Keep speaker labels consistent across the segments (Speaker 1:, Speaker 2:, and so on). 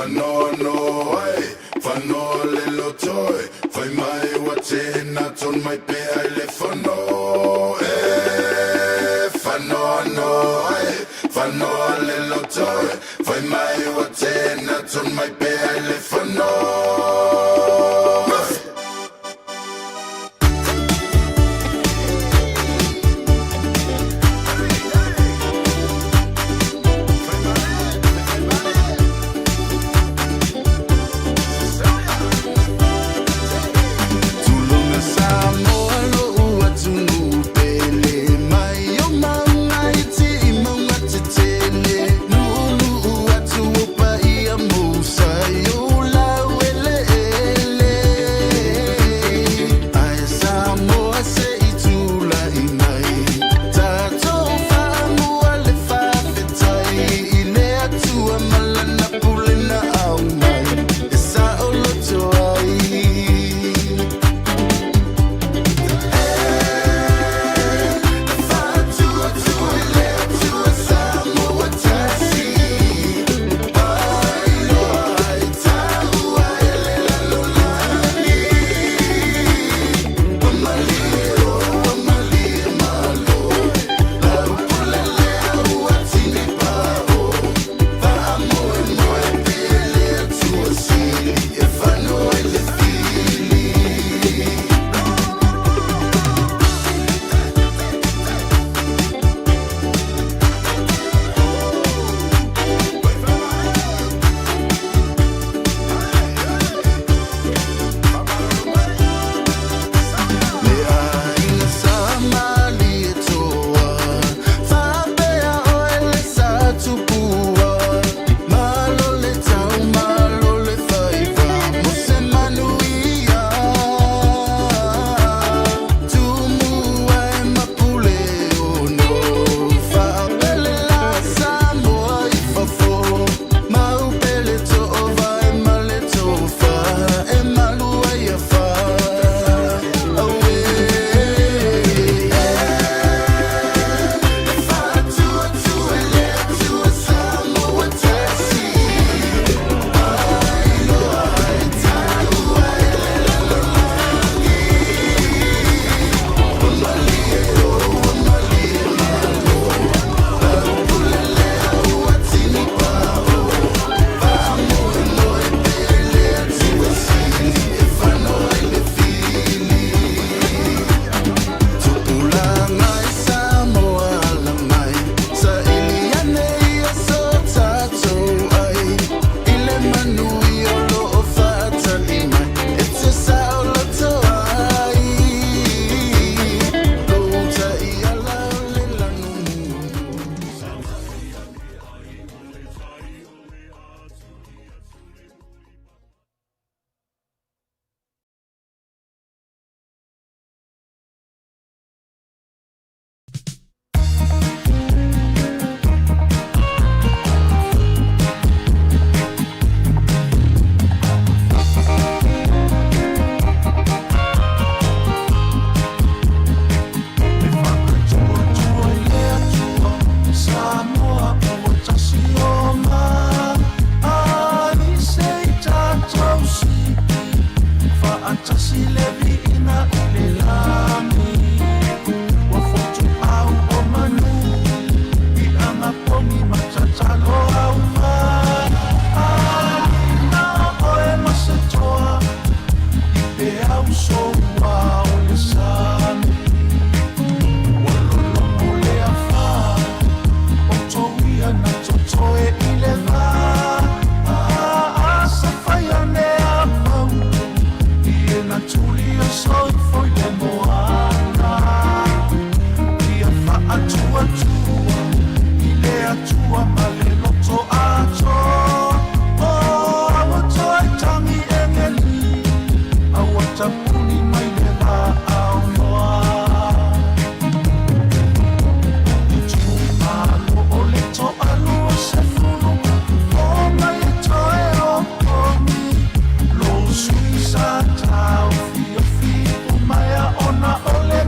Speaker 1: Whanonoai, whanole lotoi, whai mai wa tēnā ton mai pe ai le whano. Whanonoai, whanole lotoi, whai mai wa tēnā ton mai pe ai le whano.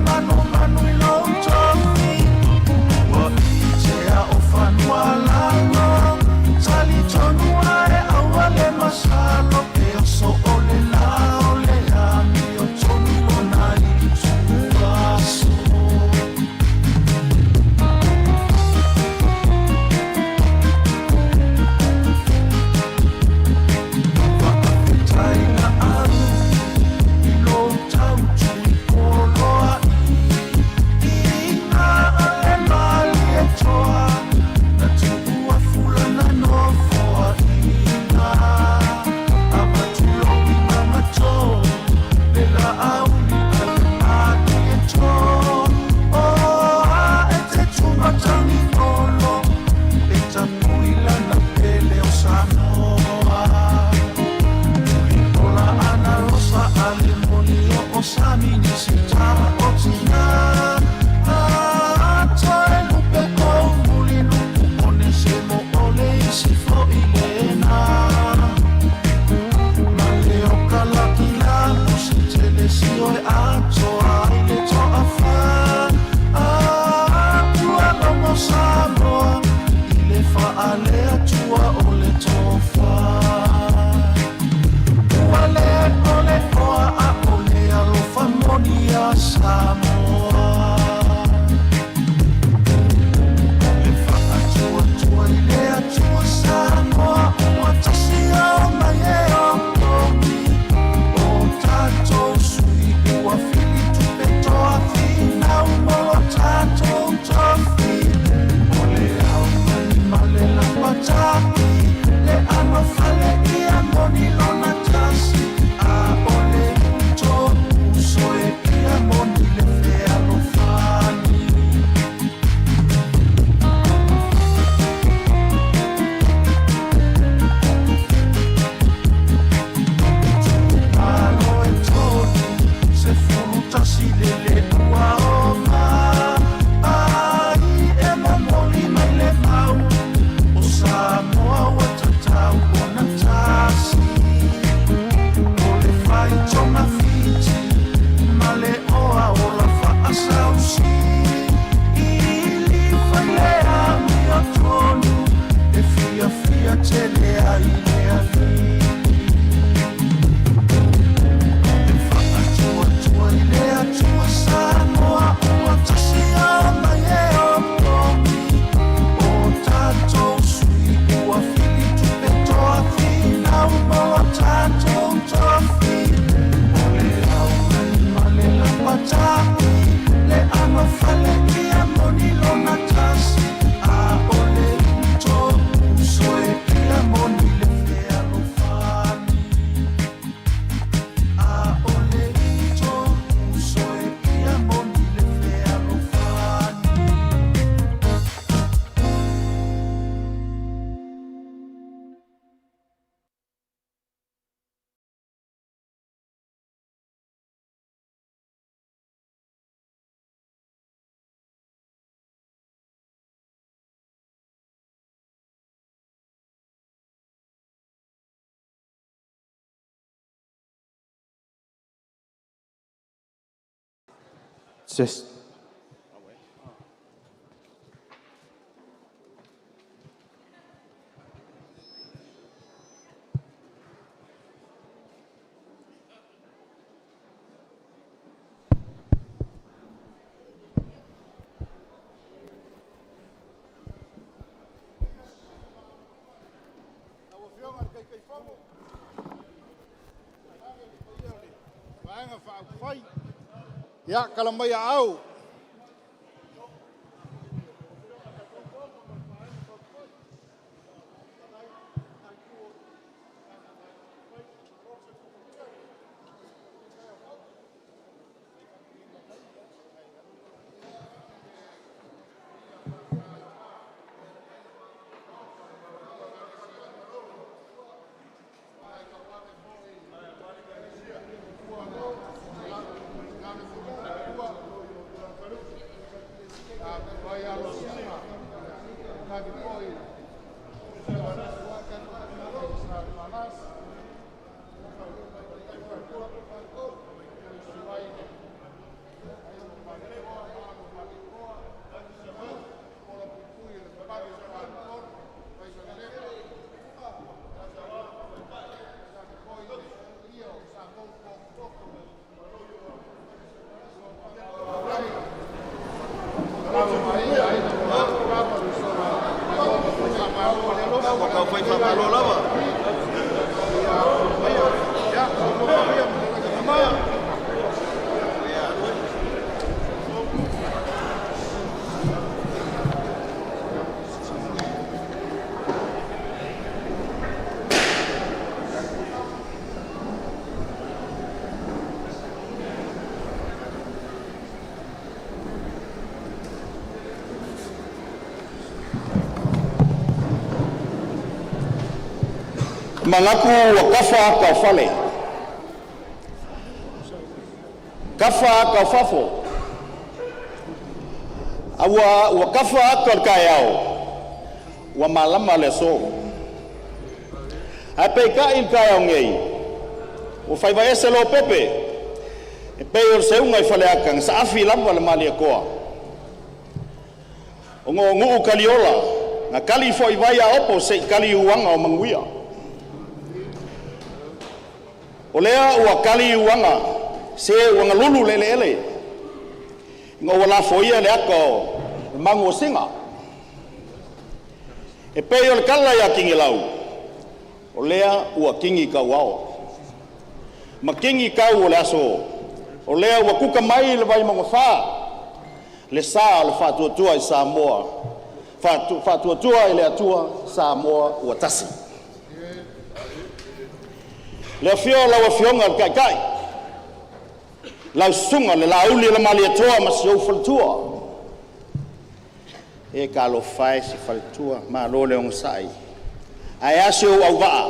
Speaker 2: Manu manu ilong tomi, wa ite a ofan wala.
Speaker 1: alea tua ole tofa Uale ole oa a ole alofa moni a Samoa Ole whaka tua tua ilea tua Samoa Ua tasi au mai e o komi O tatou sui ua fili tupe toa fina Umolo tatou tofi Ole au mani male la pataki Le ano fale ia moni lona tasi A ole tonu soe ia moni le fea lo fani Itumalo e tonu se furu tasi le ua oma Ai e mamoli mai le mau O Samoa wa tatau ona tasi O le fai tona fiti Ma le oa o la faa sausi Ili fai le AMIOTONU E fia fia te le ai le ali E faa tua tua i le atua Samoa Ua tasi au mai e o komi O tatou sui ua fili tupe toa fina Umoa tatou tofi Ole au mani male la pataki Le ama fale ia moni lona tasi A ole tonu soe ia moni le fea lo fani A ole tonu soe ia moni le fea lo fani
Speaker 2: Just
Speaker 3: Ya kalamaya au.
Speaker 4: Mangaku wa kafa ka fale. Kafa ka fafo. Awa wa kafa ka kayao. Wa malama le so. Ape ka in kayao ngei. O fai vai ese lo pepe. E pe o se unga fale akang sa afi lamba le mali koa. O ngo ngu kaliola nga kali fo i vai a opo se kali uanga o MANUIA. O lea ua kali uanga se uanga lulu lele ele. Nga wala fo ia le aka o mangu o singa. E pei o le kala ia kingi lau. O lea ua kingi kau ao. Ma kingi kau o le aso. O lea ua kuka mai le Vaimauga wha. Le sa le whatuatua i Samoa. Whatuatua i le atua Samoa ua tasi. Le fio lau a fionga le kai. Lau sunga le lauli le mali atoa ma si au faltua. E ka ALOFA si faltua ma lo le onsai. Ai asio au vaa.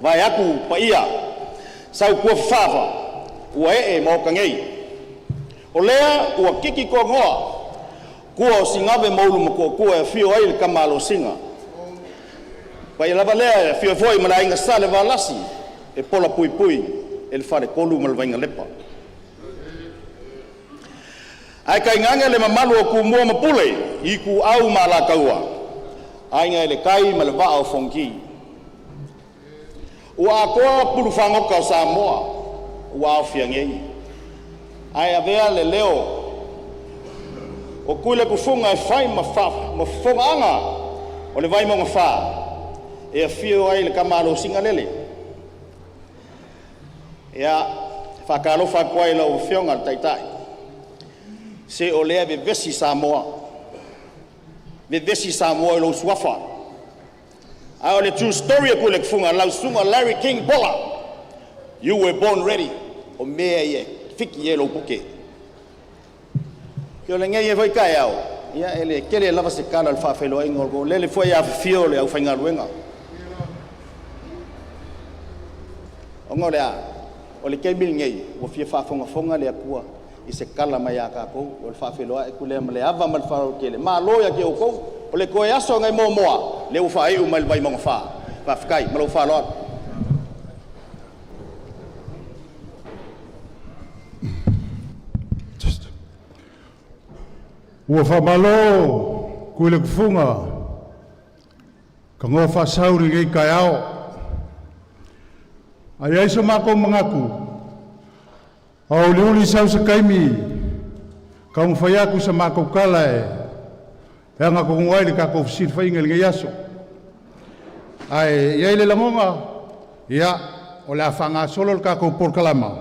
Speaker 4: Vai aku pa ia. Sau kua fafa. Ua mo kangei. O lea ua kiki ko ngoa. Kua o singawe maulu mako kua e fio ai le kamalo singa. Pa ia lava lea fio foi mana inga sale valasi. E pola pui pui. E le fare kolu malvainga lepa. Ai kai nganga le mamalu o ku mua mapule. I ku au ma la kaua. Ai ngai le kai ma le vaa o fonki. Ua koa pulu whangoka o Samoa. Ua au fiangei. Ai avea le leo. O kuile kufunga e whai ma whonga anga. O le Vaimauga wha. E a fio ai le kamalo singa lele. Ea whakalofa koe lau whionga le taitai. Se o lea vesi Samoa. Vesi Samoa ilo suafa. Ai o le true story a kuile kufunga lau sunga Larry King Bola. You were born ready. O mea ie. Fiki e lo puke. Kio le ngai e vai kai au. Ia ele kele lava se kala le fa Feiloaiga o lele foi a fio le au fainga luenga. O ngole a. O le kemil ngai o fia fa fonga le akua i se kala mai a ka ko o le fa Feiloaiga ku le male ava mal fa kele. Ma loia ke o ko o le koe aso ngai moa le u fa ai u mal Vaimauga fa. Fa fkai malo fa lo.
Speaker 3: Ua whamalo, kuile kufunga, ka ngō whasauri ngei kai ao. Ai aiso mako mangaku, au liuli sau sa kaimi, ka mwhai aku sa mako kala e, anga ko ngwai le kako fsir whainga ngei aso. Ai, iai le langonga, ia, o le awhanga solo le kako polkalama,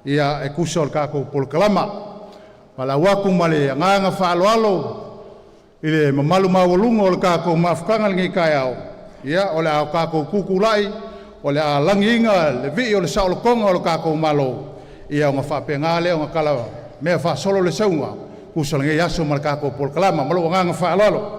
Speaker 3: ia e kusa o le kako polkalama. Pala waku male nganga whaaloalo i le mamalu mawalunga o le kako mawhakanga ngai kai au. Ia o le au kako kukulai, o le a langi inga, le vi o le saolokonga o le kako malo. Ia o ngā whapenga leo ngā kala mea whaasolo le saunga. Kusala ngai aso ma le kako polkalama, malo nganga whaaloalo.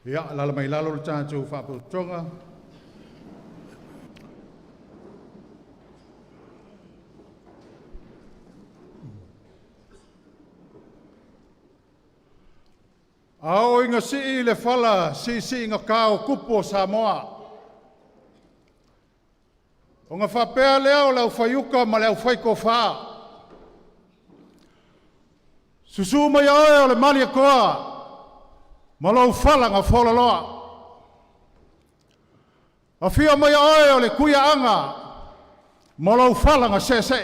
Speaker 3: Ia, lala mai lalo le tātou whaapotonga. Ao inga si le fala si inga kao kupo Samoa. O ngā whapea leo lau whaiuka ma leo whaiko whaa. Susu mai oe o le mali koa. Ma lau whala ngā wholaloa. A whia mai oe o le kuia anga. Ma lau whala ngā sese.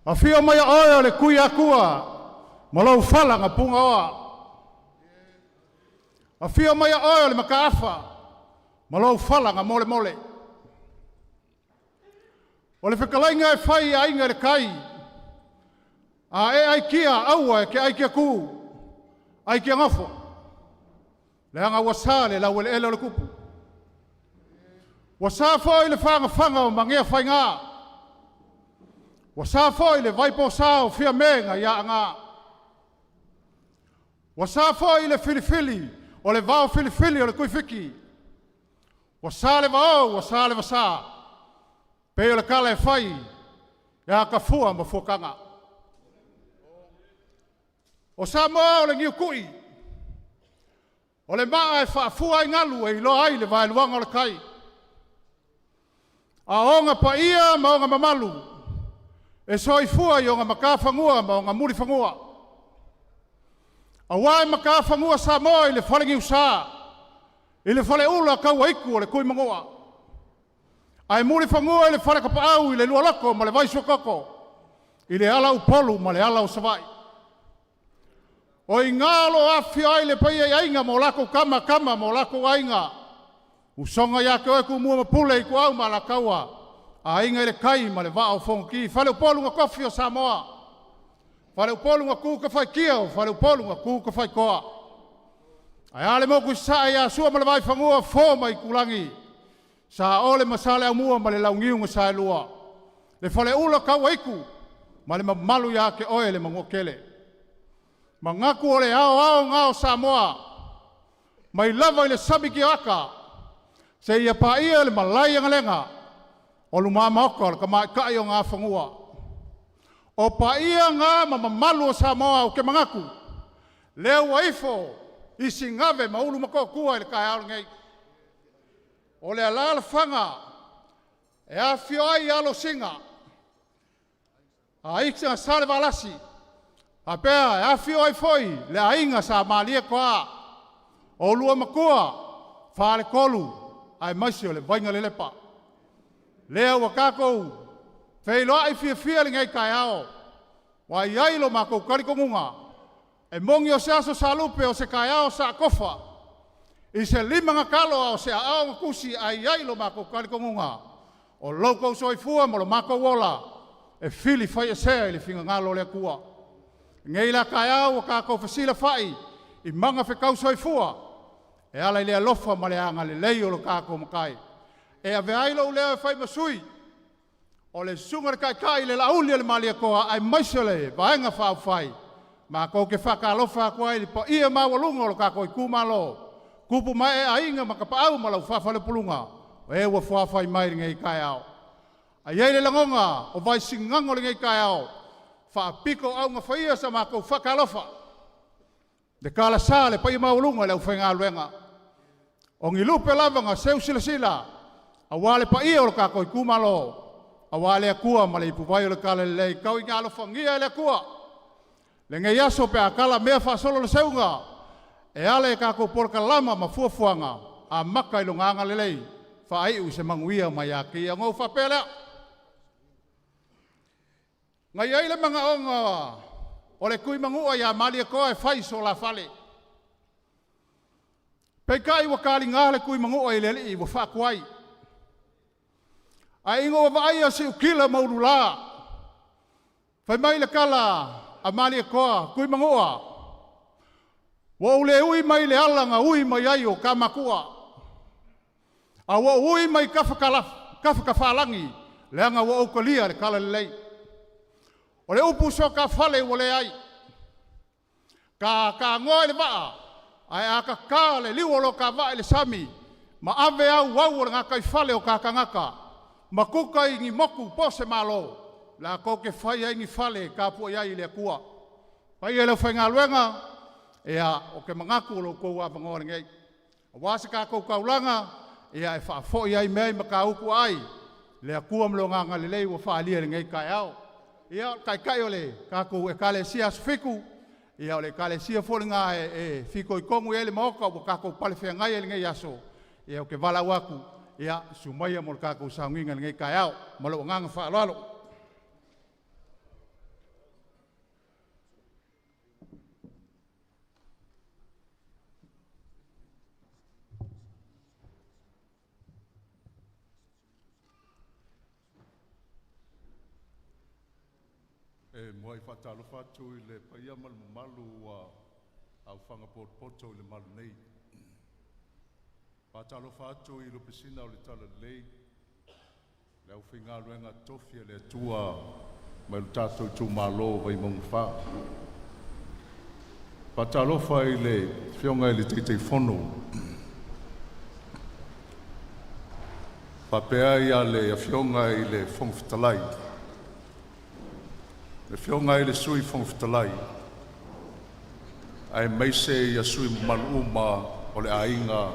Speaker 3: A whia mai oe o le kuia kua. Ma lau whala ngā punga oa. A whia mai oe o le makaafa. Ma lau whala ngā mole mole. O le whekalainga e whai a inga re kai. A e ai kia aua e ke ai kia kū. Ai kia ngafo. Le anga wasa le lau ele ele le kupu. Wasa fo le whanga o mangea whai ngā. Wasa fo le vaipo sa o whia menga ia ngā. Wasa fo le filifili o le vao filifili o le kuifiki. Wasa le vao, wasa le wasa. Peo le kala e whai, ia ka fua ma fukanga. O Samoa o le ngiu kui. O le maa e whaafua i ngalu e ilo ai le vai luanga o le kai. A onga pa ia ma onga mamalu. E soi fua i onga makawhangua ma onga muri whangua. A wai makawhangua Samoa i le whale ngiu saa. I le whale ula kaua iku o le kui mangoa. Ai muri whangua i le whare kapaau i le lua lako ma le vaisua koko. I le ala upolu ma le ala usawai. O i ngalo afi ai le paia i ainga mo lako kama mo lako ainga. Usonga ya ke oe ku mua mapule i ku au ma la kaua. A inga i le kai ma le vao fongi. Whale upolu nga kofi o Samoa. Whale upolu nga kū ka whai kia o. Whale upolu nga kū ka whai koa. Ai ale moku sa ia sua ma le vai whangua fō mai kulangi. Sa ole masale au mua ma le laungiu nga sa lua. Le whale ula kaua iku. Ma le malu ya ke oe le mangokele. Ma ngaku o le ao ngao Samoa. Mai lava i le sabi ki aka. Se ia pa ia le malai anga lenga. O lumama oka le kamai kai o ngā whangua. O pa ia ngā mamalu o Samoa o ke mangaku. Leo waifo. Isi ngave maulu mako kua i le kai ao ngei. O le alala whanga. E a fio ai alo singa. A iksa sale valasi. A pea e a fio ai foi. Le a inga sa malia koa. O lua makua. Whale kolu. Ai maisi o le vainga le lepa. Lea wa kakou. Feiloaiga fia le ngai kai ao. Wa iai lo mako karikongunga. E mongi o se aso salupe o se kai ao sa kofa. I se lima ngakalo o se ao ngakusi ai ai lo mako karikongunga. O loko soifua mo lo mako wola. E fili fai e sea i le finga ngalo le kua. Ngei la kai ao o kako fasila fai. I manga whekau soifua. E ala i le alofa ma le anga le lei o lo kako makai. E ave ailo leo e fai masui. O le sunga kai kai le lauli le malia koa ai maisele vaenga whau fai. Ma ko ke whakalofa koa i po ia mawalunga o lo kako i kumalo. Kupu mai e ainga makapau ma lau whawhale pulunga. O e ua whawhai mai ngei kai ao. A iei le langonga o vai singango le ngei kai ao. Whaapiko au nga whaia sa mako whakalofa. Le kala sa le pa ia mawalunga le uwhenga luenga. O ngilupe lavanga seu sila sila. A wale pa ia o lo kako i kumalo. A wale a kua ma le ipuwai o le kala le lei. Kau i ngā alofa ngia le kua. Le ngei aso pe a kala mea whaasolo le seunga. E ale e kako porka lama ma fuafuanga. A maka i lo nganga le lei. Whaai u se manguia mai a ki a ngau whapelea. Ngai ai le mga onga. O le kui mangua ia malia koa e whai so la whale. Pei kai wa kali ngā le kui mangua i le li i wa whakuai. A ingo wa vai a se ukila mauru la. Whai mai le kala a malia koa kui mangua. Wa ule ui mai le alanga ui mai ai o kamakua. A wa ui mai kafa kafalangi. Le anga wa ukalia le kala le lei. O le upu so ka fale o le ai. Ka ngoe le waa. ai aka ka le liu lo ka va le sami ma ave au au nga kai fale o ka kangaka ma kuka i ngi moku pose malo la ko ke fai ai ngi fale ka pu ia i le kua pai ele whainga luenga ea o ke mangaku lo ko wa ngore ngai wa se ka ko kaulanga ea e fa fo ia i mai ma ka uku ai le kua mlo nga le lei wa fa lia ngai kai au ea kai ole ka ko e kale sia fiku ia ole kale sia folinga e fiko i kongu ele moka o ka ko pale fe ngai ele ngai aso ia o ke vala waku ia sumaya mo ka ko sanginga ngai kai au malo nga fa lalo
Speaker 2: e moai whatalo whatu i le paia malu au whanga poto i le malu nei. Whatalo whatu i lupesina o le tala lei, le au whinga luenga tofia le tua mai tatou Itumalo Vaimauga. Whatalo wha i le whionga i le teitei whono. Whapea ia le whionga i le whongwhitalai. Le whionga i le sui whongwhitalai. Ai meise ia sui maluma o le ainga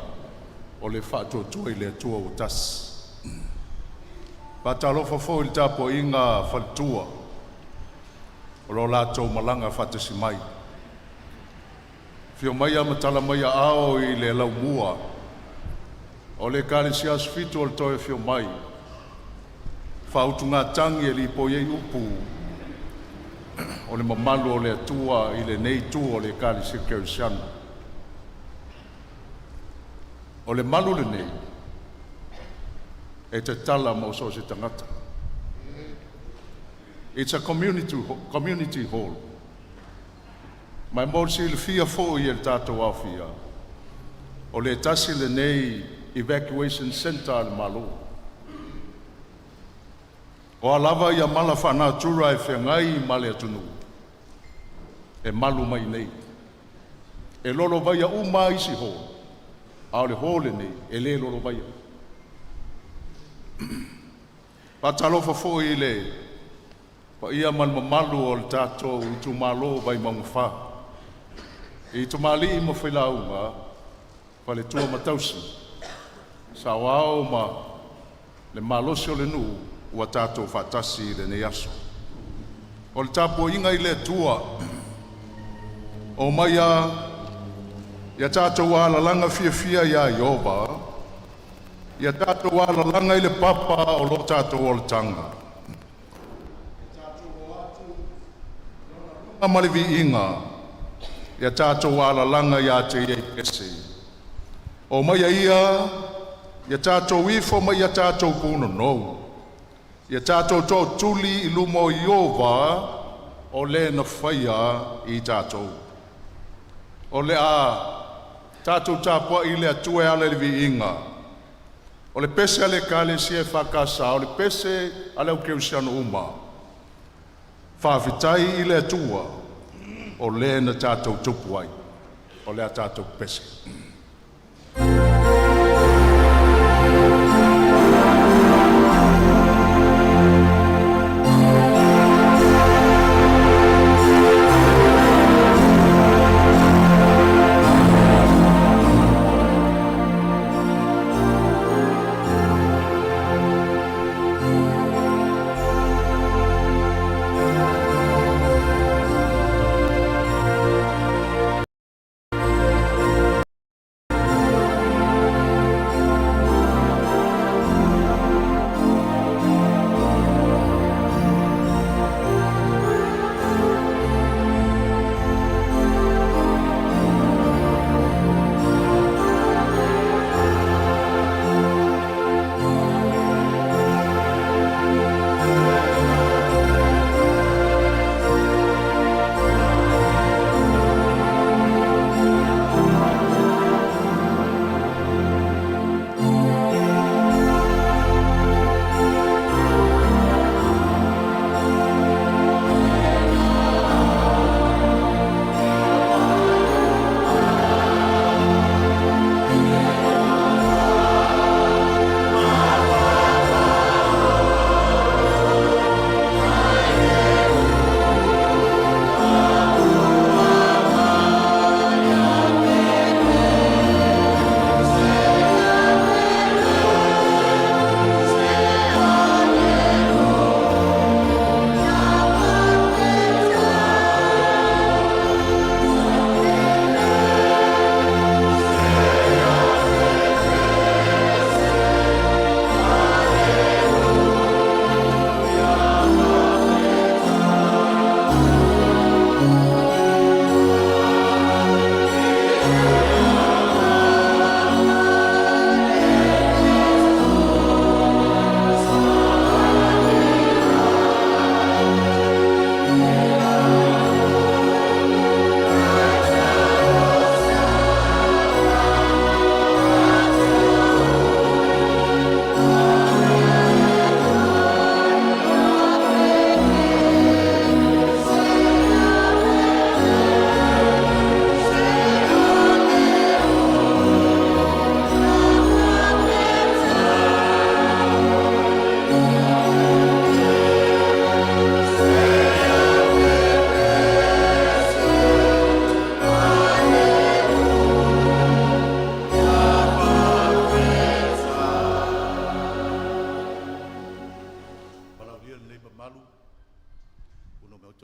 Speaker 2: o le whātua i le atua o tas. Whatalofa fo i le tapo inga whalitua o lo lātou malanga whatasi mai. Whio mai amatala mai a ao i le lau mua o le kare si asfitu o le toe whio mai. Whautu ngā tangi e li po iei upu o le mamalu o le atua i le nei tu o le kari se kerisiana. O le malu le nei e te tala mo so se tangata. It's a community hall. Mai mo si le fia fo i el tatou awhia. O le tasi le nei evacuation center le malu. O alava ia mala whana tura e whengai i male atunu. E malu mai nei. E lolo vai a uma isi ho. A le hole nei, e le lolo vai. Patalofa fo i le. Pa ia malu o le tatou Itumalo Vaimauga. Itumali i mo Feiloaiga. Pa le tua matausi. Sa wao ma le malosi o le nuu. Ua tātou whatasi le nei aso. O le tāpua inga i le tua, o mai ia tātou alalanga fia ia Iova, ia tātou alalanga i le papa o lo tātou o le tanga. Amalivi inga, ia tātou alalanga ia te iei kese. O mai ia tātou ifo mai ia tātou kuno nou. Ia tātou tō tuli i lumo Iova o le na whaia i tātou. O le tātou tāpua i le atue ale le vi inga. O le pese ale kale si e whakasa, o le pese ale au keusiano uma. Whawhitai i le atua o le na tātou tupuai. O le a tātou pese.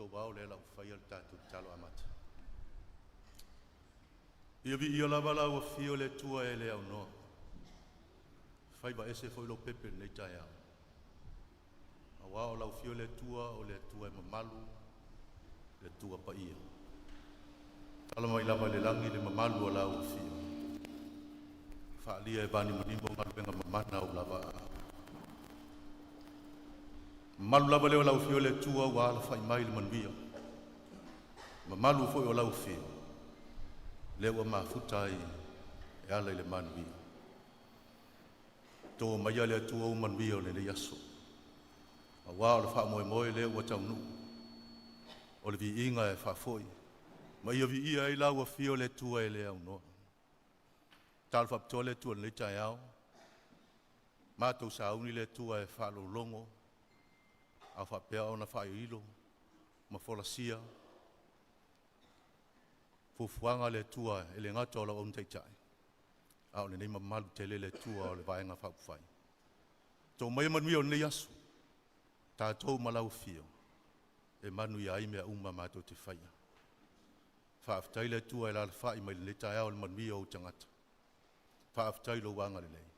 Speaker 5: tō wao le lau whai al tātou talo amata. Ia vi ia lava lau a fio le tua e le au noa. Whai ba ese fo ilo pepe nei tai au. A wao lau fio le tua o le tua e mamalu, le tua pa ia. Tala mai lava le langi le mamalu o lau a fio. Whaalia e bani manimo marupenga mamana o lava a. Malu lava leo lau fio le tua wa ala whai mai le manuia. Mamalu fo o lau fio. Leo ma futai e ala le manuia. Tō mai ale tua o manuia o le le yaso. A wā o le wha moe moe leo wa TONU'U. O le vi inga e wha foi. Ma ia vi ia i lau a fio le tua e le au noa. Tal wha ptoa le tua le tai au. Mātou sa uni le tua e wha lo longo. A wha pea o na wha i ilo. Ma fola sia. Fufuanga le tua e le ngata o la on teitai. A o le neima malu tele le tua o le vaenga whakufai. Tō mai manui o nei asu. Tātou malau fio. E MANUIA ai mea uma mātou te whaia. Whaaftai le tua e la whai mai le tai au le manui o tangata. Whaaftai lo wanga le lei.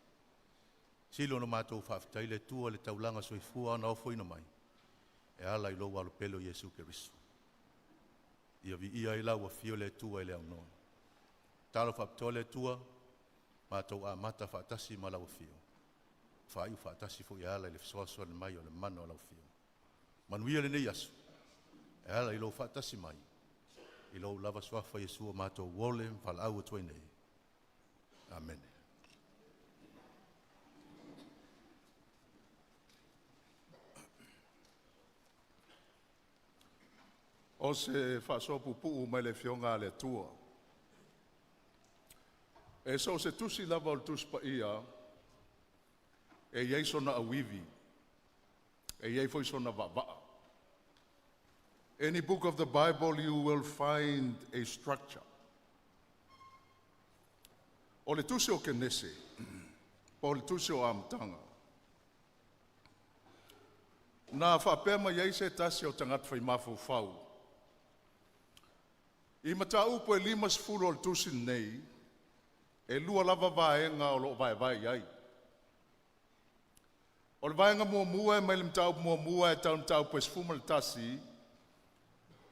Speaker 5: Silo no mātou whaaftai le tua le taulanga soifua na ofo ina mai. E ala i lo walo pelo Yesu Keriso. Ia vi ia i lau a fio le tua i le au noa. Talo whaptoa le tua, mātou a mata whaatasi ma lau a fio. Whaiu whaatasi fo i ala i le fisoasoa le mai o le mana o lau fio. Manuia le nei asu. E ala i lo whaatasi mai. I lo lava swafa Yesua mātou wole mpal au a tuai nei. Amen.
Speaker 2: O se whasopu puu mai le fionga le tua. E so se tusi lava o tuspa ia, e iei sona awivi, e iei foi sona vavaa. Any book of the Bible you will find a structure. O le tusi o kenese, o le tusi o amtanga. Na whapema iei se tasi o tangat whai mafu fau. I matau po e 5 o tusi nei, e lua lava vaenga o lo vai ai. O le vaenga mua e mai le mtau mua e tau po e sfuma le tasi,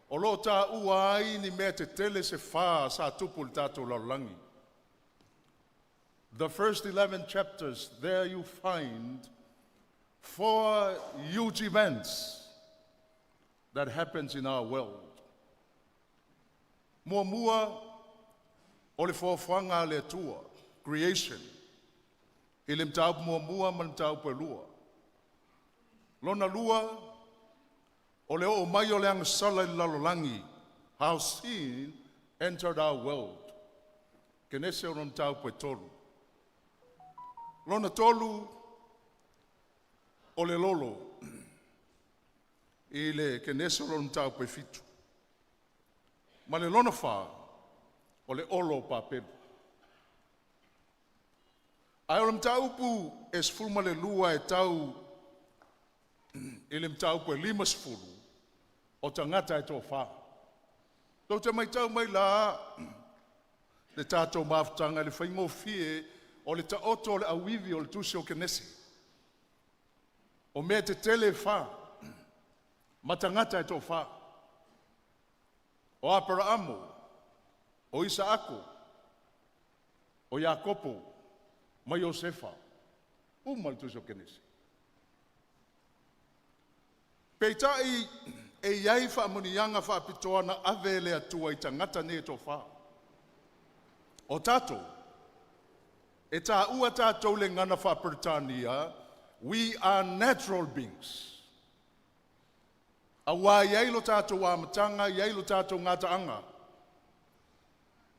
Speaker 2: o lo ta ua ai ni mea te tele se wha sa tupu le tatou laulangi. The first 11 chapters, there you find 4 huge events that happens in our world. Mua o le whawhanga le tua, creation. I le mtau mua ma le mtau pe lua. Lona lua, o le o mai o le angasala i lalolangi, how sin entered our world. Kenese o le mtau pe tolu. Lona tolu, o le lolo, i le kenese o le mtau pe fitu. Ma le lona wha, o le olo papelu. Ai o le mtau pu e sfulma le lua e tau, i le mtau pu e 5 o tangata e tō wha. Tau te mai tau mai la, le tātou mawhtanga, le whaingo fie, o le taoto o le awivi o le tusi o kenesi. O mea te tele wha, ma tangata e tō wha. O Abrahamo, o Isaako, o Iakopo, ma Iosefa, umal tu so kenesi. Peitai e iai whamunianga whapitoa na avele atua I tangata ne to wha. O tato, e tā ua tātou le ngana whapritania, we are natural beings. A wā iei lo tātou amatanga, iei lo tātou ngataanga.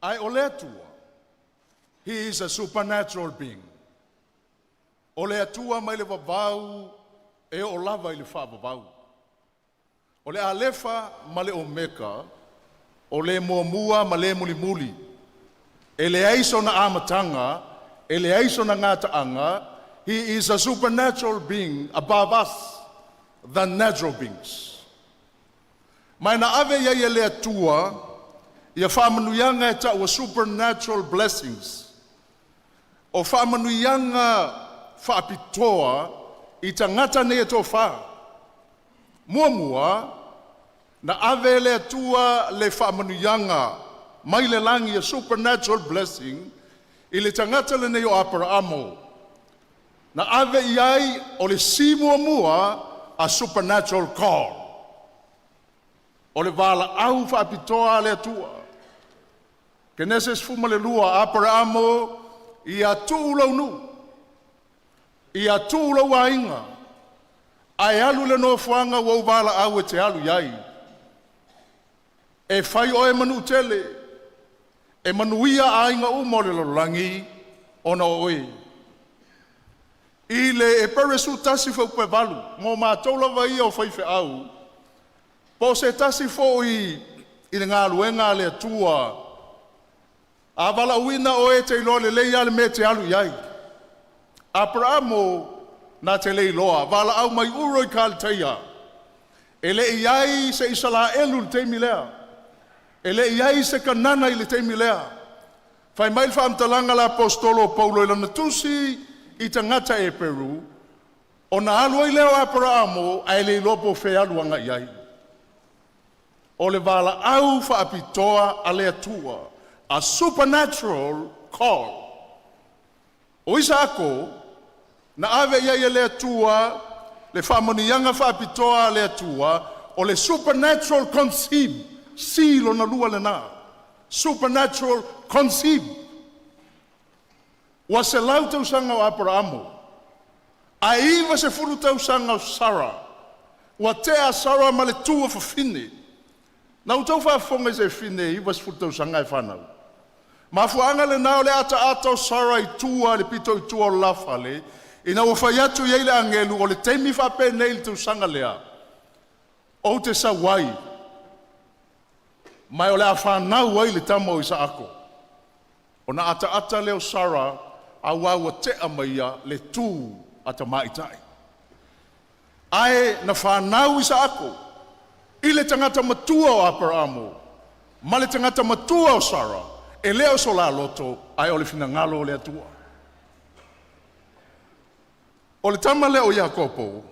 Speaker 2: Ai o le atua, he is a supernatural being. O le atua mai le wavau, e o lava I le whavavau. O le alefa ma le omeka, o le muamua ma le mulimuli. E le aiso na amatanga, e le aiso na ngataanga, he is a supernatural being above us than natural beings. Mai na ave ia le atua, ia whamanuianga e ta'ua supernatural blessings. O whamanuianga whaapitoa i tangata ne e tō wha. Muamua, na ave le atua le whamanuianga mai le langi a supernatural blessing i le tangata le nei o Abrahamo. Na ave iai o le si muamua a supernatural call. O le vala au whaapitoa le atua. Genesis fuma le lua Abrahamo i a tūlau nu. I a tūlau a inga. Ai alu le no fuanga wau vala au e te alu iai. E whai o e manu tele. E manuia a inga umo le lorangi ona oe. I le e peresu tasi fau pe valu. Mō mātou lava ia o whaife au. Po se tasi fo i le ngā luenga le atua. A vala uina o e te iloa le leia le me te alu iai. Abrahamo na te le iloa. Vala au mai uro i kālteia. E le iai se isala elu le teimi lea. E le iai se kanana i le teimi lea. Fai mai le whaamtalanga la apostolo Paulo i lana tusi i tangata e Peru. O na alua i leo Abrahamo a le ilopo fe aluanga iai. O le vala au whaapitoa a le atua. A supernatural call. O isa ako, na ave ia le atua, le whamonianga whaapitoa a le atua, o le supernatural conceive, silo na lua le nā. Supernatural conceive. Wa se lau tau sanga o Abrahamo. A iwa se furu tau sanga o Sarah. Wa tea Sarah ma le tua whawhine. Na utau whafonga se whine iwa se furu tau sanga e whanau. Ma fuanga le nao le ata o Sarah i tua le pito i tua o lafale. Ina ua whai atu iei le angelu o le teimi whape nei le tau sanga lea. O te sa wai. Mai o le a whanau wai le tamo i sa ako. O na ata leo Sarah a wawa te amaia le tū ata maitai. Ae na whanau i sa ako. I le tangata matua o Abrahamo. Ma le tangata matua o Sarah. E leo so la loto ai o le fina ngalo o le atua. O le tama leo Iakopo.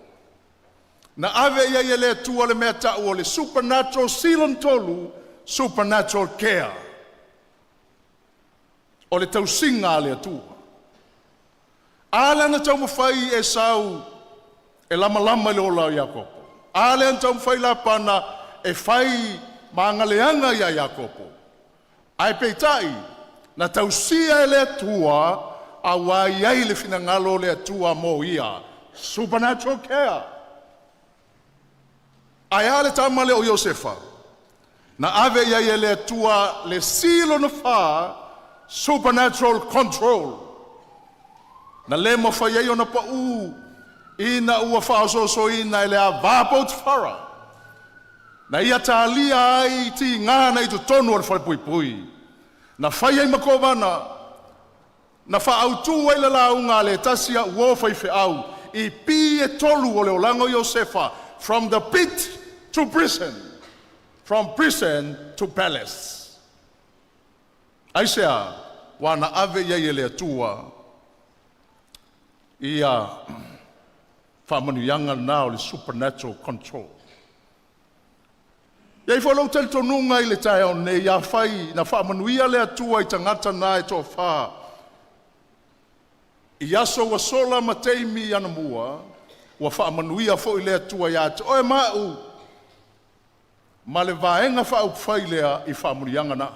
Speaker 2: Na ave ia le atua le mea tau o le supernatural silon tolu, supernatural care. O le tau singa le atua. Ale ana tau mawhai e sau e lama le ola o Iakopo. Ale ana tau mawhai la pana e whai maangaleanga ia Iakopo. Ai peitai, na tausia e le atua, a wai ai le fina ngalo le atua mo ia. Supernatural care. Ai ale tamale o Iosefa. Na ave ia le atua le silo na wha, supernatural control. Na le mo whai ai o na pa u, ina ua whaososo ina ele a vapot whara. Na ia tālia ai ti ngāna i tu tonu ar whai pui. Na whai ai makovana. Na whaautu ai la launga le tasia ua whai whiau. I pi e tolu o leo lango Iosefa. From the pit to prison. From prison to palace. Aisea, wana ave ia le atua. Ia whamanuyanga nao le supernatural control. Iai whalau tali tonunga i le tae o ne ia whai na whaamanuia le atua i tangata nā e tō wha. I aso wa sola ma teimi ana mua, wa whaamanuia fo i le atua ia te oe mau. Ma le vaenga whaau whai lea i whaamanuianga nā.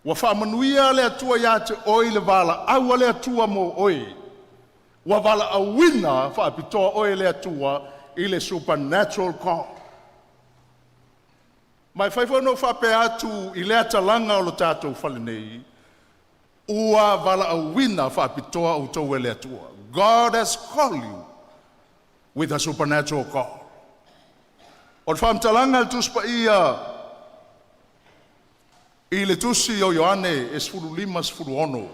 Speaker 2: Wa whaamanuia le atua ia te oi le vala aua le atua mo oi. Wa vala awina whaapitoa oi le atua i le supernatural call. Mai whaiwhano whape atu i lea talanga o lo tātou whale nei, ua vala a wina whapitoa o tau e lea tua. God has called you with a supernatural call. O le whamtalanga le tuspa ia i le tusi o Ioane e sfuru lima sfuru ono.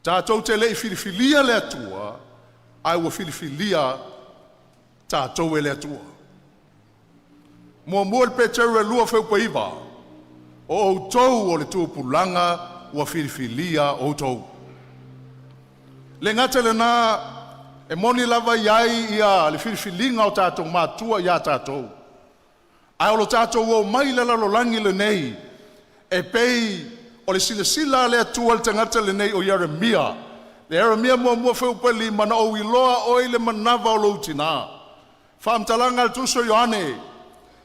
Speaker 2: Tātou te lei filifilia lea tua, ai ua filifilia tātou e lea tua. Mua le peteru e lua whewpaiva. O outou o le tuapulanga ua filifilia outou. Le ngata le nā e moni lava iai ia le filifilinga o tātou mātua ia tātou. Ai o lo tātou o mai le lalolangi le nei e pei o le sila le atua le tangata le nei o Yeremia. Le Yeremia mua whewpali mana o iloa o le manava o loutina. Whaamtalanga le tuso Ioane.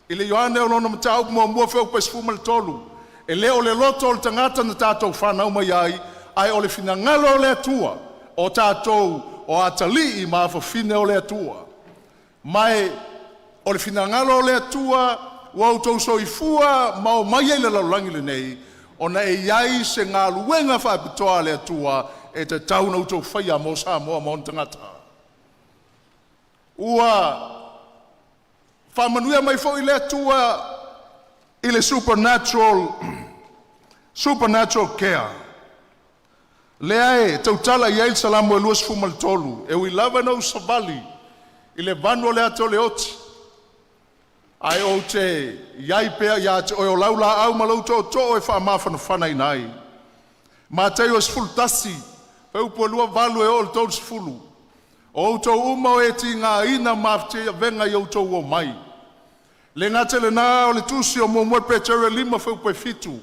Speaker 2: I le Ioane o lono matau mua whewpai sfuma le tolu. E leo le loto o le tangata na tātou whanau mai ai o le finangalo o le atua o tātou o atali i mawhawhine o le atua. Mai o le finangalo o le atua wa utou soifua ma o mai le laulangi le nei o na e iai se ngā luenga whaapitoa le atua e te tauna utou whaia mo Samoa mo tangata. Ua whamanuia mai fo i le atua i le supernatural care. Lea e tautala i ail salamu e luas fumal tolu. E ui lava na usavali i le vanu le ato le oti. Ai o te iai pea ia te o laula au malau to e wha mawhana whana i nai. Ma te o sfultasi, peupu lua valu e o le tolu sfulu. O to uma o e ti ngā ina mawhte venga i o to o mai. Le ngate le nā o le tusi o mua petere lima wheupe fitu.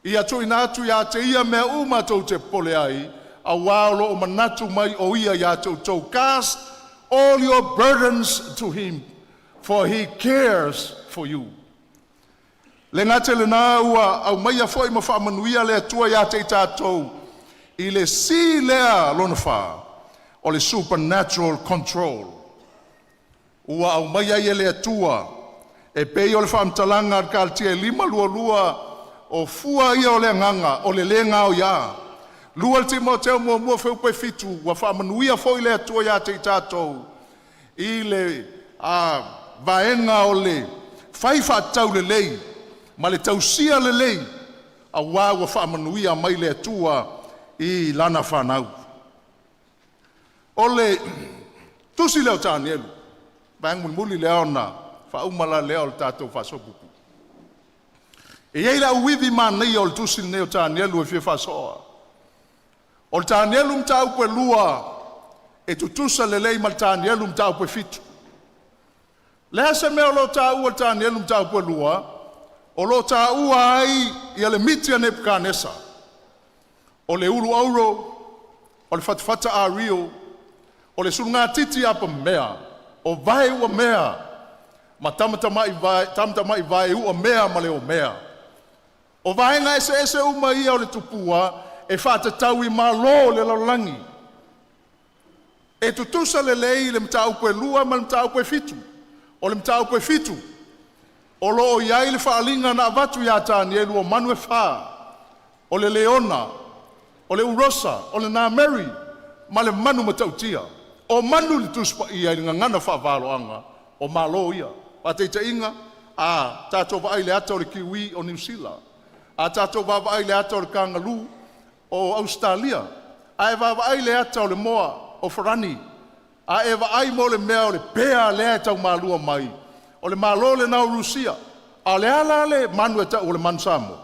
Speaker 2: Ia to inatu ia te ia mea uma tau te pole ai, a wālo o manatu mai o ia ia tau. Cast all your burdens to him, for he cares for you. Le ngate le nā ua au mai a foi ma whaamanuia le atua ia te tātou, i le si lea lona wha, o le supernatural control. Ua au mai a ia le atua, e pei o le whaamtalanga ka tia lima lua o fua ia o le nganga, o le lenga o ia. Lua le Timoteo mua wheupe fitu, wa whaamanuia fo i le atua ia te tātou. I le vaenga o le whaifa tau le lei, ma le tausia le lei, a wā wa whaamanuia mai le atua i lana whanau. O le tusi leo tānielu, vaenga muli leo na, whaumala leo le tātou whasopupu. E iei la uivi mānei o le tusi neo tānielu e whia whasoa. O le tānielu mtau pe lua e tutusa le lei ma le tānielu mtau pe fitu. Lea se mea o lo tāua le tānielu mtau pe lua, o lo tāua ai i ale mitia Nebukanesa. O le uru auro, o le fatafata a rio, o le surunga titi apa mea, o vai ua mea, ma tamatama i vai ua mea ma le o mea. O vaenga ese uma ia o le tupua e whātatau i malo le laulangi. E tutusa le lei le mtau pe lua ma le mtau pe fitu. O le mtau pe fitu. O lo o iai le whaalinga na avatu ia tānielu o Manue Wha. O le Leona. O le Urosa. O le Nā Mary. Ma le manu matautia. O manu le tuspa ia i ngangana whaavaloanga. O malo ia. Pateita inga. Tātou vai le ata o le Kiwi o New Zealand. A tātou vavai le ata o le Kangalu o Australia. A e vavai le ata o le moa o Farani. A e vavai mo le mea o le pea lea tau malua mai. O le malo le nau Rusia. A le ala le manu e tau o le mansamo.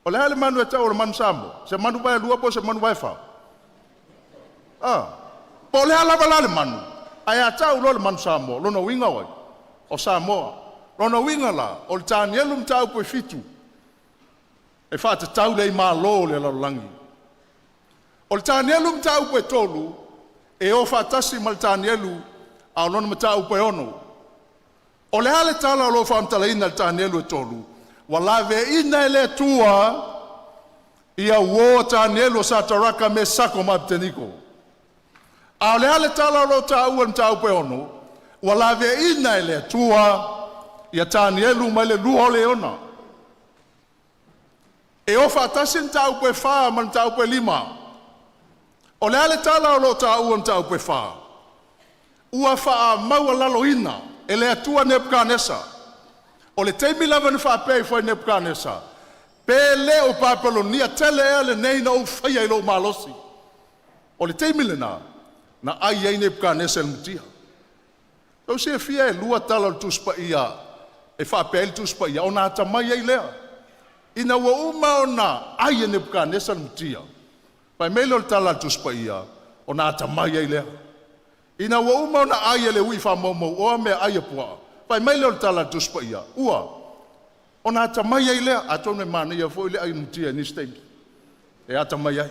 Speaker 2: O le ale manu e tau o le mansamo. Se manu vai lua po se manu vai fa. Po le ala vala le manu. A e a tau lo le mansamo. Lona winga wai. O Samoa. Rona winga la, o le tānielu mtau pe fitu. E whāta tau lei malo le laulangi. O le tānielu mtau pe tolu, e o whātasi ma le tānielu a lona mtau pe ono. O le ale tala o lo whaamtalaina le tānielu e tolu, wa lawe ina e le tua, ia uo tānielu o sataraka me sako mabteniko. A le ale tala o lo tāua mtau pe ono, wa lawe ina e le tua, ia tānielu mai le lua o le ona. E o whaatasi mtau pe wha ma mtau pe lima. O le ale tala o lo tāua mtau pe wha. Ua wha maua laloina e le atua Nebukanesa. O le teimi lava ni wha pei fai Nebukanesa. Pe le o Papelonia tele ea le nei na o whaia i lo malosi. O le teimi le na ai ei Nebukanesa el mutia. Tau se fia e lua tala le tuspa ia, e whapea le tuspa ia, o nā tamai ei lea. Ina ua uma o nā aia Nebukadnesa le mutia. Pai mele o le tala le tuspa ia, o nā tamai ei lea. Ina ua uma o nā aia le ui whamaumau, o mea aia pua. Pai mele o le tala le tuspa ia, ua. O nā tamai ei lea, a tonu e mana ia fo ile ai mutia ni steimi. E a tamai ei.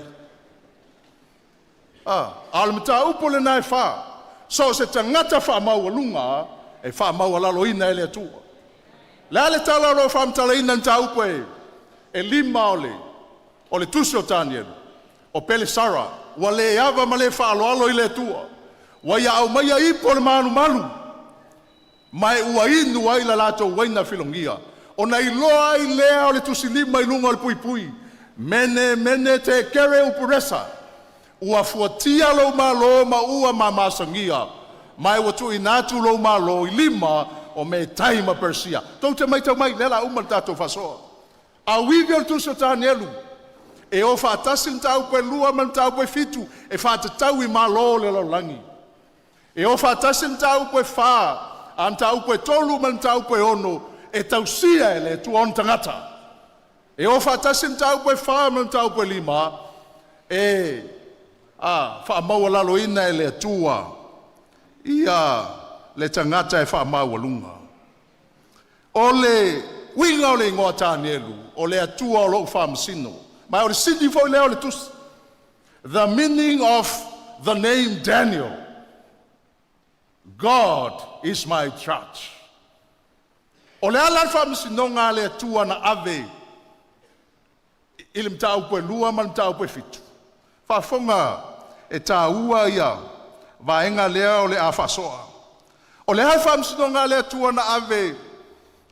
Speaker 2: A le mta upo le nai wha. So se tangata wha maua lunga, e wha maua lalo ina ele atua. Le ale tala ro wha mtala ina nta upo e lima o le tusi o Daniel, o pele Sara, wa le ava ma le wha alo alo ile atua. Wa ia au maia ipo le manu malu. Mai ua inu ai la lato waina filongia. O na iloa ai lea o le tusi lima i lunga o le pui pui. Mene te kere upuresa. Ua fuatia lo malo ma ua mamasangia. Mai watu inatu lo malo i lima o me taima Persia. Tau te mai tau mai lela umal tato fasoa. A wivio le tusi o Danielu. E o whaatasin tau koe lua man tau koe fitu. E whaatatau i malo le laulangi. E o whaatasin tau koe wha. An tau koe tolu man tau koe ono. E tau sia ele tu on tangata. E o whaatasin tau koe wha man tau koe lima. Wha maua lalo ina ele tua. Ia le tangata e wha maua lunga. O le winga o le ingoa Danielu. O le atua o lo wha masino. Mai o le sidi fo leo le tus. The meaning of the name Daniel. God is my judge. O le ala wha masino ngā le atua na ave. Ili mta upe lua ma mta upe fitu. Whafonga e tā ua ia, vaenga lea o le a whasoa. O le hai whamsino ngā lea tua na ave,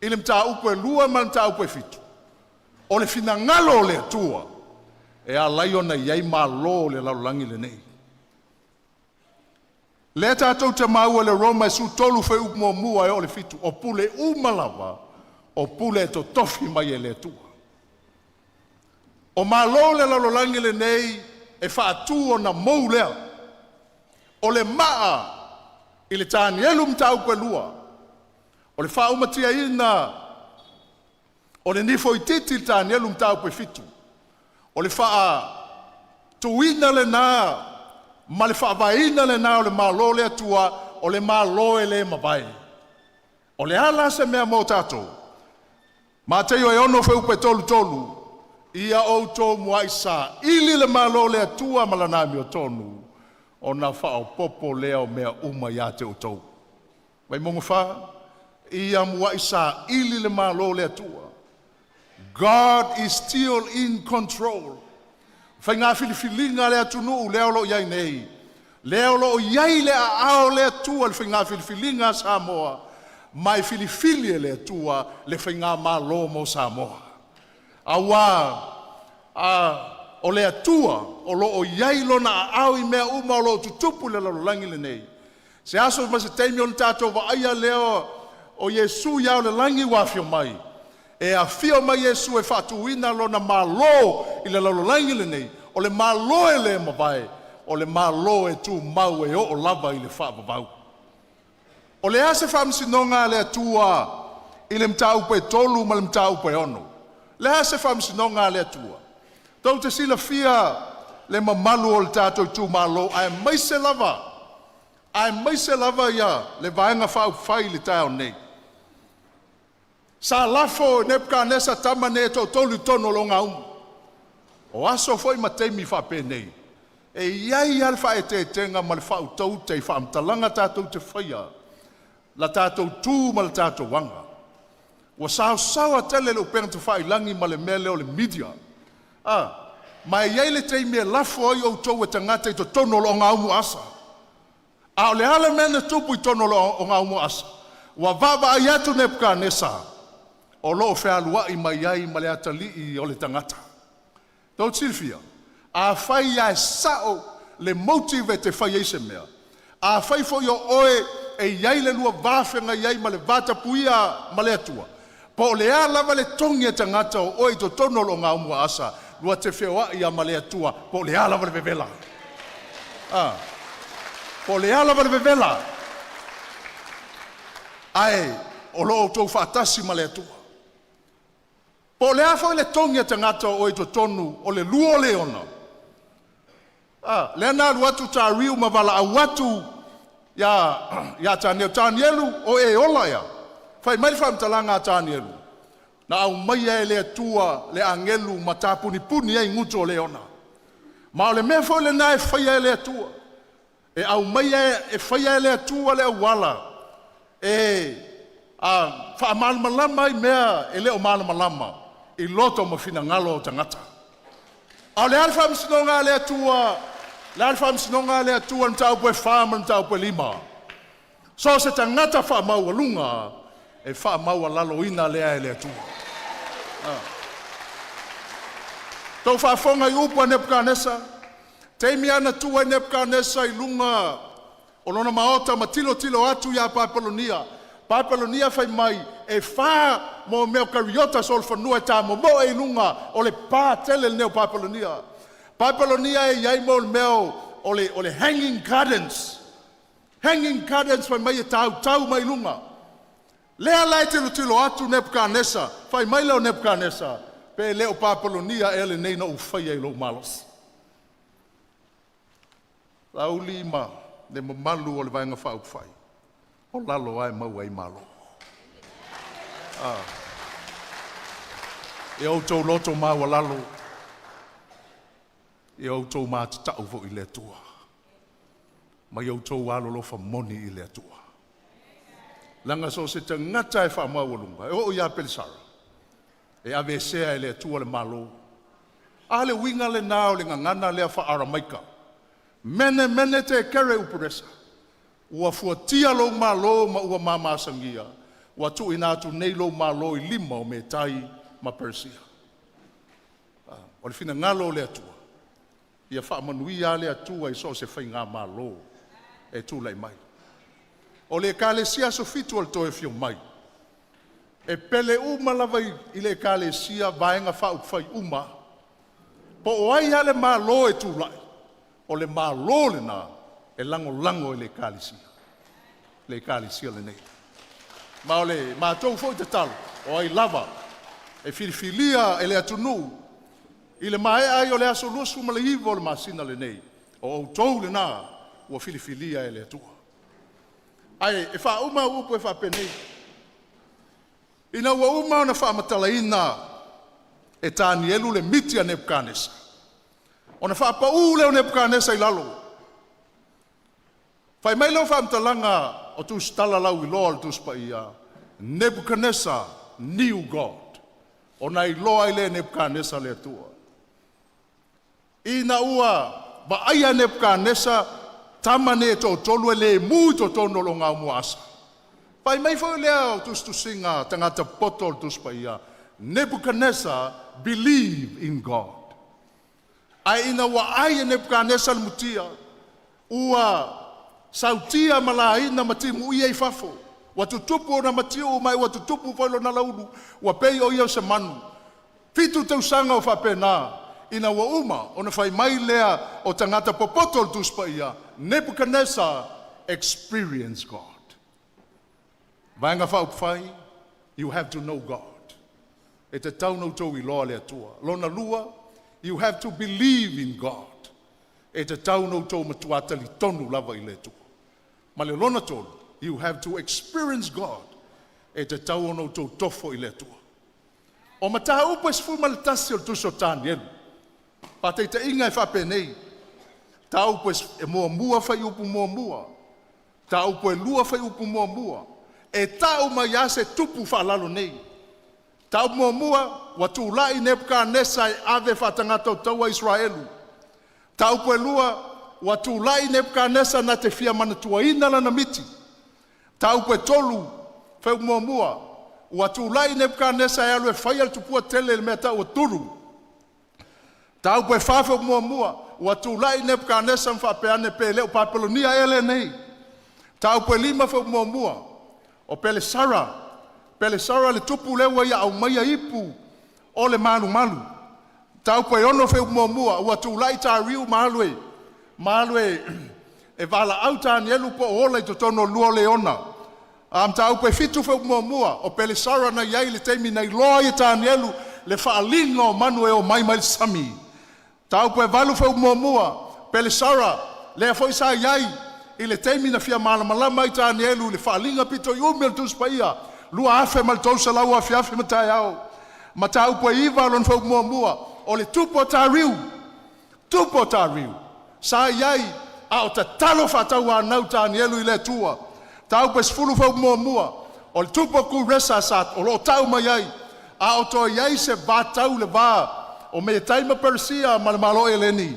Speaker 2: ili mta upe lua ma mta upe fitu. O le fina ngalo o lea tua, e a laio na iei ma lo le laulangi le nei. Lea tātou te maua le Roma e su tolu fe ukmo mua e o le fitu, o pule umalawa, o pule to tofi mai e lea tua. O ma lo le laulangi le nei, e whaatu o na mou lea. O le maa, i le Danielu mtau koe lua. O le wha umatia ina, o le nifo i titi le Danielu mtau koe fitu. O le wha tuina le nā, ma le wha vaina le nā o le malo lea tua, o le malo e le mawai. O le ala se mea mo tato. Ma te yo e ono fe upe tolu tolu. Ia o tō mua isa, ili le malo lea tua malana AMIOTONU, o na whao popo lea o mea uma ia te o tō. Vai mongo wha, ia mua isa, ili le malo lea tua. God is still in control. Whai ngā whiliwhilinga lea TONU'U lea lo iai nei. Lea lo iai lea ao lea tua le whai ngā whiliwhilinga Samoa. Mai whiliwhili lea tua le whai ngā malo mo Samoa. Awa, o le atua, o lo o iai na au I mea uma o lo tutupu le laulangi le nei. Se aso ma se teimi o le tātou wa aia leo o Yesu iau le langi wafio mai. E a fio mai Yesu e whatuina lo na malo I le laulangi le nei. O le malo e le mawai, o le malo e tu mau e o lava I le whaapavau. O le ase whamsinonga le atua I le mtau pe tolu ma le mtau pe ono. Le hase whamsinonga le atua. Tau te sila fia le mamalu o le tātou tū malo. Ai maise lava. Ai maise lava ia le vaenga whau whai le tau nei. Sa lafo Nebukadnesa tama ne tau tolu tono lo ngā umu. O aso foi ma teimi whape nei. E iai alfa e te tenga ma le whau tau te whaamtalanga tātou te whaia. La tātou tū ma le tātou wanga. Wa sao tele le upeng te whai langi ma le mele o le media. Mai iei le tei mea lafo ai o tau e tangata I to tono lo ngā umu asa. A o le ala mene tupu I tono lo ngā umu asa. Wa vava ai atu Nebukadnesa. O lo whea lua I mai iai ma le atali I o le tangata. Tau tilfia. A whai ai sao le motive te whai eise mea. A whai fo yo oe e iai le lua vāwhenga iai ma le vata puia ma le atua. Po le a lava le tongi e tangata o oi to tono lo ngā umua asa. Lua te whewa I a male atua. Po le a lava le vevela. Po le a lava le vevela. Ai, o loo tau whaatasi ma le atua. Po le afo le tongi a tangata o i to tonu o le luo le ona. Le ana watu ta riu ma wala a watu ya tanielu o e ola ya. Fai mai wha mtalanga tanielu. Na au mai e le atua le angelu ma tapuni puni e ngutu o le ona. Ma o le mea fo le na e whai e le atua. E au mai e whai e le atua le wala. Wha malama i mea e le o malama. I loto ma fina ngalo o tangata. Au le alfa msinonga le atua. Le alfa msinonga le atua ntau pue whama ntau pue lima. So se tangata wha maua lunga. E wha maua lalo ina lea e le atua. Tau wha fonga i upa Nebuchadnezzar. Teimi ana tua i Nebuchadnezzar i lunga. O lona maota ma tilo atu ya Babilonia. Babilonia fai mai e wha mo meo kariota sol whanua ta mo e lunga o le pā tele neo Babilonia. Babilonia e iai mo meo o le hanging gardens. Hanging gardens fai mai e tau mai lunga. Lea lai tilo atu Nebuchadnezzar. Fai mai leo Nebuchadnezzar. Pe leo Babilonia e le neina u whai e lo malos. Lauli ma le mamalu o le vaenga whau whai. O lalo ai mau ai malo. E au tau loto maua lalo. E au tau maa tatau vo i le tua. Ma i au tau alo lofa moni i le tua. Langa so se te ngata e wha maua lunga. E o ia pelisara. E ave sea e le tua le malo. A le winga le nao le ngangana le a wha aramaika. Mene te kere upuresa. Ua fuatia lo malo ma ua mamasangia. Ua tu inatu nei lo malo i lima o me tai ma Persia. O le fina ngalo le atua. Ia wha manuia le atua i so se whai ngā malo. E tu lai mai. O le kalesia so fitu al toe fio mai. E pele uma lava i le kalesia vaenga wha upwhai uma. Po o ai ale malo e tu lai. O le malo le na. E lango e le kalisia. Le kalisia le nei. Ma o le mātou fo i te talo. O ai lava. E filifilia e le atunu. I le mae ai o le aso lusu ma le iwo o le masina le nei. O outou le na. Ua filifilia e le atua. Ai, e wha uma upu e wha penei. Ina ua uma o na wha matala ina. E tāni elu le miti a Nebuchadnezzar. O na wha pa ule o Nebuchadnezzar i lalo. Fai mai lau whamtalanga o tu stala lau i loa tu spa ia. Nebuchadnezzar knew God. O nai loa i le Nebuchadnezzar le atua. Ina ua va aia Nebuchadnezzar tamane e tō tolu e le mui tō tono lo ngā muasa. Fai mai fai lea o tu singa tangata poto tu spa ia. Nebuchadnezzar believed in God. Ai ina ua aia Nebuchadnezzar mutia. Ua sautia malaina matimu ia i fafo. Watutupu o na matiu mai watutupu failo na laulu. Wapei o ia o se manu. Fitu tau sanga o whapena. Ina wa uma o na whai mai lea o tangata popotol tuspa ia. Nebuchadnezzar experienced God. Vaenga whai, you have to know God. E te taunau tau i loa lea tua. Lona lua, you have to believe in God. E te taunau tau matuatali tonu lava i lea tua. Ma le lona tolu, you have to experience God. E te taunau tau tofo i lea tua. O mataha upo e sifu malitasi o tuso tani elu. Pa te inga e whapenei. Ta upo e mua whai upu mua. Ta upo e lua whai upu mua. E tau mai ase tupu whalalo nei. Ta upo mua, watu ulai Nebuchadnezzar e ave whatangata o taua Israelu. Ta upo e lua, watu ulai Nebuchadnezzar na te fia manatua ina lana miti. Ta upo e tolu, whai mua. Watu ulai Nebuchadnezzar e alu e whai al tupua tele le mea tau o turu. Ta upo e whawha mua. Watu ulai Nebuchadnezzar whapeane pe leo Babilonia ele nei. Ta upo e lima whai mua. O pele Sara le tupu lewa ia au maia ipu o le malu. Tau po e ono wheu mua, ua tu lai tā riu malue e wala au tāni elu po ola i to tono lua le ona. Am tau pe fitu fe mua o pelisara na yai le teimi na loa i Tanielu le faalinga o manue o mai sami. Tau pe valu fe mua pelisara le foi sa yai i le teimi na fia malama i Tanielu le faalinga pito i umel tus paia. Lua afe mal tau sa lau afe matai au. Ma tau pe iwa lon fe mua o le tupo tariu. Tupo tariu. Sa yai a o ta talo fatau anau Tanielu i le tua. Tau pe sfulu fau mua o le tupo ku resa sat o lo tau mai ai a o to iai se va tau le va o me taima persia malo eleni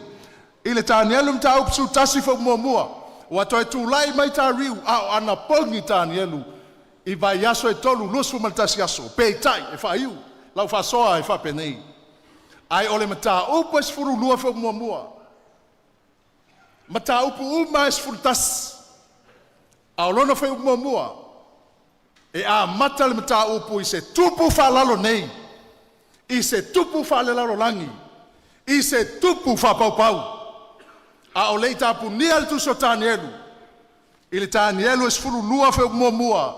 Speaker 2: i le Tanielu tau psu tasi fau mua o ato e tulai mai ta riu a o ana pongi Tanielu i vai yaso e tolu lusu mal tasi yaso pe tai e fa iu lau fa soa e fa penei ai ole mata upo sfulu lua fau mua mata upo uma sfulu tasi a lona fai mua e a mata le mata upu i se tupu fa lalo nei i se tupu fa le lalo langi i se tupu fa pau a o leita pu ni al tu so Tanielu i le Tanielu es fulu lua fai mua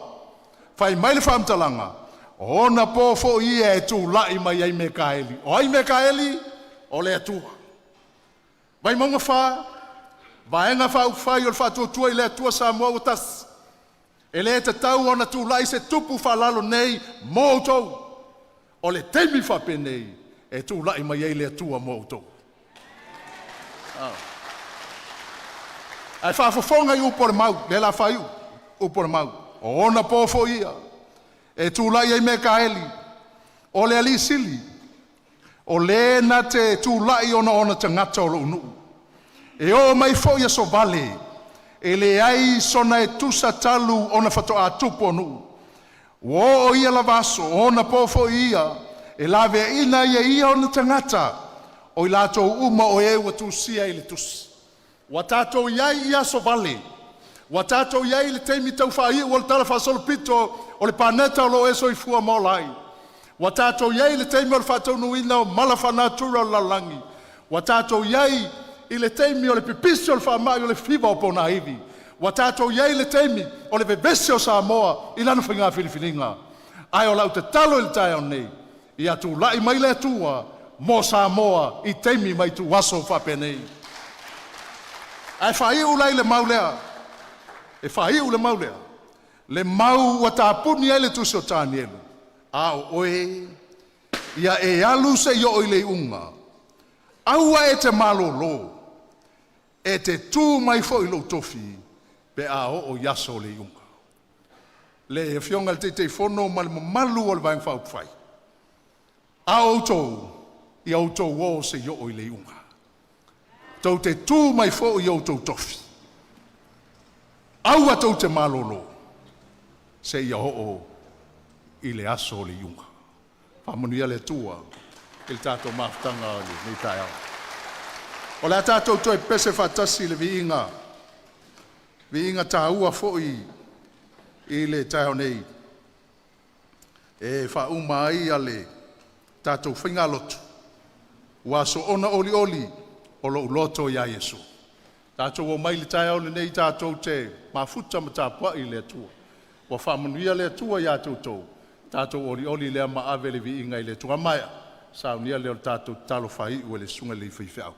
Speaker 2: fai mai le famtalanga ona po fo i e tu lai mai ai Mekaeli o ai Mekaeli o le atua vai monga fa vaenga fa ufai o fa tua i le tua Samoa o tas. E le te tau ona tu lai se tupu fa lalo nei moutou. O le teimi fa penei e tu lai mai ei le tua moutou. Ai fa fofonga i upore mau, le la fa iu upore mau. O ona pofo ia. E tu lai ei Mekaeli. O le ali sili. O le na te tu lai ona tangata o LUMANA'I. E o mai fo ia so vale. E le ai sona e tusa talu ona fato a tupo nu. O ia la vaso ona pofo ia. E lave ina ia ona tangata. O i lato uma o e watu sia ile tus. Watato ia so vale. Watato ia le teimi tau fa ia o le talafa solo pito o le paneta o lo eso i FUAMOLI. Watato ia le teimi o le fato nuina o malafa natura o lalangi. Watato ia i le teimi o le pipisi o le whamai o le whiwa o pona iwi. Wa tātou iei le teimi o le bebesi o Samoa i lana whainga whiliwhilinga. Ai o lau te talo i le tai o nei. I atu lai mai le atua mo Samoa i teimi mai tu waso whapenei. Ai whai ulai le maulea. E whai u le maulea. Le mau wa tāpuni ai le tusi o Tanielu. Ao oe. Ia e alu se yo i le unga. Aua e te malolo. E te tū mai fo i lo tofi, pe a o yaso le iunga. Le e fionga le te fono malu o le vaeng whau whai. A outou, i outou o se yo i le iunga. Tau te tū mai fo i outou tofi. Aua tau te malolo, se ia o i le aso le iunga. Whamonia le tua, il tātou maftanga ni tai au. O le tātou toi pese whatasi le viinga. Viinga tā ua foi i le tai nei. E wha umai a le tātou whinga lotu. Ua so ona oli o lo uloto ia Yesu. Tātou o mai le tai au le nei tātou te mafuta ma tāpua i le tua. Wa whamanuia le tua ia tātou. Tātou oli le ma ave le viinga i le tua maia. Saunia le o tātou talo whai ua le sunga le whiwhiau.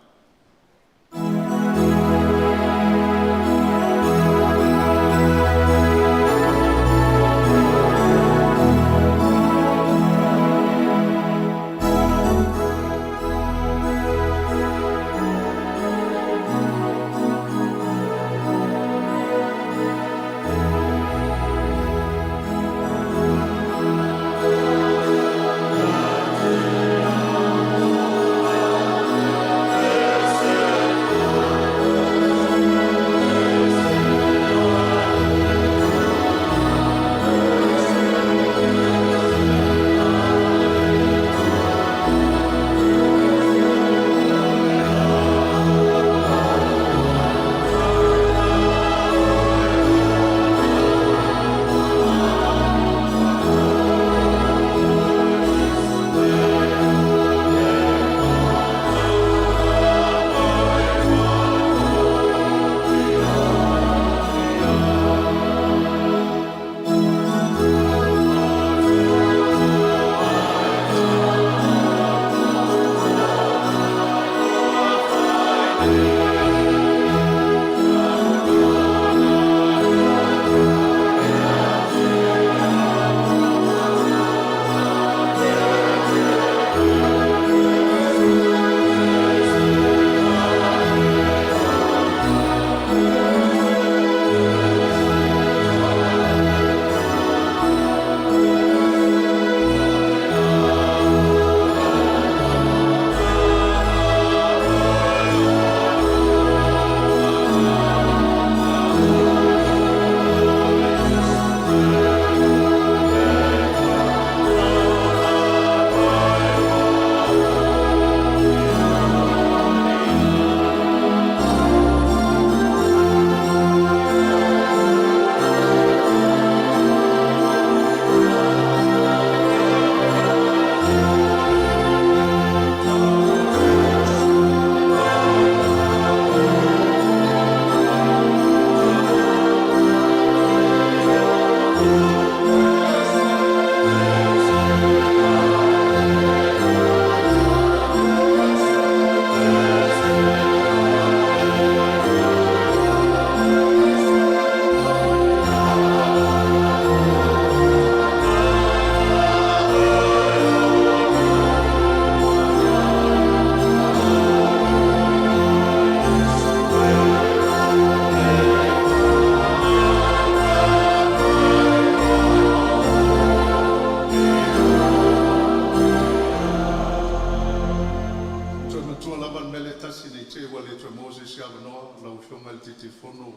Speaker 2: titi fono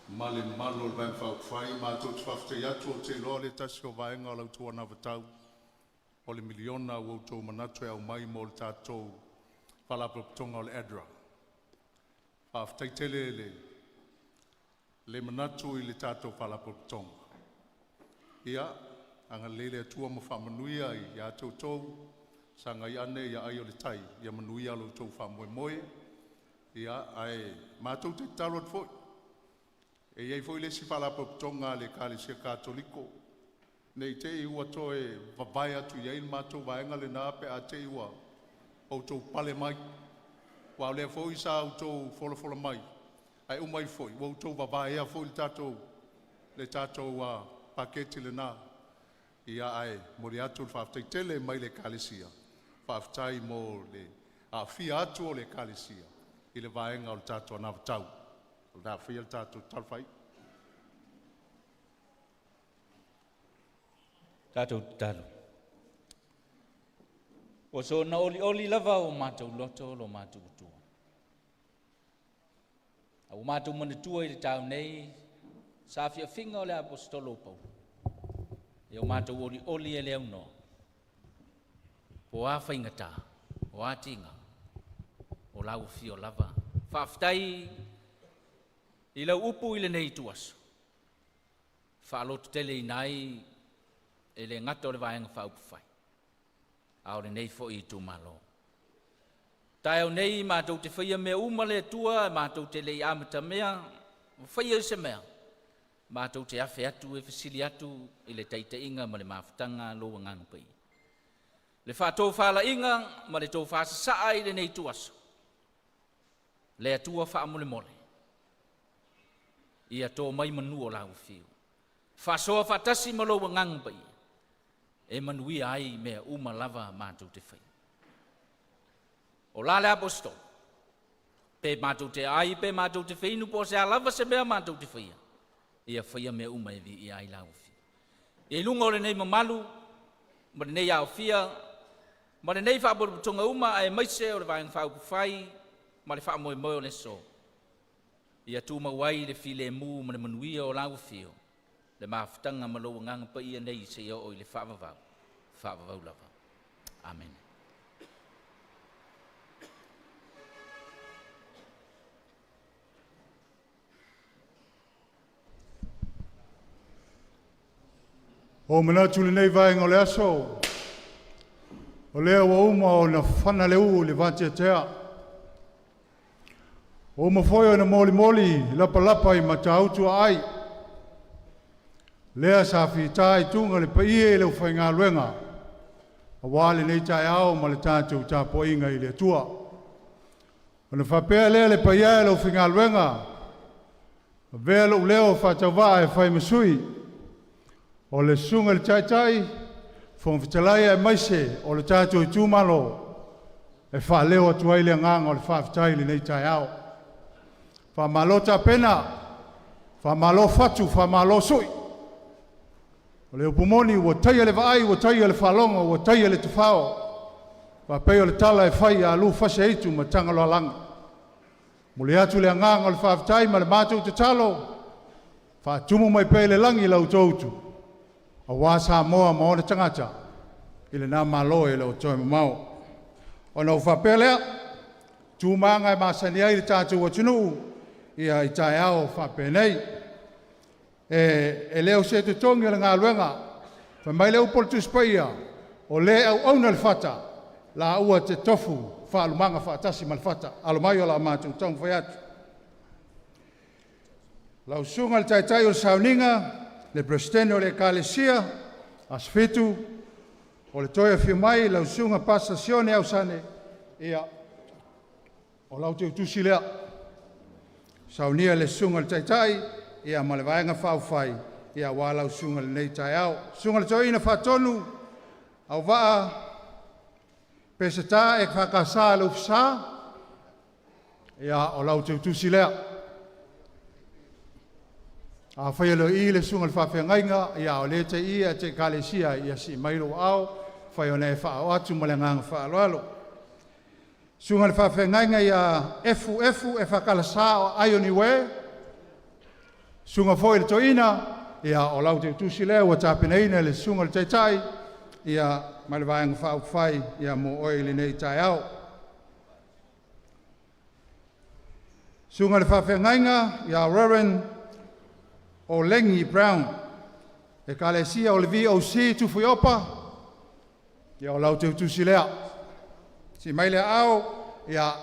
Speaker 2: male malo le vai fai ma tu fafte ya tu te lo le tasi o vai ngala tu ona vatau o le miliona o tu manatu au mai mo le tatou fala protonga o le edra fafte tele le manatu i le tatou fala protonga ia anga lele tua mo whamanuia i a tautou sanga i ane ia ai o le tai ia manuia lo tau whamoe ia ai mātou te talot foi e iei foi le si whalapotonga le kālesia katoliko nei te iua toe vavai atu iei mātou vaenga le nāpe a te iua o tau pale mai wau lea foi sa au tau fola mai ai umai foi wau tau vavai ea foi le tātou paketi le nā ia ai mori atu whaftai tele mai le kālesia whaftai mo le a fia atu o le kālesia i le vaenga o le tātou ana vatau. O nā whia le tātou talwhai.
Speaker 6: Tātou talo. O so na oli lava o mātou loto lo mātou tua. O mātou mana tua i le tāu nei, sa fia finga o le apostolo pau. E o mātou oli e leo no. O a whaingata, o a tinga. O lau fio lava. Whaftai i lau upu i le nei tuaso. Whaalotu tele i nai e le ngata o le vaenga whaupuwhai. A o le nei fo i Itumalo. Tai au nei mātou te whaia mea umale tua, mātou te lei amata mea, whaia se mea. Mātou te awhi atu e whasili atu i le teite inga ma le mawhitanga loa ngangu pai. Le whātou whala inga ma le tō whasa saa i le nei tuaso. Le atua whaamole mole. Ia tō mai manu o lau whiu. Whasoa whatasi ma loa ngangu pai. E manuia ai mea uma lava mātou te whai. O lale apostol. Pe mātou te ai, pe mātou te whainu po se a lava se mea mātou te whaia. Ia whaia mea uma e vi i ai lau whiu. E lunga o le nei mamalu, ma le nei au whia, ma le nei whaaporo tonga uma ai maise o le vaeng whaupu whai, ma le whaamoe moe o le so. Ia tūma wai le file mu ma le manuia o lau whiu. Le mawhitanga ma loa nganga pa ia nei se ia o i le whaavavau lava. Amen.
Speaker 3: O manatu le nei vaenga o le aso. O lea wa uma o na whana leu le vante tea. O mawhoi o na moli lapa i Tatou Lea sa whitai tunga le paie le uwhai ngā luenga. A wale nei tai ao ma le tātou tāpo inga i le tua. O na whapea lea le paie le uwhai ngā luenga. A vea lo leo whatauwa e whai masui. O le sunga le tai, whong whitalaia e maise o le tātou Itumalo. E wha leo atu ai le nganga o le whawhitai le nei tai ao. Wha malota pena, wha malo fatu, wha malo sui. O le upumoni, ua taia le vaai, ua taia le whalonga, ua taia le tufao. Wa peo le tala e whai a lu fase eitu ma tanga loa langa. Mule atu le anganga le whawhitai ma le mātou te talo. Wha tumu mai peo le langi lau tautu. A wā Samoa ma ona tangata. I le nā malo e lau toi mamau. O na uwhapea lea, tūmanga e māsani ai le tātou atunu. Ia i tai ao whapea nei. E leo se te tongi le ngā luenga, wha mai leo politus paia, o le au le whata, la ua te tofu, wha alumanga whaatasi ma le whata, alumai o la mātou tong whai atu. Lau sunga le taitai o le sauninga, le presidente o le kālesia, asfitu, o le toia whimai, lau sunga pasasione au sane, ia, o lau te utusi lea, saunia le sunga le taitai, ia ma le vaenga whauwhai, ia walau sunga le nei tai au. Sunga le toi ina whatonu, au waa, pesa tā e whakasā le ufisā, ia o lau te utusi lea. A whaialo i le sunga le whawhengainga, ia o le te ia te kālesia, ia si mailo au, whai o nei whao atu ma le nganga whaaloalo. Sunga le whawhengainga ia FUFU e whakalasa o Aioniwe. Sunga foi le toina ia o lau te utusi leo wa tāpeneina le sunga le taitai ia mai le vaenga whauwhai ia mo oi le nei tai au. Sunga le whawhengainga ia Reverend o Lengi Brown e kalesia o le VOC tufui opa ia o lau te utusi lea. Si mai le au ia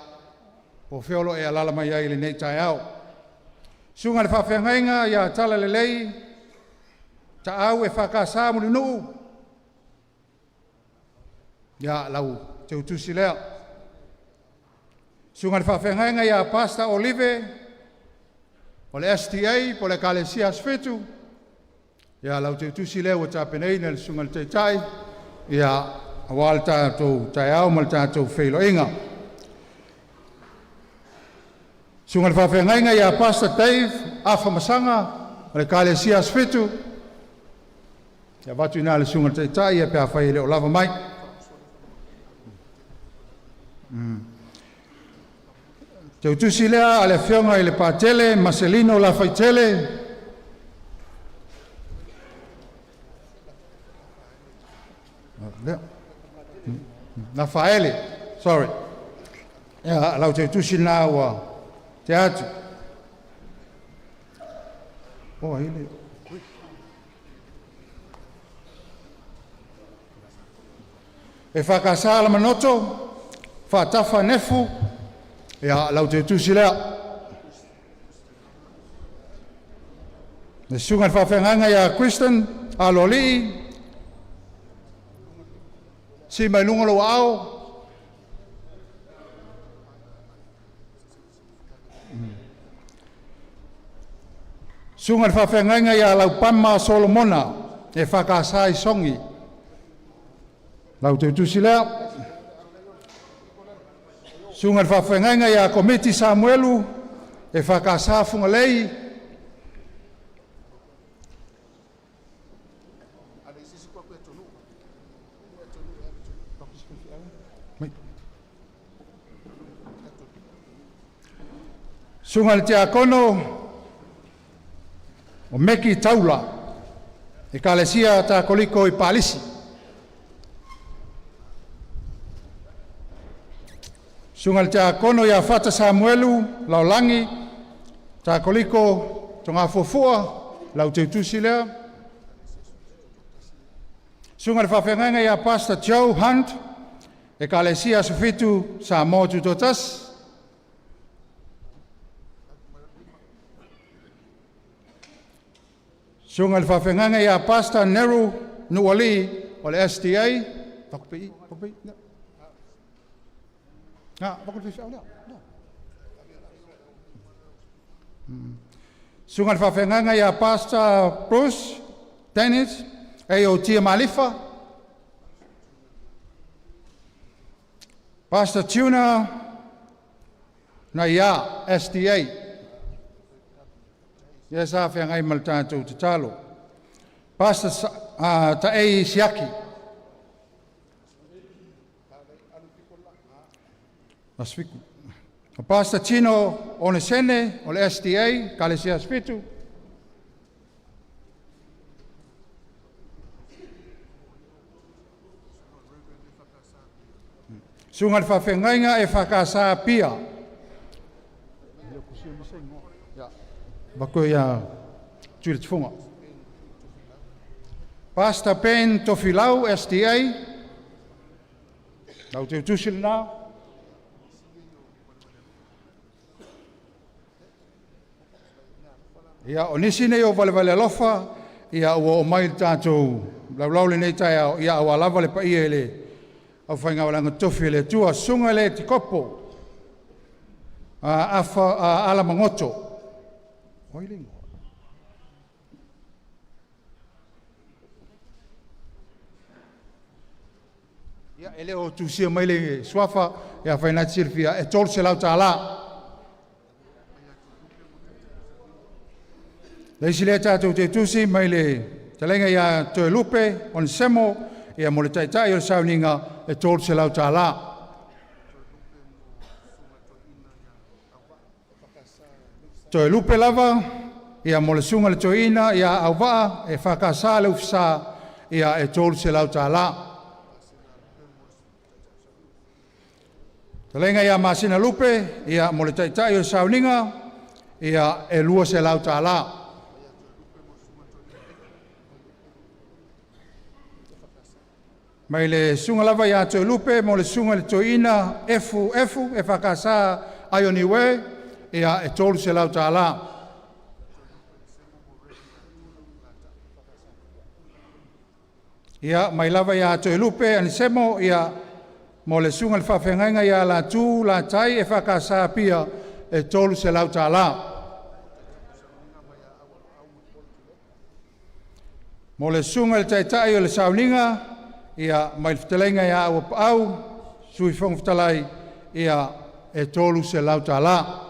Speaker 3: o feolo e alala mai ai le nei tai au. Sunga le whawhengainga ia tala le lei ta au e whakasa muli nuu. Ia lau te utusi lea. Sunga le whawhengainga ia Pastor Olive o le STA po le kalesia asfetu. Ia lau te utusi lea o tāpeneina le sunga le teitai. Ia awal tātou tai au mal tātou Feiloaiga. Sunga le whawhengainga ia Pastor Dave Afa Masanga o le kalesia asfetu. Ia watu ina le sunga le teitai ia pia whai le o lava mai. Te utusi lea ale whionga i le pātele, Marcelino la whaitele. Na whaele, sorry. Ia lau te utusi nā ua te atu. Oh, hele. E whakasala manoto, whatafa nefu, ia lau te tusi lea. Ne sunga whawhenganga ia Kristen, aloli, si mai lungalo au. Sunga whawhenganga ia lau Pama Solomona, e whakasai songi. Lau te tusi lea. Sunga le whawhengainga ia komiti Samuelu e whakasafunga lei. Sunga le tiakono o Meki Taula e kalesia ta koliko i palisi. Sunga le tiakono ia Fata Samuelu laulangi ta koliko tonga fofua lau te utusi lea. Sunga le whawhengainga ia Pastor Joe Hunt e kalesia sufitu Samoa tutotas. Sunga le whawhengainga ia Pastor Neru Nuali o le STA. Pakupei. Sunga le whawhengainga ia Pastor Bruce Dennis e o Tia Malifa. Pastor Tuna na ia SDA. Ia sa whengai mal tātou te talo. Pastor Taei Siaki. Asfiku. Pastor Tino Onesene o le SDA, kalesia asfitu. Sunga le whawhengainga e whakasa pia. Bako ia tuile tifunga. Pastor Ben Tofilau SDA. Lau te utusil nā. Ia o nisi nei o vale ALOFA, ia o mai tātou laulaule nei tai au, ia o alava le paia ele au whainga walanga tofi le tua sunga le tikopo ala mangoto. Oilingo. Ia ele o tusia mai le swafa, ia whaina tirfia e tol se lau tāla. Leisi lea tātou te tusi mai le talenga ia toe lupe, on semo, ia mo le taitai o le sauninga e tol se lau tāla. Toe lupe lava, ia mo le sunga le toina, ia au waa, e whakasa le ufisa, ia e tolu se lau tā la. Talenga ia masina lupe, ia mo le taitai o sauninga, ia e lua se lau tā la. Mai le sunga lava ia toe lupe, mo le sunga le toina, efu, e whakasa ai o niwe, ia e tolu se lau tā la. Ia mai lava ia toe lupe, ani semo ia mo le sunga le whawhengainga ia la tū, la tai, e whakasa pia e tolu se lau tā la. Mo le sunga le taitai o le sauninga, ia mai le ftelenga ia au au, sui whong ftalai, ia e tolu se lau tā la.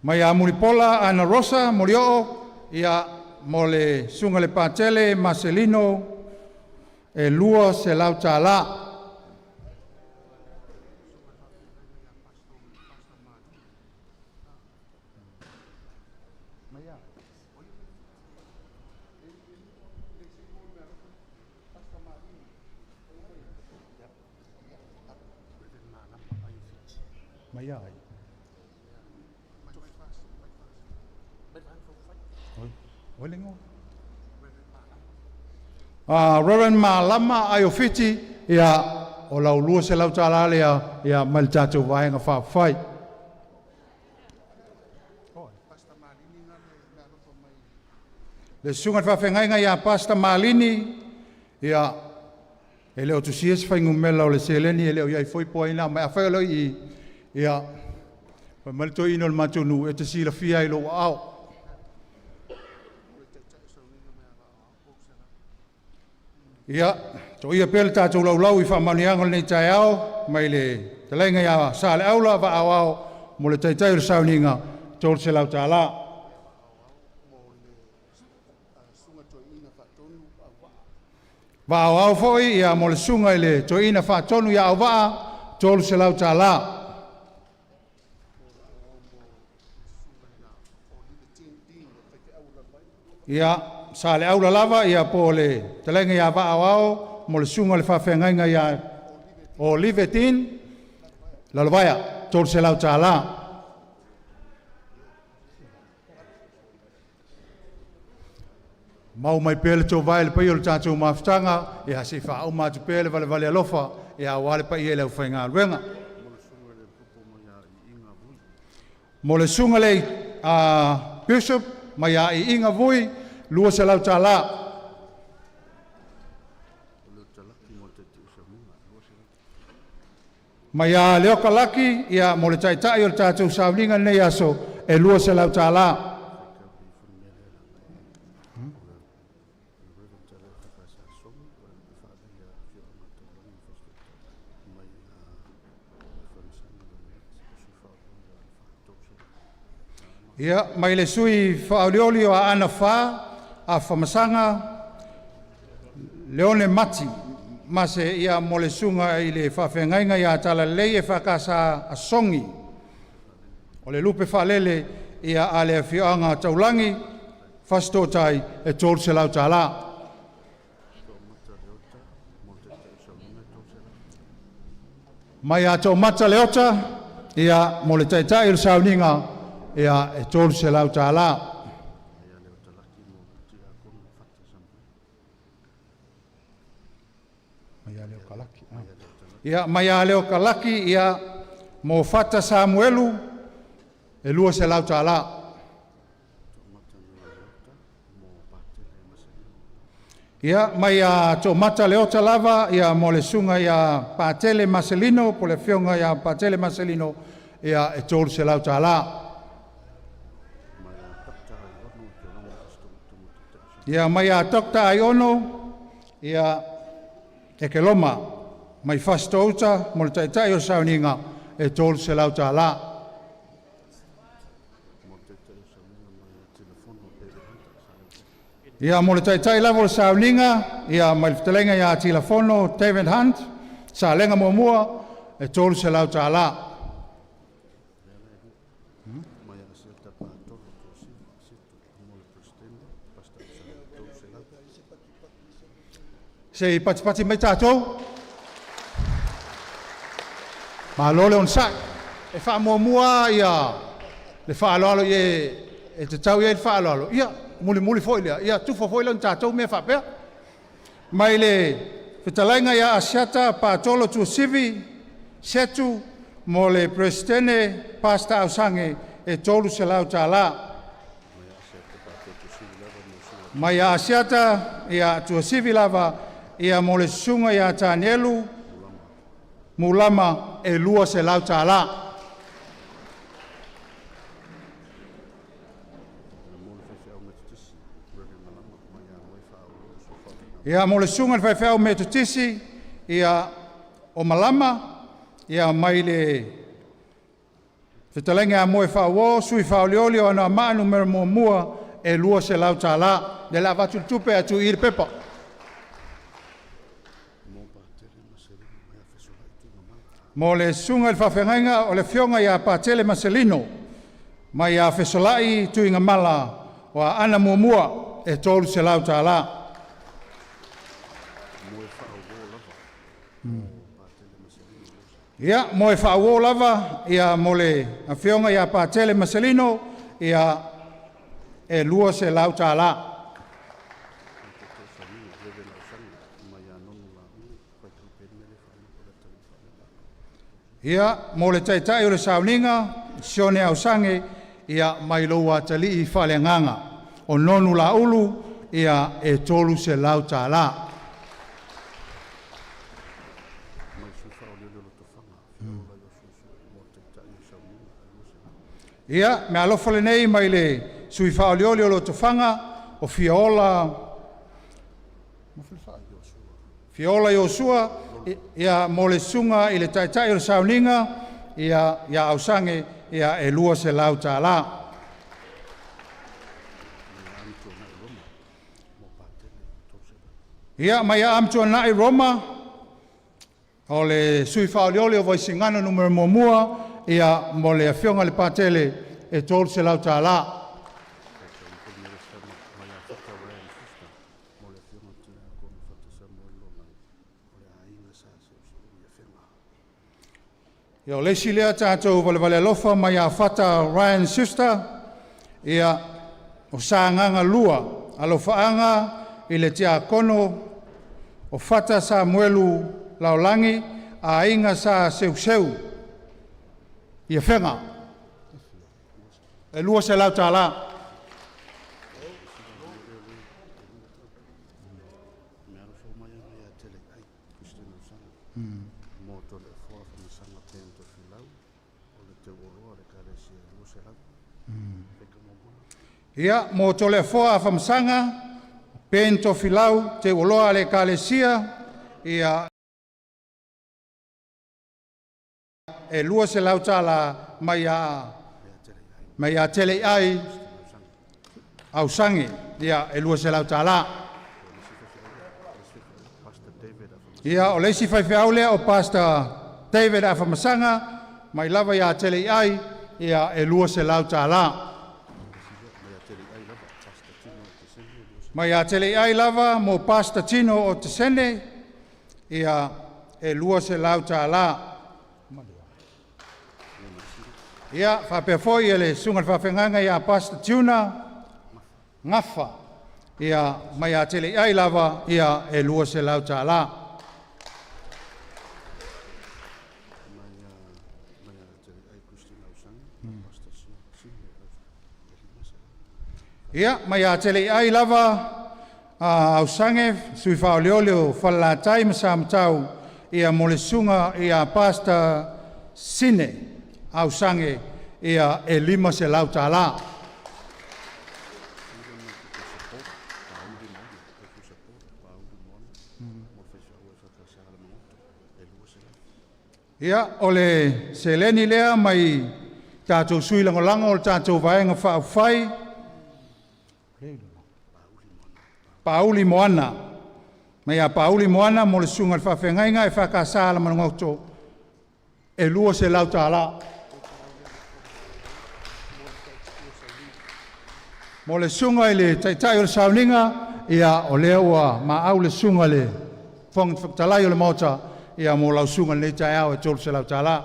Speaker 3: Mai a Muripola, Ana Rosa, Morio, ia mo le sunga le patele, Marcelino, e lua se lau tā la. Mai ai. Reverend Malama ai o fiti ia o lau lua se lau tā la lea ia mai le tatou vaenga whawhai. Le sunga whawhengainga ia pasta malini ia e leo tu sies whaingu mela o le seleni e leo iai foi poina mai a whaelo i ia malito ino le matonu e te sila fia i lo au. Ia, to ia pele tātou laulau I whamanianga nei tai au, mai le talenga ia sāle aula wa au au, mo le taitai o sauninga, tōru se lau tā la. Wa au au foi, ia mo le sunga I le toina whatonu ia au waa, tōru se lau tā la. Ia, sāle aula lava ia po le talenga ia wa au au, mo le sunga le whawhengainga ia o livetin, lalawaya, tōru se lau tā la. Mau mai pele tō vai le pai o le tātou mawhitanga, ia se wha au mātu pele vale vale alofa, ia wale pai e leo whainga ruenga. Mo le sunga le bishop, mai a I inga vui, lua se lau tā la. Mai a leo kalaki, ia mo le taitai o le tātou sauninga nei aso, e lua se lau tā la. Ia, mai le sui whaolioli o a ana wha, a whamasanga, leone mati, mase ia mo le sunga I le whawhengainga ia tala lei e whakasa a songi. O le lupe whalele ia a le whioanga taulangi, whastotai e tōru se lau tā la. Mai a tō mata leota, ia mo le taitai il sauninga, ia e tōru se lau tā la. Ia mai a leo kalaki, ia mo fata Samuelu, e lua se lau tā la. Ia mai a tō mata leota lava, ia mo le sunga ia Patele Marcelino, po le whionga ia Patele Marcelino, ia e tōru se lau tā la. Ia mai a Dr. Aiono, ia e ke loma, mai whastouta, mo le taitai o sauninga, e tōru se lau tā la. Ia mo le taitai lavo le sauninga, ia mai le telenga ia telefono, David Hunt, sa lenga mua, e tolu se lau tāla. Se i pati mai tātou. Ma lole on sai. E wha mua ia. Le wha alo e te tau ia le wha alo. Ia, muli foi lea. Ia, tufo foi lea tātou mea wha pea. Mai le whitalainga ia asiata pātolo tu sivi. Setu mo le presidente pasta ausange e tolu se lau tāla. Mai a asiata ia tu sivi lava ia mo le sunga ia tānielu mulama e lua se lau tāla. Ia mo le sunga le whaiwhau me tutisi ia o malama ia mai le whitalenga a moe whawo sui whaolioli o ana maanu mera mua e lua se lau tāla le la watu tupe atu i le pepa. Mo le sunga le whawhengainga o le fionga ia pātele maselino mai a fesolai tuinga mala o a ana mua e tolu se lau tāla. Ia, mo e whawo lava, ia mo le fionga ia pātele maselino ia e lua se lau tāla. Ia, mo le taitai o le sauninga, sione au sange, ia mai loua tali i whale nganga. O nonu la ulu, ia e tolu se lau tāla. Ia, me alofa le nei mai le sui whaolioli o lo tofanga, o Fiola Iosua, ia mo le sunga i le taitai o le sauninga, ia ausange, ia e lua se lau tāla. Ia mai a AMITUANA'I Roma, o le sui whaolioli o Vaisingana numero mua, ia mo le afionga le pātele e tolu se lau tāla. Ia o leisi lea tātou vale alofa mai a whata Ryan Sister, ia o sānganga lua, alofaanga i le tia kono o whata Samuelu Laulangi, a inga sa seu. Ia whenga. E lua se lau tāla. Ia, mo tole foa a whamsanga, pento filau, te uloa le kalesia, ia e lua se lau tāla mai a tele ai au sangi, ia e lua se lau tāla. Ia o leisi whaiwhau lea o Pastor David a whamasanga, mai lava ia tele ai, ia e lua se lau tāla. Mai a tele ai lava mo Pastor Tino o Tesene, ia e lua se lau tāla. Ia, whapea foi e le sunga whawhenganga ia Pastor Tuna, ngafa, ia mai a tele ai lava, ia e lua se lau tāla. Ia, mai a tele ai lava, au sange, sui whaolioli o whalatai masamtau, ia mo le sunga ia Pastor Sine, au sange, ia e lima se lau tāla. Ia, o le seleni lea mai tātou sui langolango o le tātou vaenga whaafai, Pauli Moana. Mai a Pauli Moana mo le sunga le whawhengainga e whakasala manungauto e lua se lau tāla. Mo le sunga i le taitai o le sauninga, ia o lea ua maau le sunga le whong whaktalai o le mota, ia mo lau sunga le tai au e tolu se lau tāla.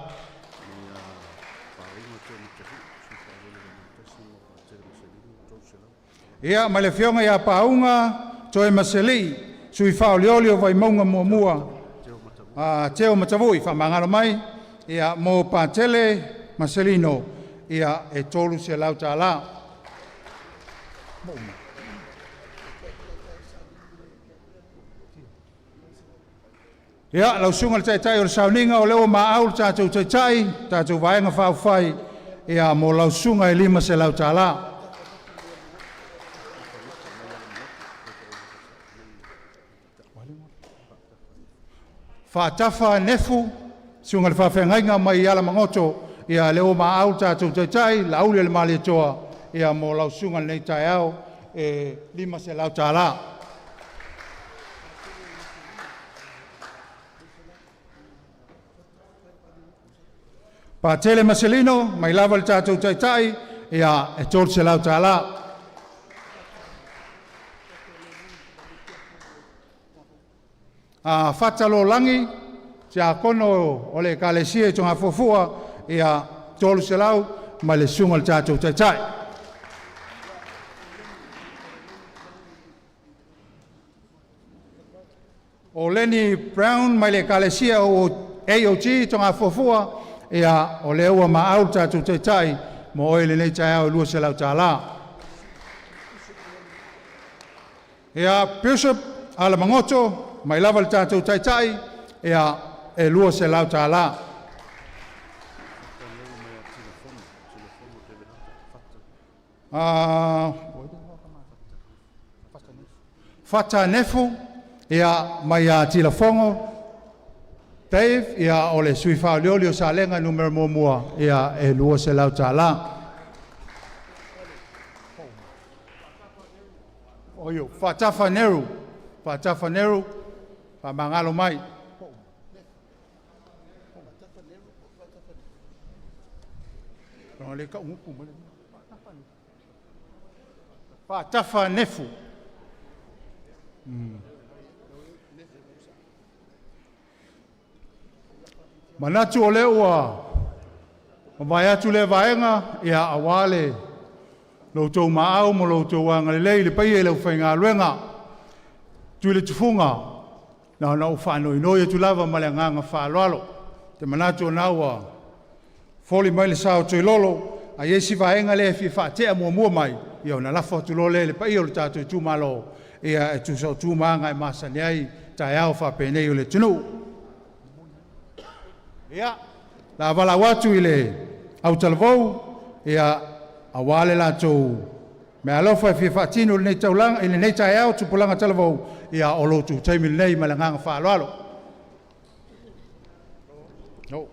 Speaker 3: Ia mai le whionga ia paunga, toe maseli, sui Feiloaiga o Vaimauga muamua, teo matavui, whamangaro mai, ia mo patele maselino, ia e tolu se lau tāla. Ia, lau sunga le taitai o le sauninga o leo maau le tātou taitai, tātou vaenga whauwhai, ia mo lau sunga e 5 se lau tāla. Whātafa nefu, sunga le whawhengainga mai i ala mangoto, ia leo maau le tātou taitai, lauli le mali toa, ia mo lau sunga le tai au, e 5 se lau tāla. Patele Marcelino, mai lava le tātou taitai, ia e tolu se lau tāla. Whatalo langi, se a kono o le kalesia i tonga fofua, ia tolu se lau, mai le sunga le tātou taitai. O Lenny Brown, mai le kalesia o AOT tonga fofua, ia o le ua maau tātou taitai, mo oe le nei tai au lua se lau tāla. Ia Bishop ala mangoto, mai lava le tātou taitai, ia e lua se lau tāla. Fata nefu, ia mai a tilafongo, Dave, ia o le sui Feiloaiga o sa lenga numero mua, ia e lua se lau tāla. Oio, whatafa neru, whamangalo mai. Whatafa nefu. Manatu o leo o mai atu le vaenga ia awale loutou maau mo loutou angalelei le pai e leu whainga luenga tui le tufunga na u whanoi noi atu lava ma le nganga whaaloalo te manatu o naua foli mai le sao tui lolo a iesi vaenga le fi whatea mua mai ia na lafo atu lole le pai o le tātou Itumalo ia e tu sau tu manga e masani ai tai au whapenei o le TONU'U. Ia, la wala watu i le au talavou, ia awale la tau me alofa e whiwhatino le nei taulang, i le nei tai au tupulanga talavou, ia o lotu taimi le nei malanganga whaaloalo. No.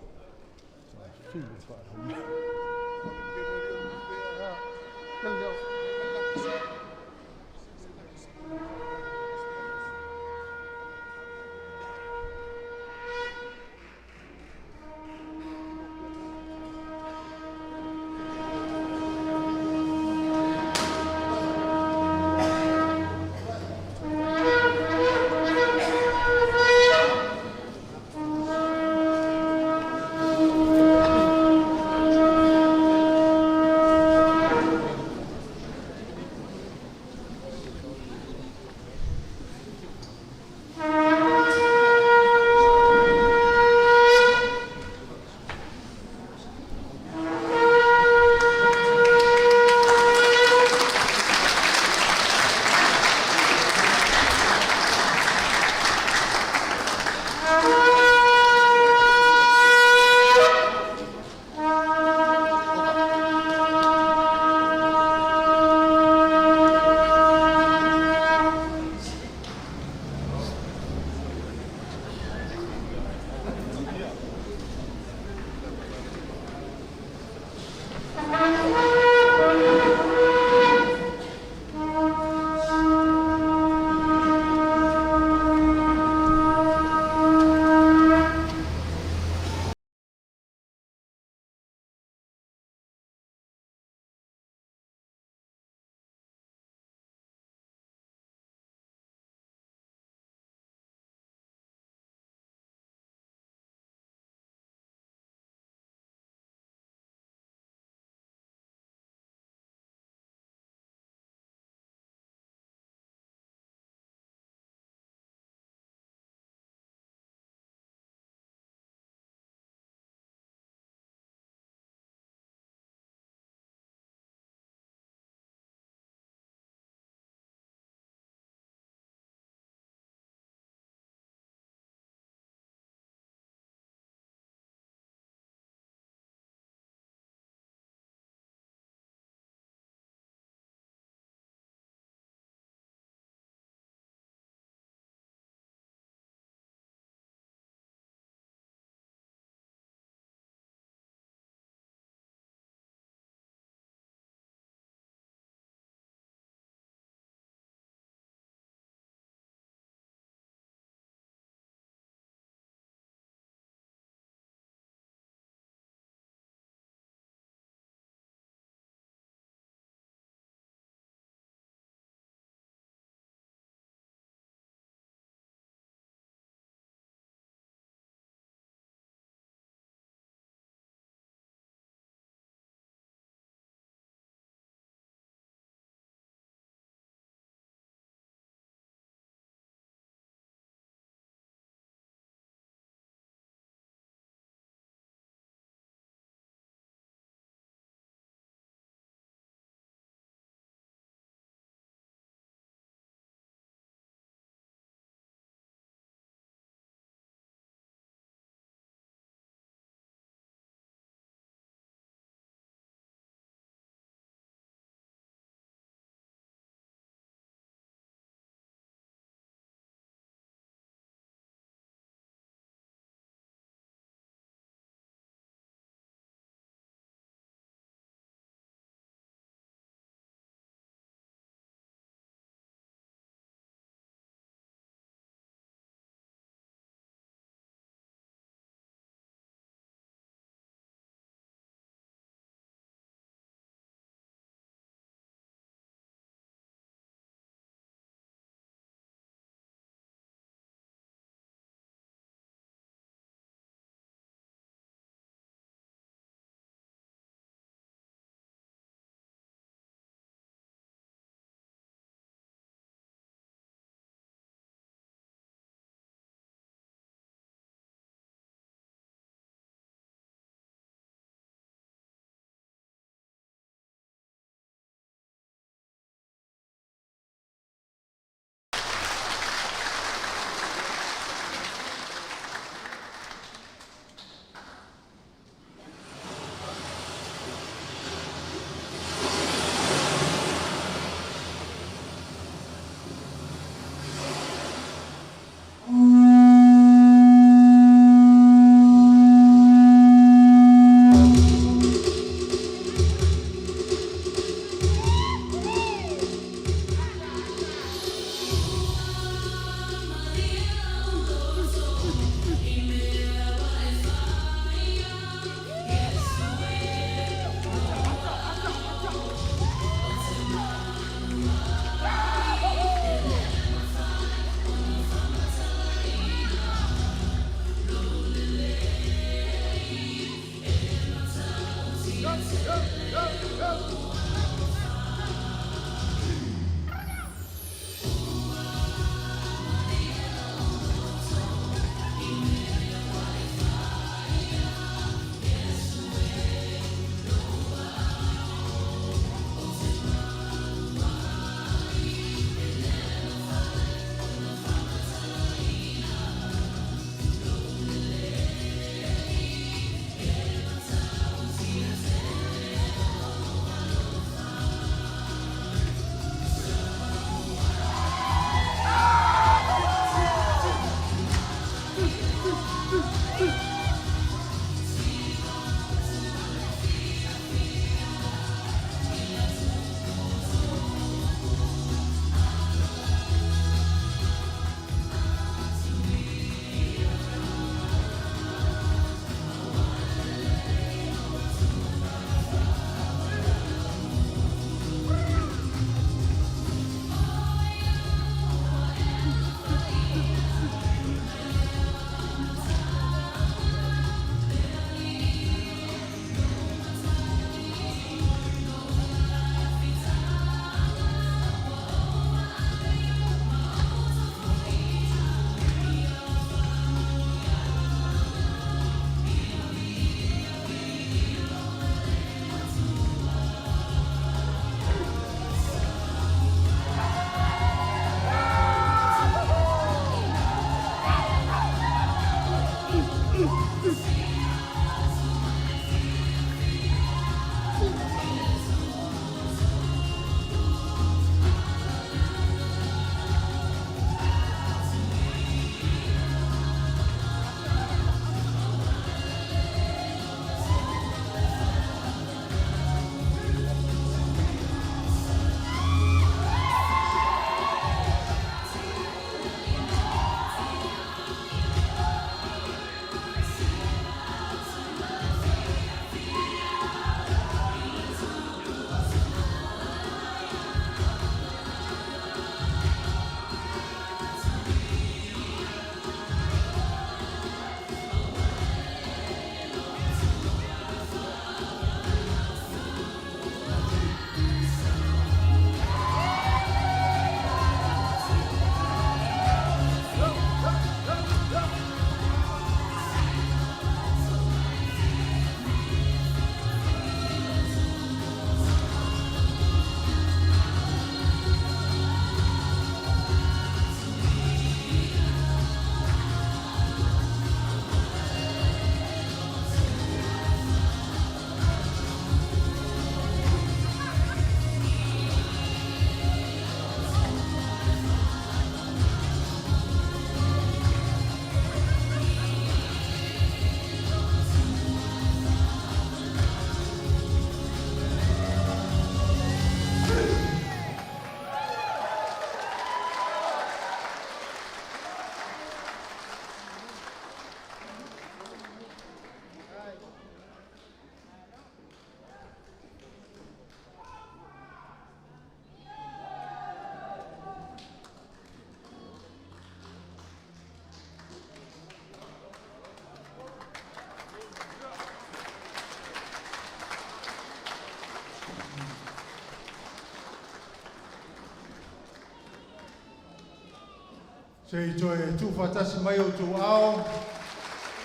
Speaker 3: Se i toi tu fatasi mai o tu ao.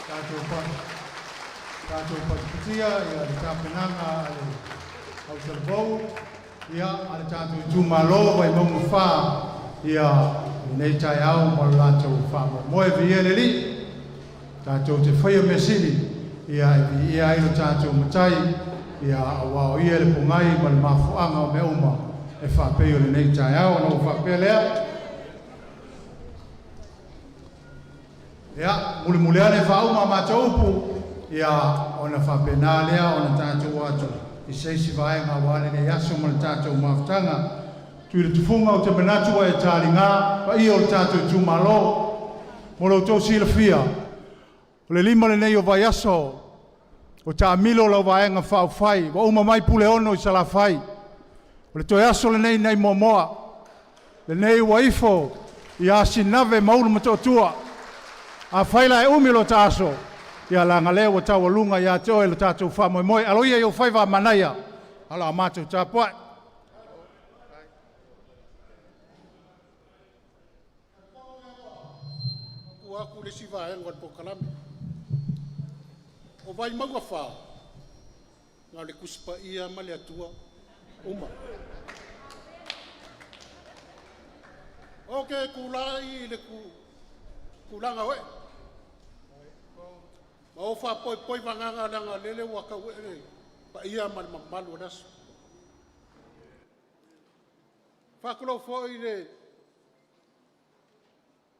Speaker 3: Tatou patipatia ia le tapenanga ale au televou. Ia ale tatou Itumalo Vaimauga ia nei tai au ma latou whamoe via le li. Tatou te whaia mesili ia ia ilo tatou matai ia awao ia le pungai ma le mafuanga o me uma e whapeo le nei tai au no whapea lea. Ia muli ane whauma mataupu ia ona whapena lea ona tatou atu i seisi vaenga wale ne yaso ma le tatou mafutanga tui le tufunga o te menatua e taringa pa ia o le tatou Itumalo mo lo tau silafia o le lima le nei o vai aso o ta milo lau vaenga whaufai wa uma mai pule ono i salafai o le toi aso le nei momoa le nei waifo i asinave maulu matotua a faila e umilo taso ia langa leo o tau alunga ia te oe le tatou whamoe aloia i o whaiva manaia ala matou tapua
Speaker 7: aku le siva e ngot pokalam o vai maua fa nga le kuspa ia ma le atua uma okay kulai le kulanga we ma o fa poi vanganga langa lele waka we pa ia ma malu das fa kulo fo ile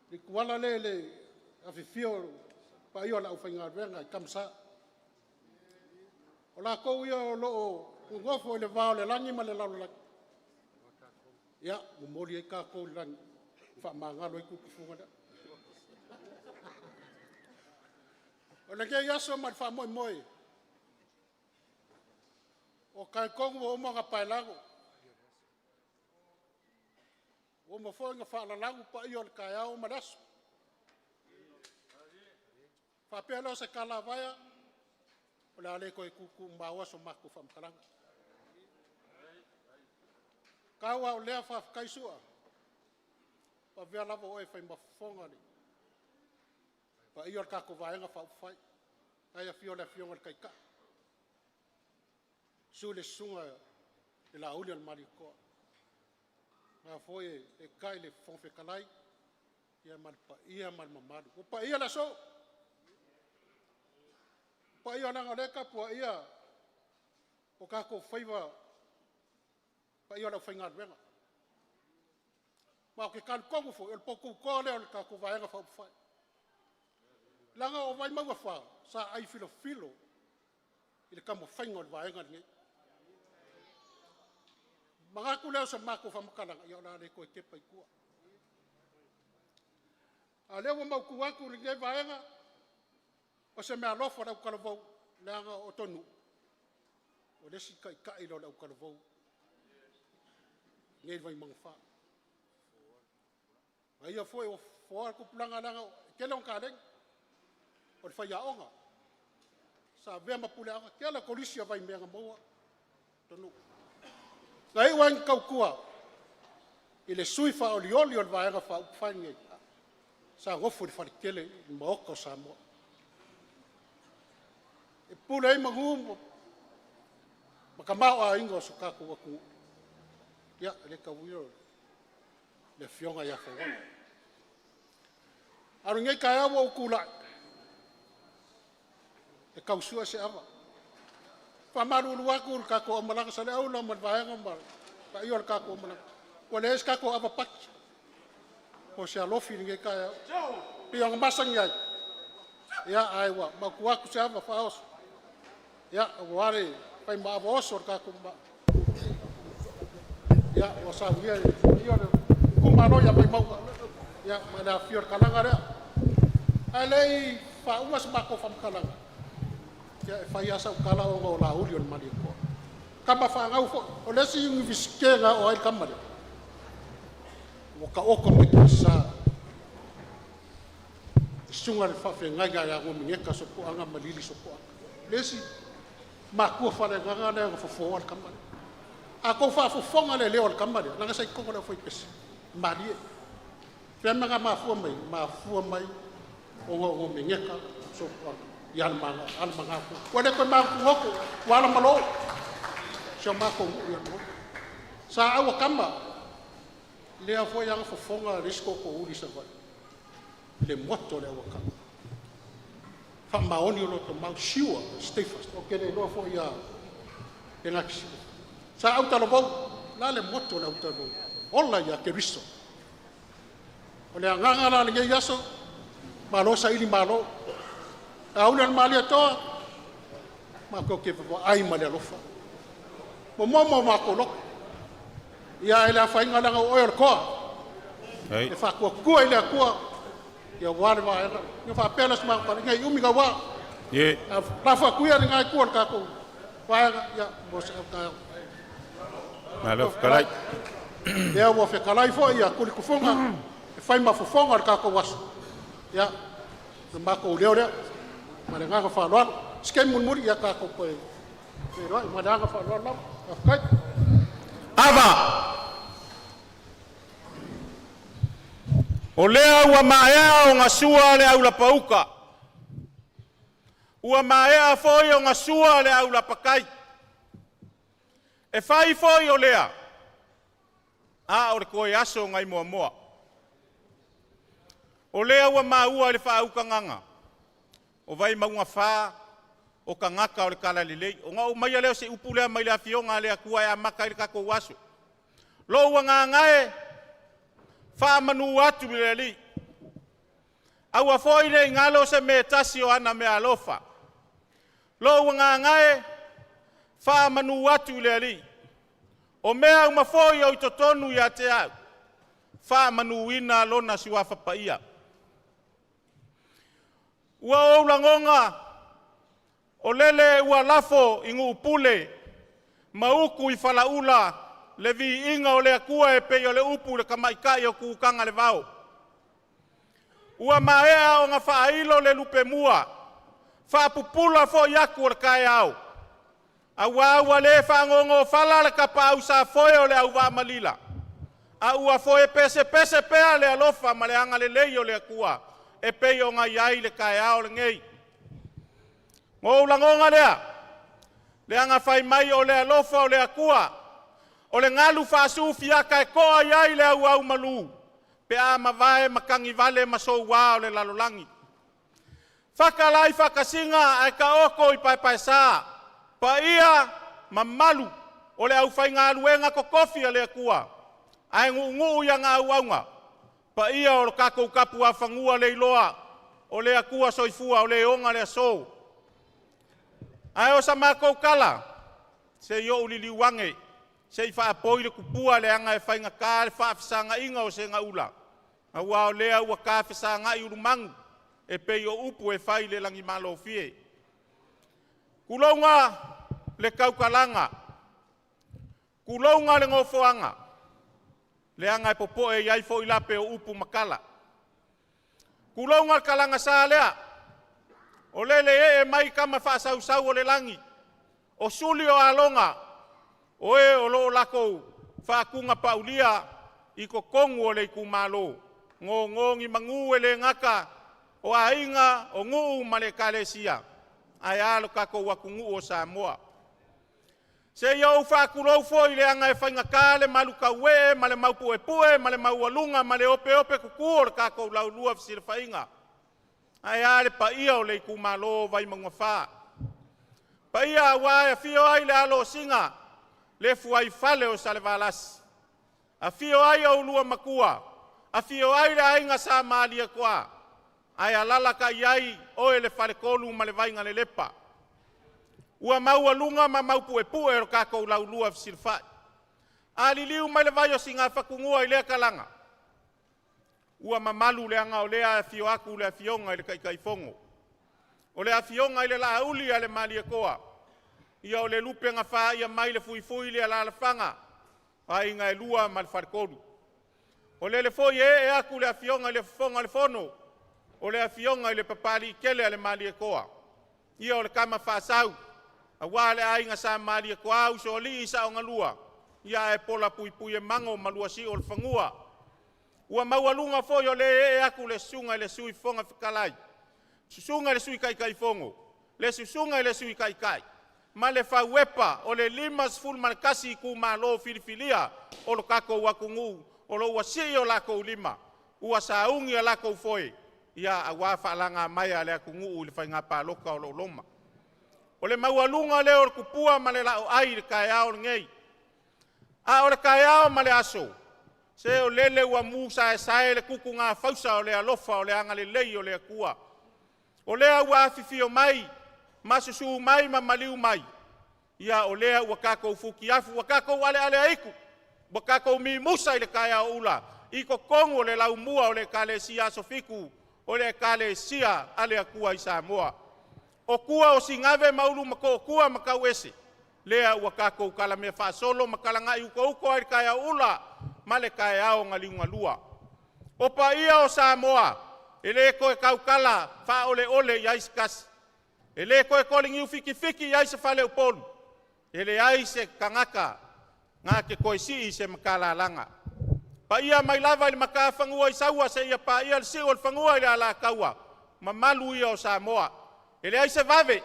Speaker 7: le kuala lele a fio pa io la ufainga venga kamsa ola ko io lo ngofo le va le langi ma le la ya mo moli ka ko lan fa manga lo ku funga ola ke yaso ma fa moi o kai kong o mo ga pa lago o mo fo nga fa la lago pa io ka ya o madas fa pelo se kala vaya ola le ko ku mbawa so makku fam kalanga kawa o le fa kaisua pa vea lava o e fai mafonga ni pa io ka ko vaenga fa fai ai fio le fio ngal kaika su le sunga e la uli al mariko na foi e kai le fonfe kalai ia mal mamadu o pa ia la so pa ia na ngale ka po ia o ka ko faiva pa ia la fainga venga ma ke kan ko fo el poku ko le ka ko vaenga fa fai langa o vai mau fa sa ai filo ile ka mo fainga o vaenga ni mga ku le sa mako fa makala ia na le ko ke pa ku ale wo mau ku aku ringe vaenga o se me ALOFA da ukala vau langa o TONU'U o le sika ka ilo da ukala vau ngai vai mangfa ai foi o for ku planga langa ke long ka deng o fa ya onga sa ve ma pula ke la polisia vai me nga mo TONU'U ngai wan ka kua ile suifa o lioli o vai nga fa fange sa gofu fa kele mo ko Samoa e pula i mangu makamau a ingo so ka ku aku ya le ka wio le fionga ya fa wan aru ngai ka ya wo kula e ka usua se ava fa maru lu aku ka ko malaka sale au la mal vaenga mal pa io ka ko malaka ko le ska ko ava pak ko se ALOFA ngai ka ya piang masang ya ai wa ma ku aku se ava fa os ya wale pai ma vosor ka kumba ya o sa via io kuma no ya pai mau ya ma da fior kalanga re alei fa umas mako fam kalanga ya fa ya sa kala o la uli on mali ko kama fa ngau fo o le si ngi viskega o ai kamale o ka o ko me sa sunga fa fe ngaga ya go ngeka so ko anga malili so ko lesi ma ku fa le nganga le fo fo al kamale a ko fa fo fonga le le al kamale nga sai ko le foi pes mali Whenanga mafua mai, o me ngeka, so almanga ko. Wale ko ma ko wala malo. So ma ko ya no. Sa awa kamba. Le afo yang fofonga risko ko uli sa vai. Le moto le awa kamba. Fa maoni lo to ma shiwa stay fast. Okay le lo fo ya. Engaki. Sa au talo bo la le moto le au talo. Ola ya ke riso. Ole nganga la le yaso. Malo SAILI malo. Aunan malia toa, mako ke ai malia ALOFA. Momo mako lok. Ya ela fainga langa oil koa. E fa ko ile ko. Ya wale wa era. Ni fa pelas ma pa ngai umi ga wa. Ye. Fa fa ku ya ngai ko ka ko. Wa ya bos ka.
Speaker 8: Malo kalai.
Speaker 7: Ya wo fe kalai fo ya ku ku fonga. Fai ma fo fonga ka ko was. Ya. Mako leo Madanga fa lo skem mun muri ya ka ko ko pero madanga fa lo afkai
Speaker 8: ava o lea ua maea o ngā sua le au la pauka ua maea foi o ngā sua le au la pakai e fai foi o lea a o le koe aso ngai moa moa o lea ua maua le fa au kanganga o Vaimauga fa o kangaka o le kala lelei o ngau mai leo se upu lea mai le afionga le akua e amaka i le kako waso lo ua ngangae fa manu atu le li au a foi le ngalo se me tasi o ana me ALOFA lo ua ngangae fa manu atu le li o mea uma foi o i TONU'U ya te au fa manu ina lona siwa fapaia ua oulangonga o lele ua lafo i ngu upule mauku i falaula le vi inga o le akua e pei o le upu le kamaikai o kukanga le vau. Ua maea o ngā whaailo le lupe mua whaapupula fo yaku o le kai au. A ua le whaangongo whala le kapa au sa foe o le au wa malila. A ua foe pese pea le ALOFA ma le anga le lei o le akua. E pei o ngā iai le kai au le ngei. Ngō ulangonga lea. Le anga whai mai o le ALOFA o le akua. O le ngalu whaasu fiaka e koa iai le au malu. Pe a mavae makangi vale masou wā o le lalolangi. Whakalai whakasinga ai ka oko i pai sā. Pa ia mamalu o le au whai ngā luenga ko kofi a le akua. Ai ngu ia ngā auaunga. Pa ia o kako kapu a whangua le iloa. O le akua soifua o le onga le asou. Ai o sa mākou kala. Se yo ulili wange. Se i whaapoi le kupua le anga e whainga kā le whaafisanga inga o se ngā ula. A wao lea ua kā whisanga i urumangu. E pei o upu e whai le langi malo fie. Kulounga le kaukalanga. Kulounga le ngofoanga. Le anga e popo e iai fo ilape o upu makala. Kulounga le kalanga sa lea. O lele e mai kama whaasau o le langi. O suli o alonga. O e o lo lako whaakunga paulia i ko kongu o le i kumalo. Ngongi mangu e le ngaka o ainga o nguu ma le kalesia. Ai alo kako wakungu o Samoa. Se iau whaakurau fo i le anga e whainga ka le maluka ue, ma le maupu e pue, ma le maualunga, ma le ope kuku o le kako laulua fisir whainga. Ai ale pa ia o le i kumalo Vaimauga wha. Pa ia wae fio ai le alo singa. Le fuai fale o Salevalas. A fio ai au lua makua. A fio ai le ainga sa maalia koa. Ai alala ka iai o e le fale kolu ma le vainga le lepa. Ua maua lunga ma maupu e pue ro kako lau lua fisirfai. A liliu ma le vai o singa whakungua i lea kalanga. Ua mamalu le anga o lea fio aku le fionga i le kaikaifongo. O lea fionga i le la auli a le maalia koa. Ia o le lupe nga wha ia mai le fui le ala whanga. Ai ngai lua ma le wharekoru. O le foi e aku le afionga le fonga le fono. O le afionga le papali kele ale mali e koa. Ia o le kama whaasau. A wale ai nga sa mali e koa uso li isa o ngalua. Ia e pola pui e mango malua si o le whangua. ua maualunga foi o le aku le sunga le sui fonga fikalai. Susunga le sui kai fongo. Le susunga le sui kai. Ma le fauepa o le limas ful manakasi ku malo filifilia o lo kako wakungu o lo wasi o lako lima. Ua saungi o lako foi. Ia awa faalanga mai ale akungu le fainga paloka o lo loma. O le maualunga le o kupua ma le lao ai le kaiao ngei. A o le kaiao ma le aso. Se o lele ua musa e sae le kuku ngā fausa o le alofa o le anga le lei o le akua. O lea ua afifio mai, masusu mai ma maliu mai. Ia o lea ua kako ufuki afu, ua kako ale aiku. Ua kako mi musa i le kaiao ula. Iko kongo le laumua o le kale sia sofiku, o le kale sia ale akua i Samoa. O kua o singave maulu mako o kua makauese. Lea ua kako ukala mea whaasolo makalanga i uko ai kaya ula ma le kaya ao ngaliunga lua. O pa ia o Samoa, ele koe kaukala wha ole i aiskasi. Ele koe calling you fiki i aise whale upolu. Ele aise kangaka ngā ke koe si i se makala langa. Pa ia mai lava ili maka whangua i saua se ia pa ia si o whangua ili ala kaua. Ma malu ia o Samoa. Ele aise vave.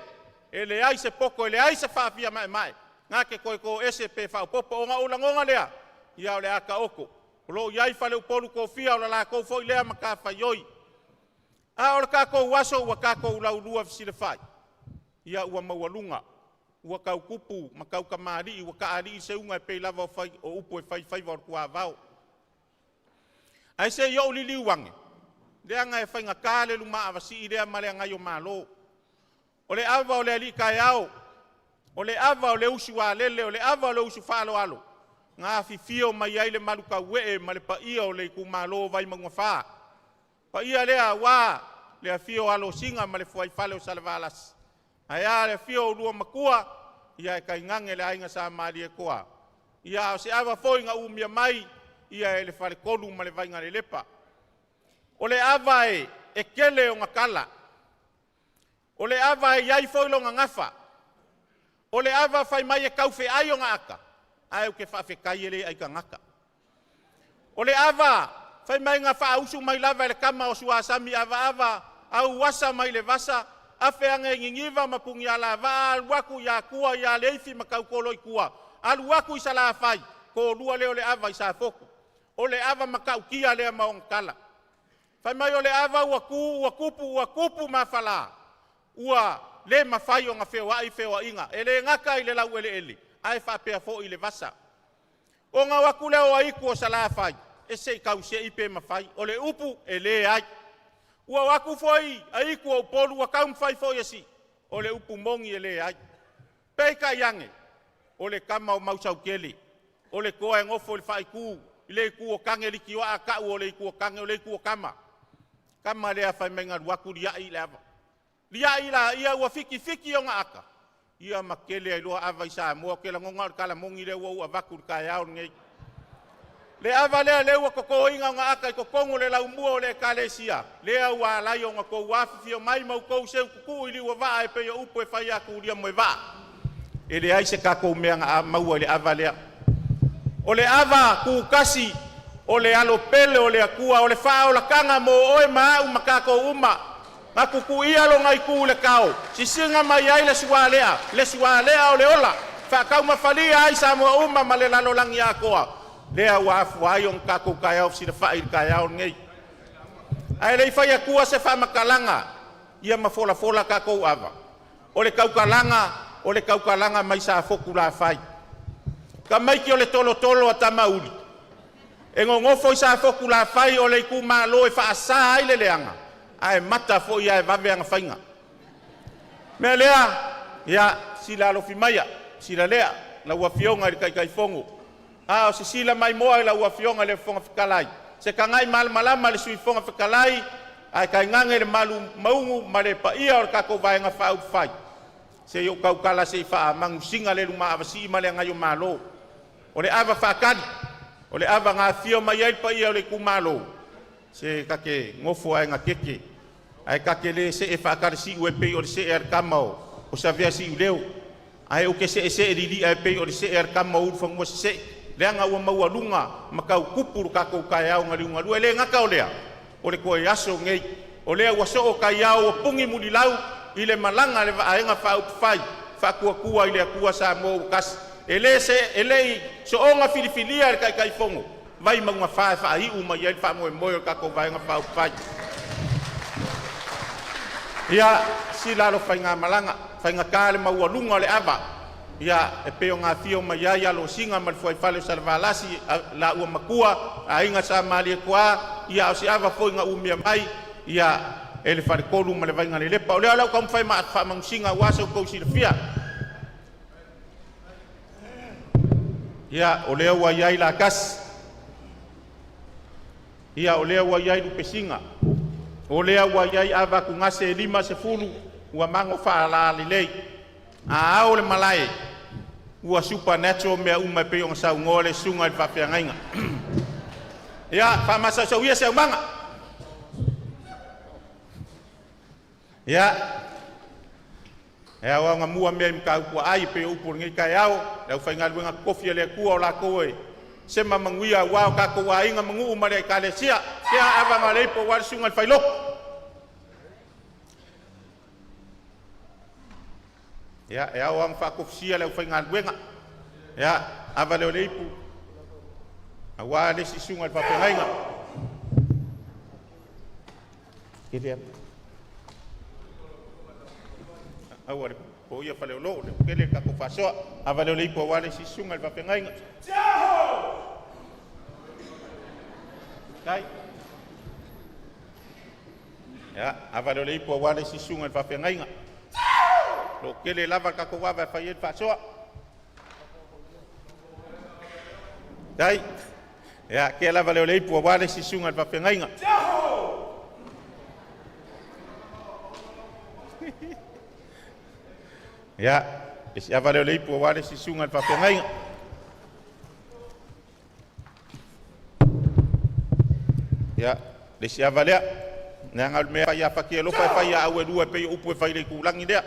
Speaker 8: Ele aise poko, ele aise whaafia mai. Ngā ke koe ko ese pe whao popo o ngā ulangonga lea. Ia o le aka oko. O lo iai whale upolu ko fia o la kou fo i lea maka whaioi. A o le kako waso ua kako ulaulua fisile whai. Ia ua maualunga. Ua kau kupu, makau kamari, ua kaari i se unga e pei lava o upu e whai wa kua vau. Ai se i o lili wange. Lea ngai whai ngā kāle luma avasi i lea malea ngai o malo. O le ava o le ali kai au. O le ava o le usu wa lele, o le ava o le usu whalo alo. Ngā fifio mai ai le maluka wee ma le pa ia o le Itumalo Vaimauga wha. Pa ia lea wā, lea fio alo singa ma le fuai whale o salavalas. Aia le fio o lua makua, ia e kai ngange le ainga sa maari e koa. Ia o se ava foi ngā umia mai, ia e le whale kolu ma le vainga le lepa. O le ava e kele o ngakala. O le ava e iai foi lo ngafa. O le ava fai mai e kaufe ai o ngaka. Ai o ke whaafe kai ele ai ka ngaka. O le ava fai mai ngā whaausu mai lava le kama o suasami ava au wasa mai le vasa. Afe ange ngingiva mapungi ala va aluaku ya kua ya leifi makau koloi kua. Aluaku isa la fai. Ko lua leo le ava isa foku. O le ava makau kia lea maongkala. Fai mai o le ava ua kupu mafala. Ua le mafai o ngā whewai inga. Ele ngaka i le lau ele. Ai whapea fo i le vasa. O ngā waku leo a iku o sala fai. E se kau se ipe mafai. O le upu e le ai. Ua waku foi a iku o polu wa kau mwhai foi esi. O le upu mongi e le ai. Peika iange. O le kama o mausau keli. O le koa e ngofo le whai kū. I le iku o kange liki wa a kau o le iku o kange o le iku o kama. Kama lea whai menga waku ria i le ava. Ria i la ia ua fiki o ngā aka. Ia makele ai loa ava i Samoa ke la ngonga o kala mongi le ua vaku kai au ngei. Le ava lea le ua koko inga o ngā aka i kokongo le laumua o le kalesia. Lea ua alai o ngā kou wafifio mai mau kou seu kuku ili ua vaa e peo upu e whai aku uria moe vaa. E le ai se kako mea ngā maua le ava lea. O le ava kukasi o le alo pele o le akua o le wha o la kanga mo oe maa makako uma. Ngā kuku ia lo ngai ku le kao. Si singa mai ai le sualea o le ola. Whakau mawhalia ai Samoa uma ma le lalo langi a koa. Lea wafu ai on kako kai au si le whai kai au ngei. Ai le whai akua se wha makalanga. Ia mafola kako ava. O le kaukalanga mai sa foku la whai. Ka maiki o le tolo a tamauri. E ngofo i sa foku la whai o le iku malo e wha asa ai le leanga. Ai mata fo ia e vave anga whainga. Mea lea, ia sila alofi maia, sila lea, la ua fionga i kai fongo. O se sila mai moa i la ua fionga le fonga whikalai. Se ka ngai malama le sui fonga whikalai, ai kai ngange le malu maungu ma le pa ia o le kako vaenga whau whai. Se yo kaukala se i wha mangu singa le luma avasi ma le ngai o malo. O le ava whakari, o le ava ngā fio mai ai pa ia o le kumalo. Se kake ngofo ai ngā keke. Ai kake le se e whakare si ue pei o le se e ar kamao. O sa vea si u leo. Ai uke se e lili ai pei o le se e ar kamao uru whangua se. le anga ua maualunga makau kupuru kako kai au ngari unga le ngaka o lea o le koe aso ngei o lea ua so o kai au o pungi muli lau i le malanga le vaenga whai whakua i le akua sa mō kas ele so onga filifilia le kai fongo vai maunga whai uma i el whamoe moe kako vaenga whai ia si lalo whainga malanga whainga kāle maualunga le ava ia e peo ngā fio mai ia alo singa mal fuai fale salvalasi la ua makua a inga sa mali e kua ia o si ava foi ngā umia mai ia ele whare kolu ma le vainga le lepa o lea lau kam whai whamangsinga wasa o kousi le fia ia o lea ua iai la kas ia o lea ua iai lupe singa o lea ua iai ava kungase e 5 se fulu ua mango whaala lelei a au le malae ua supernatural mea uma pe on sa ngole sunga le fafiangainga ya fa masa so ia se manga ya wa nga mua me ka ku ai pe upur ngi ka yao le fa ngal wenga kofi le ku o la ko e se mamanguia wa ka ko wa inga mangu mare ka le sia ava ngale po wa sunga le failo ya wang fa kofsia le fa ngal wenga ya ava le leipu awa le sisunga le papengainga kile awa le po ia fa le lo le kele ka ko fa so ava le leipu awa le sisunga le papengainga kai ya ava le leipu awa le sisunga le papengainga lo kele lava ka ko wava fa yet fa so dai ya ke lava le leipu wale si sunga fa pengainga ya isi ava le leipu wale si sunga fa pengainga ya isi ava le nanga me fa ya fa ke lo fa ya awe dua pe upu fa ile kulangi dia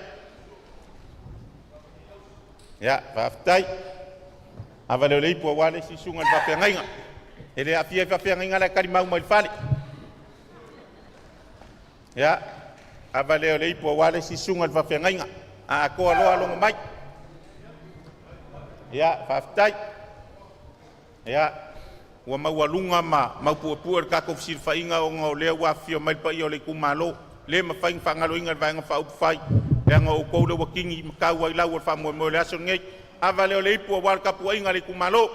Speaker 8: ya faftai ava le leipu wale si sunga fa pengainga ele afia fa pengainga la kali mau mai fale ya ava le leipu wale si sunga fa pengainga a ko alo mai ya faftai ya wa mawalunga ma pu ka ko sir fa inga o ngole wa fio mai pa yo le kumalo le ma fa ngalo inga va nga fa fai yang o ko le wakingi ka wa la wa fa mo le aso ngei ava le leipu wa ka pu inga le kumalo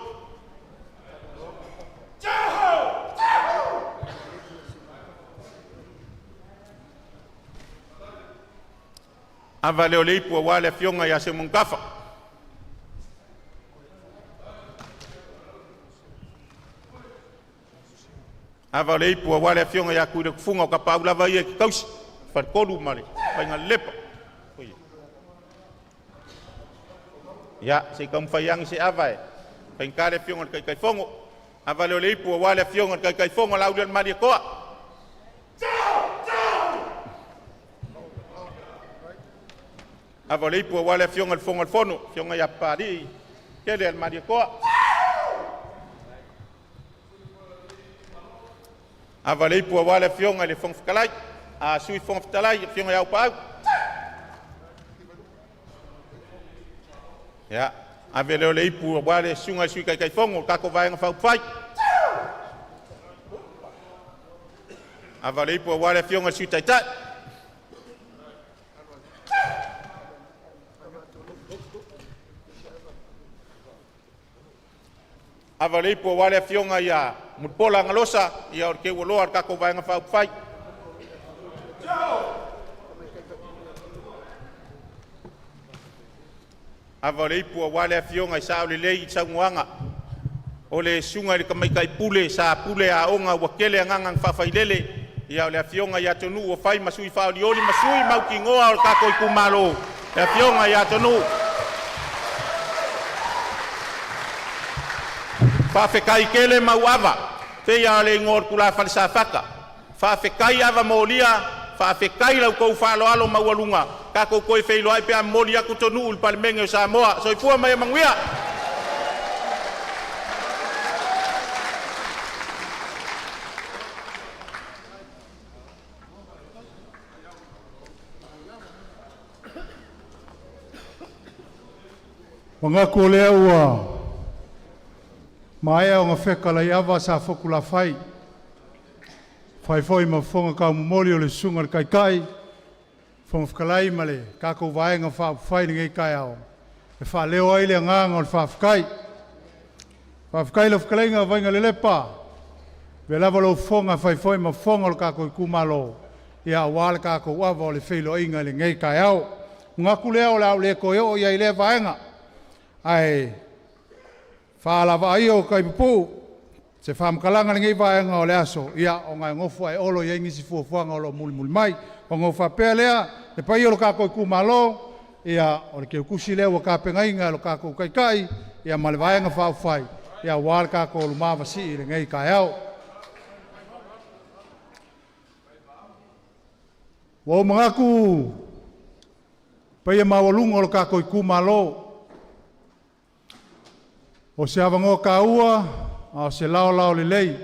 Speaker 8: ava le leipu wa le fionga ya se munkafa ava le leipu wa le fionga ya ku le funga ka paula va ye kausi fa kolu male fa nga lepa ya se kam fayang se avai pen kare fiong kai fongo avale le pu wale fiong kai fongo la udan mali ko avale pu wale fiong al fongo al fono fiong ya pari kele al mali ko avale pu wale fiong al fong kalai a sui fong talai fiong ya pa ya ave le leipu wale sunga sui kai fongo ka ko vai nga fa fai ava leipu wale fionga sui tai tai ava leipu wale fionga ya mutpola ngalosa ya ke wolo ka ko vai nga fa fai ava leipu wale fionga sa le lei sa nguanga o le sunga le kamai kai pule sa pule a onga wakele nganga fa failele ya le fionga ya tonu o fai masui fa oli oli masui mau ki ngoa o ka ko kumalo le fionga ya tonu fa fe kai kele mau ava te ya le ngor kula fa sa faka fa fe kai ava molia fa fe kai la ko fa lo alo mawalunga ka ko koi Feiloaiga pe moli aku TONU'U palmenge Samoa so fua mai manguia
Speaker 3: Mga ko lea ua maea o ngā whekala i awa sa whakula whai. Whai whai ma whonga ka moli o le sunga le kai kai. Whonga whakalai ma le kako vaenga whai ni ngai kai ao. E wha leo ai le nganga o le whawhakai. Whawhakai le whakalai ngā vaenga le lepa. Ve lava lo whonga whai ma whonga o le kako i kumalo. Ia wale kako uawa o le Feiloaiga le ngai kai ao. Ngā kulea o le au le koe o ia i le vaenga. Ai whaalawa ai o kai pupu, se whaamkalanga le ngai vaenga o le aso, ia o ngai ngofu ai olo ia ingisi fuafuanga o lo muli mai, o ngofu apea lea, le pai o lo kako i kumalo, ia o le keu kusi lea ua kapengainga lo kako kai kai, ia ma le vaenga whaufai, ia wale kako o lumawa si le ngai kai au. Wau mangaku, pai mawalunga o lo kako i kumalo, o se avango ka ua, o se lao le lei,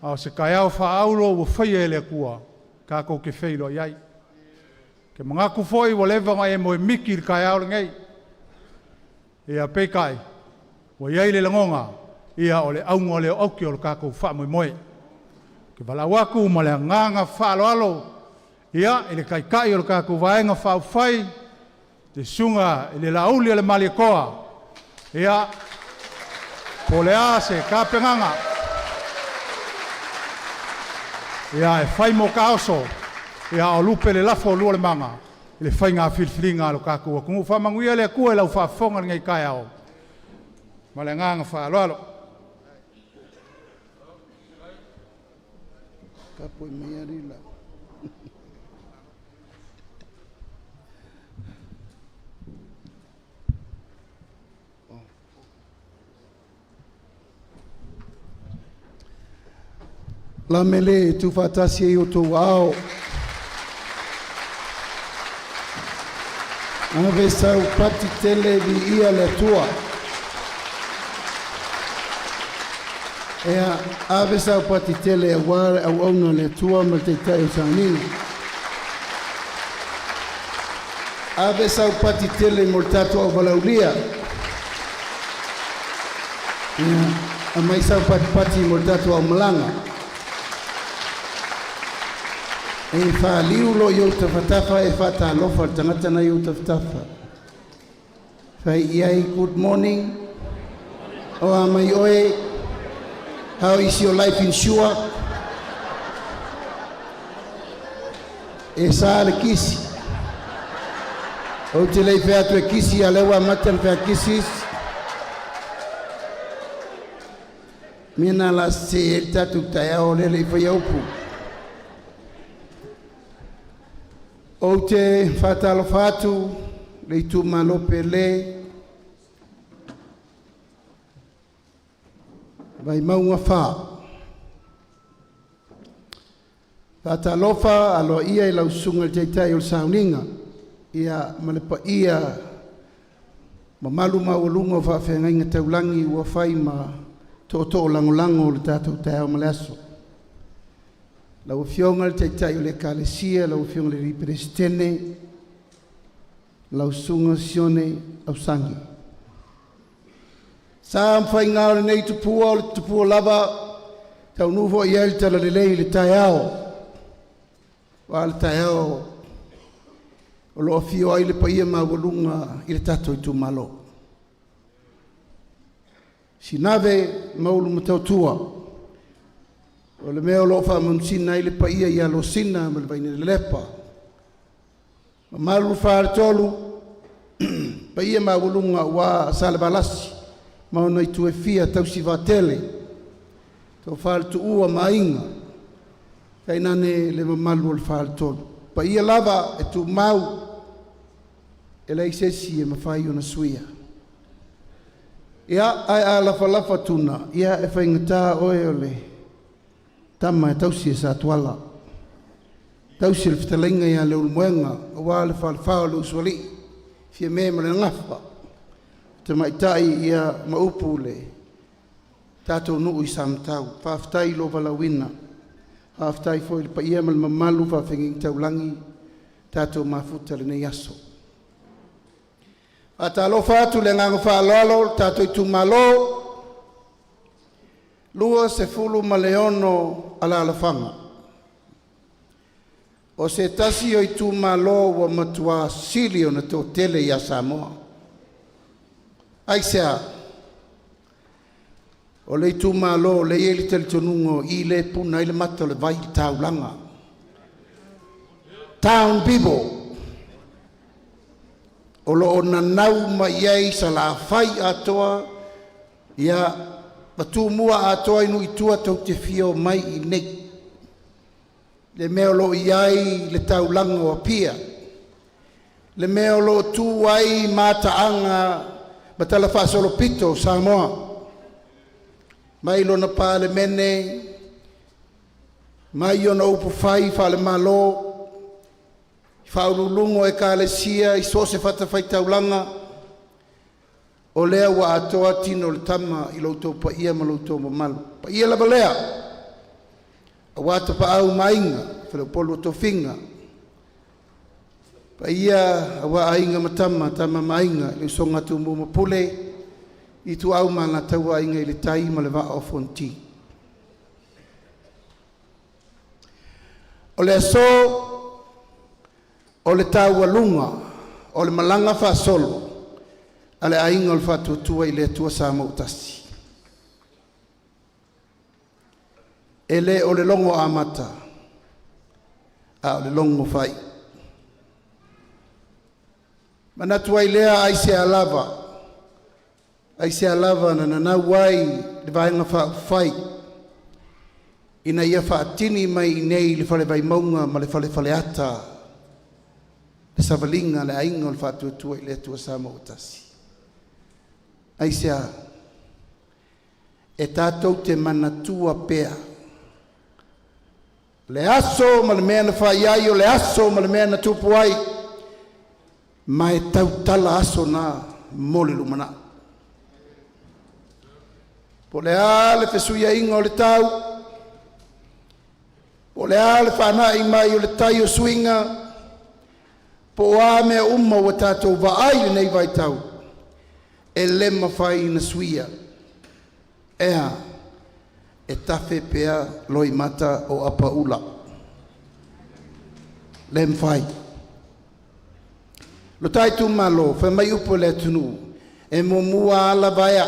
Speaker 3: o se kaiao whaaulo ua whaia ele kua, kako ke Feiloaiga. Ke mangaku foi wa lewa ngai e moe miki le kaiao le ngai. Ia peikai, wa iai le langonga, ia o le aunga o le auki o le kako wha moe. Ke valawaku ma le nganga whaaloalo, ia ele kai o le kako vaenga whaufai, te sunga ele lauli o le malikoa, ia po le a se kapenganga. Ia e whai mo kaoso. Ia o lupe le lafo lua le manga. Le whai ngā whilwhilinga alo kākua. Kungu whamanguia le kua e lau whaafonga ngai kai ao. Ma le nganga whaaloalo.
Speaker 9: Kapo i mea rila. La mele tu fatasi e o tō ao. Ave sau pati tele vi ia le tua. Ea ave sau pati tele a ware au auna le tua ma te tai o sanina. Ave sau pati tele mo le tatou au valaulia. Ea a mai sau pati mo le tatou au malanga. E whaaliu lo i o tawhatafa e whata alofa tangata na i o tawhatafa. Whai iai, good morning. O amai oe, how is your life insured? E saa le kisi. O te lei whea tu e kisi a lewa matan whea kisis. Mina la se e tatu tai ao lele i whai aupu. O te whatalo whatu, le Itumalo Vaimauga wha. Whatalofa alo ia i lau sunga le teitai o sauninga, ia malepa ia ma malu mawalunga o whawhengainga taulangi ua whai ma tō langolango o le tātou tau maleaso. Lau fionga le teitai o le kalesia, lau fionga le riperestene, lau sunga sione au sangi. Sa mwhai ngā le nei tupua o le tupua lava, tau nuvo i el tala le lei le tai ao. Wa le tai ao, o lo fio ai le paia mawalunga i le tato Itumalo. Sinave maulu matautua, o le mea o lo whaamansina i le paia i alo sina ma le vaina le lepa. Ma malu whaartolu, paia mawalunga wa sale balasi, mauna i tue fia tausi vatele, tau whaartu ua mainga, kainane le mamalu o le whaartolu. Paia lava e tu mau, e lei sesi e mawhai o na suia. Ia ai alafa tuna, ia e whaingata oe o le tama e tausi e sa tuala. Tausi le whitalenga ia le ulmuenga, o wā le whalwhao le uswali, fia me ma le ngafa. Te maitai ia maupu le TONU'U i samtau, whaftai lo valawina, whaftai foi le paia ma le mamalu, whawhengi taulangi, tatou mafuta le nei aso. Ata alofa atu le nganga whaaloalo, Tatou Itumalo, lua se fulu maleono ala alafanga. O se tasi o Itumalo wa matua sili o na tō tele ia Samoa. Aisea, o le Itumalo, le ieli tele tonungo, i le puna, i le mata le vai taulanga. Town people. O lo o na nau ma iei sa la fai atoa, ia matu mua atoa inu itua tau te fio mai i nei. Le meo lo iai le taulanga o pia. Le meo lo tu ai mataanga batala fasolo pito Samoa. Mai lo na pa le mene, mai o na upu fai fa le malo, faululungo e kalesia i so se fata fai taulanga o lea wa atoa tino le tama i loutou pa ia ma loutou mamalu. Pa ia lava lea, a wata pa au mainga, whare polo to finga. Pa ia a wa ainga matama, tama mainga, le songa tu muma pule, i tu au mana tau ainga i le tai ma le va o fonti. O lea so, o le tau alunga, o le malanga wha solo, ale ainga o le whatuatua i le atua sa mautasi. E le o le longo amata, a o le longo whai. Manatua i lea aise alava na nanau wai le vaenga whai. Ina ia whaatini mai i nei le whale Vaimauga ma le whale ata, le savalinga le ainga o le whatuatua i le atua sa mautasi. Aisea, e tātou te manatua pea. Le aso ma le mea na whaiai o le aso ma le mea na tupu ai, ma e tau tala aso na mole lumana. Po le a le fesuia inga o le tau, po le a le whanai mai o le tai o suinga, po a mea umma wa tātou vaai le nei vai tau, e lema whai na suia. Ea, e tafe pea loi mata o apaula. Lem whai. Lo tai tu malo, whai mai upo le tunu, e mo mua ala vaya.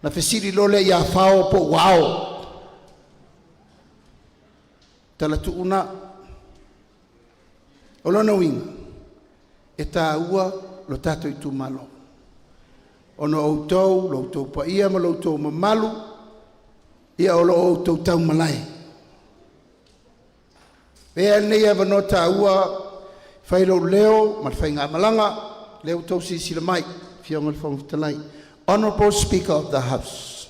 Speaker 9: Na fesiri lole ia whao po wao. Tala tu una, o lona winga, e tā ua lo Tatou Itumalo. Ono outou, lo outou pa ia ma lo outou mamalu, ia o lo outou tau malai. Pea nei ava no tā ua, whairo leo, ma whai ngā malanga, leo tau sila mai, fionga le whamawhitalai. Honourable Speaker of the House,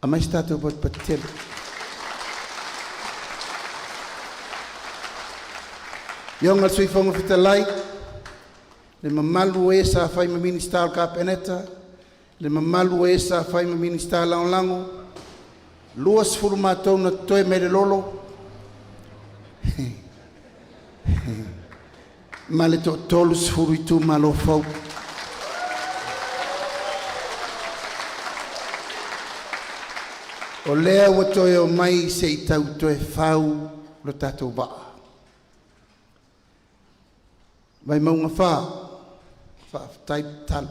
Speaker 9: a mai statou pot patele. Yonga sui fonga fitalai, le mamalu e sa fai ma minista al kapeneta, le mamalu e sa fai ma minista al lango, luas furu mātou na toe mere lolo, ma le to tolus furu Itumalo fau. O lea wa toe o mai se I tau toe fau lo tātou waa. Vaimauga whaafitai talo,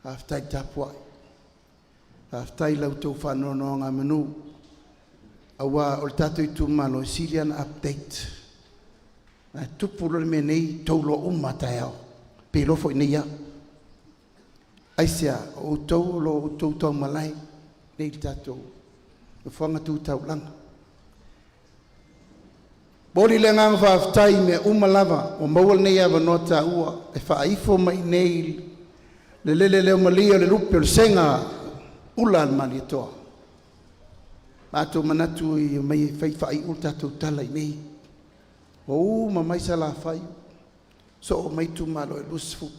Speaker 9: haafitai tapuai, haafitai lautou whanono ngā manu, awa o le Tatou Itumalo Silian update. Na tupu lor me nei taulo umatai au, pe lofo I nei au. Aisea, o tau lo o tau malai, nei tatou, o whanga tu tau langa. Bori le ngang whaafitai me umalava o maual nei awa no tā ua e whaaifo mai nei le lele leo malia le rupe o le senga ula al mali toa. Mātou manatu I mai e whai ul tātou tala I nei. O mai sa la whai. So o mai Itumalo e lusfu.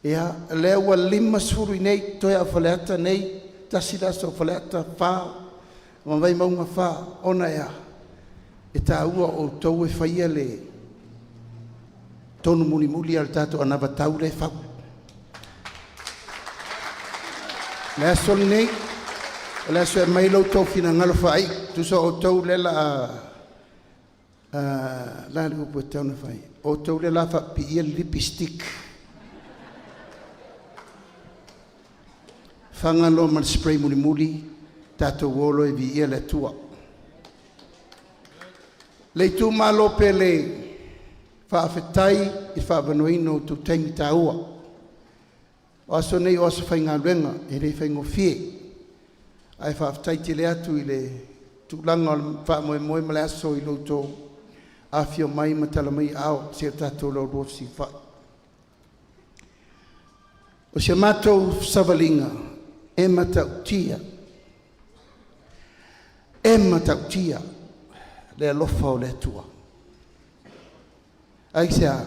Speaker 9: Ea leo wa lima sfuru I nei toi a whaleata nei tasila so whaleata wha o mai maunga wha ona ea. E tā ua o tau e whaia le tonu muli al tatou ana vatau le fau. Le aso nei, le aso e mai lau tau fina ngalo fai, tu so o tau le la le upo tau na fai, o tau le la fa pi ia lipstick. Whangalo man spray muli, tatou wolo e vi ia le tua. Le Itumalo pele whaafetai I whaavanoino tu tengi taua. O aso nei o aso whainga ruenga, e rei whaingo fie. Ai whaafetai te le atu I le tūlanga o whaamoe male aso I loto awhio mai matala mai ao, se tatou lau rosi whai. O se matou savalinga, e matautia. E matautia. Le alofa o le tua. Ai sea,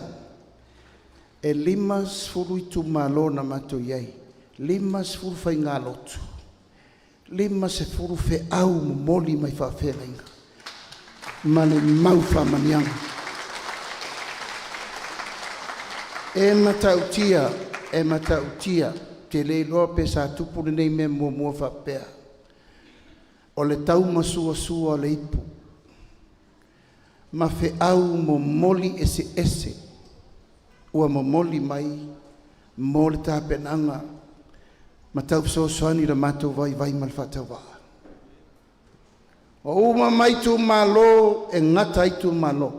Speaker 9: e limas furu Itumalo na mato iai, limas furu fai ngā lotu, limas e furu fe au moli mai whawhera inga, mane mau whamanianga. E matautia, te le loa pe sa tupuri nei me mua whapea, o le tau masua le ipu, ma fe au mo moli ese ua mo moli mai mo le tapenanga ma tau soani le matou vai mal fatauā o uma mai Itumalo e ngata Itumalo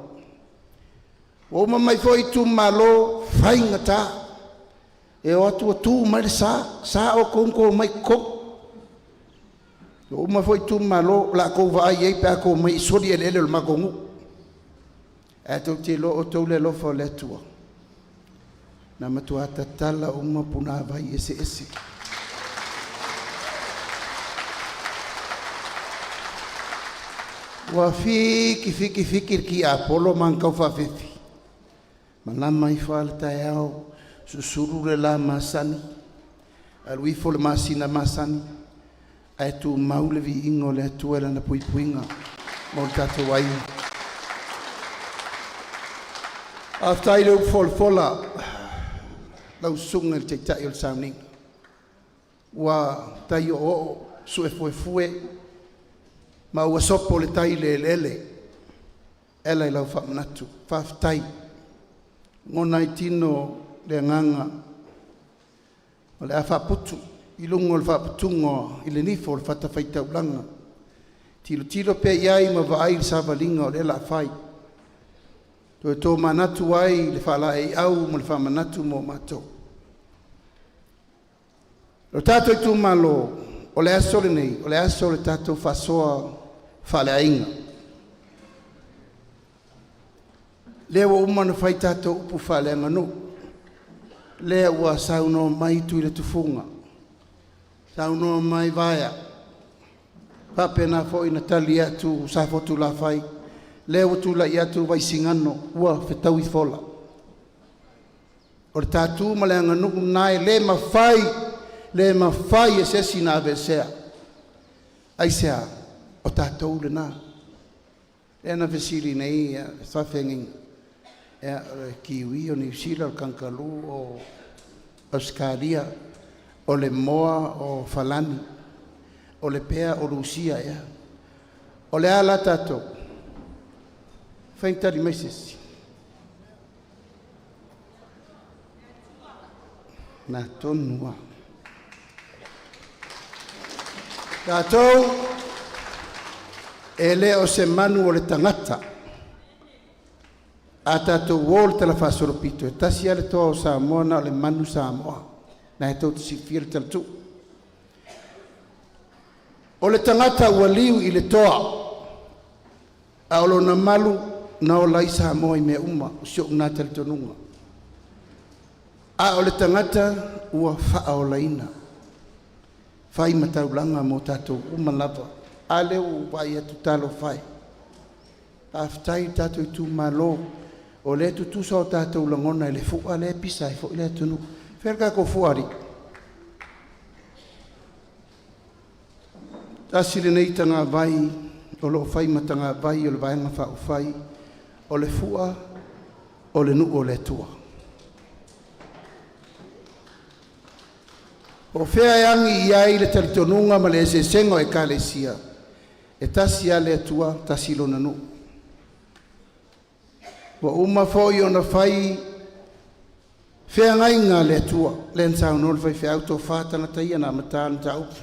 Speaker 9: o uma mai foi Itumalo fai ngata e o atu mai sa o konko mai ko o uma foi Itumalo la ko vai e pe ko mai sori ele le makongu e tau te lo o tau le lofa le tua. Na matua tatala uma puna vai ese. Wa fiki ki Apolo mankau whawhiwhi. Malama I whalata e au, susuru le la masani, aluifo le masina masani, ai tu maulevi ingo le atua na puipuinga, mo Tatou Aiga. Aftai leu fola lau sunga te tai o sauning. Wa tai o su fue ma ua sopo le tai le ela lau whamanatu whaftai ngona I tino le nganga o le a whaputu I lungo le whaputungo I le nifo le whatawhaitaulanga tilo pe iai ma vaai le savalinga o le la whai to manatu ai le fala e au mo le manatu mo mato. O tatou Itumalo o le aso le nei, o le aso le tatou fasoa Feiloaiga. Le ua uma na fai tatou upu Feiloaiga no. Le ua sauno mai tu le tufunga. Sauno mai vaia. Papena fo ina tali atu sa fotu la fai. Leo tu la iatu vai singano ua fetau I fola. O le tatu ma le anganuku nai le mawhai e sesi na avesea. Ai sea o tatou le na. E ana vesili nei e whawhenging e kiwi o New Zealand o Kankalu o Australia o le moa o Falani o le pea o Rusia e. O le ala tatou. Faintari mai sesi. Na TONU'U. Tātou e le o se manu o le tangata. A tātou o le tala whasoropito. E tasi ale toa o Samoa na le manu Samoa. Na he tau tisi fia le talatu. O le tangata ua liu I le toa. A olo na malu na o lai Samoa I mea uma o sio ngā talitonunga. A o le tangata ua wha o laina. Whai mataulanga mo tatou uma lava. A leo vai atu talo whai. Aftai tatou Itumalo o le tutusa o tatou langona le fua le pisa I fo le atunu. Wherka ko fuari. Tasile nei tanga vai o lo fai matanga vai o le vaenga wha o fai. O le fua o le nu'u o le atua. O fea yangi iai le talitonunga ma le sesengo e kalesia. E tasi a le atua, tasi lo na nu'u. Wa uma foi o na fai fea ngai ngā le atua. Le nsau nol fai fea auto whātana taia na matana taupu.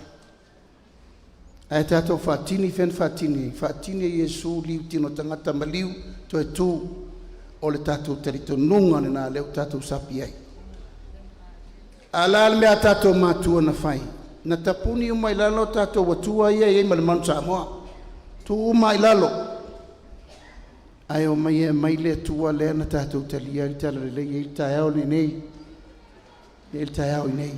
Speaker 9: Ai tātou whātini fen whātini. Whātini e Iesu liu tino tangata maliu to e tū o le tātou talitonunga ne nā leo tātou sapi ai. Alal mea tātou mātua na whai. Na tapuni umai lalo tātou watua ia e malemanu Samoa. Tu umai lalo. Ai o mai e mai le tua lea na tātou talia i tala le lei i tai au ni nei. I tai au i nei.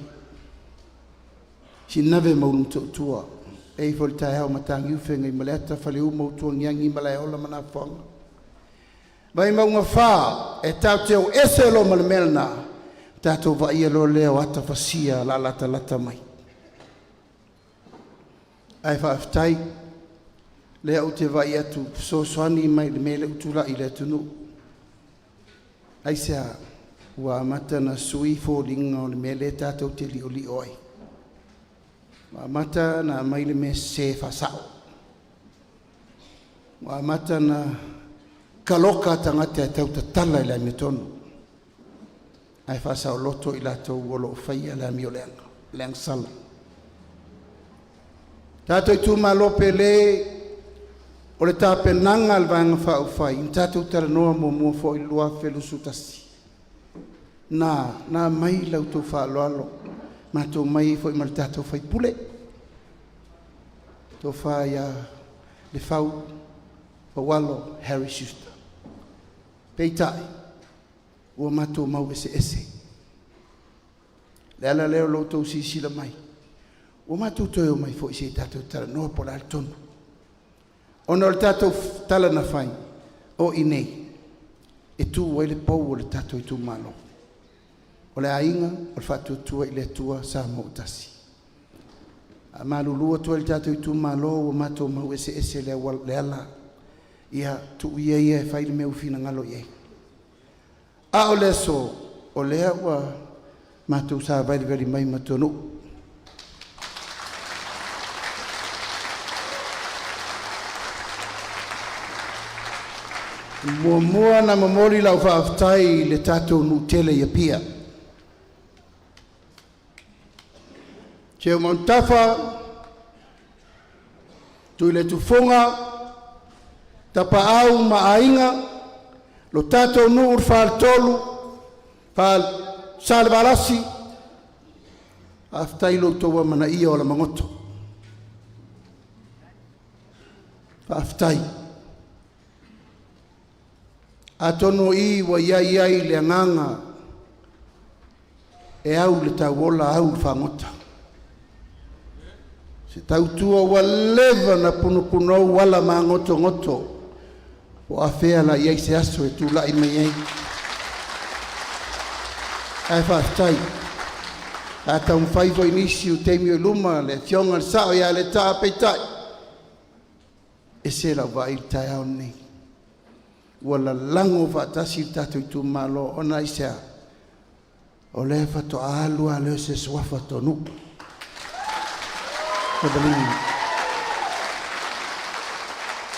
Speaker 9: Si nave maunum tua. E fo i tai au matangi uwhenga i maleata whale uma utua ngiangi i malai ola mana whanga. Vai maunga whā e tau teo ese lo malamelna. Tātou wa ia lo leo ata whasia la lata lata mai. Ai whaaftai, lea u te vai atu so soani mai le mele utula i le tunu. Ai sea, ua amata na sui fo linga o le mele tātou te li o li oi. Ua amata na mai le me se whasao. Ua amata na kaloka tangata e tau tatala i le AMIOTONU. Ai whasao loto i lato uolo o whaia le AMIOLEanga, leang sala. Tātou i tūmalo pele o le tāpenanga al vanga whau whai, in tātou tara noa mo mua fo i lua whelu sutasi. Nā mai lau tō whaaloalo, mā tō mai fo i mali tātou whai pule. Tō whai le whau, wawalo Harry Schuster. Peitai. Ua matou mau ese. Le ala leo lo tau sisila mai. Ua matou toi o mai fo i se tātou tala noa po la tonu. Ona o le tātou tala na whai, o i nei, e tū wai le pou o le tātou i tū malo. O le ainga, o le whātua tua i le tua sa mo utasi. A malulua tua le tātou i tū malo, ua matou mau ese le ala. Ia tu ia e whai le meu fina ngalo iei. A o le so, o lea ua mātou sa veri mai matonu. Mua na mamori lau whaaftai le tātou nutele ia pia. Cheo mauntafa, tui le tufonga, tapa au maainga, lo tātou nuur whaal tolu, whaal salvarasi, aftai lo toa mana ia o la mangoto. Aftai. A TONU'U wa iai le anganga e au le tauola au whangota. Se tautua wa leva na punupuno wala ma ngoto. O a fea la iai se aso e tu la i mai ei. Ai whaaftai. A taun whaifo inisi u teimi o luma le fionga le sao ia le taa peitai. E se la wa il tai au nei. Wala lango whaatasi tātou i tū malo ona i sea. O le whato aalua leo se swafa TONU'U.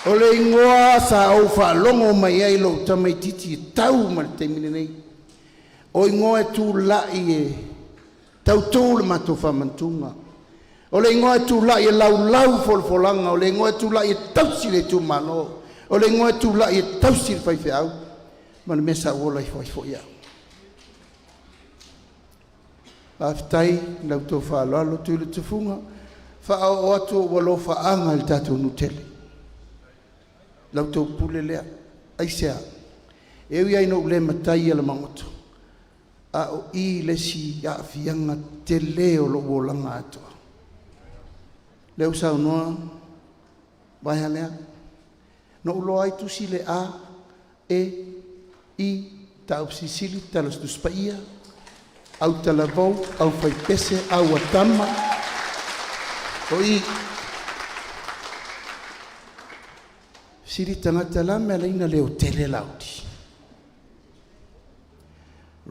Speaker 9: O le ingoa sa au whaalongo mai ai lo tamaititi e tau ma le teimine nei. O ingoa e tū lai e tau tū le mato whamantunga. O le ingoa e tū lai e lau folfolanga. O le ingoa e tū lai e tausi le tū malo. O le ingoa e tū lai e tausi le whaife au. Ma le mesa uola i whaifo iau. Aftai lau tō whaaloalo tū le tufunga. Whaao o atu o walo whaanga le tātou nutele. Lau tau pule lea, aisea, ewi ai no le matai ala mangoto, a o I lesi a fianga te leo lo o langa atua. Leo sao noa, vai lea, no ulo ai tusi le a, e, I, tau sisili, talas tu spaia, au talavou, au fai pese, au atama, o I, siri tangata la me leina leo tele lauti.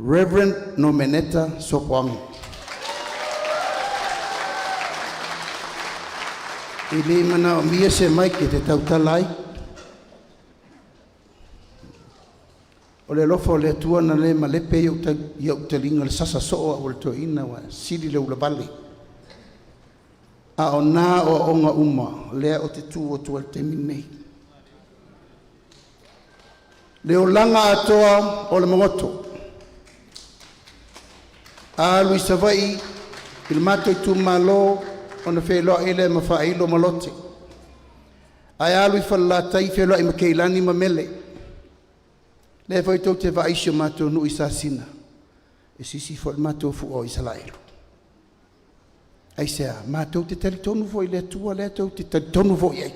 Speaker 9: Reverend Nomeneta Sokwang. Ili mana mia se mai ke te tautalai. O le lofa o le atua na le malepe iau te linga le sasa soa o le toina wa sili le ula bali. A o nā o onga uma lea o te tū o tua te minei. Le o langa atoa o le mongoto. A lui savai il mato Itumalo ona Feiloaiga le mawhailo malote. Ai alui whalatai Feiloaiga ma keilani ma mele. Le whai tau te vaisio mato nui sa sina. E sisi fo mato fu o isalaelo. Ai sea, mato te tali tonu fo i le tua le tau te tali tonu fo i ai.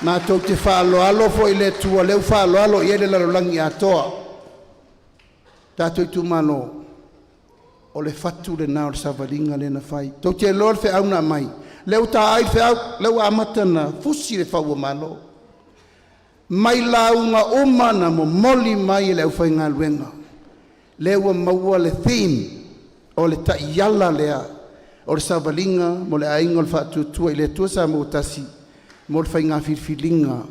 Speaker 9: Mato te whaalo alo fo i le tua leu whaalo alo i ele larolangi atoa. Tatou Itumalo o le fatu le nao le savalinga le na fai. Tau te lor fe au na mai. Leu ta ai fe au, leu amatana, fusi le fau malo. Mai launga uma na mo moli mai leu fai ngā luenga. Leu maua le theme o le ta iala lea. O le savalinga mo le ainga le fatu tua i le tua sa mo tasi. Mo le fai ngā filfilinga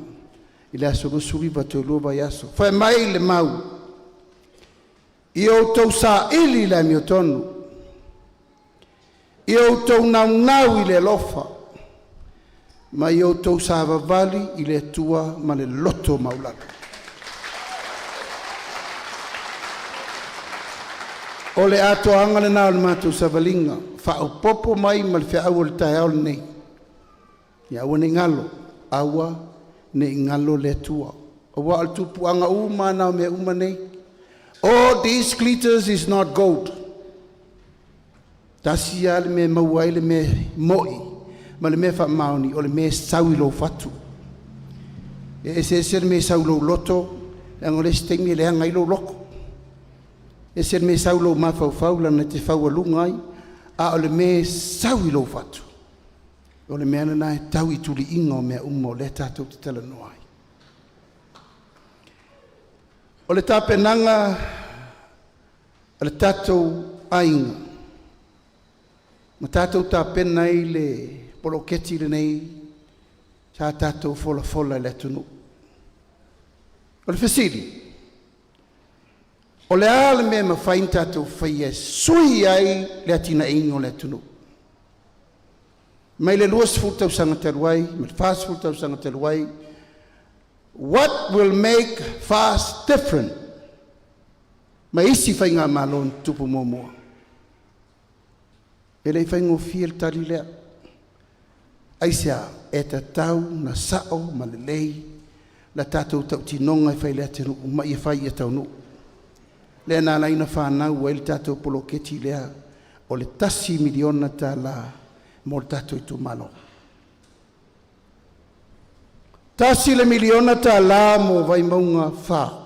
Speaker 9: i le aso rusuri ba te lua vai aso. Fai mai le mau. I o tau sa ili le AMIOTONU. I o tau nau i le ALOFA. Ma i o tau sa vavali i le tua ma le loto maulaka. O le ato anga le nao le mātou sa valinga. Whao popo mai ma le whiau o le tae au le nei. I aua ne ngalo. Aua ne ngalo le tua. O wa al tupu anga uma nao me uma nei. All these glitters is not gold. Tasi ale me mauai le me moi, ma le me fa mauni o le me sauilo fatu. E se me saulo loto, angole stengi le anga ilo loko. E se me saulo mafau faula na te fau alungai, a o le me sauilo fatu. O le me ana nai tau I tuli inga o mea umo le tatou te tala noai. O le tapenanga, o le Tatou Aiga. Ma tatou tapena I le poloketi le nei, sa tatou fola fola le tunu. O le fesili. O le ala me ma fain tatou fai sui ai le atina ingo le tunu. Mai le luas fultau sanga teluai, ma le fast fultau sanga teluai, what will make fast different? Ma isi fai ngā malon tupu momoa. E lei fai ngō fia le tali lea. Aisea e ta tau na sao ma le lei. La tātou tau tinonga e fai lea tenu ma I fai e tau nu. Lea nā laina whanau e le tātou poloketi lea o le tasi miliona tā la mo le tātou Itumalo. Tasi le miliona ta la mo Vaimauga fa.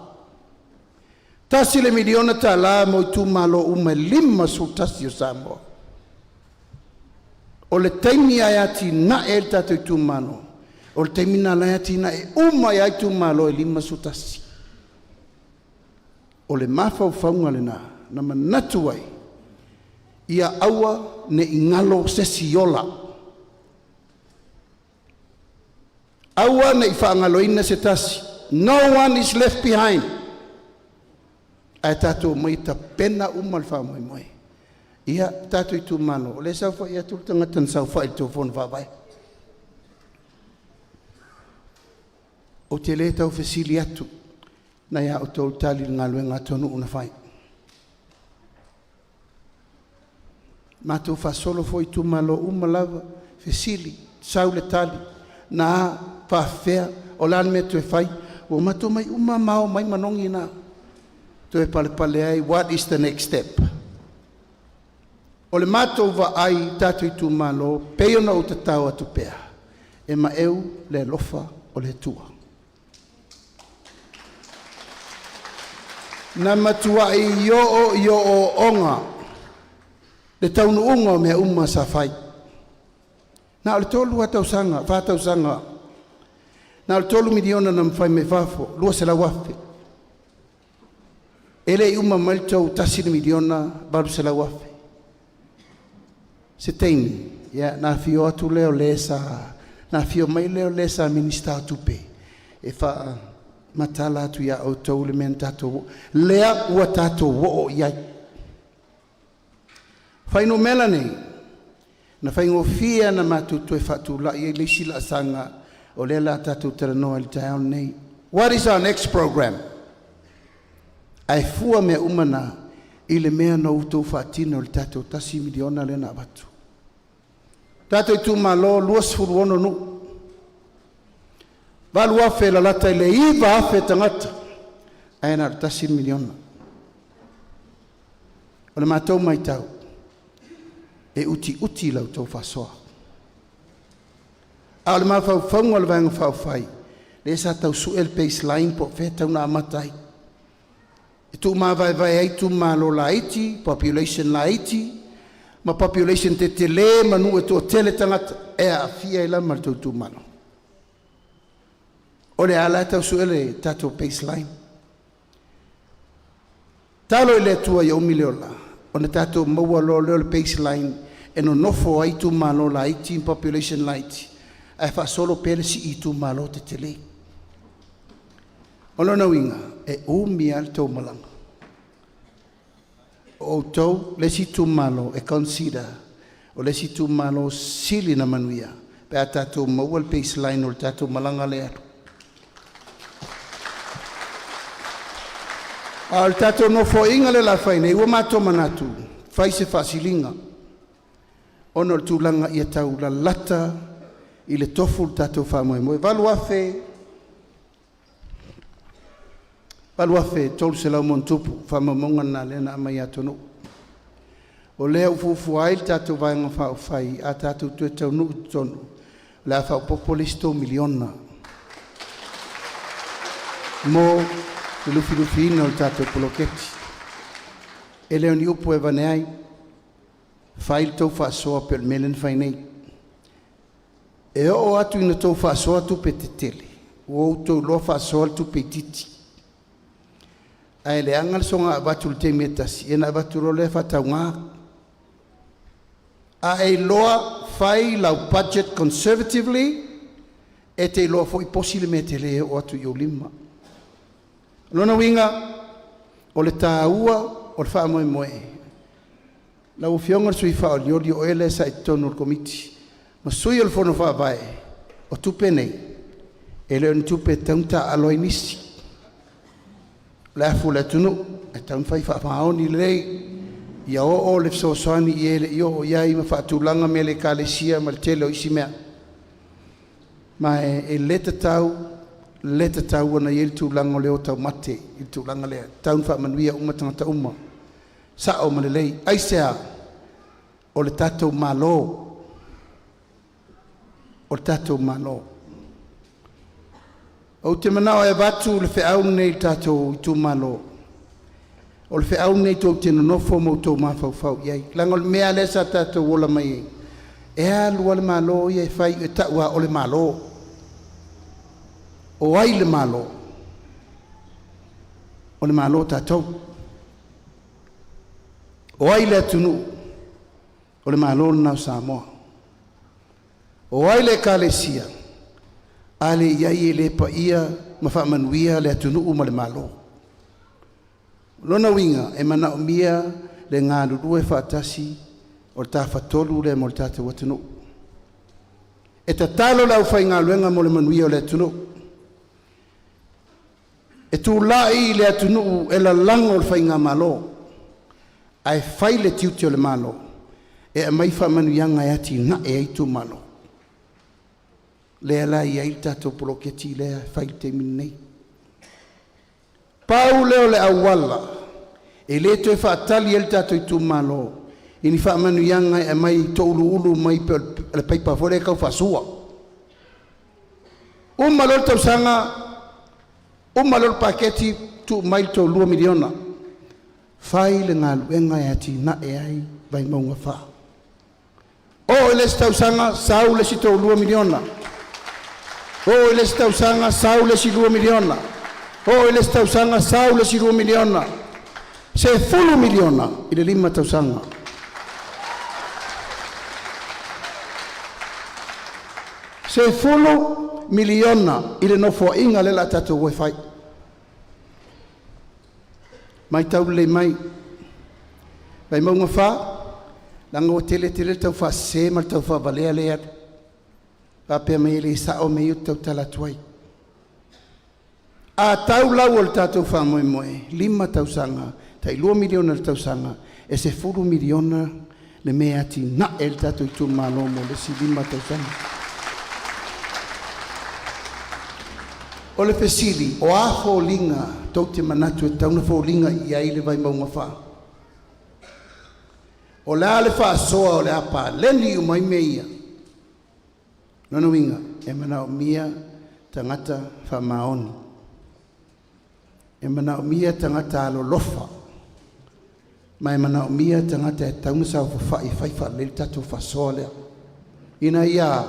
Speaker 9: Tasi le miliona ta la mo Itumalo uma lima sultasi o Samoa. O le taimi ai ati na e le tatou Itumalo. O le taimi na lai ati na e uma ai Itumalo e lima sultasi. O le mafau faunga le na manatu ai. Ia aua ne ingalo sesiola. Aua na whaangaloina se tasi. No one is left behind. Ai tātou mai ta pena umal whaamoi moi. Ia tātou Itumalo. O le sauwha ia tūtanga tan sauwha I tō whona whawai. O te le tau fesili atu. Na ia o tō tali ngā luenga TONU'U na whai. Mātou whasolo fo Itumalo umalawa fesili. Sau le tali. Na pafea o lan me tu fai o mato mai uma mau mai manongi na tu pale pale ai what is the next step o le mato va ai Tatou Itumalo pe ona o tatau atu pea e ma eu le lofa o le tua na matua I yo o onga le TONU'U me uma sa fai na o le tolu atau sanga, whātau sanga. Na o le tolu miliona na mwhai me whafo, lua se la wafe. Ele uma malto tasini miliona baru sela wafe. Se tem, ya na fio atu leo lesa, na fio mai leo lesa minister tupe. E fa matala atu ya auto le mentato lea ua tato wo ya. Faino melane na faingo fia na matutu e fatu la ye lisi la sanga o le la tatu terano al town nei. What is our next program? Ai fua me umana ile mea no uto fatino le tatu tasi miliona le na batu. Tato Itumalo luas furuono nu. Valua fe la lata ile iva fe tangata. Aina tasi miliona. O le matou mai tau. E uti lau tau whasoa. A le mawhau whaunga le vanga whau whai. Le sa tau suel baseline po whetau na amatai. E tu mawai ai tu malo la iti, population la iti, ma population te le manu e tu tele tangata e a fia ila martou tu malo. O le ala tau suele tato baseline. Talo ile tua i omiliola. O ne tato maua lo le baseline e no nofo ai tu malo la iti population la iti. Ai fa solo pele si i tu malo te tele. O lona winga e umi al tau malanga. O tau le si tu malo e consider o le si tu malo sili na manuia. Pe a tato maua le baseline o le tato malanga le alu. Al tato no fo inga le la faine, ua mato manatu, fai se fasilinga. Ono le tūlanga ia tau la lata, i le tofu le tato whamoe moe. Valuafe, tolu se lau montupu, whamamonga na lena amai atonu. O lea ufufu ai le tato vaenga whao whai, a tato tue TONU'U tonu, le a whao populisto miliona. Mo, e lufi ina o tato poloketi. E leo ni upo e vaneai, whail tau whaasoa pe melen whainei. E o atu ina tau whaasoa tu pe te tele, o tau loa whaasoa tu pe titi. Ai le angal songa abatu te metasi, e na abatu role whatau ngā. A e loa whai lau budget conservatively, e te loa fo i posi le me te le o atu i o lima. Lona winga, o le tāua, o le wha moe moe. Lau fionga sui wha o liori o ele sa i tonu komiti. Ma sui o le fono wha vai, o tupe nei. E leo ni tupe taunta aloi nisi. Le afu le tunu, e taun whai wha maoni lei. Ia o le fsosoani i ele i o iai ma wha tūlanga me le kālesia ma le tele o isi mea. Ma e leta tau ana i tu lango leo tau mate, i tu langa lea, taun wha manuia umatangata uma. Sa o malelei, aisea, o le tatou malo. O le tatou malo. O te manao e watu le whiau nei tatou i tu malo. O le whiau nei tau te nonofo mo tau mawhau iai. Lango le mea lesa tatou ola mai. E alu le malo iai whai e taua o le malo. O ai le malo. O le malo tatou. O ai le atunu. O le malo na Samoa. O ai le kalesia. Ale iai le pa ia ma wha manuia le atunu ma le malo. Lona winga e mana o mia le ngā rurue whaatasi o le tāwhatolu le mo le tātou atunu. E ta talo lau whai ngā luenga mo le manuia o le atunu. E tu lai le atunu e la lango le whai ngā malo. Ai whai le tiuti o le malo. E a mai wha manuianga e ati na e aitu malo. Le ala i ai tato poloketi le whai te minei. Pau leo le awala. E le to e whaatali el tato i tu malo. I ni wha manuianga e mai toulu ulu mai pe le paipa fore kau whasua. Malol tau sanga o malol paketi tu mai to 2 miliona. Fai le ngā luenga e ati na e ai vai maunga wha. O ele stau sanga sau le si to 2 miliona. O ele stau sanga sau le si 2 miliona. O ele stau sanga sau le si 2 miliona. Se fulu miliona i le 5 tausaga. Se fulu miliona i le nofoaʻiga le la tatou Wi-Fi. Mai tau le mai. Vaimauga fa langa o tele tau faasē ma le tau faavalea lea. Papea mai le isao me tau talatu ai. A tau lau o le tatou faamoemoe 5 tausaga tai 2 miliona le tausaga e se fulu miliona le mea atinaʻe le tatou itumalo mo le 5 tausaga. O le fesili o a fōlinga tau te manatu e tauna fōlinga i ai le Vaimauga wha. O le a le whaasoa o le a pā leni u mai meia. Nono winga e mana o mia tangata whamaoni. E mana o mia tangata alolofa. Ma e mana o mia tangata e tauna sa whawhai whaifa le tatu whasoa lea. Ina ia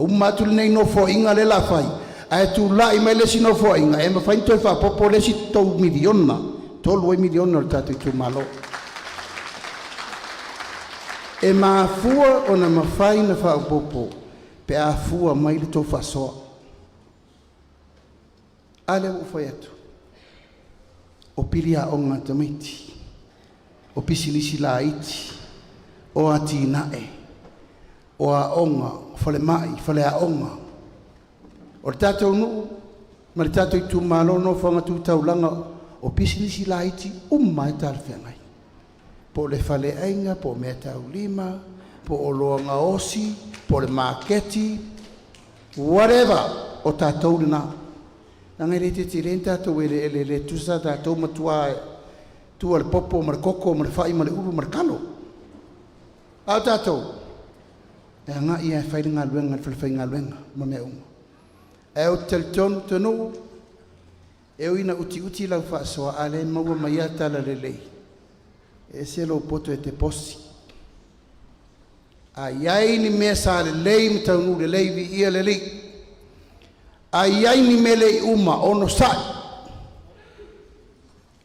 Speaker 9: umatu le nei no fōinga le la whai. Ai tu la i mai le sino foinga e ma fain toi fa popo le si to miliona to 2 miliona o tatu tu malo e ma fua ona ma fai na fa popo pe a fua mai le to fa so ale u foi atu o pilia onga tamiti o pisilisi la iti o atinae o a onga fale mai fale a onga o tatou nu'u ma le tatou itumalo no fanga tu taulanga o pisilisi laiti umma e talfengai po le faleaiga po mea taulima po o loaga osi po le maketi whatever o tatou lena langa le titile tatou ele le tusa tatou matua tua le popo ma le koko ma le fai ma le ulu ma le kalo a tatou e anga ia fai nga luenga fai nga luenga ma me unga e o telton TONU'U e o ina uti lau whaasoa ale maua mai atala le lei e se lo poto e te posi a iai ni mea sa le lei mi TONU'U le lei vi ia le lei a iai ni me lei uma ono sai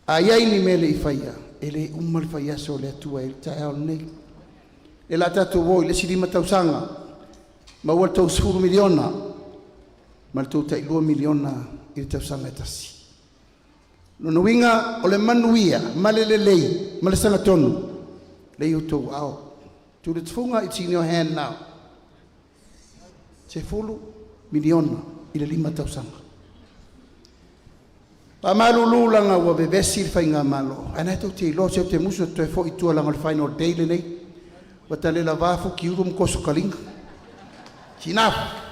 Speaker 9: a iai ni me lei whaia e lei uma le whaia so le atua e le tae ao nei e la tatu voi le sirima tausanga ma ua tau 10 miliona ma le tau 2 miliona i le tausaga e tasi. Lona uiga o le manuia ma le lelei ma le sagatonu le outou ao. To the tfuga, it's in your hand now. 10 miliona i le 5 tausaga. Pamalulu langa ua vevesi le faiga malo. Ana tau te ilo se te musu toe foʻi tualaga le final day lenei. Ua tale lavā foki ulu makoso kaliga. It's enough.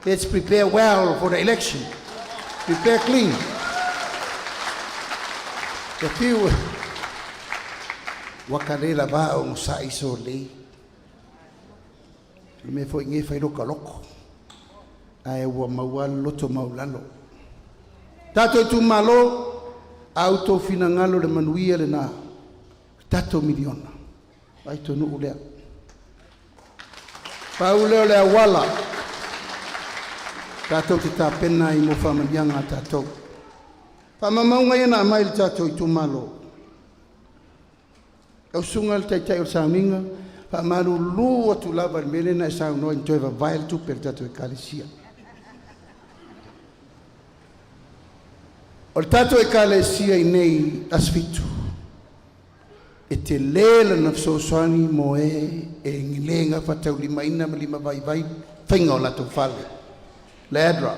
Speaker 9: Let's prepare well for the election. Prepare clean. The few wakalela ba o sa iso le. Me foi nge fai loka loko. Ai wa maua loto maulalo. Tato tu malo auto finangalo le manuia le na. Tato miliona. Ai TONU'U lea. Pauleo le wala. Tatou te tāpena i mo whamanianga tatou. Whamamaunga ina mai le tatou i tumalo. Au sunga le taitai o sauninga, whamaru lu atu lava le melena e saunoa in toiva vael tupe le tatou e kalesia. O le tatou e kalesia i nei asfitu. E te lela na fsoswani mo e ngilenga whatau lima ina ma lima vai vai, whainga o lato whale. Ledra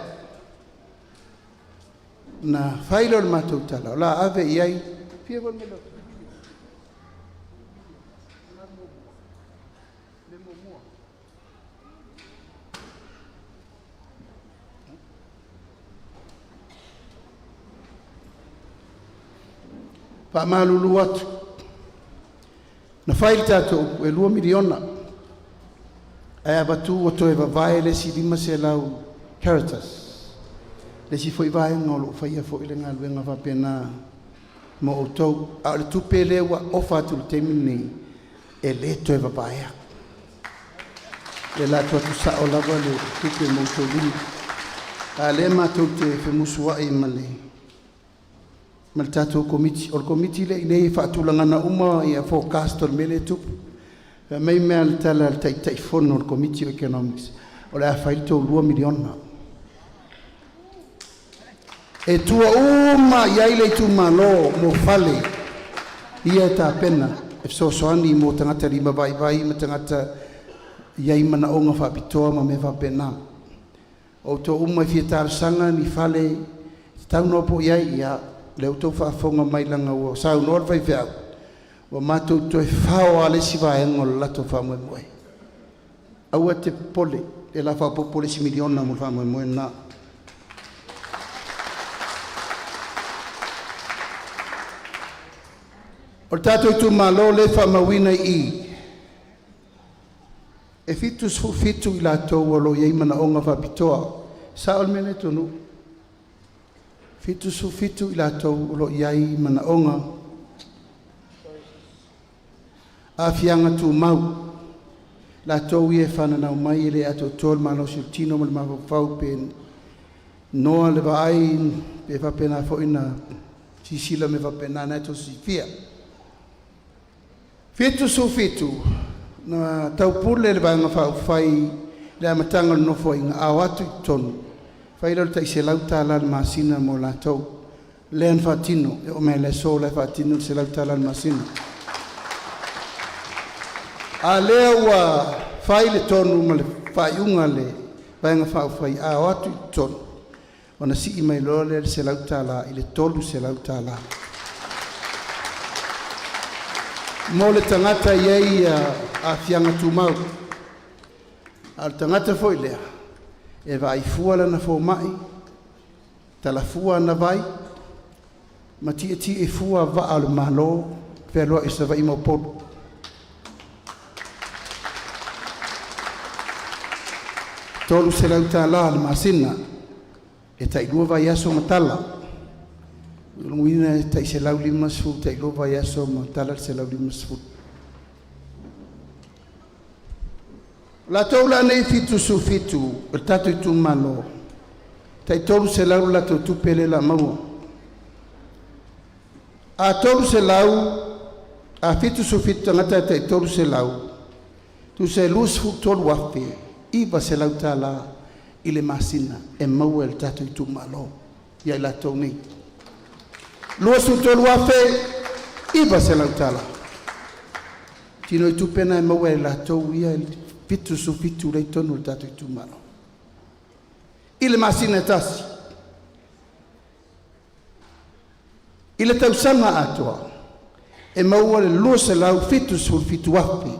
Speaker 9: na failo le matou tala la ave iai pia vol melo pa malulu atu na fail tatou e 2 miliona e abatu o toe vavae le si 5 se lau Caritas. Le si foi vai ngolo fai foi le ngalu nga fa pena mo auto al tu pele wa ofa tu temini e le to va paia. Le la to tu sa o la vale tu ke mo to li. Ale ma tu te fe musua e male. ma le tatou komiti. O le komiti le inei whaatulangana uma i a forecast o le mele tupu. Mai mea le tala le taifono o le komiti o economics. O le a whailito 2 miliona. E tua uma iai le Itumalo mo fale ia ta pena e sosoani mo tangata lima vai ma tangata iai mana onga whapitoa ma me whapena. O to uma fiatar sanga ni fale tau no po iai ia le auto whaafonga mai langa ua sau nor vai whiau wa mātou to e whao ale si vaenga o lato whamoe moe. Aua te pole e la whapopole si miliona mo whamoe moe na. O tatou Itumalo le Vaimauga e fitu i latou o lo iai mana onga whapitoa sa o mene tonu fitu i latou o lo iai mana onga a fianga tu mau latou i e whananau mai le ato tol malo siltino ma le mawhau pe noa le vai pe whapena fo ina sisila me whapena neto si fia fitu na taupule le vanga whai le amatanga no fo inga awatu tonu whaila ta se lauta la masina mo la tau len fatino o me le so le fatino se lauta la masina a lewa whaile tonu ma le whaiunga le vanga whai awatu tonu ona si mai lo le se lauta la ile tolu se lauta la mo le tangata iei a fianga tumau. Al tangata foi lea. E vai fua lana fo mai. Tala fua na vai. Ma ti e fua va al malo. Pelo e sa vai mo podu. Tolu se lauta la al masina. E tai lua vai aso matala. Luina tai se lau lima sfu tai lo vai aso ma tala se lau lima sfu. La tola nei fitu su fitu el tatou Itumalo tai tolu se lau la tu pele la maua. A tolu se lau a fitu su fitu ngata tai tolu se lau. Tu se lus fu tolu afe iba se lau tala ile masina e maua el tatou Itumalo ia la toni. Lua su tolu afe iba se lautala. Tino i tupena e maua e la tou ia fitu su fitu rei tonu le tatou Itumalo. Ile masina tasi. Ile tausanga atoa. E maua le lua se lau fitu su fitu afe.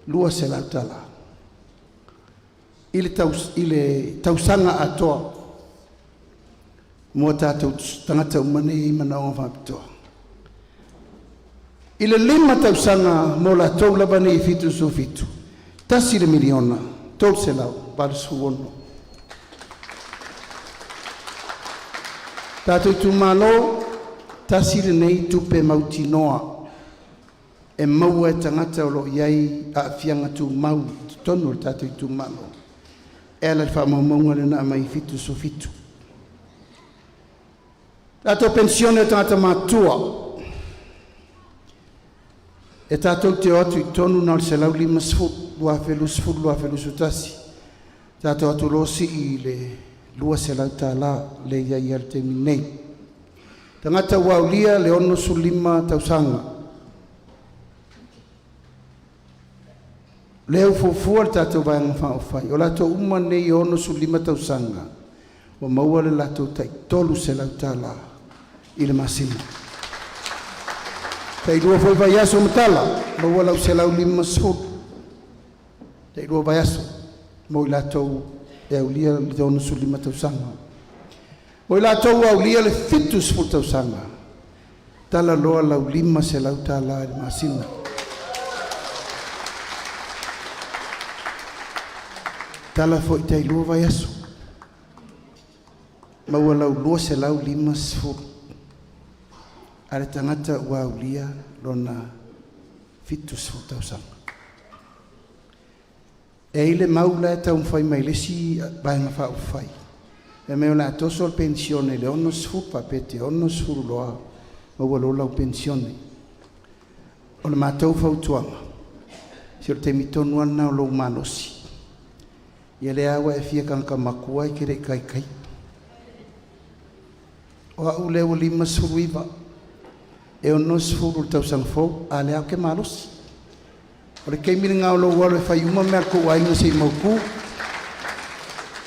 Speaker 9: Lua se lautala. Ile tausanga atoa. Mo tatou tangata umane I mana o whapitoa. I le 5 tausanga mo la tau lava nei fitu so fitu. Tasi le miliona, tau se lau, barusu ono. Tatou Itumalo, tasi le nei tupe mauti noa. E maua e tangata o lo iai a fianga tu mau, tonu le tatou Itumalo. E ala le whamaumaunga le na mai fitu so fitu. Tatou pensione tangata matua. E tatou te atu I tonu na le se lau 5 sfut, lua felu sutasi. Tatou atu losi I le lua se lau tala le iai al te minei. Tangata waulia le ono su 5 tausanga. Leo fufua le tatou vaenga whaofai. O latou uma nei ono su 5 tausanga. O maua le latou tai tolu se lau tala I le masina. Tai lua foi vai aso matala, maua lau se lau 5 sfut. Tai lua vai aso, mo I latou e aulia le ono su 5 tausanga. Mo I latou aulia le fitu sfut tausanga. Tala loa lau 5 se lau tala I le masina. Tala foi tai lua vai aso. Maua lau lua se lau 5 sfut. Ale tangata ua aulia lona fitu sfut tausanga. E ile maula e tau mwhai mai lesi vaenga whau whai. E me la toso pensione le ono sfu papete ono sfu loa o walo la pensione o le matou fautuanga si te mitonu ana lo manosi ia le awa e fia kanka makua i kere kai kai o au le o lima sfu iwa e ono sfu tau sang fo a le au ke malosi o le keimiri ngau lo walo e fai uma mea ko wainga se mauku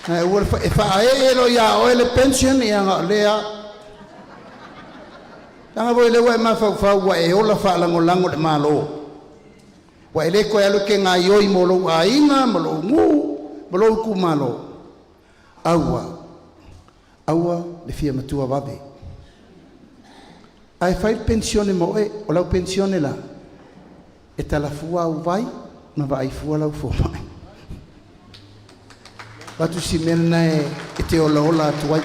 Speaker 9: na e fa e lo ya o le pension ia nga lea tanga voi le wa ma fa wa e ola fa lango lango le malo wa ele ko ya lo ke nga yo i molo ainga molo ngu molo ku malo aua le fia matua vabe ai fa pensione mo e o la pensione la e tala fua u vai na vai fua la fu mai Batu si mena e te ola ola tuai.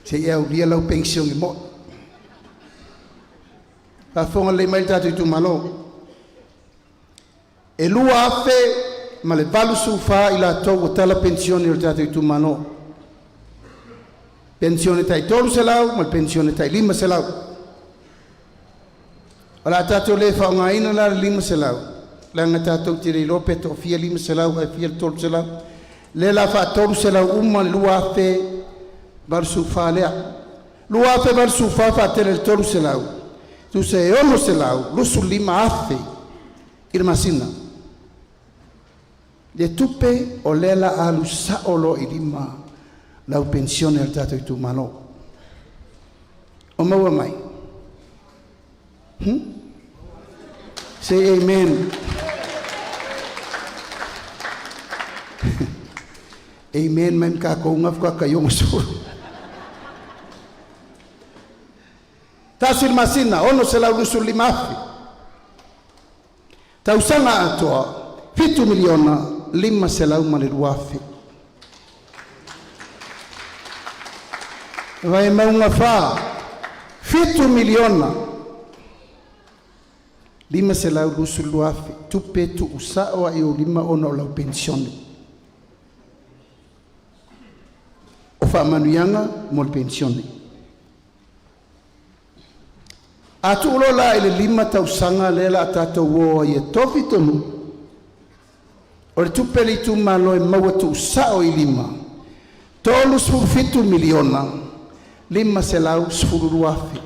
Speaker 9: Se eu lia lau pensione mo. Pa fonga le mai tatu Itumalo. E lua afe ma le valu sufa ila tau tala pensione o tatu Itumalo. Pensione tai tolu se lau, ma pensione tai lima se lau. Ala tatu le fa nga ina la lima se lau. Langa tatou tiri lope to fia lima selau e fia tolu selau le la fa tolu selau uma lua fe barsu fa lea lua fe barsu fa tele tolu selau tu se ono selau lusu lima afe irmasina le tupe o lela alu saolo i lima lau pensione al tatou Itumalo o maua mai say amen. Amen men ka ko ngaf ka kayong sur. Tasir masina ono sela usul limafi. Tausanga atoa 7 miliona lima sela umaliruafi. Vai maunga fa 7 miliona lima selau lusul luafi tupe tu usao e o lima ona o lau pensione o fa manuianga mo le pensione atu ulo la ele lima tausanga lela tatou o ia tofi tonu o le tupe le Itumalo e maua tu usao i lima tolu 7 miliona lima selau sfuru luafi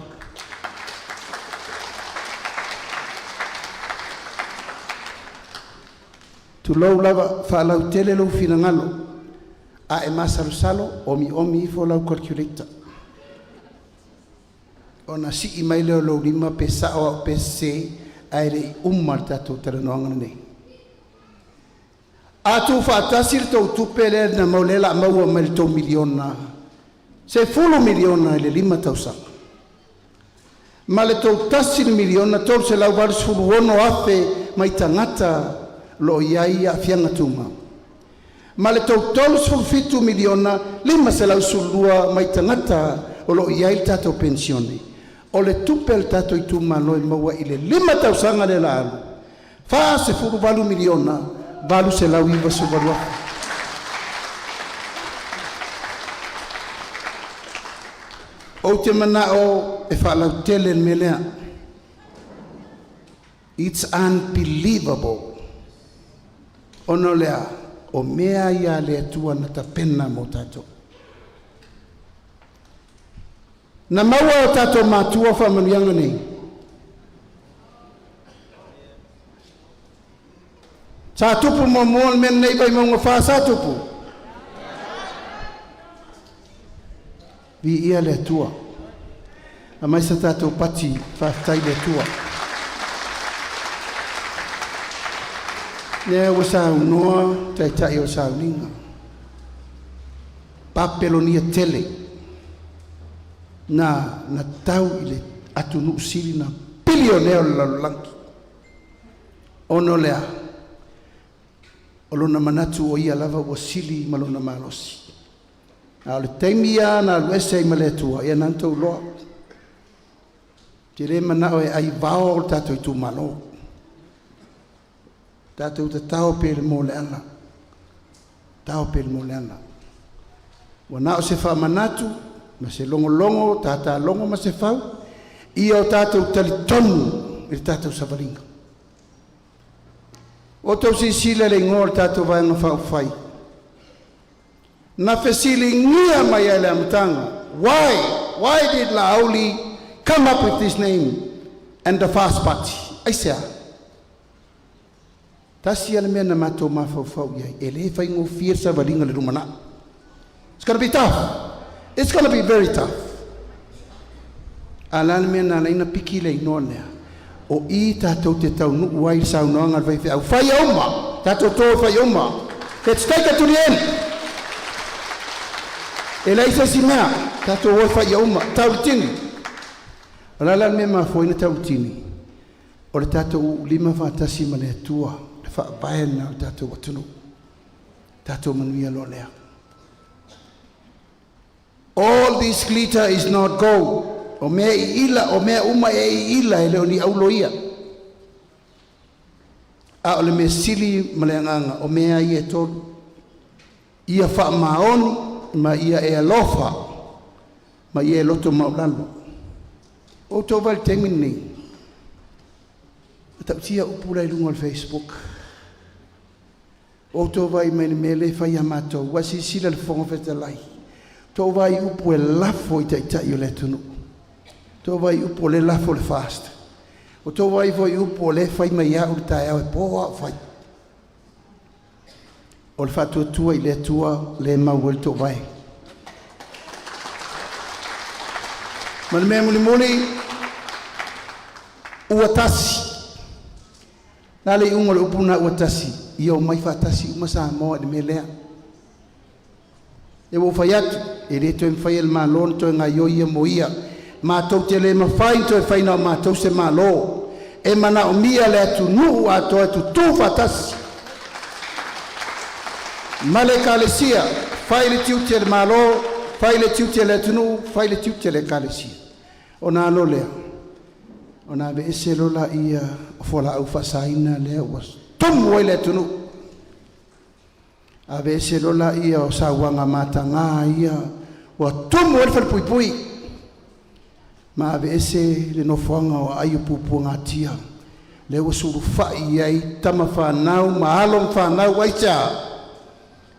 Speaker 9: tu lau lava fa lau tele lau finangalo a e masalo omi fo lau calculator ona si i mai leo lau lima pesa o pese aere umar tatou taranoanga nei a tu fa tasir tau tupele na maulela maua mai tau miliona se 10 miliona le lima tausanga ma le tau tasir miliona tau se lau varu sulu ono afe mai tangata lo iai a fianga tuma. Ma le tau tolu 7 miliona lima se lau sulua mai tangata o lo iai tatou pensione. O le tupel tatou Itumalo e maua i le lima tausanga le la alu. Fa se 4 miliona valu se lau iwa su valua. O te mana o e fa lau tele melea. It's unbelievable. Ono lea o mea ia le atua na tapena mo tatou. Na maua o tatou matua fa manuianga nei. Sa tupu mo moan men nei bai maunga fa sa tupu. Vi ia le atua. A mai sa tatou pati fa tai le atua. Ne o sa noa tai o sa linga. Papelonia tele. Na tau ile atunu sili na bilioneo la lanki. Ono lea. Olona manatu o ia lava o sili malona malosi. A le taimia na luese i maletua ia nantou loa. Tire manao e ai vao o tatou Itumalo. Tatou te tau pere mo le ana. tau pel moleana. Wana o se wha manatu, ma se longo tata longo ma se whau, ia o tātou tali tonu i tātou savaringa. O tau si sila le ngor tātou vaenga whau whai. Na fesili ngia mai ele amtanga. Why did Laoli come up with this name and the fast party? I say, tasi ala mea na mato mawhau iai. Ele whai ngō whia savaringa le rumana. It's going to be tough. It's going to be very tough. Alana mea na naina piki le inoa lea. O I tātou te TONU'U ai saunoanga al whai au. Whai auma. Tātou tō whai auma. Let's take it to the end. E lai sa si mea. Tātou oi whai auma. Tautini. Alana mea ma whoina tautini. O le tātou lima whātasi ma le atua. Le whaapahena o tātou watunu. Tātou manuia lo lea. All this glitter is not gold. O mea I ila, o mea uma e I ila, e leo ni auloia. A o le mea sili maleanganga, o mea I e tolu. Ia wha maoni, ma ia e ALOFA, ma ia e loto maulalo. O tau wale tengin nei. Tau tia upula I lunga al Facebook. O tau vai mai mele whai amato, wasi sila le fonga feta lai. Tau vai upu e lafo I taitai o le tunu. Tau vai upu le lafo le fast. O tau vai voi upu le whai mai au le tai au e poa whai. O le whatua tua I le tua le mau tau vai. Ma le mea muli ua tasi. Nā le unga le upu na ua tasi. Ia o mai whatasi uma Samoa le mea lea. E wo whai atu, e re toi mwhai el mālon toi ngā ioia mo ia. Mātou te le mawhai toi whai nao mātou se mālo. E mana o mia le atu nu'u ato atu tū whatasi. Male kālesia, whai le tiu te le mālo, whai le tiu te le atu nu'u, whai le tiu te le kālesia. O nā lo lea. O nā ve ese lola ia o whola au whasaina lea was. Tumu ai le atu nu'u. A vese lola ia o sauanga matanga ia wa tumu e whare pui pui. Ma a vese le nofuanga o ayu pupu ngatia. Le wa suru whai ai tama whanau, ma along whanau waita.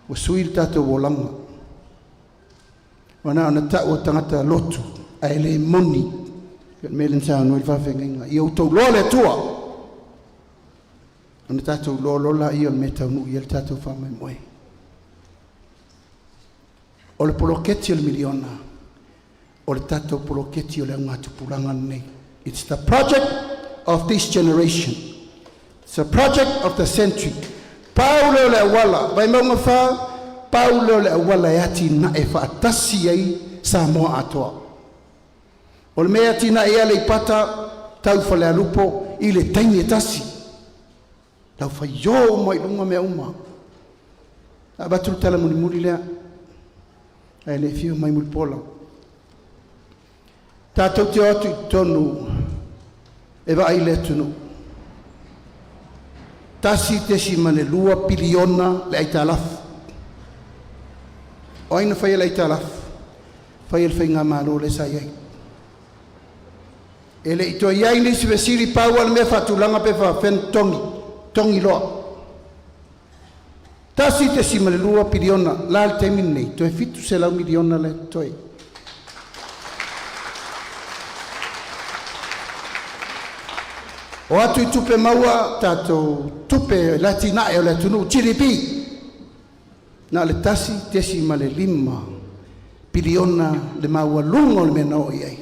Speaker 9: Wa sui tatou wolanga. Wana ona ta o tangata lotu, a ele moni. Melen sa no il whawhenga. Ia utou lole tua. Ona tatou lola ia me TONU'U ia tatou whamai moe. O le poloketi o le miliona, o le tatou poloketi o le ngātu puranga nei. It's the project of this generation. It's a project of the century. Paulo le awala, Vaimauga wha, Paulo le awala e ati na e whaatasi ai Samoa atoa. O le mea ati na e ale ipata, tau whale alupo, I le taimi e tasi. Tau whaio mai lunga mea uma. A baturu tala muri lea. Ai le fiu mai mulpola. Tātou te atu I tonu e vai le tunu. Tasi tesi mane 2 piliona le aita alafu. O aina whai le aita alafu. Whai le whainga maro le sa iai. E le ito iai nisi vesiri pau al mea whatulanga pe whawen tongi loa. Tasi te sima le 2 piliona, la le teimi nei, toe fitu se lau miliona le toi. O atu I tupe maua, tātou tupe latinae o le tunu, GDP. Na le tasi te sima le 5 piliona le maua lungo le mena o iai.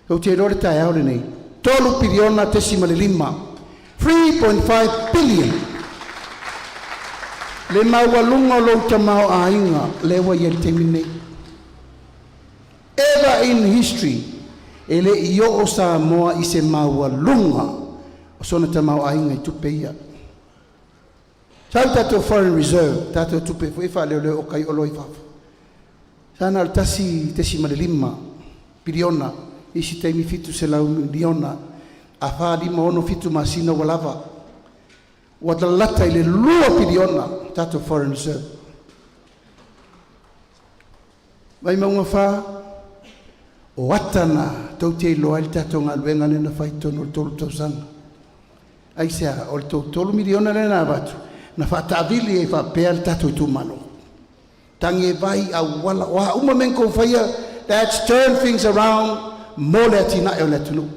Speaker 9: Kau te rore tae aure nei, 3 piliona te sima le 5, 3.5 billion. Le maua lunga lo tamau ainga lewa yel temine. Ever in history, ele iyo o Samoa I se maua lunga o sona tamau ainga I tupe ia. Tau tato foreign reserve, tato tupe fuefa leo o kai oloi fafa. Sana al tasi tesi male 5 piliona, isi teimi fitu se lau miliona, a wha 5 ono fitu masina walava. Wa la lata I le 2 piliona tato foreign reserve. Vaimauga wha, o atana tau te iloa i tatou ngaluenga lena whaitono o tolu tausanga. Ai sea, o le tolu miliona lena watu, na whaatavili e whapea le tatou Itumalo. Tangi e vai au wala, wa uma menko whaia, that's turn things around, mo le atina e o le tunu.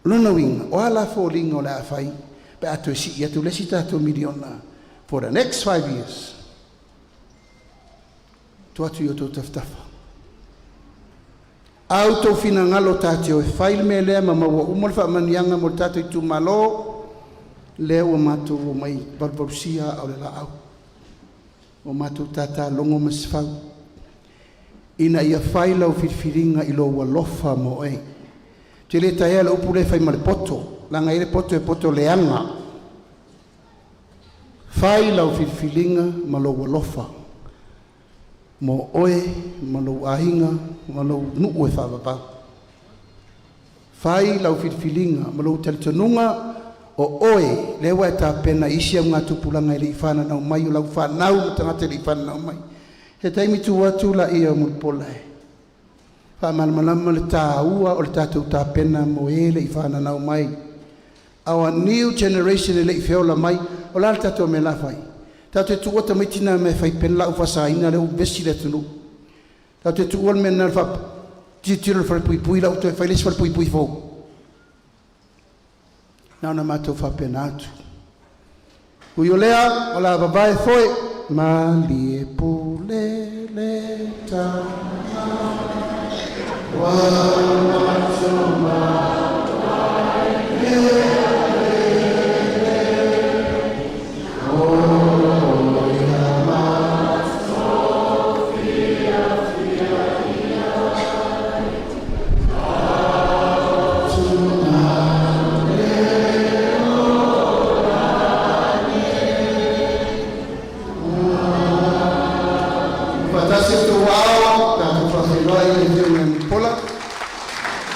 Speaker 9: Luna winga, o ala fōlinga o le awhai, pe atu e si atu lesi tatou miliona for the next 5 years. Tu atu i o tau taftafa. Au tau fina ngalo tāteo e whaile me lea ma maua umol wha manianga mo tātou Itumalo, lea ua mātou o mai valvarusia au le la au. O mātou tātā longo masifau. Ina ia whaila o whiriwhiringa i lo ua lofa mo ei. Te le taea le upu le whai ma le poto, langa i le poto e poto leanga. Whaila o whiriwhiringa ma lo ua lofa. Mo oe, ma lo ahinga, ma lo nu'u e whawapa. Whai lau whiriwhiringa, ma lo talitanunga o oe, lewa e tā pena isi au ngā tupulanga i le iwhana nau mai, o lau whanau ma tangata le iwhana nau mai. He taimi tu watu la ia mo le pola e. Whamalmalama le tā ua o le tātou tā pena mo e le iwhana nau mai. Our new generation e le iwheola mai, o la le tātou me la whai. Tau te tuota mai tina me whai penla u whasaina le u besi le tunu. Tau te tuol me na wha titiro le whare pui pui la u te whai lesi whare pui pui fō. Nau na mātou wha pena atu. Ui o lea, o la babae foe, ma lie pule le ta. Wa mātou ma le.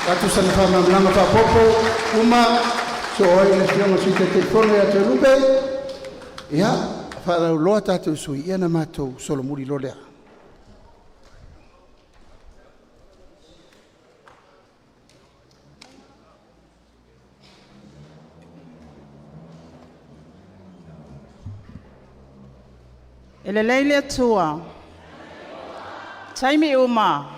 Speaker 9: Tatou sana whamamlanga whapopo, uma, so oi le fionga si te telefone a te rupe, ia, wharau loa tatou sui, ia na mātou solo muri lolea.
Speaker 10: Ele leile atua, taimi uma,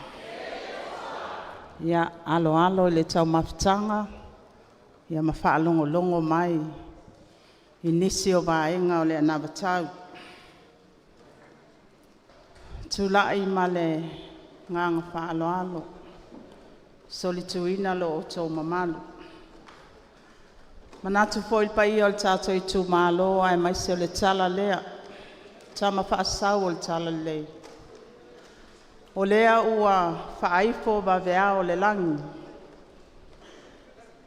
Speaker 10: ia alo le tau mafutanga, ia mawhaalongo mai, i nisi o vaenga o le anavatau. Tulai ma le nganga whaaloalo, solituina lo o tau mamalu. Manatu foil pa i o le tātou Itumalo, ai mai se o le tala lea, tama whaasau o le tala lea. O lea ua whaaifo wawea o le langi.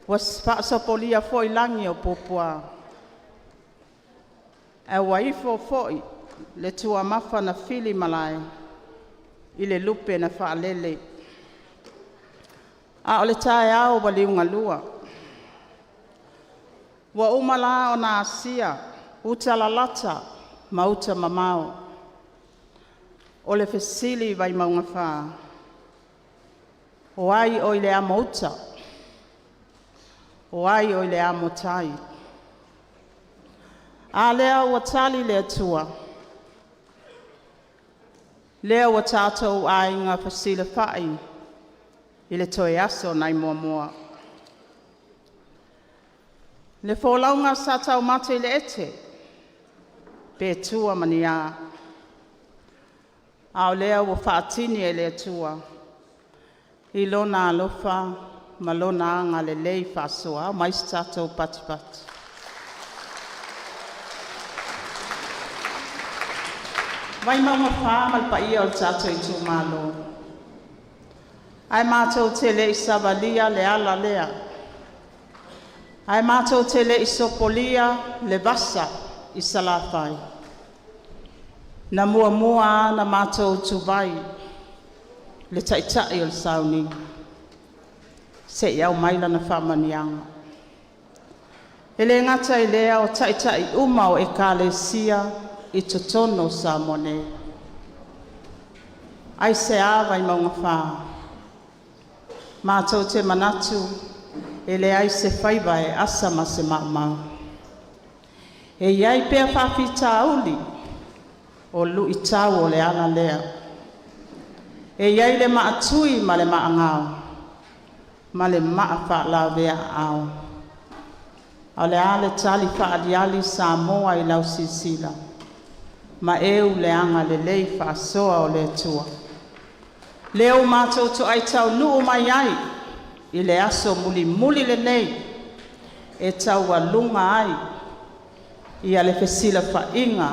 Speaker 10: Was whaasopolia foi langi o popua. E waifo foi le tua mafa na fili malai. I le lupe na whaalele. A o le tae au wali unga lua. Wa umala o na asia, uta lalata, mauta mamao. O le fesili Vaimauga wha. O ai o le amouta. O ai o le amotai. A lea ua tali le atua. Lea ua tātou ainga fesile whai. I le toe aso nai mua mua. Le wholaunga sa tau mate le ete. Pe tua mania. A o lea ua whaatini e le atua. I lona alofa, ma lona anga le lei whasoa, mais tātou pati pati. Vaimauga wha malpaia o tātou Itumalo. Ai mātou te le isavalia le ala lea. Ai mātou te le isopolia le vasa i salawhai. Na mua na mātou tuvai, le taitai o le sauni. Se iau maila na whamanianga. E le ngata i lea o taitai uma o ekalesia i totono Samoa. ai se a Vaimauga wha. Mātou te manatu, e le ai se whaiva e asa ma se mau. E iai pēr whawhi tāuli, o lu i tau o le ana lea. E iai le maatui ma le maangau, ma le maa whaalawea au. O le ale tali whaadiali Samoa i lau sisila, ma eu le anga le lei whaasoa o le tua. Leo mātou to ai TONU'U mai ai, i le aso muli le nei, e tau walunga ai, i ale fesila whainga,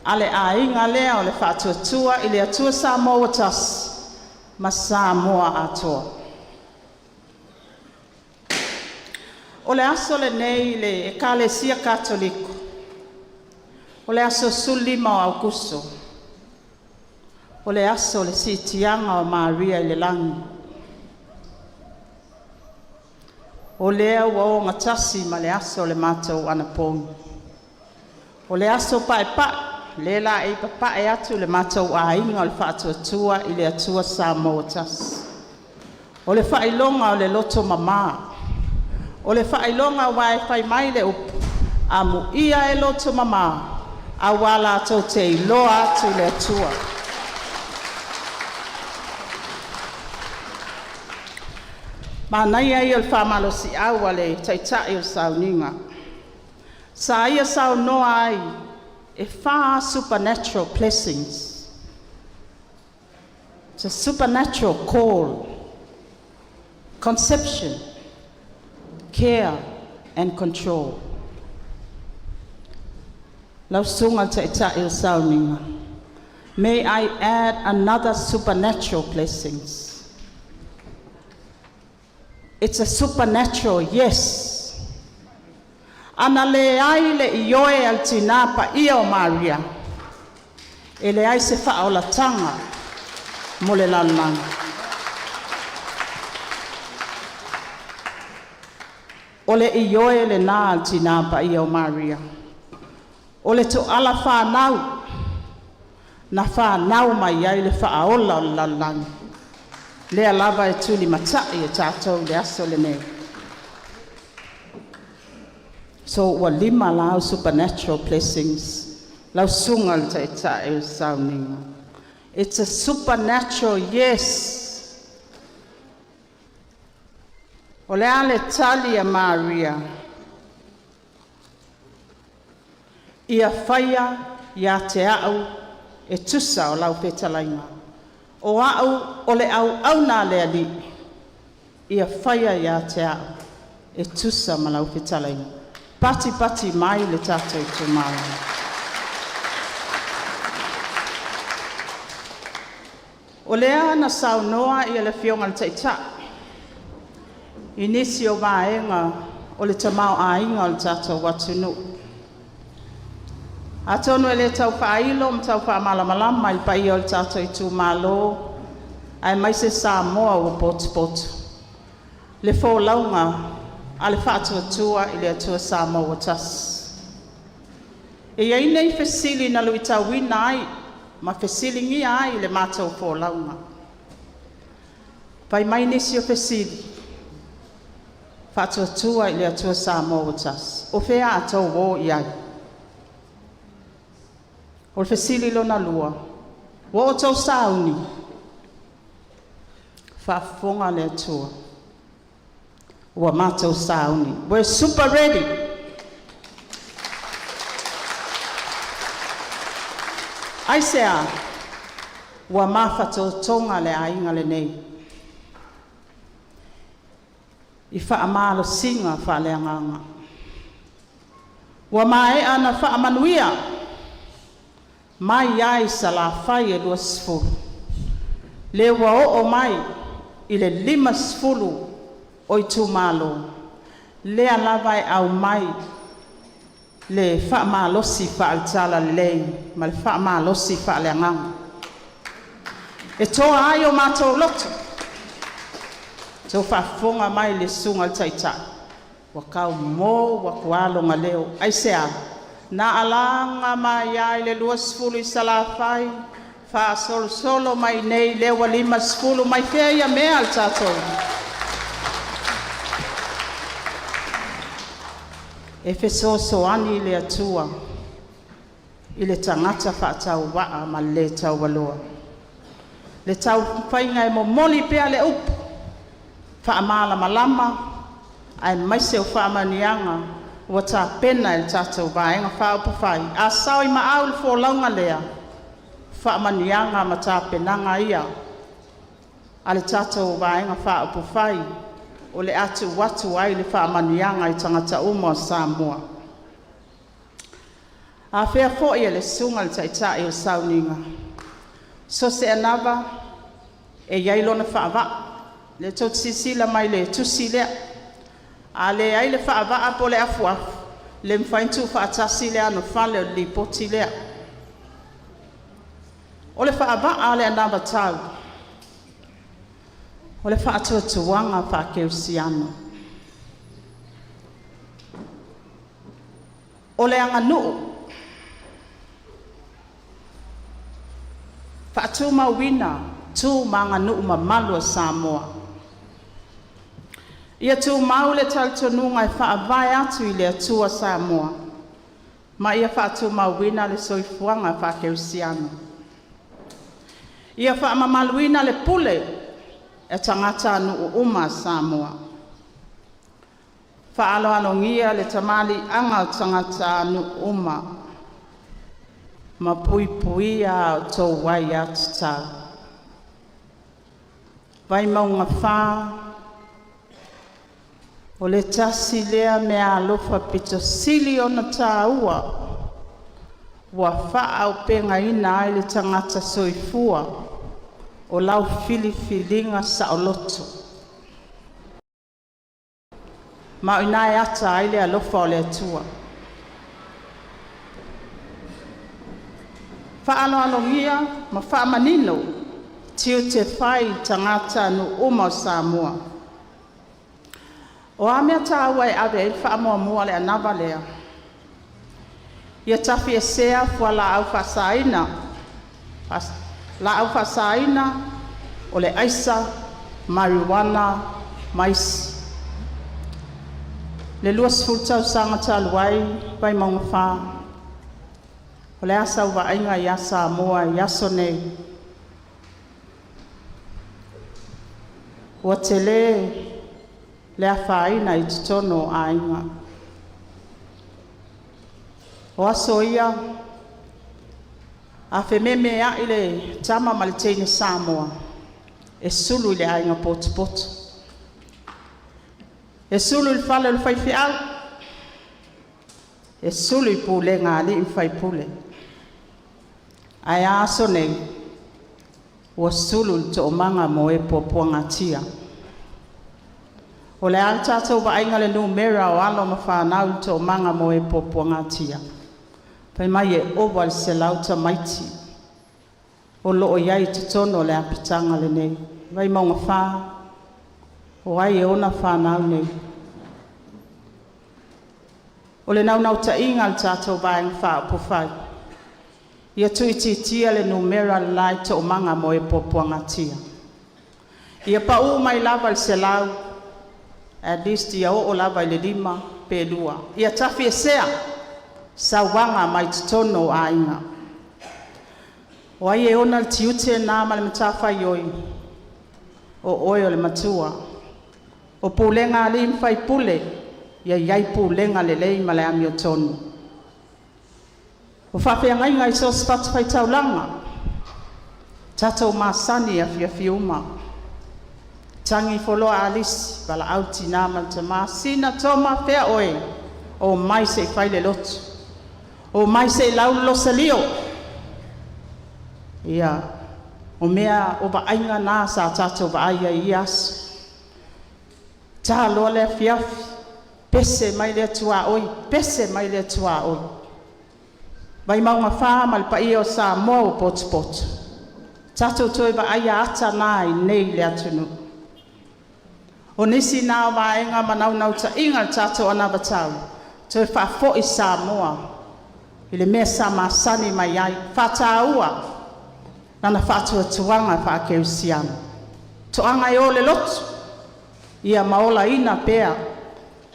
Speaker 10: ale ainga lea o le whaatuatua i le atua Samoa tas, ma Samoa atoa. O le aso le nei le ekalesia katoliko, o le aso sulima o Aukuso, o le aso le sitianga o Maria i le langi. O lea ua o ngatasi ma le aso le mātou anapongi. O le aso pae, le la e papae atu le mātou ainga o le whaatuatua i le atua Samoa tas. O le whailonga o le loto mama. O le whailonga wae whai mai le upu. A mu ia e loto mama. A wala tau te iloa atu le atua. Manai ai o le whamalosi au ale taitai o sauninga. Sa ia sau noa ai e far supernatural blessings. It's a supernatural call, conception, care and control. Lau sunga taitai o sauninga. May I add another supernatural blessings. It's a supernatural yes. Ana le ai le ioe al tinapa ia o Maria. E le ai se whaolatanga mo le lalang. O le ioe le nā al tinapa ia o Maria. O le to ala whanau. Na whanau mai ai le whaola o lalang. Lea lava e tuli matai e tātou le aso le nei. So ua lima lau supernatural blessings. Lau sunga le taitai e sauninga. It's a supernatural yes. O le ale tali a Maria. Ia whaia ia te au e tusa o lau petalainga. O au o le au na le ali. Ia whaia ia te au. E tusa malau petalainga. Pati mai le Tatou Itumalo. O lea na saunoa ia le fionga le taita. Inisi o vaenga o le tamau ainga o le Tatou watunu. Atonu e le tau whailo ma tau whamalamalama il pai o le Tatou Itumalo. Ai mai se Samoa o potu. Le fo launga a le whaatuatua i le atua Samoa tas. E iai nei fesili na lui tauina ai, ma fesili ngia ai le mātou fo launga. Pai mai nisi o fesili. Whaatuatua i le atua Samoa tas. O fea atou wo i ai. O le fesili lo na lua. Wo o tau sauni. Whafonga le atua. Ua mātou sauni. We're super ready. Aisea, ua mawhatou tonga le ainga le nei. I whaamalo singa whaaleanganga. Ua mae ana whaamanuia. Mai ai sa la whai e lua sfuru. Le ua o mai i le 5 sfuru o Itumalo. Lea lawai au mai le whaamalosi whaaltala lei, ma le whaamalosi whaaleanganga. E toa ai o mātou loto. Tau whaafonga mai le sunga taita. Wakau mō wakualonga leo. Aisea, na alanga mai ai le 2 i salawhai, solo mai nei lewa 5 mai fea ia mea al tātou. E fesoasoani le atua i le tangata whaatauwaa ma le tauwaloa. Le tau whainga e momoli pea le upu, whaamala malama, ai maise o whaamanianga, ua tā pena e tātou vaenga whaupu whai. A sao i maau le fōlaunga lea, whaamanianga ma tā penanga ia, a le tātou vaenga whaupu whai, o le atu watu ai le whaamanianga i tangata uma o Samoa. A whea fōi e le sunga le taitai o sauninga. So se anava e yailona whaava, le tot sisila mai le tusi lea, a le ai le whaava apo le afuafu, le mwhaintu whaatasi lea no whale o li poti lea. O le whaava a le anava tau, o le whaatua tuanga whaakeusiano. O le anganu'u, whaatu mawina tū manga nu'u mamalu a Samoa. Ia tū mau le talitonunga e whaavai atu i le atua Samoa, ma ia whaatu mawina le soifuanga whaakeusiano. Ia whaamamaluina le pule e tangata nu'u uma Samoa. Whaaloanongia le tamali anga tangata nu'u uma, ma puipuia o tō wai atu tau. Vaimauga whā, o le tasi lea me ALOFA pitosili o na tāua, ua wha au penga ina ai le tangata soifua, o lau filifilinga sa o loto. Ma o inai ata ai le ALOFA o le atua. Whaaloalogia ma whaamanino tiu te whai tangata nu'u uma o Samoa. O amea tāua e awe i whaamoamua le anava lea. Ia tafi e sea fua la au whasaina. La au whasaina o le aisa, marijuana, MISI. Le luas fultau sangata luai, Vaimauga whā. O le asa uwa ainga i a Samoa i aso nei. Ua te le a whaina i tutono a inga. O aso ia, a whememe a i le tama ma le teine Samoa, e sulu i le ainga potu. E sulu i whale le whaiwhiau, e sulu i pule ngā li i whaipule. Ai aso nei, ua sulu to o manga mo e popoanga tia. O le al tātou wa ainga le numera o alo ma whanau to o manga mo e popoanga tia. Pai mai e owa le se lauta maiti. O loo iai tutono le apitanga le nei. Vaimauga whā, o ai e ona whanau nei. O le nau ta inga le tātou wa ainga wha po whai. Ia tui titia le numera lai to o manga mo e popoanga tia. Ia pa mai lava le se lau, at least ia o lava le 5 pe 2. Ia tafi e sea, sa wanga mai tutono a inga. O ai e ona le tiute nā ma le matawhai oi, o oi o le matua. O pulenga li mwhai pule, ia iai pulenga le lei ma le AMIOTONU. O whawhia ngai ngai so spatu pai taulanga. Tatou masani a fiuma. Tangi foloa alisi, bala auti nama te masina toma fea oe. O mai se whaile lotu. O mai se lau losalio. Ia, o mea o ba ainga nā sa tatou ba aia i asu. Tā loa le fiafi, pese mai le tua oi, pese mai le tua oi. Vaimauga whā malpai o Samoa o potu. Tatou toi ba aia ata nā i nei le atunu. O nisi nā o vaenga manau ta inga tatou anava tau. Toi whafo i Samoa. I le mea sa masani mai ai. Whataua. Nana whaatuatuanga whaakeusiana. Toanga e ole lotu. Ia maola ina pea.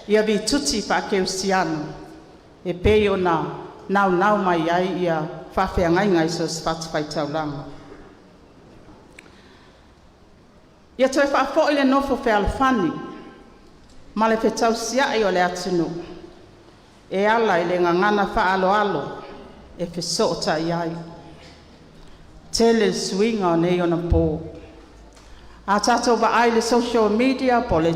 Speaker 10: Ia vi tuti whaakeusiana. E pei o na nau mai ai ia whawhiangainga i so whaatawhaitaulanga. Ia toi whaafo ile nofo whealwhani. Ma le whetausia i o le atunu. E ala i le ngangana whaaloalo. E whesota i ai. Tele swinga o nei ona pō. A tātou ba ai le social media po le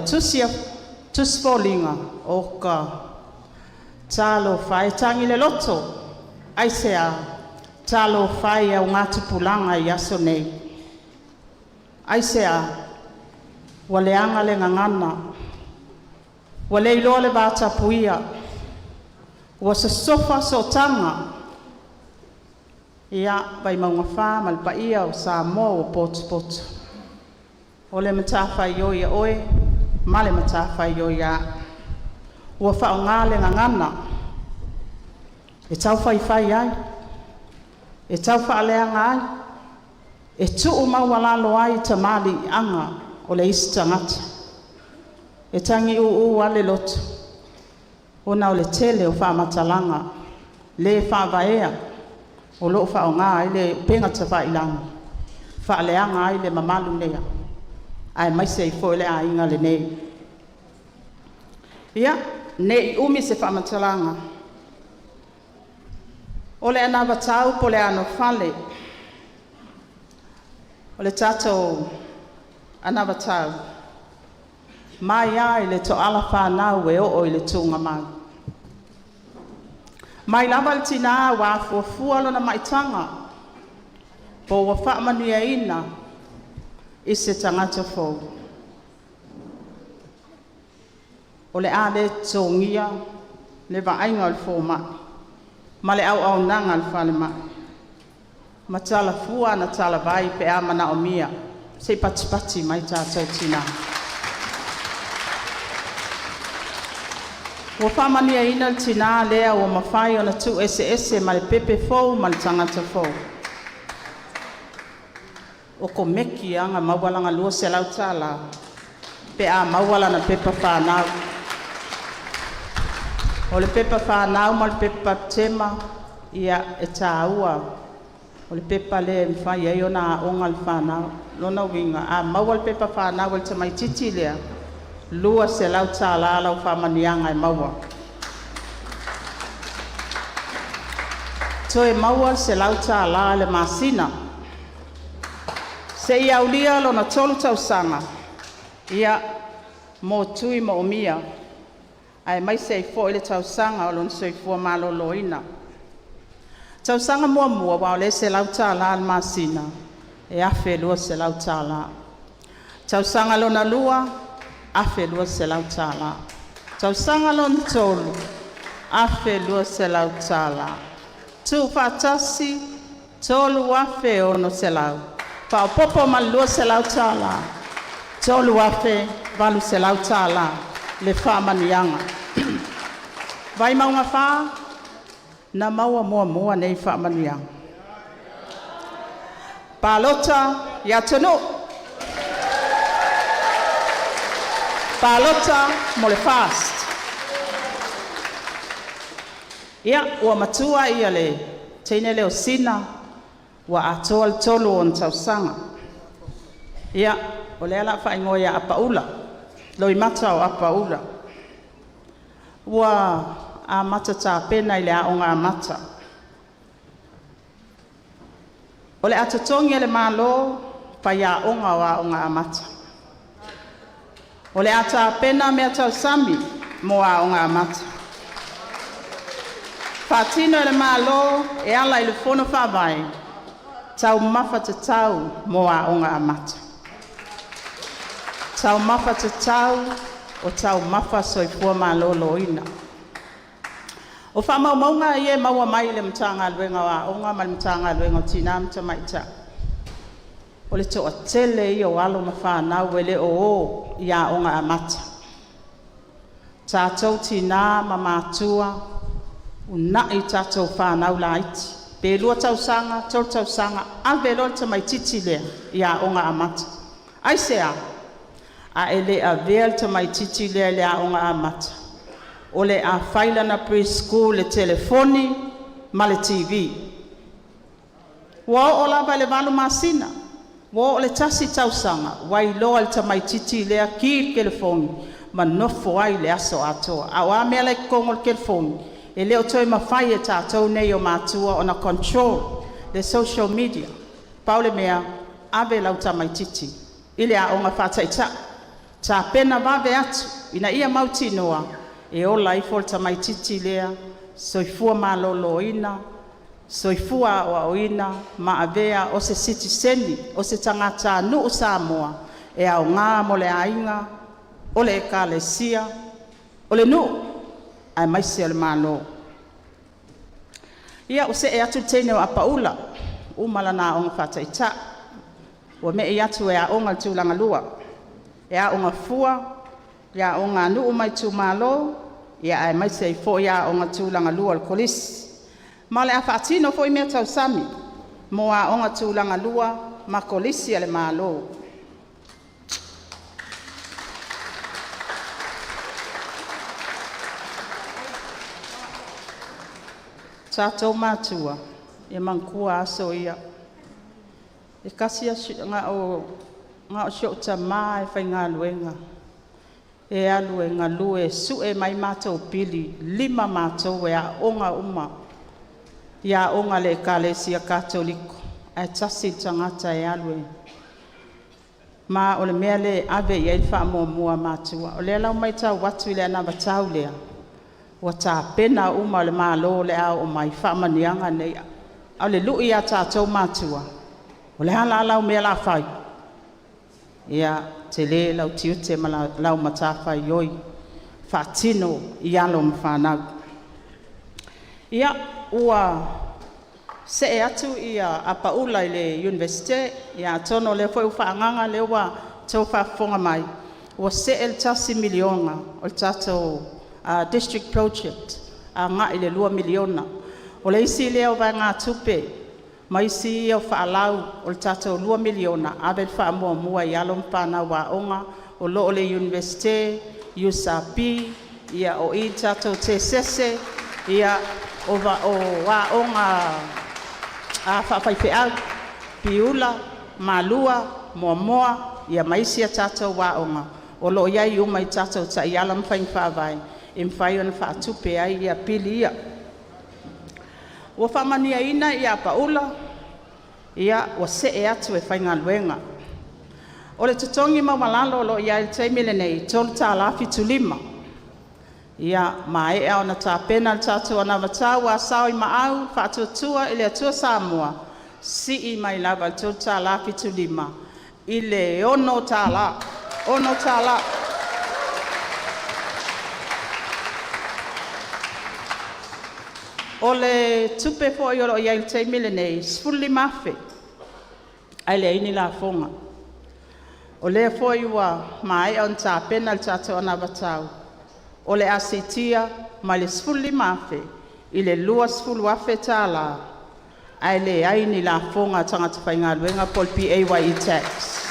Speaker 10: tusfolinga o ka talo whae tangi le loto. Ai se a talo whae au ngā tupulanga i aso nei. Ai se a waleanga le ngangana. Wale iloa le bāta puia. Wa se sofa so tanga. Ia Vaimauga whā malpaia o Samoa o potu. O le matawhai o ia oe, ma le matawhai o ia. Ua whao ngā le ngangana. E tau whai ai. E tau whaaleanga ai. E tuu maualalo ai ta mali anga o le isi tangata. E tangi uu ale lotu. Ona o le tele o whaamatalanga. Le whaavaea. O loo whao ngā ai le penga ta whailanga. Whaaleanga ai le mamalu lea. Ai maise i fo le a inga le nei. Ia, nei umi se whaamatalanga. O le ana watau po le ano whale. O le tatou ana watau. Mai ai le to ala whanau e o i le tūnga mau. Mai lava le tina wa fuafua lona maitanga. Po wa whaamanuia ina i se tangata fōu. O le a le tōngia le vaenga o le fōma. Ma le au nanga le whale mai. Ma tala fua na tala vai pe a mana o mia. Se pati mai tātou tina. Ua whamanuia ina le tina lea ua mawhai o na tu ese ma le pepe fōu ma le tangata fōu. O ko meki anga mawalanga lua se lau tala. Pe a mawala na pepa whanau. O le pepa whanau ma le pepa tema ia e tāua. O le pepa le mwhai e o na onga le whanau. Lona winga a maua le pepa whanau le tamai titi lea. Lua se lau tala lau whamanianga e maua. To e maua se lau tala le masina. Se ia ulia lo na tolu tausanga. Ia mo tui mo omia. Ai mai se i fo ile tausanga o lon se i fua malo loina. Tausanga mua wa le se lau tala le masina. E afe lua se lau tala. Tausanga lo na lua. Afe lua se lau tala. Tausanga lon tolu. Afe lua se lau tala. Tu fatasi. Tolu afe ono se lau. Pa popo mal lua se lau tala. Tolu afe valu se lau tala. Le whamanianga. Vaimauga wha. Na maua mua nei whamanianga. Palota ya TONU'U. Palota mo le fast. Ia ua matua ia le teine leo sina ua atoa le tolu on tausanga. Ia o le ala whaingoia a paula. Loi mata o a paula. Ua a mata tā pena i le a onga a mata. O le atatongi le malo pa ia onga o a onga a mata. O le ata pena mea tau sami mo a onga amata. Whatino le malo e ala i le fono whawai. Tau mafa te tau mo a onga amata. Tau mafa te tau o tau mafa soifua malo loina. O whamau maunga i e maua mai le mtanga aluenga wa onga ma le mtanga aluenga o tina mta maita. O le toa tele i o alo ma whanau e le o ia onga amata. Tātou tina ma mātua, una i tātou whanau la iti. pe lua tausanga, tol tausanga, ave lol tamai titi lea, ia onga amata. Ai sea, a ele a veal tamai titi lea lea onga amata. Ole a faila na preschool le telefoni, ma le TV. Wa o lava le valu masina, wa o le tasi tausanga, wai loa le tamai titi lea ki telefoni, ma nofo ai le aso atoa. A wa mea le kongo le telefoni, e leo toi mawhai e tātou nei o mātua o na control le social media. Paule mea, ave lau tamai titi, ile a onga whataita, tā pena vave atu, ina ia mauti noa, e o laifo tamai titi lea, soifua malolo ina, soifua o ina, ma avea o se citizeni, o se tangata nu'u Samoa, e au ngā mo le ainga, o le ekalesia, o le nu'u, ai maisi le malo. Ia o se e atu teine o apaula, umala na onga whataita, wa me e atu e a onga tūlanga lua, e a onga fua, ia onga nu'u mai tu malo, ia ai maisi e fo ia onga tūlanga lua le kolisi. Ma le a whaatino fo i mea tau sami, mo a onga tūlanga lua, ma kolisi le malo. Tātou mātua, e mankua aso ia. E kasi ngā o shio ta mā e whai ngā luenga. E alu e ngā lue su e mai mātou pili, 5 mātou e a onga uma. Ia onga le kalesia katoliko, e tasi tangata e alu e. Ma o le mea le ave i e wha mua mātua. O le lau mai tau watu i le anava tau lea. Wa tā pena uma le mālo le au o mai whamanianga nei. Au le lui a tātou mātua. O le hala lau mea la whai. Ia te le lau tiute ma lau matawhai oi. Whatino i alo mwhanau. Ia ua se e atu ia a paula i le universite. Ia tono le fwoi whaanganga le ua tau whafonga mai. Ua se el tasi milionga o tātou district project ngā i le 2 miliona. O le isi leo vai ngā tupe, ma isi o whaalau o le tātou 2 miliona, awe whaamua mua i alo mpana wa onga, o lo o le universite, USAP, ia o i tātou te sese, ia o wa onga a whawhaipe au, piula, malua, moa, ia maisi a tātou wa onga, o lo iai umai tātou ta i alam whaing whawai, e mwhai ona whaatupe ai ia pili ia. Ua whamania ina ia paula, ia ua se e atu e whainga luenga. O le tutongi maumalalo lo ia il teimile nei, tolu tā lafi tu 5. Ia mai e ona tā pena le tātou ana watau a sao i maau, whaatuatua i le atua Samoa, si i mai lava le tolu tā lafi tu 5. I le ono tā la. O le tupe fo i olo i ail teimile nei, sfuli mafe, ai le ini la fonga. O le fo i wa mai on tā pena le tātou ana watau. O le asitia ma le sfuli mafe, i le 2 sfulu afe tā la, ai le aini la fonga tangata whainga luenga pol PAYE tax.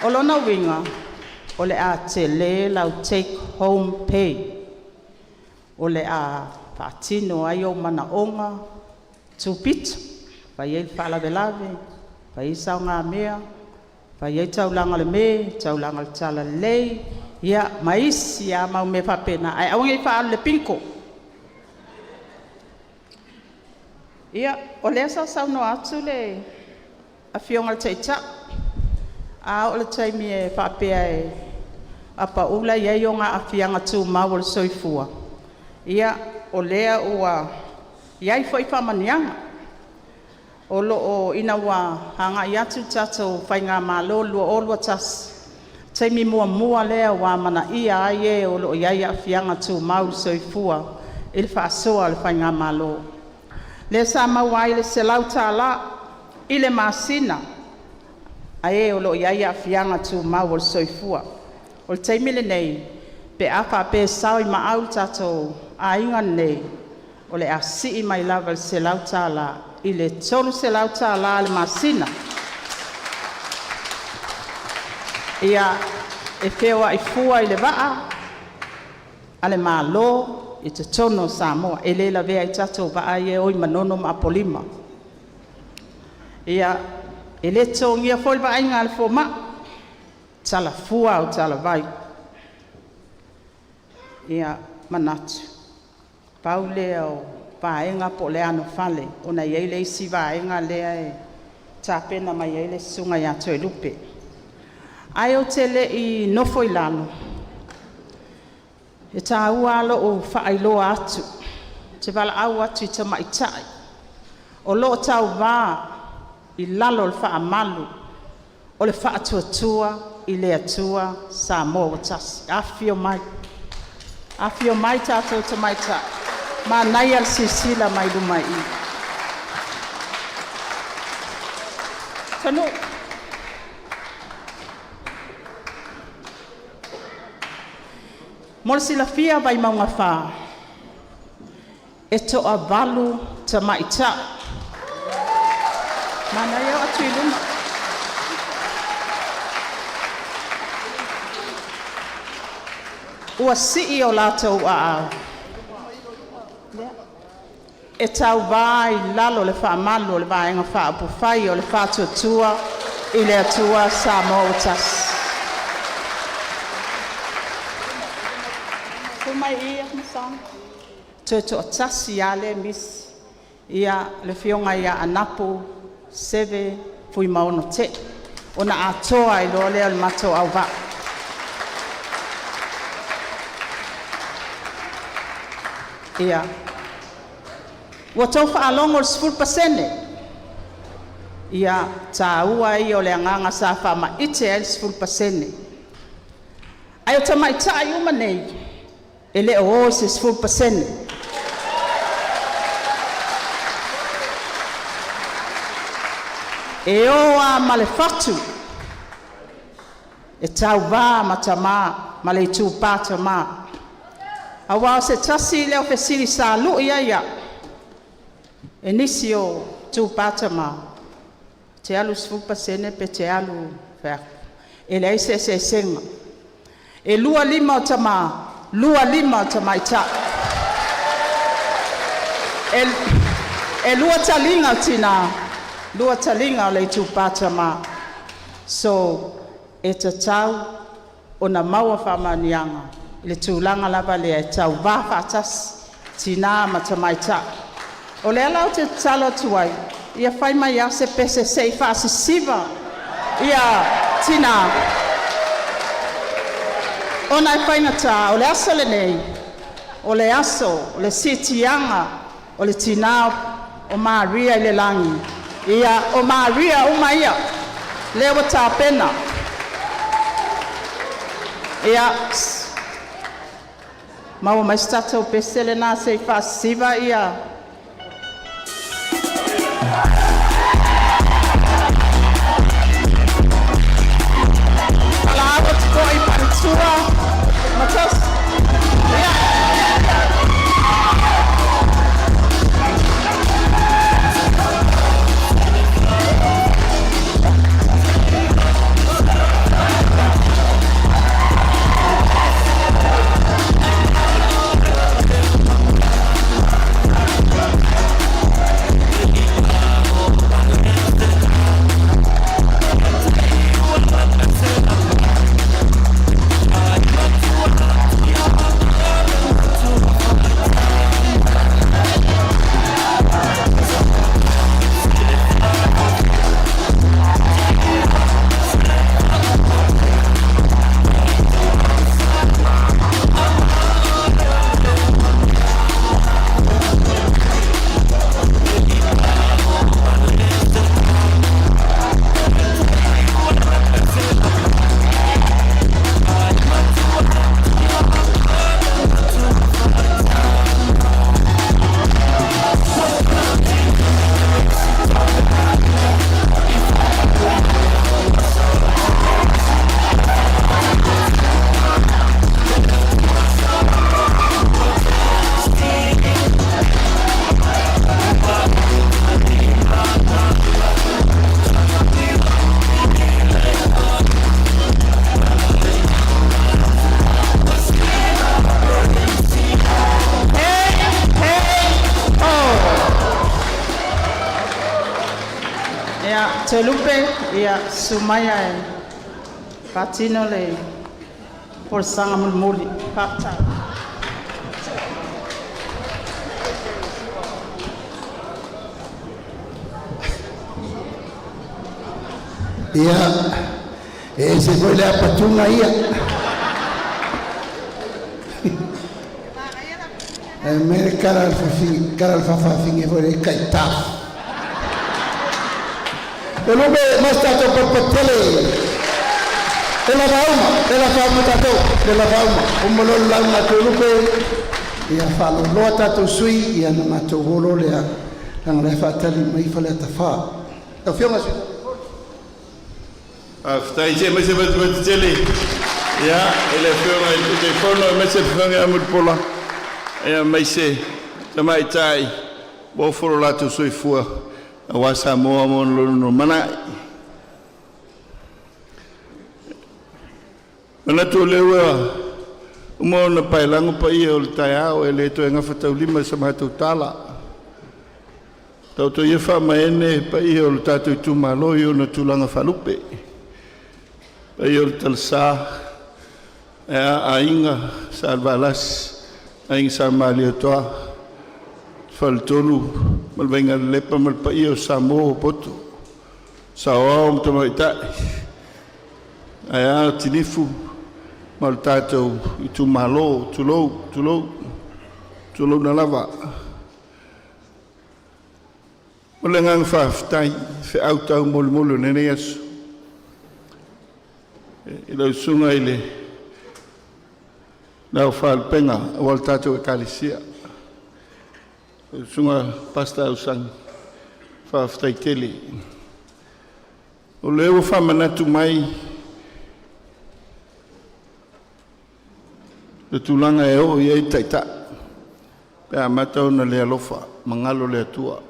Speaker 10: O lona winga, o le a te le lau take home pay. O le a whaatino ai o mana onga, tūpita, whai ei whaalavelave, whai sau ngā mea, whai ei taulanga le me, taulanga le tala lei, ia maisi a mau me whapena, ai awangi i whaalu le pinko. Ia, o lea sau no atu le a whionga le teita, a o le taimi e whapea e a paula iei o ngā a whianga tū mau le soifua. Ia o lea ua iai foi whamanianga. O lo o ina wa hanga i atu tātou whainga malo lua o lua tas. Teimi mua lea wa mana ia ai e o lo iai a whianga tū mau soifua il whaasoa le whainga malo. Le sa mau ai le se lau tā la i le masina a e o lo iai a whianga tū mau o soifua. O le teimi le nei pe apa pe sau i maau tātou a inga nei, o le asii mai lava le selau tālā i le tolu selau tālā le masina. Ia e whiua i fua i le waa a le mālō i te tono Samoa e le la vea i tatou waa i e oi manono ma apolima. Ia e le tongia foi wa inga le fo ma tala fua o tala vai. Ia manatu. Paule o vaenga po le ano fale ona iei le isi vaenga lea e tapena mai iei le sunga ia toe lupe. Ai o tele i nofo i lalo. E tā ualo o whaailoa atu. Te wala au atu i tama i tai. O lo tau vā i lalo le whaamalu. O le whaatuatua i le atua Samoa watasi. Awhio mai. Awhio mai tātou tamai tai. Ma nai al sisila mai LUMANA'I. TONU'U. Mole sila fia Vaimauga wha. E toa valu tamai tai. Ma nai au atu i luma. Ua sii o lātou a au. E TAUVA i lalo le whaamalu o le vaenga whaapufai o le whaatuatua i le atua Samoa watasi. Kumai ia masang. Toto atasi a le MISI ia le fionga ia anapu seve fui maono te. Ona atoa i lo lea le mato au va. Ia. Ua tau whaalongo le 10%. Ia tāua i o le anganga sa whaama ite el 10%. Ai o tamai tai uma nei. E le o se 10%. E o a male fatu. E TAUVA matama male tu patama. Awa se tasi leo fesili sa lu ia ia. E nisi o tu patama. Te alu 10% pe te alu fer. E le se senga. E lua lima o tama. Lua lima o tama ita. E lua talinga tina. Lua talinga o le tu patama. So e te tau o na maua whamanianga. Le tūlanga lava le e TAUVA whātas tina matamaita. O le alau te talo tuai, ia whai mai a se pese sei whaasi siva. Ia tina. O nai whaingata, o le aso le nei, o le aso, o le sitianga, o le tina o Maria i le langi. Ia o Maria umaia, leo ta pena. Ia mau mai stato pesele na sei fa siva ia. Ala apa tu ai pantua. Matas. Ia. Tatou lupe ia sumaya e patino le por sanga mulmuli kata.
Speaker 9: Ia e se foi le patunga ia. E me cara al fafi e foi kai ta. E lo be mas tato per patele. E la fauma tato, e la fauma. O mo lo la na to lo be. Ia fa lo tato sui ia na to volo le a. Ang le fa tali mai fa le ta fa. E fiona si.
Speaker 11: Aftai je me se bet tele. Ya, ele fiona i te fono me se fanga mo pola. E mai se mai tai. Bo foro la to sui fua. Wa Samoa mo LUMANA'I. Mana tu lewa mo na pailango pa ia o taiao e le to nga fatau lima sa matu tala. Tau to ia fa maene pa ia o tatu Itumalo yo na tulanga falupe. Pa ia o talsa ainga salvalas ainga sa AMIOTONU FALTONU malvenga lepa malpa ia o Samoa poto sawa o tamaita aya tinifu mal tatou Itumalo tulou na lava molengang faftai fe autau molmolo nene yasu ilo sunga ile na fal penga wal tatou e kalisia sunga pasta usang faftai tele o leo fa manatu mai le tulanga e o ye taita pe amata na le ALOFA mangalo le tua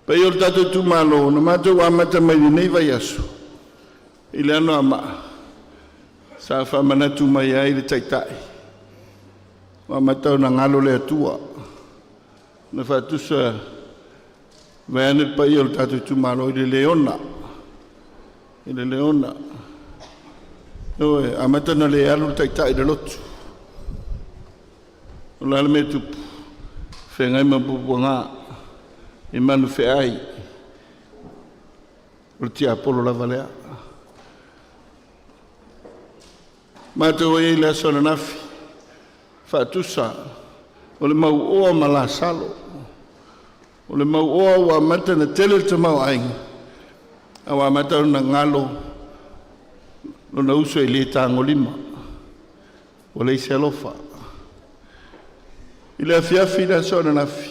Speaker 11: pe yo tatu Itumalo na mato wa mata mai nei vai asu ile no ama sa fa manatu mai ai le taita wa mata na ngalo le tua na fatusa vane pa yo tatu Itumalo ile leona oe amata na le alu taita ile lotu ola me tu fengai mabuanga e manu fe ai o tia polo la valea mato e la sona nafi fatusa o le mau o mala salo o le mau o wa mata na tele te mau ai awa mata na ngalo no na uso ele tango lima o le se ALOFA ile afia fina sona nafi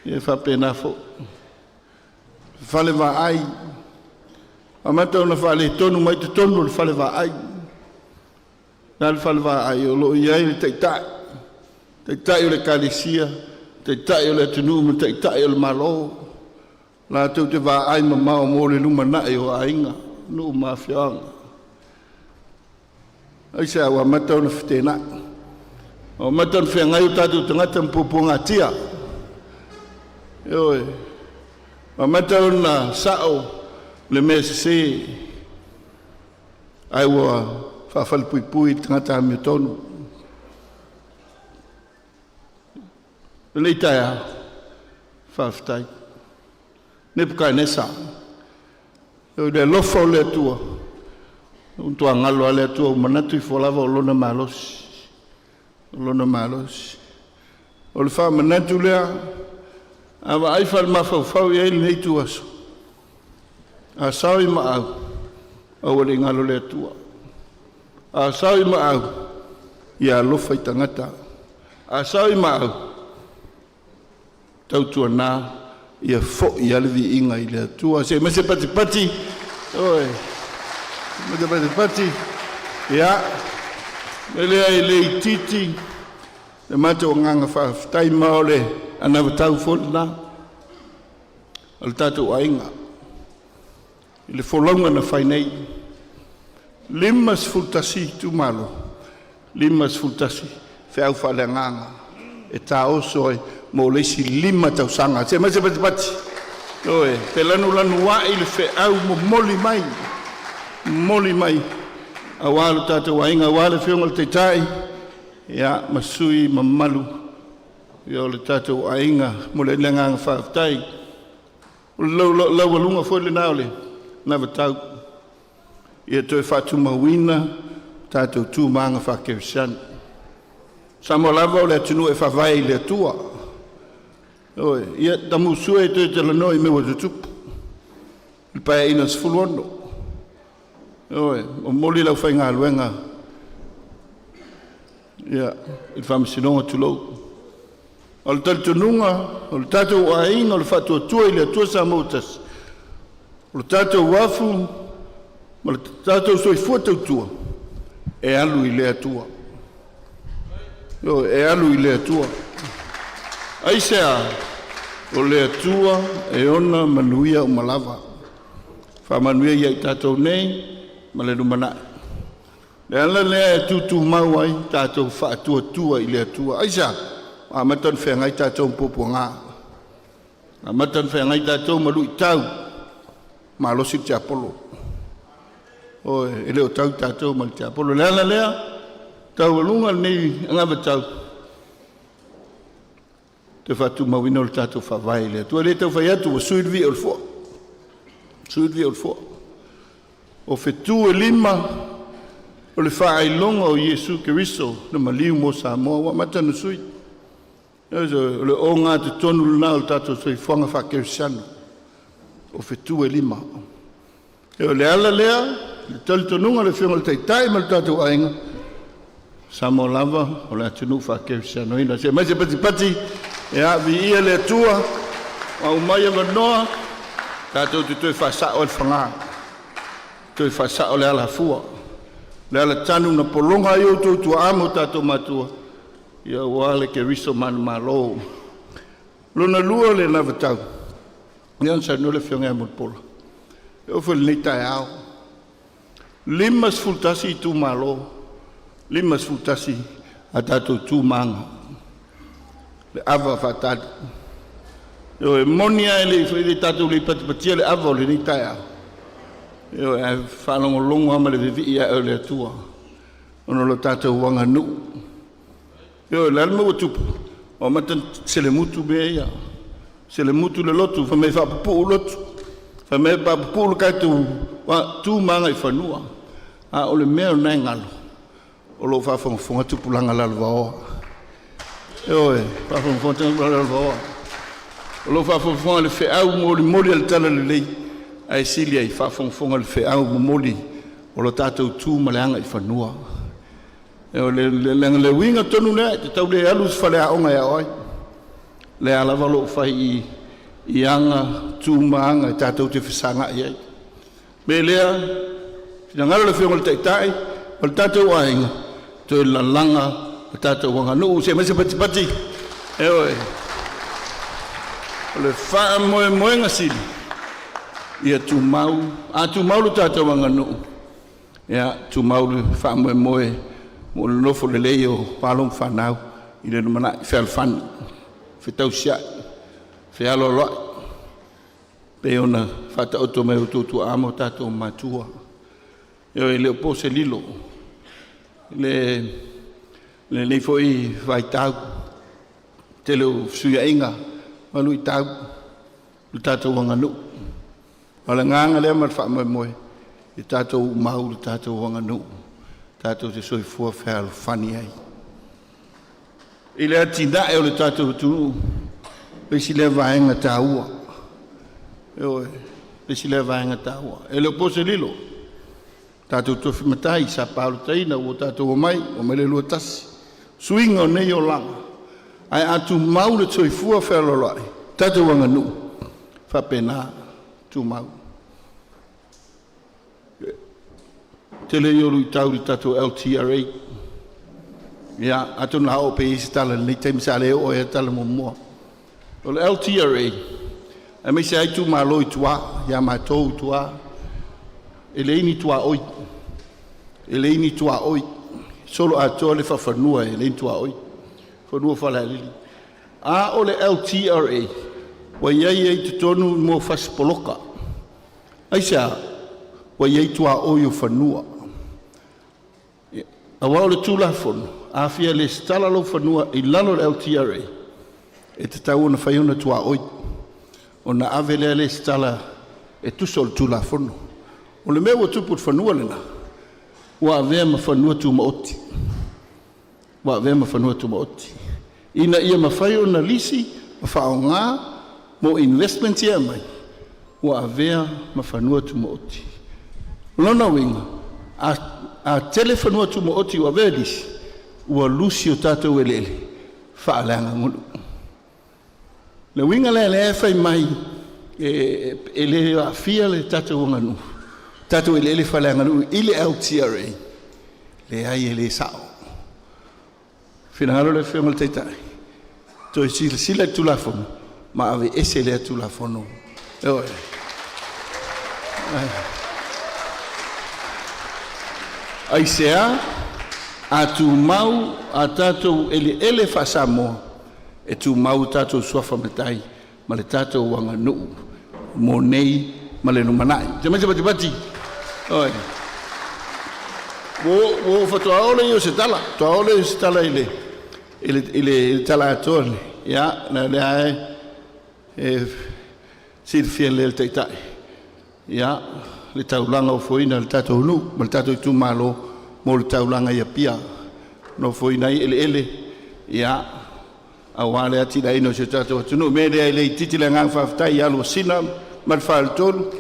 Speaker 11: e fa pena fo fale va ai amata na fale tonu mai te tonu fale va ai nal fale va ai o lo ia ile taita ile kalisia taita ile TONU'U taita ile malo la tu te va ai mama mo le LUMANA'I o ainga no mafianga ai sa wa mata na fitena o mata fe ngai tatu tangata mpupunga tia Oi, mata na sao le MISI ai wa fa fal pui tangata AMIOTONU le taya fa ftai ne puka nesa o de lofo le tua un tua ngalo le tua manatu folava lona malos o le fa manatu le ava ai fal mafau ia nei tuaso a sawi ma au le ngalo le tua a sawi ma au ia ALOFA i tangata a sawi ma au tautua na ia fo ia le vi inga i le tua se me se pati oi me se pati ia ele ai le titi le mato nganga fa tai maole ana tau folna al Tatou Aiga ile folonga na fainei limas fultasi Itumalo limas fultasi fe au falanganga e taoso mo le si lima tau sanga se mas pati Oe, pe lanu wa i le fe au mo moli mai. A wālu Tatou Aiga, wāle whionga le teitai, ia masui mamalu, ia le Tatou Aiga, mo le nganga whaafitai. O le lau alunga fwoi le nao le, na watau. Ia toi whatu mawina, Tatou tū maanga whakewisan. Samoa lava o le atunu e whawai le atua. Oe, ia tamu sua e toi te lanoi me wa tutupu. Il paia ina sfuluono. Oe, o moli lau whai ngā luenga. Ia, il whamasinonga tulou. O le talitununga, o le Tatou Aiga, o le whatua tua i le atua sa mautas. O le Tatou wafu, o le Tatou soifua tautua. E alu i le atua. E alu i le atua. Aisea, o le atua e ona manuia o malava. Whamanuia i ai Tatou nei, ma le LUMANA'I. Le ala lea e tutu mau ai, Tatou whaatua tua i le atua. Aisea, a matan whengai Tatou mpopo ngā. A matan whengai Tatou malu i tau, ma losi te apolo. Oe, e leo tau Tatou malu te apolo. Le ala lea, tau alunga nei angava tau. Te whatu mawina o le Tatou whawai le atua. Le tau whai atu, o suidvi o le fua. Suidvi o le fua. O whetu e lima, o le whaai o Iesu Keriso, na maliu mo Samoa, wa matana sui. O le o ngā te tonu luna o le Tatou sui whanga whakerisano. O whetu e lima. E o le ala lea, le talitonunga le whionga le teitai ma le Tatou Aiga. Samoa lava, o le atunu whakerisano ina. Se mai se pati, e avi ia le atua, o umaya manoa, Tatou te toi whasa o le whangā. Toi whasa o le ala fua. Le ala tanu na polonga i o tō amo Tatou matua. Ia wale ke riso manu malo. Lona lua le na vatau. Ia ansa no le whionga mo pola. E o whele nei tai au. Limas fultasi i tū malo. Limas fultasi a Tatou tū manga. Le ava whatadi. Io e monia e le Tatou le patipatia le ava o le nei tai au. Io e whanongo longo ama le vivi ia e le atua. Ono lo Tatou wanga nu. Io e lalma o tupu. O matan se le mutu bea ia. Se le mutu le lotu. Fa me whapapu o lotu. Fa me whapapu o kaitu tū manga i whanua. A o le mea o nai ngalo. O lo whafonga tupu langa lalwa oa. Io e whafonga tupu langa lalwa oa. O lo whafonga le whiau moli al tala le lei. Ai SAILI ai whafonga le whiau moli. O lo Tatou tū maleanga i whanua. E o le winga tonu nea, te tau le alus whale a onga ia oi. Le ala walo whai i anga, tūmaanga, i Tatou te whisanga i ai. Me lea, whina ngara le whionga le teitai, o le Tatou Aiga, toi la langa, o Tatou wanga nuu, se mese pati. E oi. O le wha moe nga SAILI. Ia tūmau, a tūmau le Tatou wanga nuu. Ia tūmau le wha moe. Mo le nofo le lei o palong whanau i le LUMANA'I whealwhani, whetau sia, whealoloa. Pe ona whata oto mai o tōtua amo tātou matua. Eo e leo pose lilo. Le nei foi vai tau. Te leo suia inga, malu i tau. Le tātou wanganu. O le nganga lea mar wha moe. I tātou mau le tātou wanganu. Tatou te soifua whea whani ai. I lea tina e o le Tatou TONU'U. Pesi lea vaenga tāua. Pesi lea vaenga tāua. E leo pose lilo. Tatou tofi matai sa PALOTA o Tatou o mai le lua tasi. Suinga o nei o langa. Ai atu mau le soifua whea loloai. Tatou wanga nu. Whapena tu mau. Tele iolu i tau li Tatou LTRA. Ia, atu na hao pe isi tala ni teimi sa leo o e tala momoa. O le LTRA, e me se ai tu malo i tua, ia mātou tua, e le ini tua oi. E le ini tua oi. Solo a toa le whawhanua e le ini tua oi. Whanua whala lili. A o le LTRA, wa iai ai te tonu mo fasipoloka. Aisa, wa iai tua oio whanua. A wao le tūla whono, a fia le stala lo whanua I lalo le LTRA, e te tau ona whaiona tua oi. O na ave le stala e tuso le tūla whono. O le mea wa tuput whanua lena, wa avea ma whanua tu maoti. Wa avea ma whanua tu maoti. Ina ia ma whaiona lisi, ma whao ngā, mo investment ia mai, wa avea ma whanua tu maoti. Lona winga, a telefonua tu maoti wa vedis, ua lusi o tātou elele, whaaleanga ngulu. Le winga le whai mai, e le a fia le tātou nganu, tātou elele whaaleanga ngulu, ile LTRA, le ai e le sao. Whingaro le whiongal teitai, toi sila tulafono, ma ave ese le tulafono. Eoi. Ai sea, a tu mau a tātou ele wha Samoa, e tu mau tātou suafa matai, ma le tātou wanga nuu, mō nei, ma le LUMANA'I. Te mai te pati. Oi. Wo whatua ole I o se tala, tua ole I se tala ile tala atole, ya, na le ae, silfia le teitai. Ya, le taulanga o foina le tātou nu, ma le tātou Itumalo, mo le taulanga ia pia. No foina ele, ya, a wale ati la ino se tātou atunu, me le le titile ngang whaftai alo sina, ma le whaal tolu,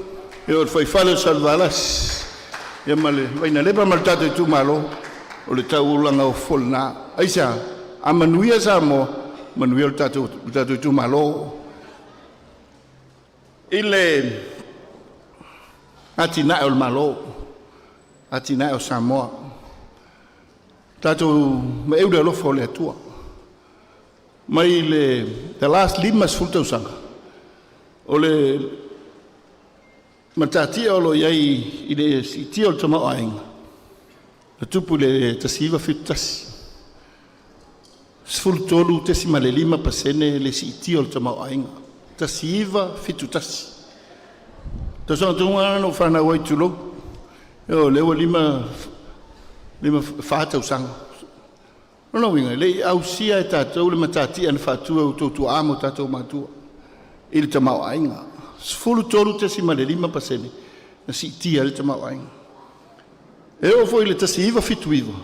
Speaker 11: e o le whaifale salvalas, ya ma le waina lepa ma le tātou Itumalo, o le taulanga o folna. Aisa, a MANUIA Samoa, MANUIA o le tātou Itumalo, ile atina o malo, atina o Samoa. Tātou ma eude alofo le atua. Mai the last limas fultausanga. O le matatia o lo iai I le sitia o Tamau Ainga. Le tupu le tasiva fitasi. Sfultolu tesima le 5% le sitia o Tamau Ainga. Tasiva fitutasi. Tasong tunga no whana wai tulo. Eo lewa 5 whātau sanga. Nono winga, le au sia e tātou le matati an whātua o tōtu amo tātou mātua. I le Tamau Ainga. Sfulu tolu tesima le 5%. Na si tia le Tamau Ainga. Eo foi le tasiva fituiva.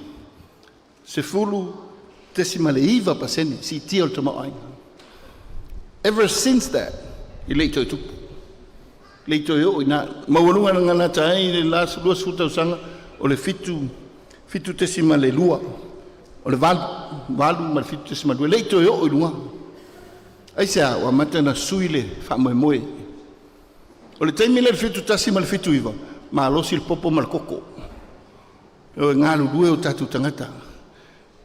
Speaker 11: Se fulu tesima le 5% si tia le Tamau Ainga. Ever since that, I leito I tupu. Leito yo ina maulunga ngana tai le las lua suta sanga o le fitu tesima le lua o le valu mal fitu tesima le leito yo o lua ai sa wa matana suile fa moe o le taimi le fitu tesima le fitu iva ma lo sil popo mal koko o ngalu due o tatu tangata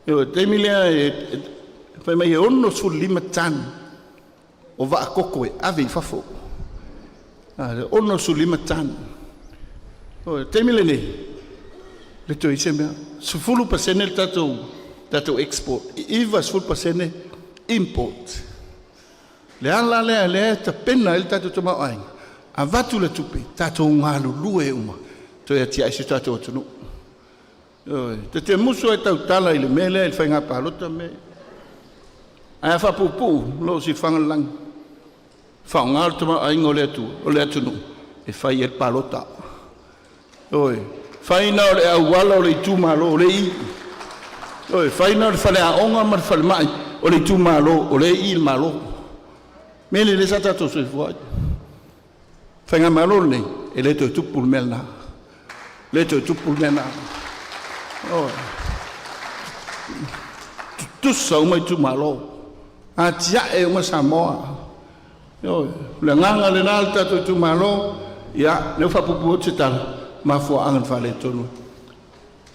Speaker 11: o taimi le fa mai ono sul limatan o va koko e ave fafo ono su 5 tani. Temile ne, le to ise mea, su 10% le tatou export, iwa su 10% import. Le ala lea ta pena il tatou Tamau Ainga, a vatu le tupe, tatou ngalu lue uma, to ia tia isi tatou atunu. Te muso e tau tala ile mele, il whainga palota me. Aia whapupu, lo si whangalang. Whaongar Tamau Ainga o le atunu, e whai el palota. Oi, whaina o le auala o le Itumalo o le I. Oi, whaina o le whale aonga ma le whale mai o le Itumalo o le I il malo. Mele le satato soi fuai. Whainga malo nei, e le to tupul melna. Le to tupul melna. Oi. Tusa uma Itumalo. A tia e uma Samoa. Le nganga le nal tatou Itumalo ia le whapupu o te tala ma fua angan whale tonu.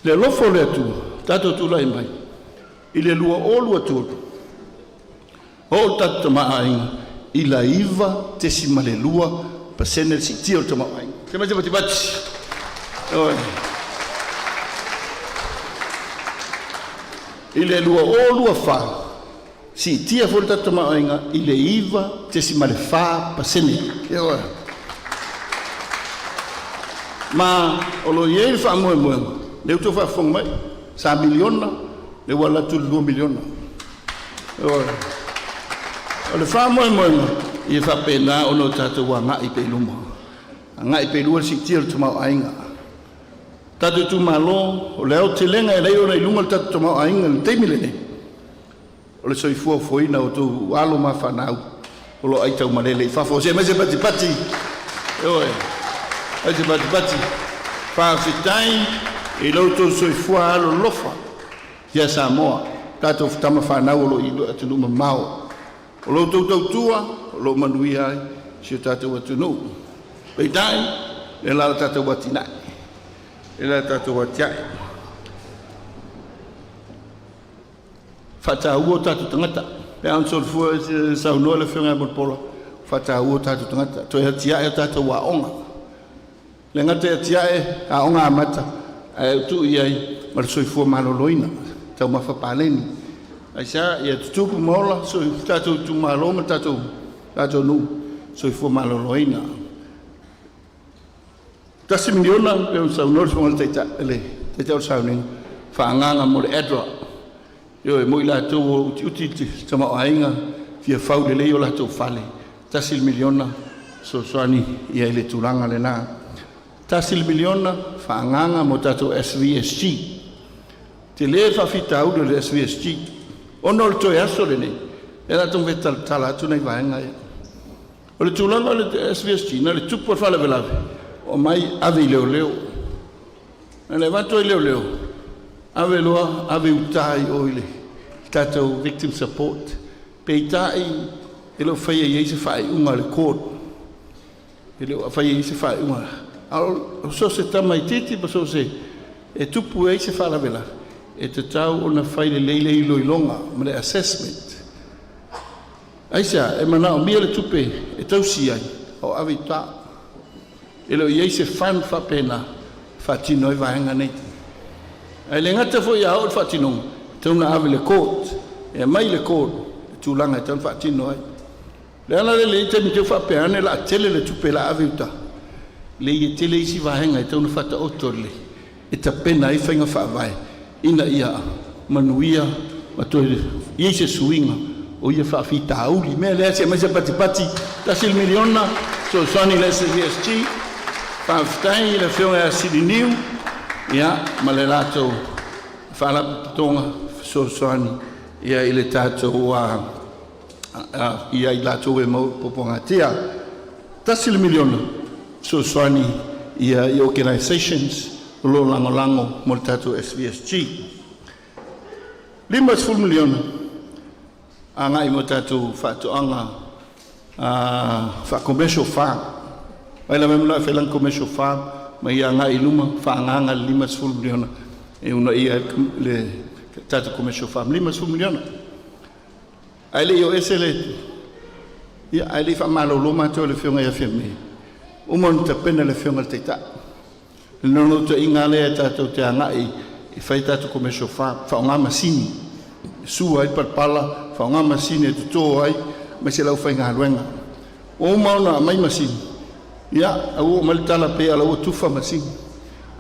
Speaker 11: Le lofo le atu tatou tula I mai I le lua o lua tonu o tatou Tamau Ainga I la iwa tesima le lua pasene si tio Tamau Ainga. Te mai te pati pati. I le lua o lua wha Si tia fo Tatou Aiga I le iwa te si male fa pasene. Ma o lo ye fa mo le to fa fong mai sa miliona le wala tu 2 miliona. O le fa mo I fa pena o no Tatou wanga I pe luma. Nga I pe lua si tia Tatou Aiga. Tatou Itumalo o le au te lenga e lei o nei lunga le Tatou Aiga le teimile ne. O le soifua foina o tu alo ma whanau o lo aitau malele I whafo se mese pati pati mese pati pati whawhitai I lautou soifua alo lofa ia Samoa tatou whatama whanau o lo ilo atunu mamao o lautou tautua o lo MANUIA ai si o tatou atunu peitai le lala tatou watinai le lala tatou watiai Fatau o tatou tangata. Pe an sol fu sa no le fenga mo polo. Fatau o tatou tangata. To ia tia e tatou wa onga. Le ngata tia e a onga mata. Ai tu ia mar soi fu maloloina. Tau ma fa paleni. Ai sa ia tu mola so tatou tu maloma tatou nu soi fu maloloina. Tasi miliona pe sa no so ngal taita le. Taita sa ni fa nganga mo le edra. Yo mo ila to uti Tatou Aiga fia fau le lei o la to fale tasil miliona so swani ia ile tulanga le na tasil miliona fa nganga mo tatou SVSG te le fa fita u le SVSG ono to yaso le ne era to vetal tala tu nei vaenga o le tulanga le SVSG na le tupo fa le velave o mai ave leo na le vato leo ave loa ave utai o ile Tatou victim support peitai elo fai e se fai uma le court elo fai se fai uma ao so se tamai titi so se e tupu e se fala vela e te tau ona fai le leile I loilonga ma le assessment aisa e mana o mia le tupe e tau si ai o avita elo i se fan fa pena fa tino e vaenga nei ai le ngata fo ia o fa tino Tauna ave le court, e mai le court, tūlanga tan whaatino ai. Le ana le te mi te whapeane la tele le tupe la ave uta. Le I tele isi wahenga e tauna whata otole, e ta pena I whainga whaavai, ina ia MANUIA, matoi I se suinga, o ia whaafita auli, mea lea se maise pati pati, tasil miliona, so swani le SVSG, whaafitai le whionga a Sidi Niu, ia, ma le lato, whaala tonga, so swani ia ile tatou ia I latou e mau popongatia tasil miliona so swani ia I organizations lo lango mo tatou SVSG 5 miliona anga I mo tatou whaatoanga wha commercial farm ai la memla felang commercial farm mai anga I luma whaanganga 5 miliona e una ia le Tatou commercial farm 5 miliona ai le yo esele ia ai le fa malo lo ma to le fionga ia femi o mon te pena le fionga te ta no to ingale tatou te anga I fai tatou commercial farm fa nga masini su ai par pala fa nga masini tu to ai ma se la fa nga luenga o ma na mai masini ia au mal tala pe ala o tu fa masini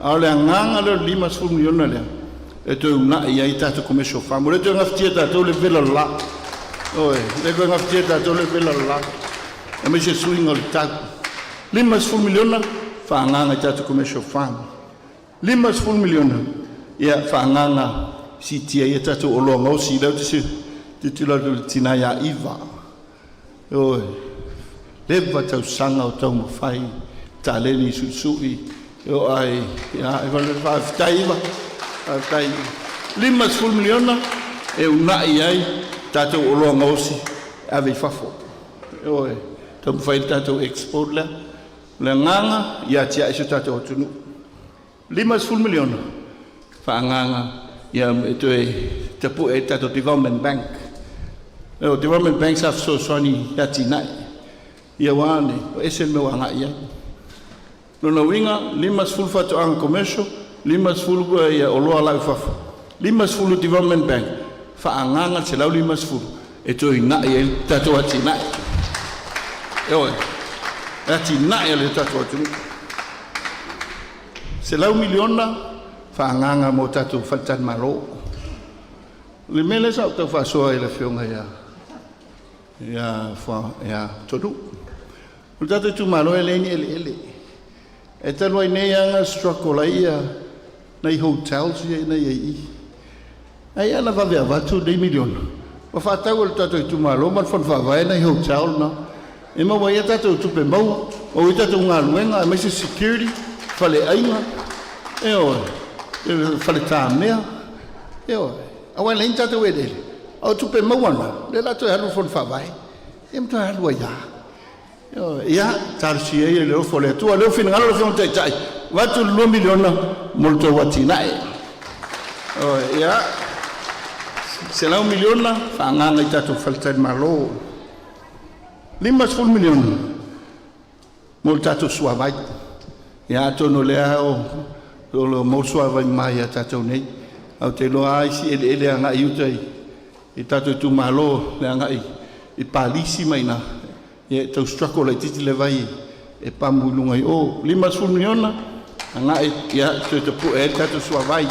Speaker 11: ale nganga le 5 miliona le e to una ia I tatou commercial farm le to ngaftia tatou le vela la oi le to ngaftia tatou le vela la e me se swing al tag 5 miliona fa nganga tatou commercial farm 5 miliona ia fa nganga si tia ia tatou o longa o si le te titula de tinaya iva oi le va tau sanga o tau mafai taleni susui yo ai ia e vale fa taiva tai 5 miliona e una ai tatou o longa osi ave fafo oi tau fai tatou export la nganga ia tia iso tatou tunu 5 miliona fa nganga ia to e tapu e tatou development bank o development bank sa so swani ya tinai ia wane o ese me wanga ia no na winga 5 fatu ang commercial 5 ia o loa la fafa 5 development bank fa anganga se lau 5 e toi nai e tatou ati nai. Oi, ati nai le tatou atu. Se lau miliona whaanganga mo tatou whatan maro. Le mele sa tau whasoa e le whionga ia TONU'U. O tatou tu maro e leini ele. E tanu ai nei anga struggle ia nei hotels ia nei ai. Ai ana vavea vatu 2 miliona. Wa whatau le tatou tu maro man whan whawai nei hotel na. E maua ia tatou tupe maua. O i tatou ngā luenga e MISI security whale ainga. E oi. E whale tā mea. E oi. Awa lein tatou e lele. Au tupe maua na. Le lato e halu whan whawai. E mta halu ai aa. Ia, tarsi e leo fole tua, leo fina ngalo fion tai. Watu 2 miliona molto watinae. Ia, se lau miliona, whaanganga i tatou whaltai malo. 5 miliona, molto tatou suavai. Ia, tono lea o mo suavai mai a tatou nei. Au te loa aisi ele anga i utai. I tatou tu malo, le anga i palisi mai na. Ia tau struggle lai titi le vai e pamulunga i o 5 miliona anga ia te pu e tatou suavai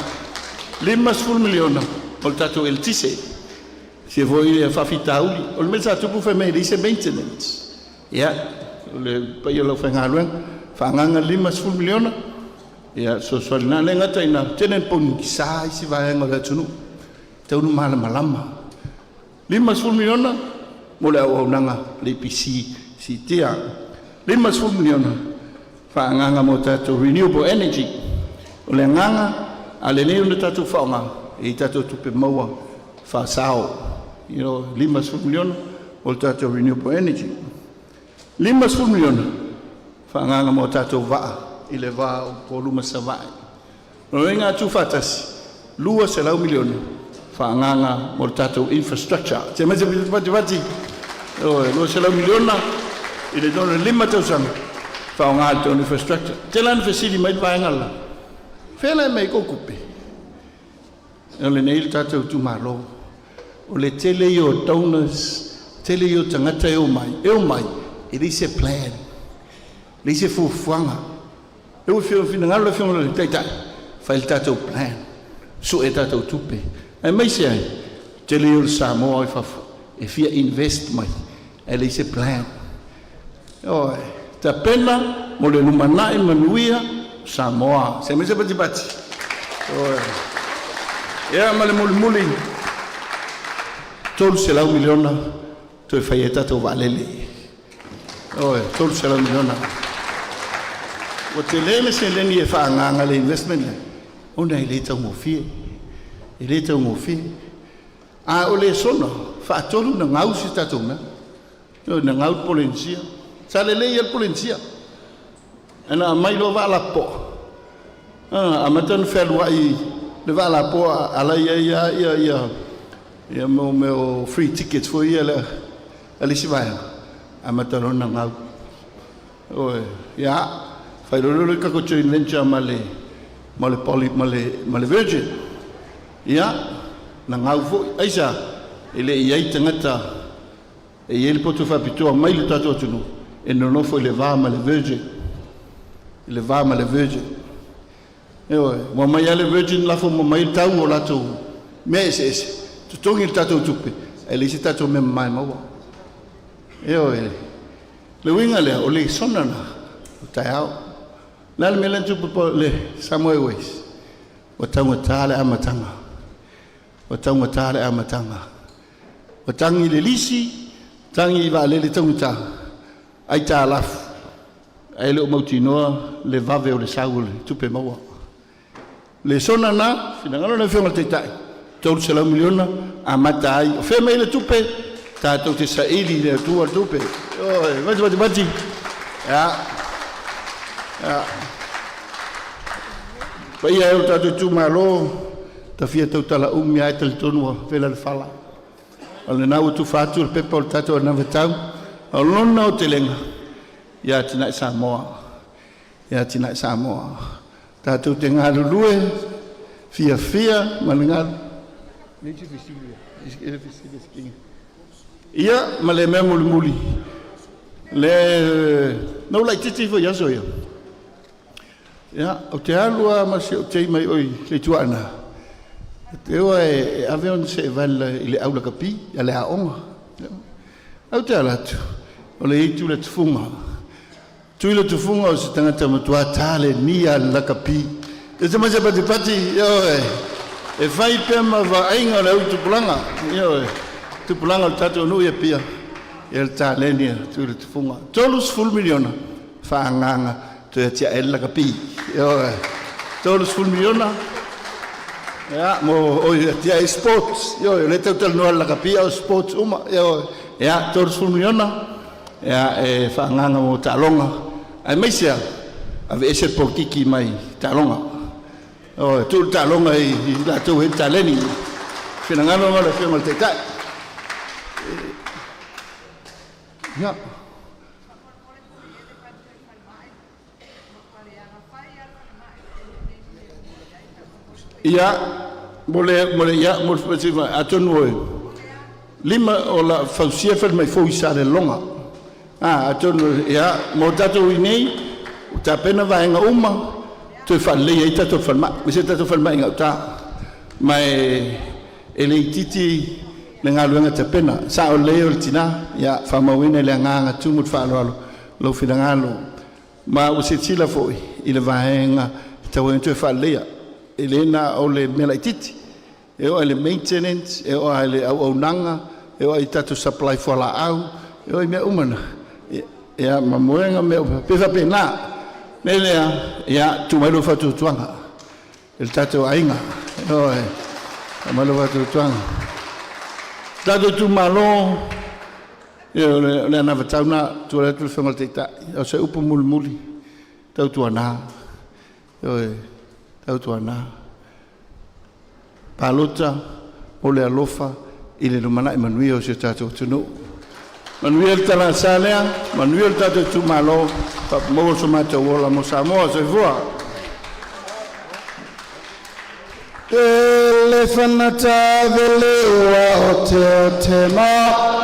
Speaker 11: 5 miliona o tatou el tise se voi e fafitauli o le mesa tupu fe me lise maintenance ia le pai lo fa ngalwen fa nganga 5 miliona ia so na le ngata ina tenen pon sai si vai ngala tunu tau no malama 5 miliona mo le au nanga le PC si tia 5 miliona whaanganga mo tatou renewable energy o le nganga a le neo na tatou whaonga e tatou tupe maua whaasao 5 miliona o le tatou renewable energy 5 miliona whaanganga mo tatou waa i le waa o poluma sa vai o le ngā tu whatasi 2 miliona whaanganga mo tatou infrastructure. Te mese pati. Lo se la miliona i le dono 5,000 whaonga te infrastructure. Te lan fesili mai vaengala. Whela mai kokupe. O le neil tatou tu malo. O le tele i o donors, tele i o tangata e o mai. I lise plan. Lise fufuanga. E o fina ngalo fina le taitai. Whail tatou plan. Su e tatou tupe. E mai se ai, te leo le Samoa e fafu, e fia invest mai, e le se plan. Oi, ta pena mo le LUMANA'I MANUIA Samoa, se me se pati. Oi, ea ma le muli, tolu se lau miliona, to e fai e tatou valele. Oi, tolu se lau miliona. O te lele se leni e whaanganga le investment, ona i le tau mo fie. E le tau ngofi. A o le sona, whaatolu na ngau si tatou mea. Na ngau polensia. Sa le lei al polensia. Ana mai lo va la po. A matan Feiloaiga le va la po ala ia mo free tickets for ia le ali si vai. A matan na ngau. Oi, ia. Failoaiga ka ko join venture male Virgin. Ia, na ngau fo, aisa, ele iai tangata, e ele poto whapitoa mai le tatou atunu, e nonofo le vāma le Virgin. Le vāma le Virgin. Eoi, mo mai ale Virgin lafo mo mai tau o latou, me ese, tutongi le tatou tupe, e le isi tatou me mai maua. Eoi, le winga lea, o le sonana, o tai au. Nale me lentupu po le Samoa Ways, o taunga tāle amatanga. O taunga tāre a matanga. O tangi le lisi, tangi i wale le taunga ai tā lafu. Ai leo mauti noa le vave o le sau le tupe maua. Le sona na, fina ngalo na whionga te tai. Tolu se lau miliona, a mata ai. O whea mai le tupe, tātou te SAILI le tua tupe. Oi, mati. Ya. Pai ai o tātou tu malo, ta fia tau tala umi ai tali tonua vela le fala. Ale nau tu fatu le pepa o le tatou ana vatau. O lona o te lenga. Ia tina i Samoa. Tātou te ngā lulue, fia, ma le ngā. Nisi fisilia. Ia, ma le mea muli. Le, no lai titi fo yaso ia. Ia, o te alua ma se o te mai oi, le tuana. Te oa e avion se vala i le aula kapi, a le aonga. Au te alatu, o le itu le tufunga. Tui le tufunga o se tangata matua tale ni a la kapi. E te masa pati, e fai pema va ainga le au tupulanga. Tupulanga o TONU'U e pia. E le talenia, tui le tufunga. Tolus full miliona, whaanganga, tu e tia e la kapi. Tolus full miliona. Ja, mo oi tia e sports. Le tau tal noa la kapi o sports uma. Ja, tolus full miliona. Ja, e whaanganga mo talonga. Ai meisia, ave ese politiki mai talonga. Tu talonga i la tau he taleni. Whinangano ngā le whionga te tai. Ja. Ia, mole ia, mole atonu e. Lima o la fausia fel mai fo isa le longa. Atonu ia, mo tatou i nei, ta pena vaenga uma, tu fa le ia tatou falma, me se tatou falma inga ta. Mai ele titi le ngaluanga ta pena, sa o le o tina, ia fa mawina le nganga tumut fa lo finangalo. Ma o se tila foi, i le vaenga tau en tu fa le ia. Elena o le mela titi, e o le maintenance, e o le au nanga, e o i tatu supply for la au, e o i mea umana. Ia mamoenga mea pefa pena, melea, ia tumalo fatu tuanga, il Tatou Aiga, e o e, tumalo fatu tuanga. Tatou tumalo, e o le anavatauna, tu le tu whangal teita, o se upo muli, tau tuana, e o e, AMITUANA'I PALOTA o le ALOFA i le LUMANA'I MANUIA o se tatou TONU'U. MANUIA le tala salea, MANUIA le tatou Itumalo Vaimauga so matou ola mo Samoa se fua.
Speaker 9: E le whanata vele ua o te ma.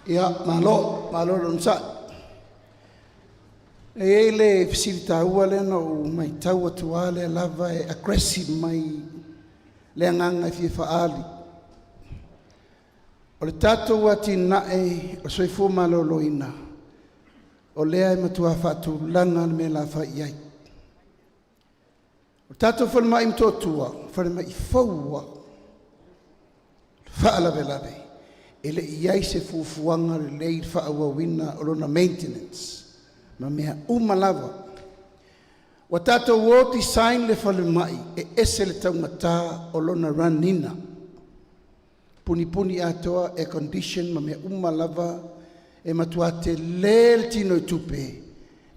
Speaker 9: Ia, malo lon sa. E le fisita ua le no mai tau atua le lava e aggressive mai le anganga fi faali. O le tatou ati nae o soifo malo loina. O lea e matua fatu langa me la fa iai. O tatou fal mai mtotua, fal mai faua. Fa la velave. Ele iai se fufuanga le lei fa awawina o lona maintenance. Ma mea umalava. Wa tatou o design le fale mai e ese le taumata o lona ranina. Puni atoa e condition ma mea umalava e matua te le tino i tupe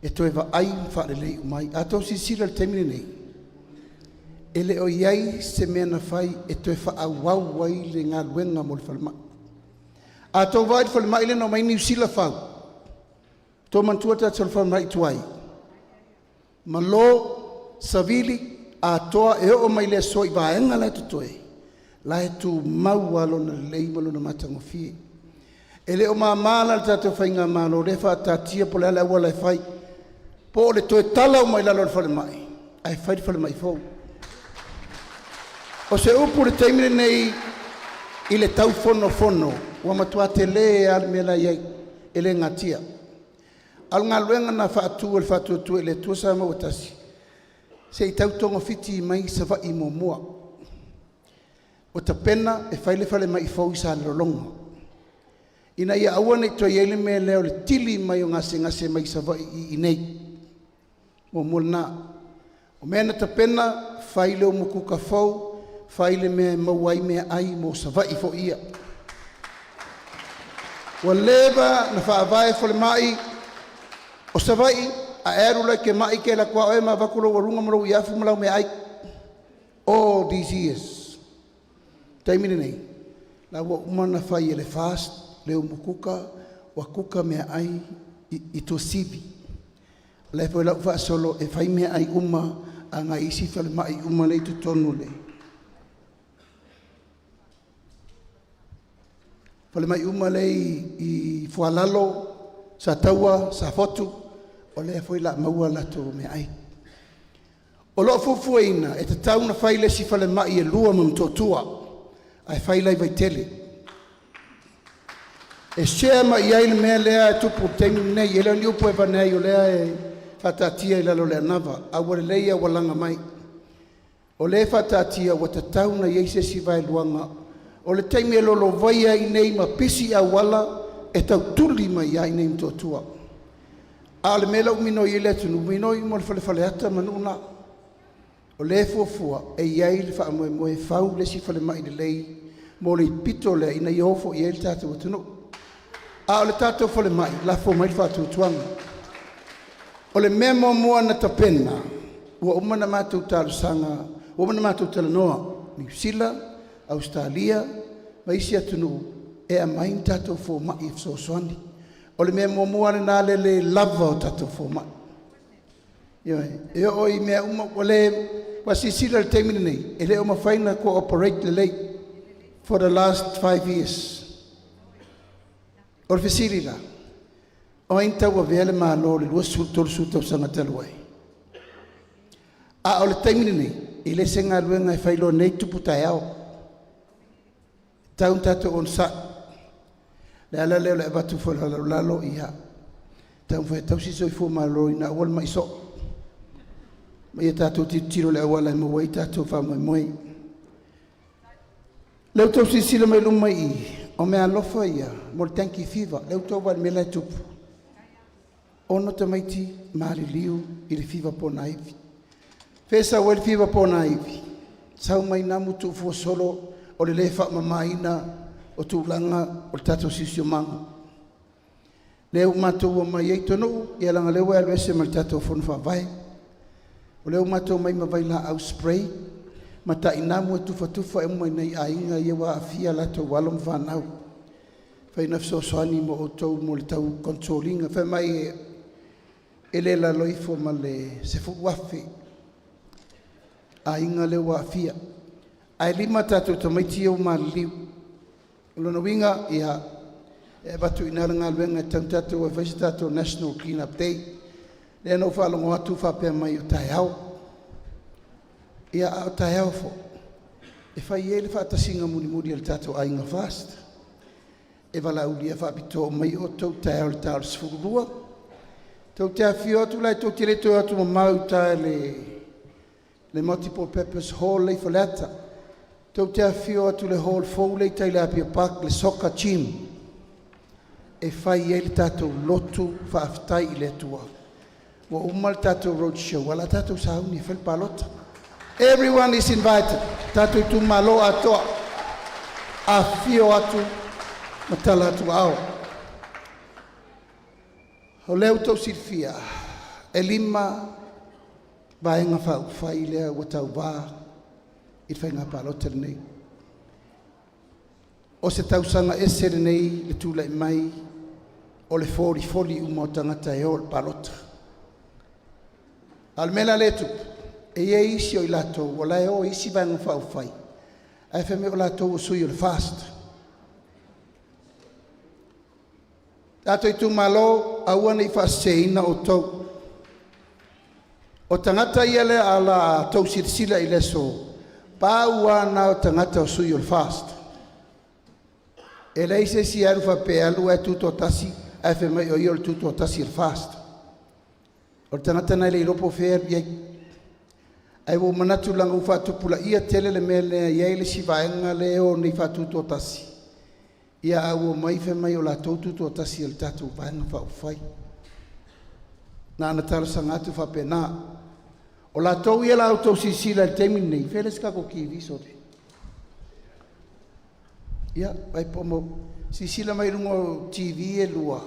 Speaker 9: e toe va ai fa le lei umai. Atou sisira le temine nei. Ele o iai se mea na fai e toe fa awau wai le ngā luenga mo le fale mai. Atou vai le fale mai le no mai ni usila fau. Tō mantua tatou wha mai tuai. Ma lo savili a toa e o mai le soi vaenga le tutoe. La e tu maua lona lei malona matango fie. E le o mamala le tatou whainga malo le wha tatia po le ala ua le whai. Po le toe tala o mai lalo le whale mai. Ai whai le whale mai fau. O se upu le taimine nei i le tau fono ua matua te le al mela iai e le ngatia. Al ngā luenga na whaatua le whaatuatua le tua sa mawatasi. Se i tau tonga fiti mai sa wa i mua. O ta pena e whaile mai i fau i sa lolonga. Ina ia aua nei toi ele me leo le tili mai o ngase mai sa wa i nei. Mo mulna. O mena ta pena whaile o mukuka fau whaile me mauai me ai mo sa wa i fo ia. Wa leva na whaavae fole mai o sa wa i a eru lai ke mai ke la kua oe ma wakulo warunga maro i afu malau me ai. All these years. Taimine nei. La wa umana whai ele fast, leo mukuka, wa kuka me ai i to sivi. Le fo la ufa solo e whai me ai uma a ngā isi whale mai uma nei tu tonu le. Whale mai uma le i fualalo, sa taua, sa fotu, o lea foi la maua lato me ai. O loo fufuaina e te tauna whaile si whale mai e lua mamtotua, ai whaile vai tele. E shea mai ai le mea lea e tupu tengu nei, e leo ni upu e vanei o lea e whatatia i lalo lea nava, a wale leia walanga mai. O lea whatatia wa te tauna i eise si vai luanga, o le taimi e lolo vaia i nei ma pisi a wala e tau tuli mai ai nei mtotua. A le mela umino i le tunu, umino i mo le whale ata manuna. O le fuafua e iai le wha moe whau le si whale mai le lei, mo le pito le ina i ofo i e le tātou atunu. A o le tātou whale mai, la fo mai whātou tuanga. O le mea mua na tapena, ua umana mātou tālu sanga, ua umana mātou tala noa, New Zealand, Australia, maisi atunu, e a main tātou fo mai so soani. O le mea mua le nā le lava o tātou fo mai. E o i mea uma o le wasisila le teimine nei, e le o mawhaina ko operate le lei for the last 5 years. O le fesiri la, o inta ua vele maa lo le lua tolu sutau sanga taluai. A o le teimine nei, i le senga luenga e whailo nei tupu tai au. Taun tato on sa, le ala leo le abatu fo lalo iha. Taun fai tau si soi fo maa lo ina awal mai so. Mai tato tiro le awala mo wai tato fa moi. Leu tau si sila mai lumai i, o me alofa ia, mo le tanki fiva, leu tau wal me lai tupu. Ono te maiti maari liu i le fiva pona iwi. Fesa wale fiva pona iwi. Sau mai namu tu fo solo o le lefa mamaina o tūlanga o le tato sisio manga. Leu matou o mai ei TONU'U, ia langa leu alo ese ma le tato fonu whawai. O leu matou mai mawai la au spray, ma ta inamu e tufa e mai nei a inga ia wa afia lato walom whanau. Whai nafso soani mo o tau mo le tau controlinga, whai mai e le la loifo ma le se fu wafi. A inga le wa afia. Ai lima tatou tamaiti au ma liu. Lona winga ia e batu ina ngā luenga tau tatou e whaisi tatou National Clean Up Day. Le no whalongo atu whapea mai o tai au. Ia au tai au fo. E whai e le whaatasinga muri al tatou ainga fast. E wala ulia whapito mai o tau tai au le tau sifurua. Tau te awhio atu lai tau tire tau atu ma mau tai le multiple purpose hall le whalata. Tau te awhio atu le hall fau le tai le apia pak le soccer team. E whai e le tatou lotu whaaftai i le tua. Wa umal tatou roadshow, wala tatou sauni fel PALOTA. Everyone is invited. Tatou Itumalo atoa. Awhio atu, matala atu au. O leo tau sirfia, e lima vaenga whai lea ua TAUVA i whainga PALOTA nei. O se tausanga ese nei le tūlai mai o le foli uma o tangata e o le PALOTA. Al mela le tupu, e ia isi o i latou, o lai o isi vaenga whai. Ai wheme o latou o sui o le fast. Tatou Itumalo aua nei whaaseina o tau. O tangata ia le ala tau sirsila i leso, Paua na o tangata o sui o fast. E lei se si aru fa pe alu e tuto tasi, e fe mai o io il tuto tasi il fast. O tangata na le ropo fer ye. Ai wo manatu langa u fa tupula ia tele le mele ye le si vaenga le o ni fa tuto tasi. Ia wo mai fe mai o la tuto tasi il tatu vaenga fa fai. Na na tala sangatu fa pe na. O la tau ia la auto sisila il temi nei, feles kako ki viso te. Ia, vai pomo, sisila mai rungo TV e lua.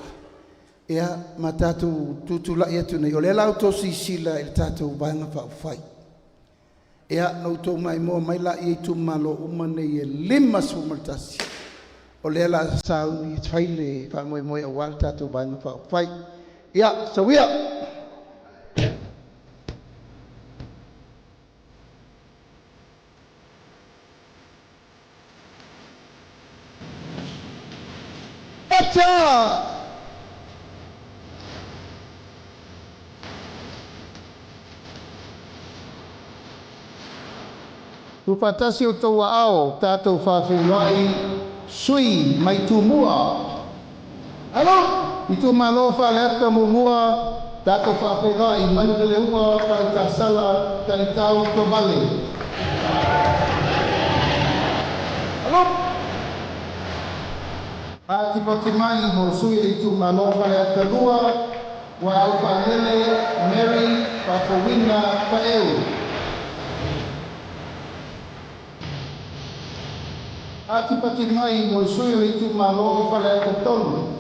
Speaker 9: Ia, ma tatu tutula ia tu nei, o le la auto sisila il tatu vanga fa fai. Ia, no tau mai mo mai la i Itumalo umane i lima sumaltasi. O le la sau i tfaile, fa moe moe a wal tatu vanga fa fai. Ia, so ia.
Speaker 3: Tupatasi o tau ao, tātou whawhengai, sui mai tūmua. Alo, Itumalo Vaimauga mumua, tātou whawhengai, mai leunga, kai kasala, kai tau tōmale. Alo, Ati poti mai mo sui Itumalo Vaimauga lua, wa au panele, Mary, Papawina, Paeu. Ati pati mai mo sui Itumalo Vaimauga tonu,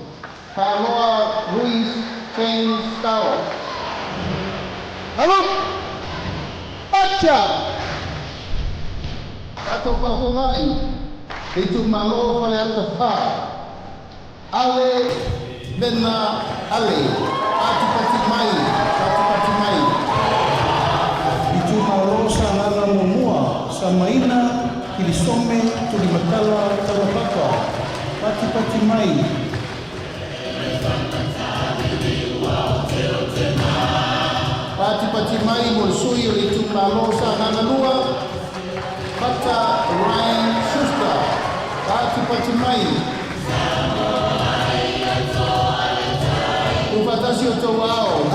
Speaker 3: Paloa Ruiz Ken Stao. Alo, Acha, Tatou Aiga, Itumalo Vaimauga. Ale Bena Ale Ati pati mai Itumalo sanana momua Samaina Kilisome Tulimatala Talapapa Pati mai Pati mai Molsui Itumalo sanana lua Pata Ryan Schuster Pati mai Upatasi o tau ao,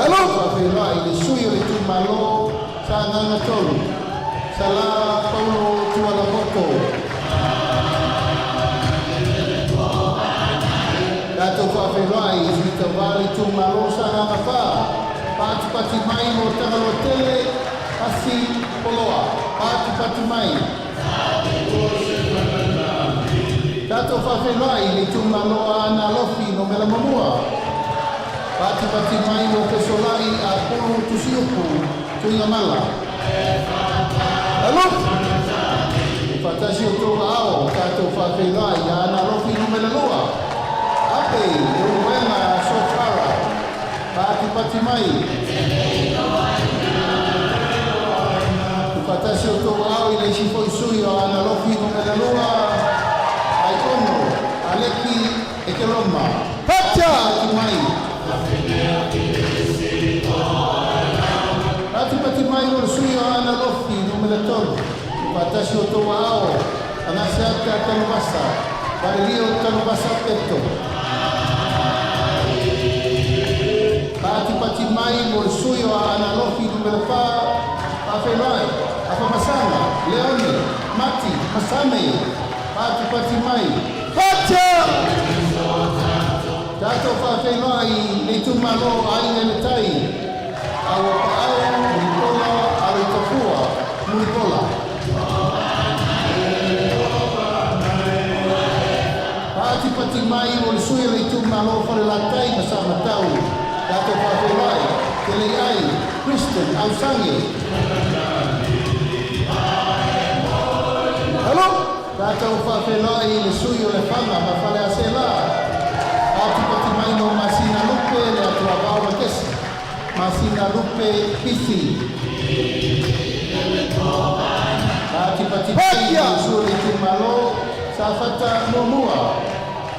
Speaker 3: Feiloaiga, le sui o Itumalo, sa nganga tolu, sa la paulo tuala moto. Tatou Feiloaiga, si tawali Itumalo, sa nganga wha, pati mai mo tangalo tele, asi poloa, pati mai. Tatou Feiloaiga, Itumalo, ana lofi no mela mamua. Pati mai mo Feiloaiga a pulu tusiupu tuinga mala. Alo? Patasi o tau ao, Tatou Feiloaiga ana lofi no mela lua. Ape, uruenga sofara. Pati mai. Patasi o tau ao i le sifo isui o ana lofi no mela lua. Aikono, aleki e ke loma. Pati mai. Pati mai o sui o ana lofi no melatoro. Patasi o tau ao, anasiata kanubasa, parilio kanubasa peto. Pati mai o sui o ana lofi no melapa, Feiloaiga, Afamasanga, Leone, Mati, Masame, pati mai. Tatou Feiloaiga, Itumalo Aiga le tai. Awa pa'au, Muripola, Aritafua, Muripola. Pati mai o le sui le Itumalo Whalelatai ma sa matau. Tatou Feiloaiga, Tele ai, Kristen, Ausangi. Hello? Tatou Feiloaiga le sui o le whanga ma whale a se la. Pati mai no Masina Lupe le atua baua kesi. Masina Lupe Pisi. Pati mai no sui Itumalo sa fata momua.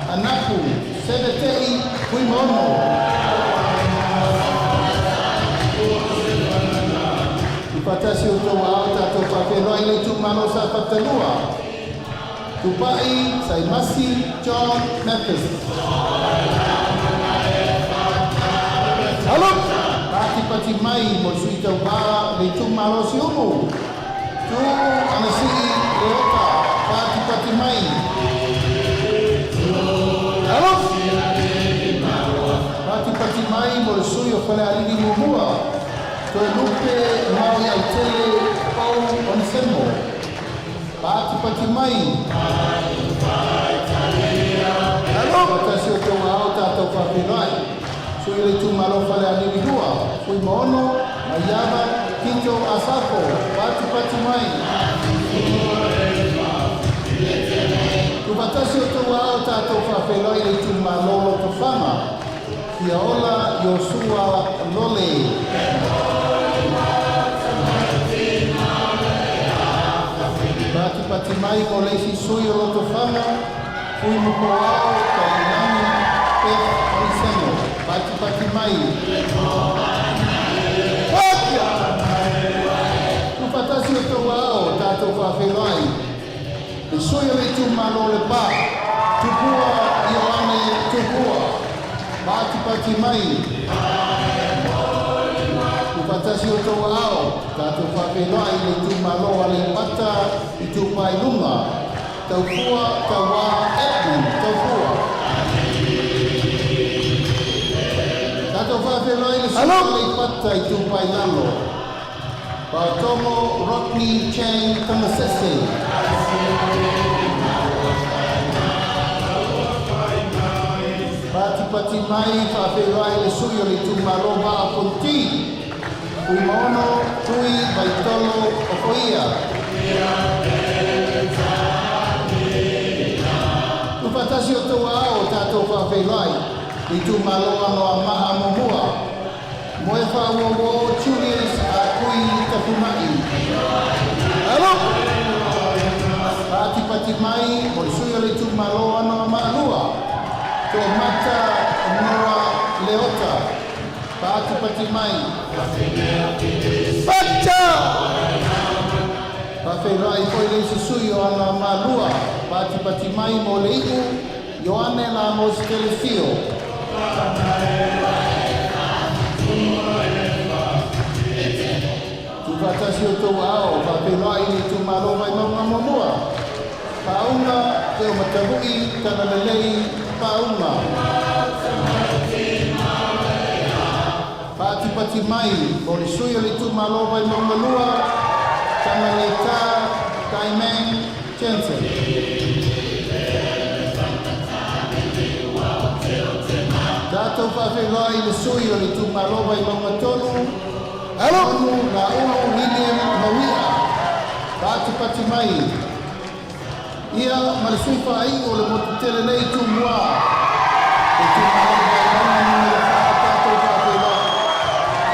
Speaker 3: Anaku, Sebetei, Kuimono.
Speaker 9: patasi o tau ao tatou whawhenua i le Itumalo sa Patalua. Tupai, Saimasi, John Mathis. Halo! Pati mai mo sui tau wā le Itumalo si umu. Tu anasii leota, pati mai. Halo! Pati mai mo sui o whale alini mumua. Toi lupe mau i aitele pau on semo. Pati mai. Halo! Patasi o tau ao tātou whawhenua. Sui le Itumalo whale alini hua. Fui moono, maiava, kito asako. Pati mai. Tupatasi o tau ao tātou whawhenua i le Itumalo lo tofanga. Kia ola Yosua Lole. Pati mai mo leisi sui o loto whanga, fui muko ao ka inani pe oriseno. Pati mai. Pakia! Tupatasi o tau ao tātou whawhenua. E sui o le Itumalo le pā. Tupua Ioane tupua. Pati mai. Kupatasi o tau ao, tātou whawhenua i le Itumalo a le pata i tupai lunga. Tau fua, tau wā, Edmund, tau fua. Tātou whawhenua i le sua le pata i tupai lalo. Patomo Rodney Chang Tamasese. Pati mai whawhenua i le sui o le Itumalo wa a Ponti. Ui mono, tui, baitolo, o koia. Tupatasi o tau ao tātou whawhenua i Itumalo ano a maha momua. Moe whauowo Julius a kui takumai. Alo! Pati mai, mo le sui o le Itumalo ano a maanua. Ko mata noa leota. Pati mai. Pata! Whawhenua i koe le susui o ana malua. Pati mai mo le iku. Ioane la mo stelefio. Tupatasi o tau ao. Whawhenua i le Itumalo Vaimauga mamua. Paunga te o matavui kana lelei paunga. Pati mai, mo le sui o le Itumalo Vaimauga lua, kana le tā Kaimeng Jensen. Tātou whawhenua i le sui o le Itumalo Vaimauga tonu, Tonu na ulu William Mawia. Pati mai. Ia ma le sui whaai o le motutele nei tumua. Le Itumalo Vaimauga nuna le tātou whawhenua.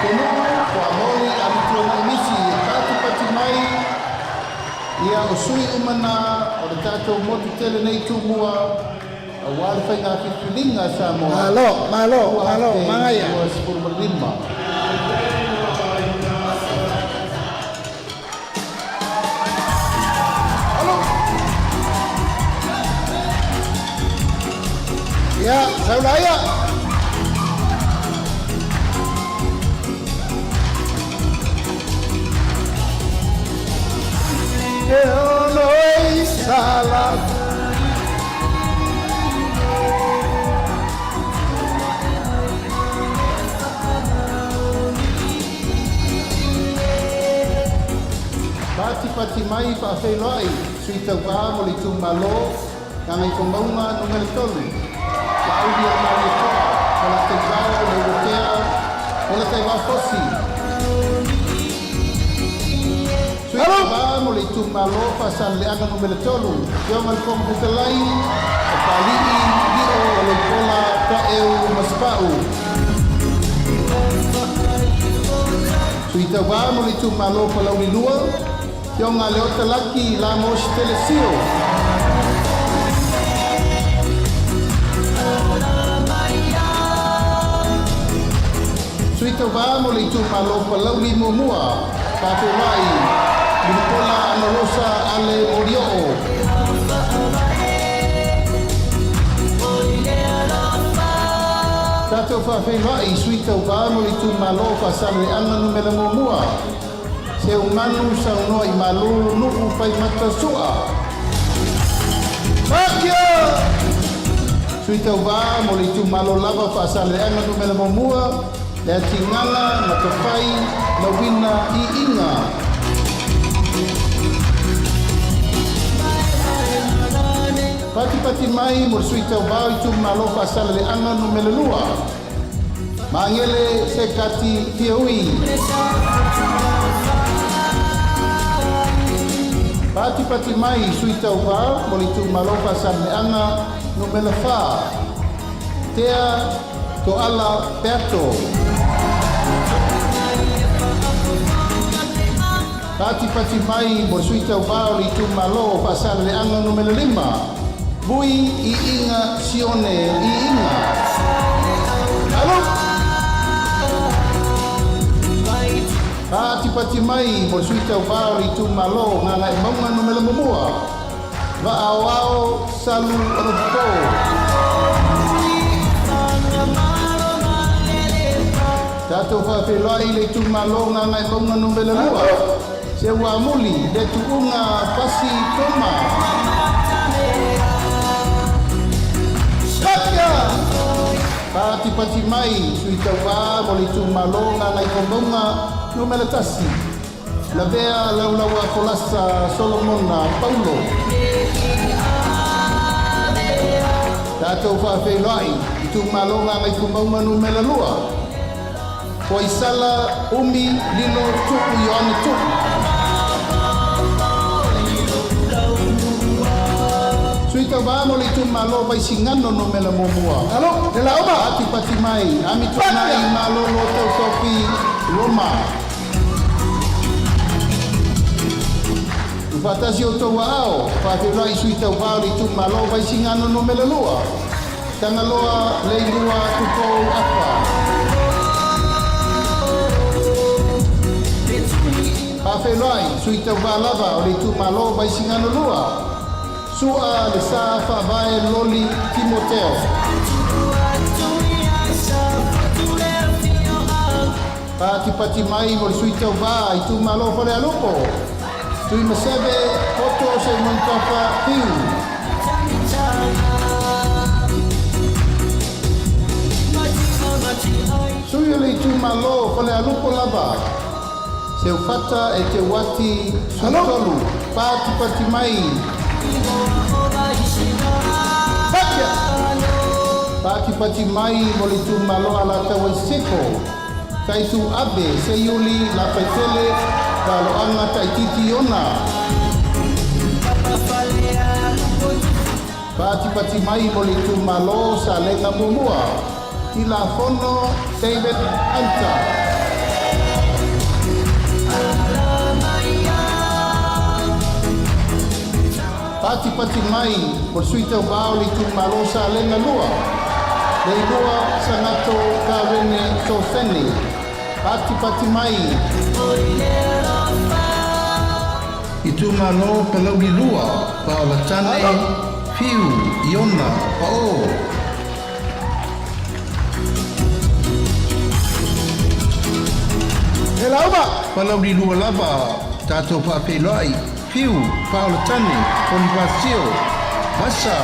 Speaker 9: TONU'U, FUAMOLI, AMITUANA'I, MISI, pati mai. Ia o sui umana o le tātou motu tele nei tumua. A wale whainga whiwhilinga Samoa. Malo, mangaya. Ua sipurmalima.
Speaker 3: Ya, Sailaya. Eonoi salat. Pati mai whawhenua sui tau wā mo le Itumalo kangai whamaunga nungare tolu. Laudi o mai toa, o la te wao, le rotea, o la te wā fosi. Sui tau wā mo le Itumalo whasan le anga nungare tolu. Teo ngal komputalai, o palii, io o le pola ta eu maspau. Sui tau wā mo le Itumalo palauni lua, Teo ngā leota laki la mos telesio. Sui tau wā mo le Itumalo palauni mumua.
Speaker 9: Feiloaiga, Likola Amarosa Ale Morioo. Tatou Feiloaiga sui TAUVA mo Itumalo Vaimauga numela momua. Se umanu saunoa I MANUIA Paimata sua. Pakia! Sui TAUVA mo Itumalo lava Vaimauga numela momua. Le tingala matafai na wina I inga. Pati mai mo sui TAUVA Itumalo Vaimauga numela lua. Mangele sekati fiaui. Pati mai sui TAUVA mo Itumalo Vaimauga numela fa. Tea to ala peto. Pati mai mo sui TAUVA o Itumalo Vaimauga numela 5. Bui I inga sione I inga. Alo? Pati mai mo sui TAUVA o Itumalo ngana I maunga numela momua. Va ao salu ropo. Tatou Feiloaiga le Itumalo ngana I maunga numela lua. Se FUAMOLI le tuunga pasi toma. Pati mai sui TAUVA mo Itumalo ngana I kombonga numela tasi. La vea laulaua kolasa Solomona Paulo. Tatou Feiloaiga Itumalo ngana I kombonga numela lua. Koisala umi lilo tuku yoane tuku. Sui TAUVA mo Itumalo vaisingano numela momua. Alo, de la oma. Pati mai, AMITUANA'I malolo tautopi Roma. Ufatasi o tau ao, Feiloaiga sui TAUVA o Itumalo vaisingano numela lua. Tangaloa leilua tukou apa. Feiloaiga sui TAUVA lava o Itumalo vaisingano lua. Sua le sa whavae loli Timoteo. Pati mai mo sui TAUVA Itumalo fale alupo. Sui masebe foto se montafa piu. Sui le Itumalo fale alupo lava. Se ufata e te wati sutolu. Pati mai. Pati mai mo Itumalo ala tawai seko. Taitu abe se yuli la paitele kalo anga taititi ona. Pati mai mo Itumalo sa lenga mumua. Ila fono David Anta. Pati mai mo sui TAUVA o Itumalo sa lenga lua. Leilua sangato karene sofeni. Pati mai. Itumalo palauli lua. Paulatane fiu iona pao. Elauma palauli lua lava. Tatou Feiloaiga fiu paulatane konvasio. Masa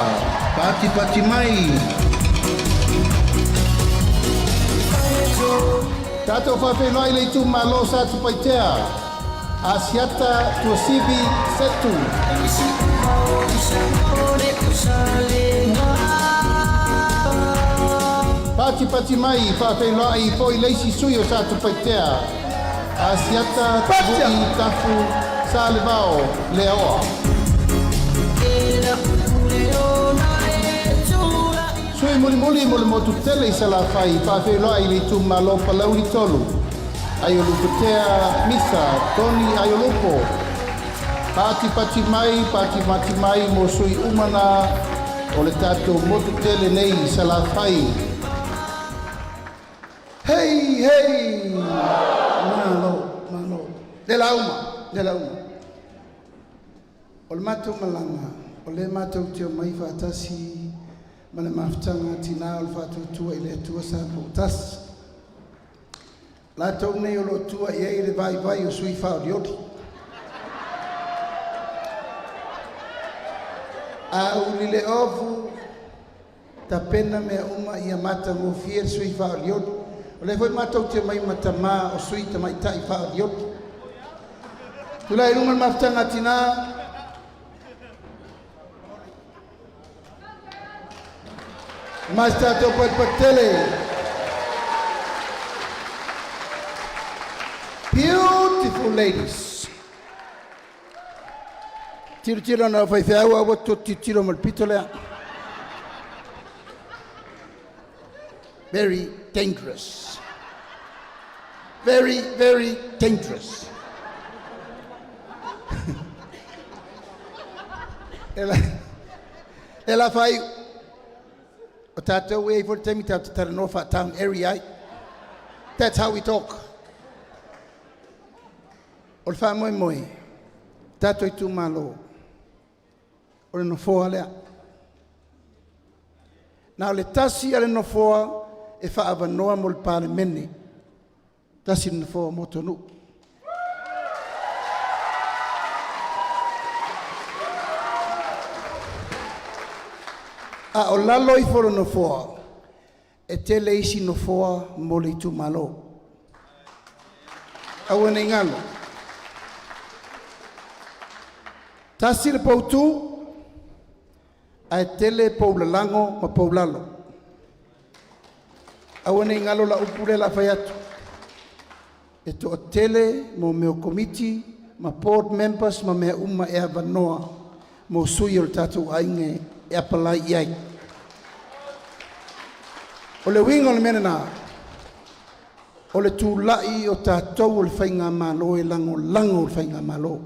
Speaker 9: pati mai. Tatou Feiloaiga le Itumalo sa tupaitea. Asiata tuasivi setu. Pati mai Feiloaiga po leisi suyo sa tupaitea. Asiata tui tafu sa levao leoa. Sui muli mo le motu tele sa la fai Feiloaiga le Itumalo palauli tolu. Ayo luputea misa toni ayo lupo. Pati mai mo sui umana o le tatou motu tele nei sa la fai. Hey! Malo. De la uma. O le mātou malanga, o le mātou teo mai whātasi, ma le mawhtanga tina o le whātou tua i le atua sa pōtasi. La tau nei o lo tua i e le vai o sui whao rioti. A uli le ofu, ta pena mea uma i a mata mo fie sui whao rioti. O le foi mātou teo mai matama o sui ta mai tai whao rioti. Tula i runga le mawhtanga tina, mas tato patele. Beautiful ladies. Tiro na fai feaua wa to tiro mal pitole. Very dangerous. Very, very dangerous. Ela fai o tatou e for temi tatou Taranofa town area. That's how we talk. O le whamoe tatou Itumalo o le nofoa lea. Nā o le tasi a le nofoa e whaavanoa mo le palemene. Tasi le nofoa mo TONU'U. A o lalo I foro nofoa e tele isi nofoa mo le Itumalo. Au ene ngalo. Tasi le poutu a tele poulalango ma poulalo. Au ene ngalo la upule la fayatu. E to tele mo meo komiti ma board members ma mea uma e avanoa mo sui o le Tatou Aiga e apalai iai. O le wingo le mena o le tūlai o tātou o le whainga malo e lango o le whainga malo.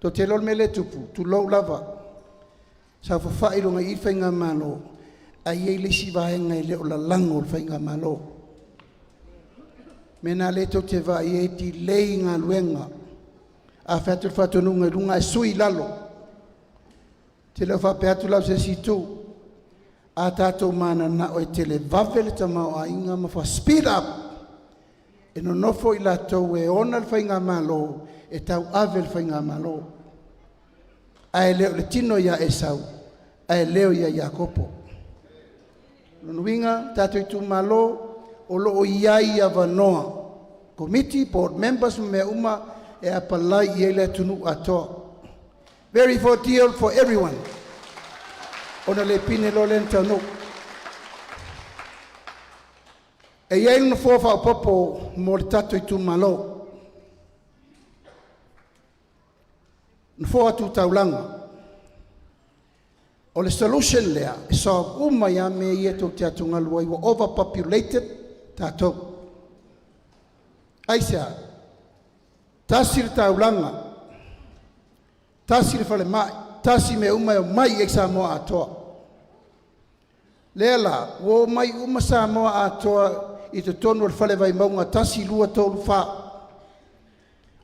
Speaker 9: To te lol mele tupu, tu lau lava. Sa whawhai runga I whainga malo a iei lisi vahenga I leo la lango o le whainga malo. Mena le to te va I e ti lei ngā luenga a whatul whatonunga runga e sui lalo. Te leo whapeatu lau se situ. A tātou mana na o e tele vavele tamau a inga ma wha speed up. E no nofo I latou e ona le whainga malo e tau ave le whainga malo. A e leo le tino ia e sau. A e leo ia kopo. Nuinga tātou Itumalo o lo o iai a vanoa. Committee, board members me uma e apalai I ele TONU'U atoa. Very for deal for everyone. Ona le pine lo len TONU'U. E iai no fofa o popo mo le tatou Itumalo. No fofa tu taulanga. O le solution lea, e so uma ia me ia tau te atunga lua iwa overpopulated tatou. Aisea, tasi le taulanga, tasi le whale mai, tasi me uma e mai e Samoa atoa. Lela, wo mai uma Samoa atoa I te tonu le whale Vaimauga tasi lua tolu wha.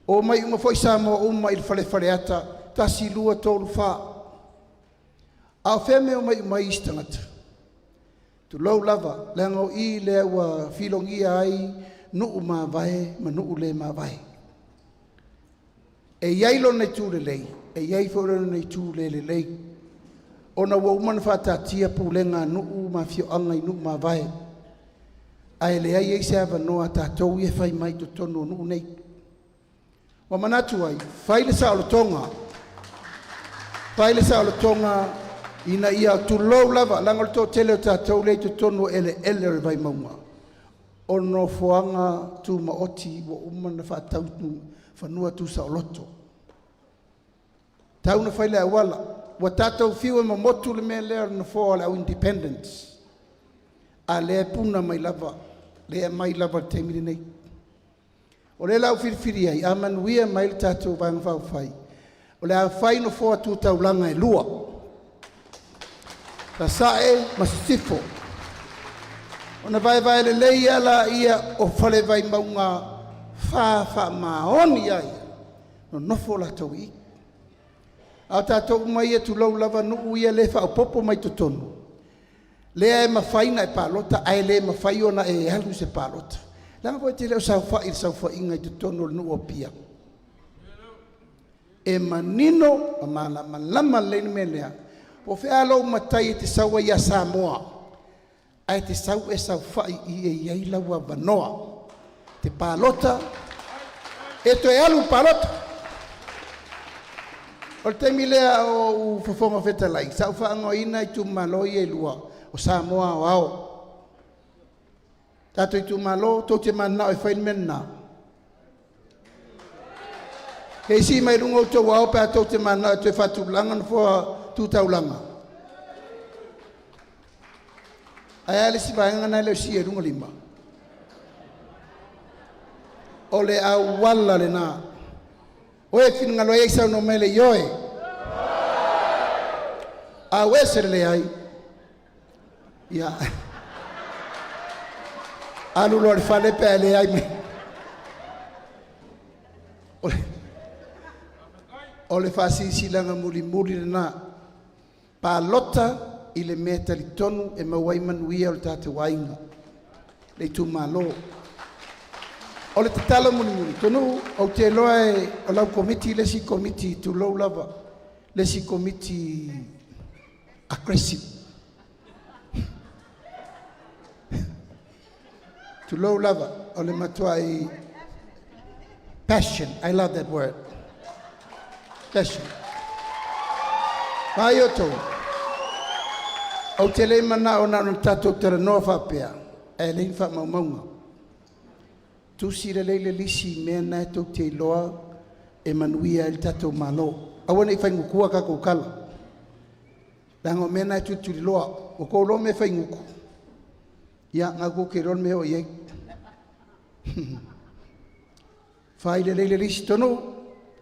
Speaker 9: O mai uma foi Samoa uma I le whale ata, tasi lua tolu wha. A wheme o mai istangata. Tu lau lava, lango I lea ua filongia ai, nu'u mā vai, ma nu'u le mā vai. E iai lo nei tū le lei, e iai whaura nei tū le lei. Ona ua umana whātātia pūlenga nu'u mā whioanga I nu'u mā vai. Ai lea iei se ava noa tātou I e whai mai to tonu nu'u nei. Wa manatu ai, whaile sa o tonga. Whaile sa o tonga, ina ia tu lou lava langol to tele o tātou lei to tonu ele re Vaimauga. O no foanga tu maoti wa umana whātau tu whanua tu sa o loto. Tau na whaile a wala. Wa tātou whiu e mamotu le mea lea na whoa le au independence. A lea puna mai lava. Lea mai lava te miri nei. O le lau whirwhiri ai. A manuia mai le tātou vanga whau whai. O le a whai no whoa tu taulanga e lua. Ta sae masifo. Ona vai le lei ala ia o whale Vaimauga fa maoni ai no nofo la tau i a tatou mai e tulau lava nuu ia le whaapopo mai totonu lea e mawhaina e palota ai le mawhai ona e halu se palota langa koe te leo sau whainga i totonu nuu o pia e manino a malama leini me lea po whea lau matai e te saua ia Samoa ai te sau e sau whai i e iai laua vanoa te palota e to e alu palota o te milea o ufafonga whetalai sau whaangoina i Itumalo i e lua o Samoa o ao tato Itumalo tau te manao e whain mena kei si mai rungo o tau ao pēa tau te manao e te whatulanga na fua tūtaulanga ai ale si vaenga na leo si e rungo lima o le au wala le nā oe whingalo e sau no mele ioe a wesere le ai ia alu lor fale pe le ai me o le fasi silanga muli le nā palota i le mea talitonu e mawai manuia o le Tatou Aiga le Itumalo o le tatala muli tonu o te loa e o lau komiti lesi komiti tu lou lava lesi komiti aggressive tu lou lava o le matua i passion. I love that word, passion. Mai o tau o te le mana o na tatou tera noa whapea e le infa maumaunga tu sire leile lisi mea na tau te loa e manuia il tatou malo awana i whaingukua ka kukala lango mea na tu tuli loa o kou lo me whainguku ia ngā kuke ron me o iei whai le leile lisi tono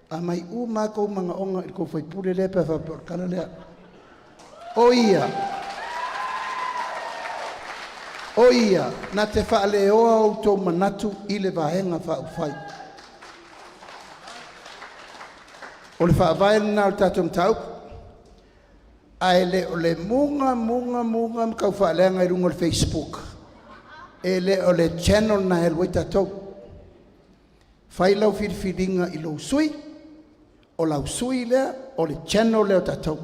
Speaker 9: a mai u mākou mga onga i kou whaipule le pa whapakana lea o ia na te whaale oa o tō manatu i le vahenga whauwhai. O le whaavae nā o tātou mtau, ai le o le munga mkau whaaleanga i rungo le Facebook. E le o le channel na helwai tātou. Whai lau whiriwhiringa i lau sui, o lau sui lea, o le channel leo tātou.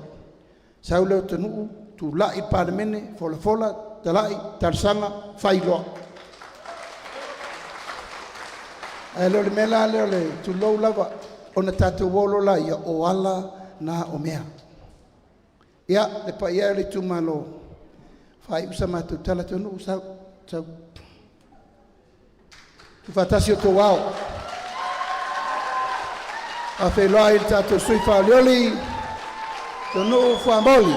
Speaker 9: Sau leo TONU'U, tu la i pāremene, fola, talai, tarsanga, whailoa. E leo le mela leo le tu lau lava, o na tātou wolo la ia o ala na o mea. Ia, le pa ia le Itumalo, whai usa mātou tala TONU'U, sau. Tu whatasi o tō wao. A Feiloaiga i tātou sui whaolioli, TONU'U FUAMOLI.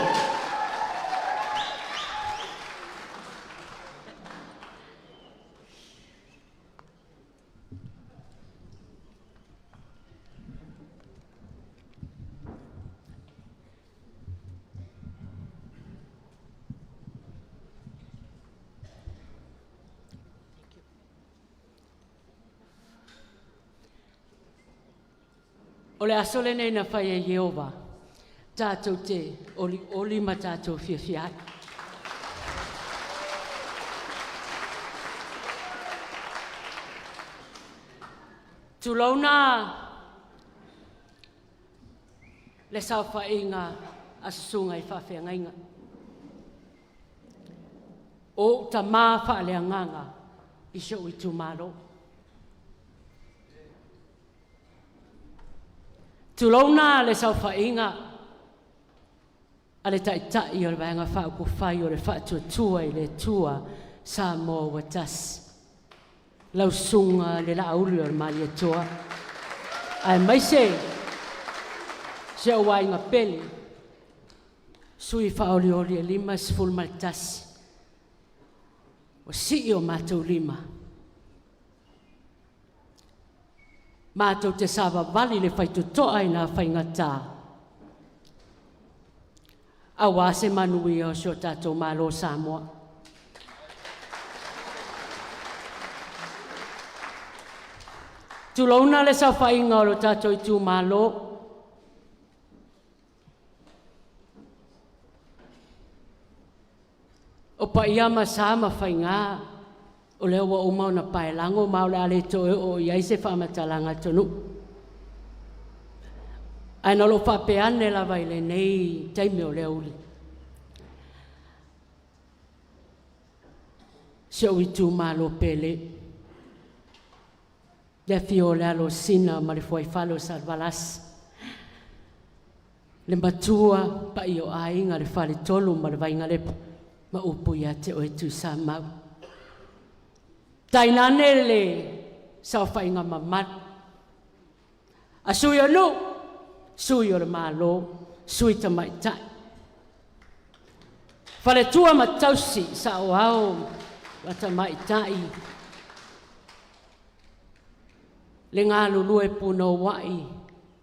Speaker 12: O le aso le nei na whai e Jehova, tātou te oli ma tātou whiawhiai. Tu launa le sau whainga asusunga i whawhiangainga. O ta mā whaaleanganga i shau i Itumalo. Tu launa le sau whainga a le taitai o le vaenga whauku whai o le whaatuatua i le tua Samoa wa tasi. Lau sunga le la auli o le mali atua. Ai mai se o wainga peli sui whaoli oli e 5 mali tasi. O si o mātou 5. Mātou te sāwa wali le whaitutoa i nā whaingata. A wāse manuia o sio tātou mālo Samoa. Tulauna le sa whainga o lo tātou Itumalo. O pa ia masama whainga o leo wa umau na paelango maule ale toe o iai se whamatalanga tonu. Ai no lo whapeane la vaile nei taime o leo uli. Se o Itumalo pele. Le fio le alo sina ma le fuai falo salvalas. Le matua pa io ainga le fale tolu ma le vainga lepo. Ma upu ia te o etu sa mau. Tainane le sa whainga mamat. A sui o nu, sui o le malo, sui ta mai tai. Fale tua ma tausi sa o au, wa ta mai tai. Le ngā lulu e puno wai,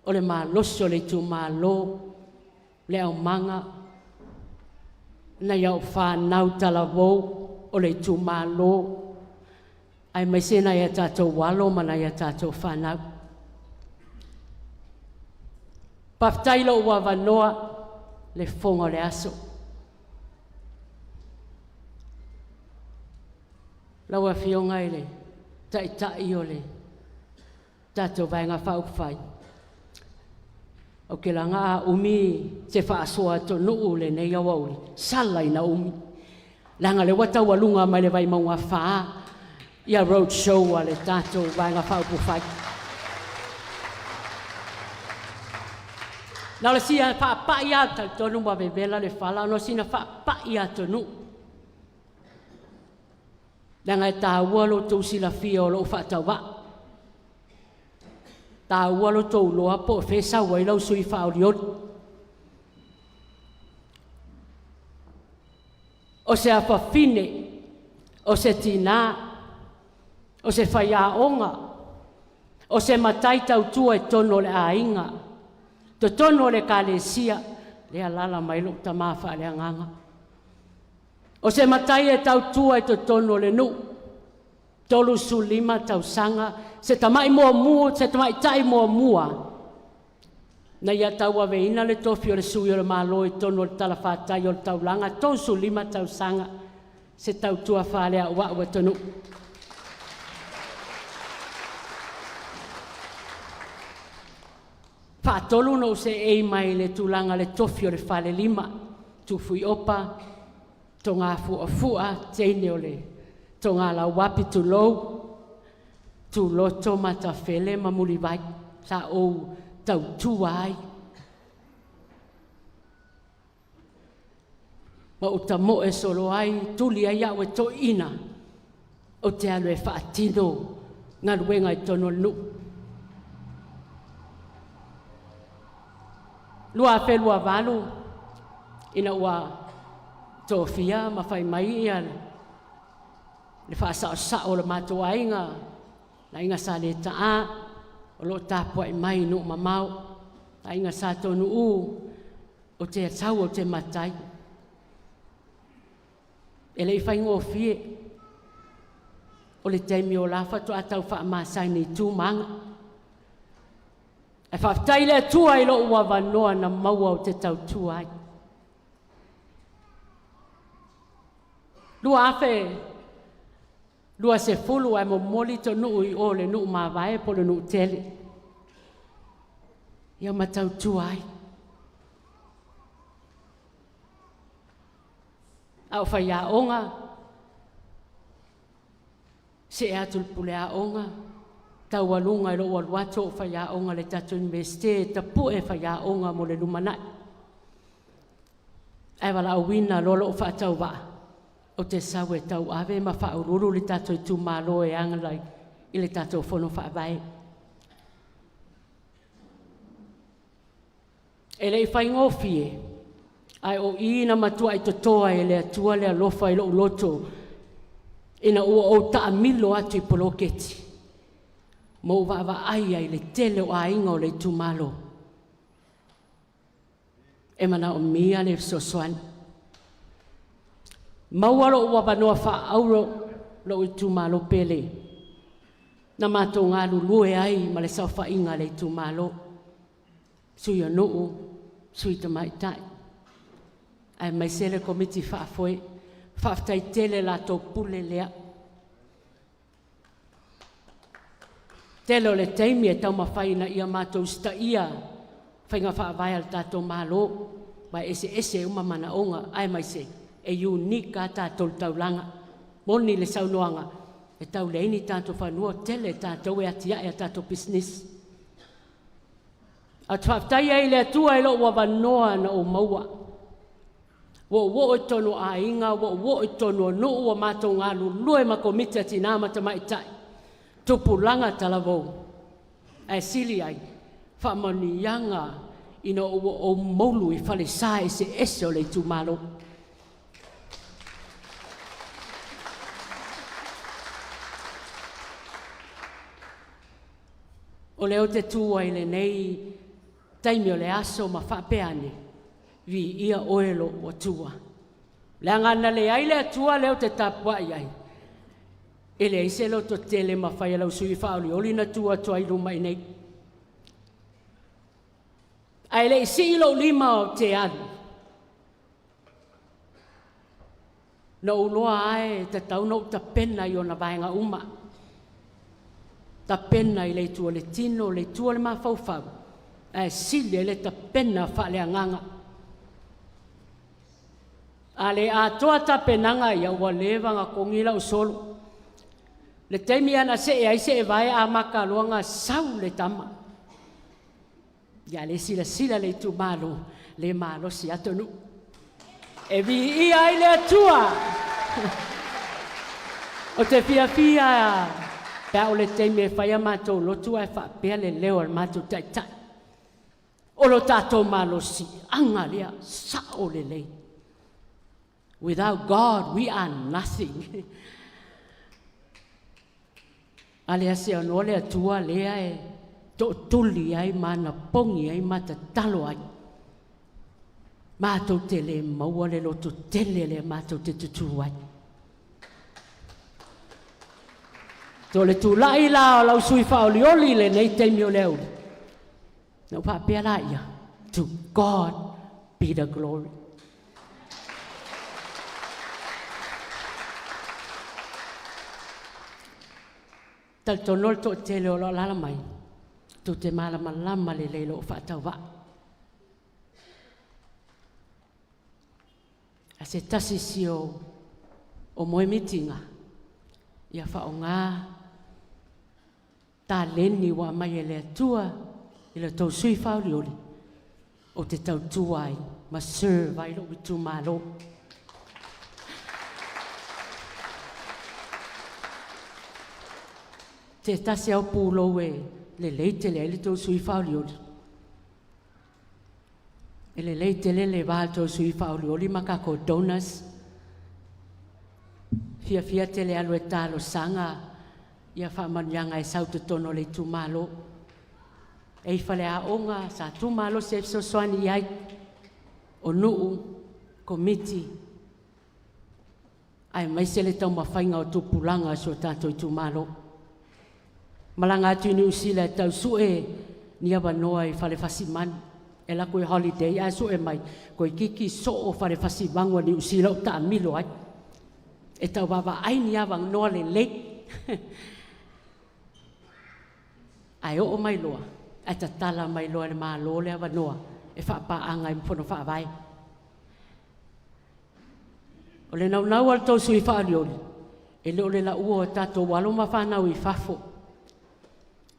Speaker 12: o le maloso le Itumalo, le au manga, na iau whanau talavou, o le Itumalo, ai mai sena ia tātou walo, mana ia tātou whanau. Paftailo ua wanoa, le fonga le aso. Laua fionga ele, tai o le, tātou vaenga whaukwhai. O ke langa a umi se whaasoa TONU'U le nei awauri. Salai na umi. Langa le wata walunga mai le Vaimauga whaa. Ia road show a le tātou vaenga whaukwhai. Nau le sia whaapai a tonu wa vevela le whala. No sina whaapai a TONU'U. Langa e tāua lo tūsi la fia o lo whaatauwa. Ta walo to loa po fesa wai lau sui faurion. O se apafine, o se tina, o se whaiaonga, o se matai tautua e tono le ainga, to tono le kalesia, le alala mai lo tamafa le anganga. O se matai e tautua e to tono le nu, tolu sulima tausanga, se tamai mua, se tamai tai mua. Na ia taua veina le tofi o le sui o le malo i tono le talawhatai o le taulanga, ton sulima tausanga, se tautua whale a ua tonu. Whaatolu no se ei mai le tulanga le tofi o le whale lima, tufui opa, tonga fua, teine o le, tonga la wapi tu lou, tu loto mata fele mamuli vai sa o tau tuai ma o tamo e solo ai tuli ai au e to ina o te alo e whaatino ngā ruenga i tono nu lua whelua walu ina ua tofia ma whai mai ia le whaasao sa o le matua inga la inga sa le taa, o lo tāpua i mai no mamau, la inga sa TONU'U, o te atau o te matai. E le i whai ngō fie, o le teimi o lafa to atau wha masai ni tūmanga. E whaftai le atua i lo ua wanoa na maua o te tau tuai. Lua afe, lua se fulu ai mo moli TONU'U i o le nu'u mawae po le nu'u tele. Ia matau tuai. Au whai a onga. Se e atu pule a onga. Tau alunga i lo waluato o whai a onga le Tatou Universite. Ta pu e whai a onga mo le LUMANA'I. Ai wala au wina lolo o whaatau waa. O te sau e tau ave ma whaururu le Tatou Itumalo e angalai i le Tatou whono whaavai. E le i whai ngofie, ai o ina matua i totoa e le atua le alofa i lo uloto, ina ua o taa milo atu i poloketi. Mo wawa aia i le tele o ainga o le Itumalo. E mana o mia le sosoani. Maua lo ua wanoa wha auro lo Itumalo pele. Na mātou ngā lulue ai ma le sauwhainga le Itumalo. Sui anu'u, sui tamaitai. Ai mai sele komiti whaafoe, whaaftai tele la tō pule lea. Telo le teimi e tau mawhaina ia mātou sta ia, whainga whaavai al tātou mālo, ba ese uma mana onga, ai mai se, e unika tātou taulanga, moni le saunoanga, e tau leini tātou whanua, tele tātou e atia e tātou business. A tuaftai ai le atua e lo ua wanoa na o maua. Wo e tonu ainga, wo e tonu anu ua mātou ngā lulue ma komita tina matamaitai. Tupulanga talavou. Ai sili ai, whamanianga ina o maulu i whale sa ese o le Itumalo. O leo te tua i le nei, taimi o le aso ma whapeane, vi ia oelo o tua. Le angana le ai le atua leo te tapua i ai. E le ise lo to tele ma whai lau sui whaoli, oli na tua tua i ruma i nei. Ai le isi ilo lima o te anu. Na uloa ai te tau no ta pena i o na vaenga uma. Ta pena i le tua le tino, le tua le mawhauwhau. Ai sile le ta pena whale anganga. Ale a toa ta penanga i aua lewanga kongila o solo. Le teimi ana se e aise e vai a makaluanga sau le tama. Ia le sila le Itumalo, le malo si atonu. E vi ia ai le atua. O te fia. Pea o le teimi e whaia mātou lotua e whapea le leo al mātou taitai. O lo tātou malo si, anga lea, sa o le lei. Without God, we are nothing. Alea se anoa le atua lea e to tuli ai mana pongi ai mata talo ai. Mātou te le maua le loto tele le mātou te tutu ai. To le tu lai la o lau sui whaolioli le nei teimi o leo. Nau whapea la ia. To God be the glory. Tal tonol to tele o lo lala mai. Tu te malama le leilo o whaatauwa. A se tasi si o moe mitinga. Ia whao ngā. Tā leni wa mai e le atua. I le tau sui whaolioli. O te tau tuai. Ma serve ai lo Itumalo. Te tasi au pūlo e le leite le tau sui whaolioli. E le leite le wāl tau sui whaolioli ma kako donuts. Fia te le alu e talo sanga. Ia whamanianga e sau te tono le Itumalo. E i whale a onga sa Itumalo se so soani iai. O nuu, komiti. Ai mai se le tau mawhainga o tupulanga so tātou Itumalo. Malanga atu ni usila e tau sue ni awa noa i whale whasimani. E la koe holiday, a sue mai, koe kiki so o whale whasimangwa ni usila o ta milo ai. E tau wawa ai ni awa noa le lei. Ai o mai loa, ai ta tala mai loa le maa lo le awa noa, e whapaanga i mpono whaavai. O le nau al tau sui whaalioli, e leo le la ua o tato walo ma whanau i whafo.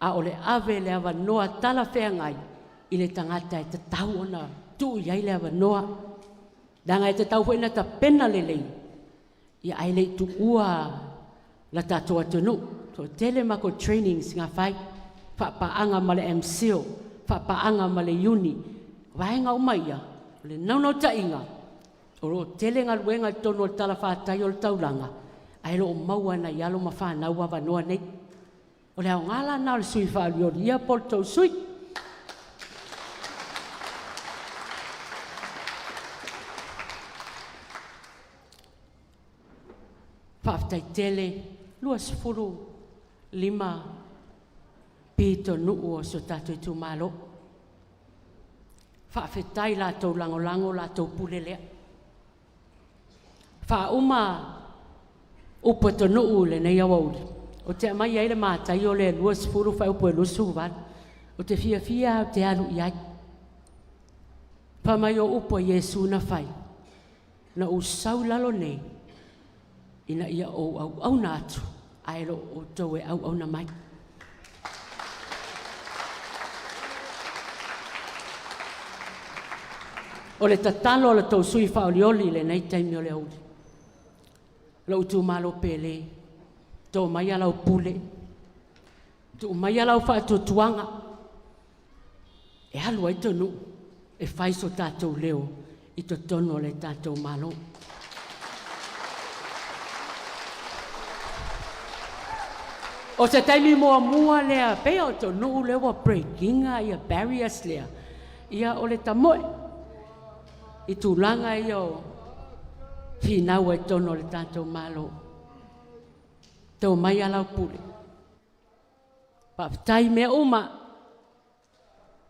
Speaker 12: A o le ave le awa noa tala whea ngai, i le tangata e te tau ona tu iai le awa noa. Danga e te tau huena ta pena le lei. Ia ai le tu ua la tātua tonu. So tele mako trainings ngā whai. Whapaanga ma le MCO. Whapaanga ma le uni. Waenga umaia. Le naunau tainga. O ro tele ngā luenga tonu o tala whātai o le taulanga. Ai lo o maua na ialo ma whanau awa noa nei. O le au ngala nao le sui whaaliori. Ia pol tau sui. Whaftai tele, 2.5 Pito nu'u o so tatou Itumalo. Whaafetai lātou lango lātou pulelea. Whauma upa tonu'u le nei awauri. O te amai ai le mātai o le lua sifuru whai upo e lusu wad. O te fia o te alu iai. Pamai o upo Yesu na whai. Na usau lalo nei. Ina ia o au nātu. Aero o tau e au na mai. O le tatalo le tau sui whaolioli le nei taimi o le auri. Le Itumalo pele. Tō mai alau pule. Tō mai alau whaatutuanga. E halu ai tonu. E whaiso tātou leo. I to tono le tātou malo. O se taimi mua lea. Pea o tonu lewa breakinga. Ia barriers lea. Ia o le tamoe. I tūlanga i o whinaua e tono le tātou malo. Tau mai alau pule. Whaftai mea uma.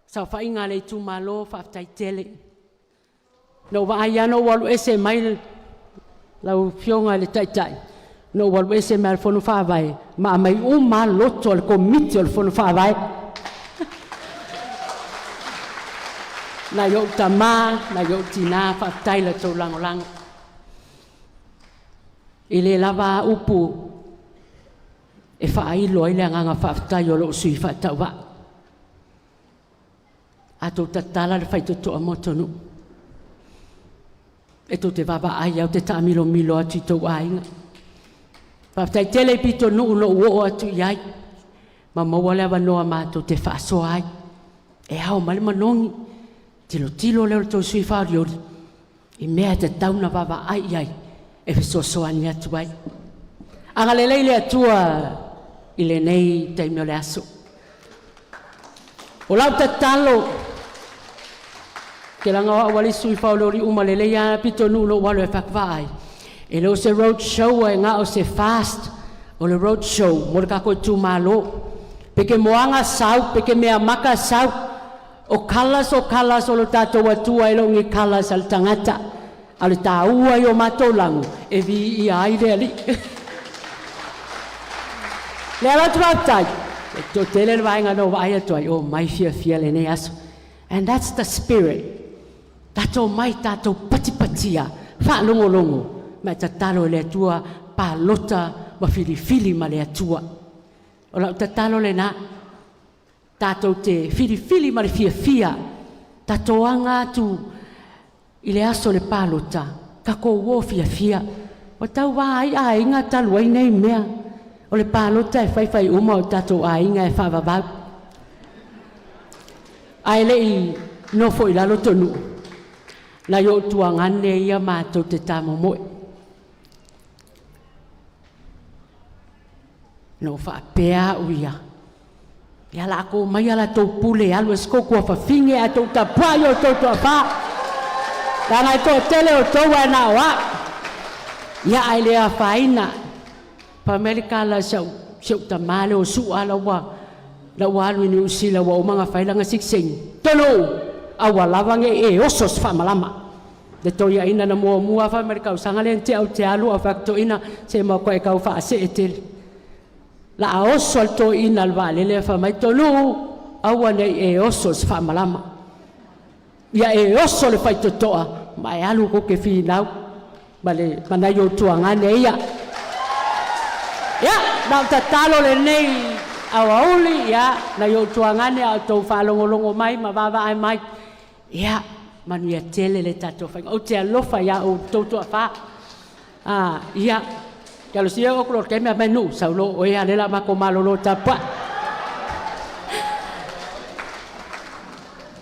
Speaker 12: Sa whainga le Itumalo, whaftai tele. No waai ano walu ese mai lau fionga le taitai. No walu ese mai al whonu whawai. Ma mai uma loto al komiti al whonu whawai. Na yo tama, na yo tina, whaftai la tau lango. I le lava upu, e whailo i le anganga whaftai o lo sui whatawa. A tau tatala le whaitoto a motonu. E tau te waba ai au te tamilo atu i tau ainga. Whaftai tele pito nuu no uo atu iai. Ma maua lewa noa mātou te whaaso ai. E hao male manongi. Tilo leo tau sui whaoriori. I mea te tauna wawa ai. E fesosoani atu ai. Anga le leile atua i le nei taimio le aso. O lau te talo. Ke langa wali sui whaoriori uma le leia pito nulo walo e whakwaai. E leo se road show e ngā o se fast. O le road show. Mo le kako Itumalo. Peke moanga sau, peke mea maka sau. O kalas o lo tātou atua e longi kalas al tangata. Ale tāua i o mātou langu. E vi i aire ali. Le ala tu wautai. E tō tele le vaenga no vai atuai. O mai fia le ne aso. And that's the spirit. Tātou mai tātou patipatia. Wha longo. Mai tatalo le atua PALOTA ma fili ma le atua. O lau tatalo le na. Tātou te fili ma le fia. Tātou anga tu i le aso le PALOTA. Kako uo fia. O tau wā ai a inga talu ai nei mea. O le PALOTA e whai uma o tātou a inga e whawawau. Ai le i nofo i lalo tonu. Na yo tuangane ia mātou te tāmomoe. No whaapea uia. Ia lako mai ala tau pule alu esko kua whawhinge a tau tapuai o tau tua wha. Tana i tō tele o tau e nā wā. Ia ai lea whaina. Pa Amerika la sau tamale o su ala wā. La walu ni usila wa umanga whailanga siksing. TONU'U. Awa lawange e osos whamalama. Le toia ina na mua wha Amerika usanga le te au te alu a whakto ina se mau koe kau wha ase e tele. La a oso al to ina al vale le wha mai TONU'U. Awa nei e osos whamalama. Ia e oso le whaitotoa. Mai alu ko ke whinau. Manai o tuangane ia. Ia, nau tatalo le nei awauli, ia, na yo tuangane au tau whalongolongo mai, ma wawa ai mai. Ia, manuia tele le tatou whainga. O te alofa ia o tautua wha. Ia, kia lo sia o kuro ke mea menu, saulo o ea lela mako malolo tapua.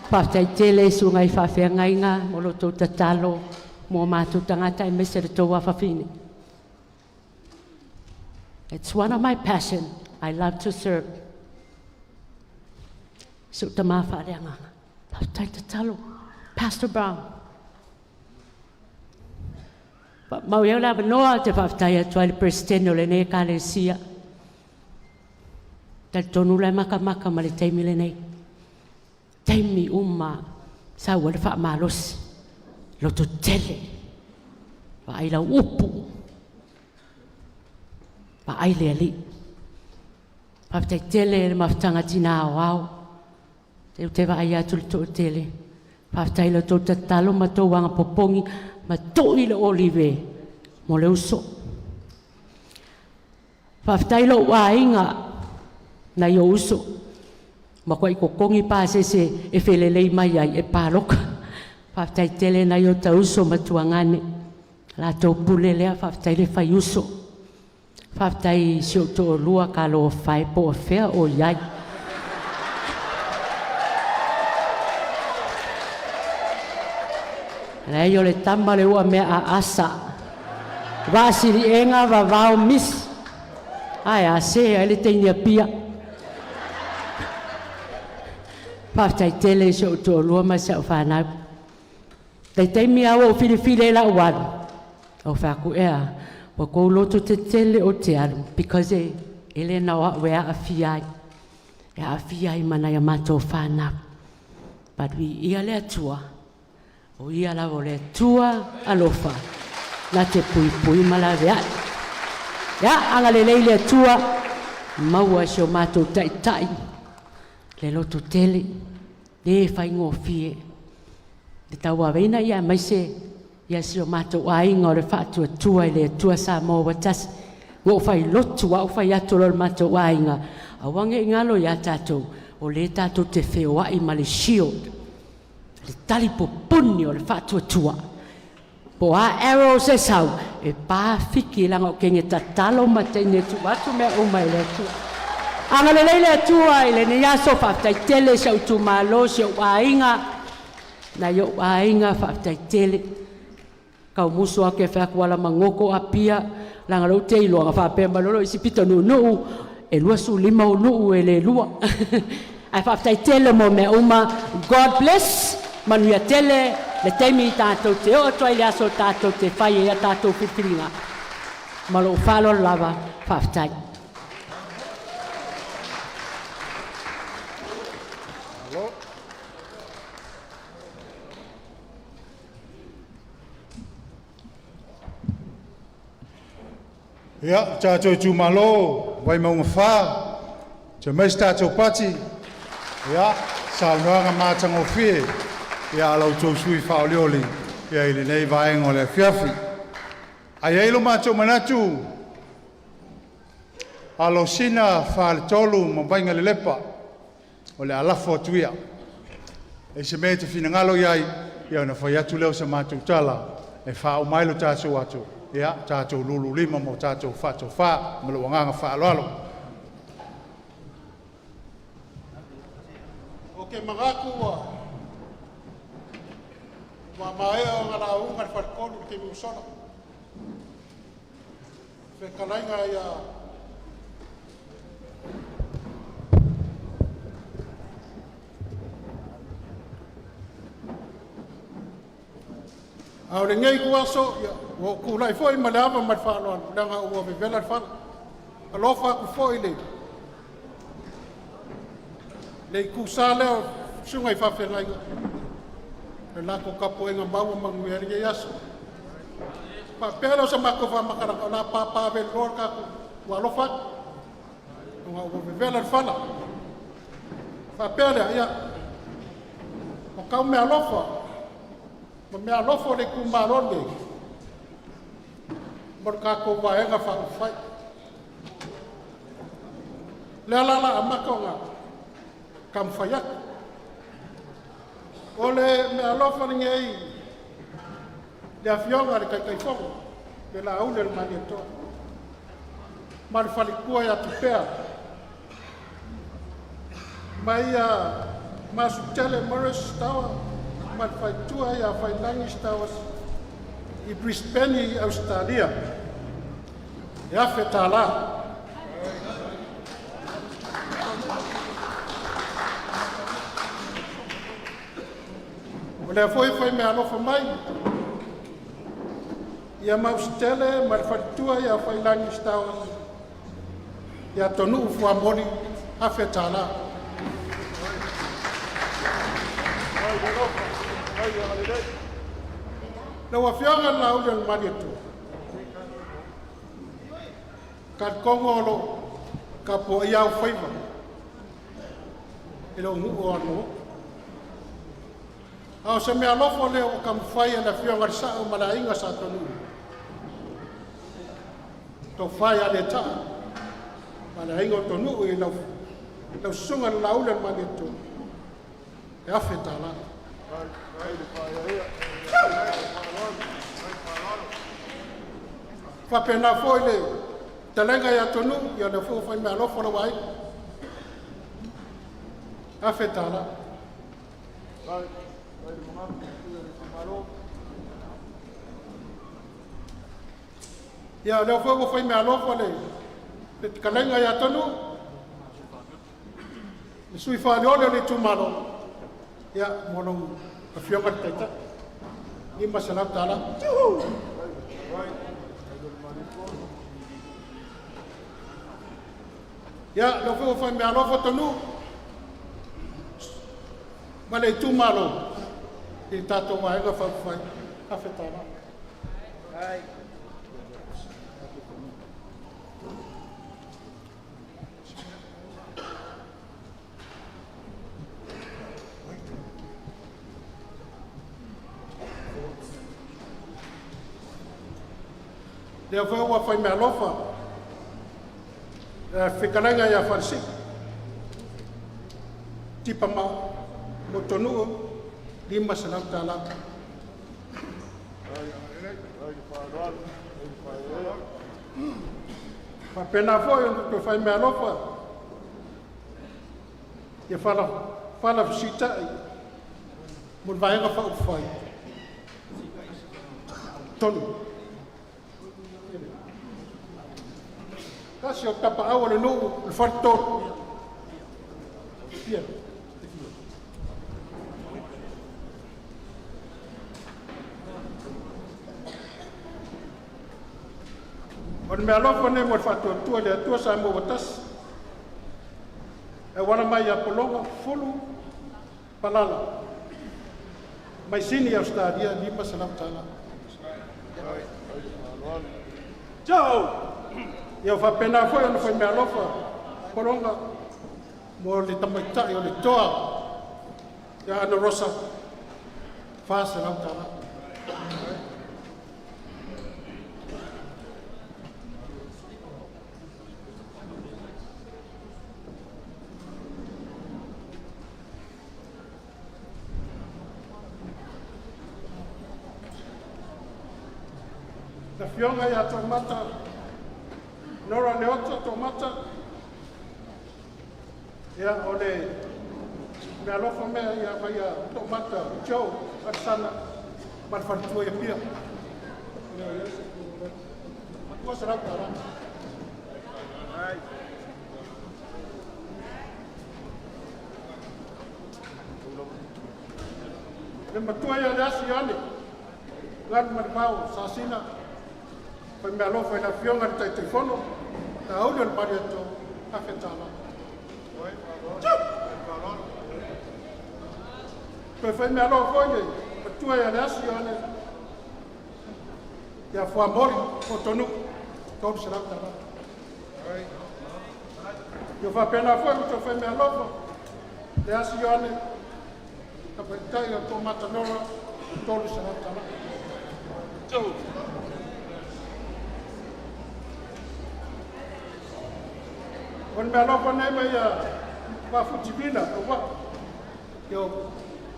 Speaker 12: Paftai tele sungai whawhenga inga, molo tau tatalo, mo mātou tangata e mese le tau whawhine. It's one of my passions. I love to serve. So tama whareanga. Paftai tatalo. Pastor Brown. Mau iau la noa te paftai atua le presidente o le ne kalesia. tonu le maka ma le taimi le nei. Taimi uma sa ua le whaamalosi. Loto tele. Wa ai lau upu. Wa ai le ali. Whaftai tele le mawhtanga tina au au. Te wa ai atu le to tele. Whaftai le to tatalo ma to wanga popongi ma to i le olive. Mo le uso. Whaftai lo wa inga na yo uso. Ma kwa i kokongi pa se e whelelei mai ai e pāroka. Whaftai tele na yo ta uso ma tuangane. La tau pule lea whaftai le whai uso. Whaftai sio to lua ka lo whai po a whea o iai. Rei o le tamba le ua mea a asa. Vasiri enga va vau mis. Ai a se ai le teinia pia. Whaftai tele sio to lua ma sa whanau. Tei teimi au o whiri la uaru. O whaku ea. Wa kou loto te tele o te aru. Because ele na wa wea a fiai. E a fiai mana ya mato whanau. But ia le atua. O ia la o le atua alofa. Na te pui ma la wea. Ya anga le leile atua. Maua si o mato tai. Le loto tele. Le whai ngō fie. Le tau aweina ia mai se. Ia si o mātou ainga o le whaatua tua i le atua Samoa watasi. Ngō whai lotu au whai atu lo le mātou ainga. A wange ingalo ia tātou o le tātou te Feiloaiga ma le shield. Le tali po puni o le whaatua tua. Po a arrows e sau e pā whiki langa o kenge tatalo ma teine tu watu mea umai le atua. Anga le leile atua i le ne yaso whaftai tele sa Itumalo si o ainga. Na yo ainga whaftai tele. Kau musu ake whaku ala mangoko a pia. Langa lau te iloa nga whapea malolo isi pita TONU'U. E lua su lima o nu'u e le lua. Ai whaftai tele mo mea uma. God bless. Manuia tele. Le teimi i tātou te o atua i le aso tātou te whai e a tātou whiwhiringa. Malo whalo lava whaftai.
Speaker 3: Ia, Tatou Itumalo Vaimauga whā. Te mais tātou pati. Ia, saunoanga mātango whie. Ia alau tau sui whaolioli. Ia ili nei vaenga o le whiawhi. Ai eilo mātou manatu. Alo sina whaale tolu ma vainga le lepa. O le ALOFA o tuia. E se me te whinangalo iai. Ia na whai atu leo sa mātou tala. E wha o mailo tātou atu. Ia, tātou lulu lima mo tātou whatou wha. Malo wanganga wha alo.
Speaker 7: Oke mangaku wa maea o ngara unga ni wharekonu ki mi usona. Whekalainga ia au le ngai kuaso o kulai foi ma le ava ma whanoan langa ua vevela whana alofa ku foi le kusa leo sungai whawhengainga le lako kapo inga maua manguia ringe yaso pa pēlo sa mako whamakara o la pāpā velor kako ua alofa ua vevela whana pa pēle ia o kau me alofa ma me alofo le kumarone mor kako vaenga whai le alala amakonga kam whaiak o le me alofa ngei le afionga le kai fongo le la aule le manieto ma le whalikua ia tupea mai masutele Morris Tower mat fai tua ia fai langis tawas i Brisbane i Australia. Ia whetala. O lea fai me alofa mai. Ia maustele mat fai tua ia fai langis tawas. Ia TONU'U FUAMOLI Afetala. Na wafianga na uliang marietu. Kat kongolo kapo iau faiva. Ilo ngu anu. Au se mea lofo leo o kam fai na fianga sa o malainga sa TONU'U. To fai ale ta. Malainga TONU'U i lau sunga laulan marietu. E afetala. Whapena foi le talenga ya TONU'U ya le fo fai me alofo la wai. Afetala. Ya le fo fai me alofo le talenga ya TONU'U. Sui Feiloaiga le Itumalo. Ya mono afionga teta. Ni masalah tala. Ya lo fo fai me alofo TONU'U. Male Itumalo. I Tatou Aiga fai afetala. Ai. Leo foi o fai me alofa. Fikalanga ya farsi. Tipa ma o TONU'U di masalah tala. Pa pena foi o fai me alofa. Ya fala visita. Mun vai ga fa fai. TONU'U. Kasi o tapa awa le nuu, le wharto. Pia. O me alofa ne mo wharto tua le atua sa mo watas. E wana mai a polonga, fulu, palala. Mai sini Australia, lima salam tala. Ciao! Ia whapena foi ana foi me alofa koronga mo le tamaita o le toa ia ana rosa fasa lau tala. Na fionga ia tomata Nora leota tomata. Ya ole me alofa me ya vai tomata Joe arsana mar fartua ya pia. Ko será para. Ai. Le matua ya dasi ale. Gan mar pau sasina. Foi me alofa na fionga de telefono. Na audio al marieto afetala. Poi fai me alofa oye. Tua ya dasi ale. Ya FUAMOLI o TONU'U. Todo será para. Eu vou apenas foi muito foi me alofa. Dasi ale. Apertai o tomata nora. Todo será para. Tchau. On me alofa nei mai va futivina o va. Eu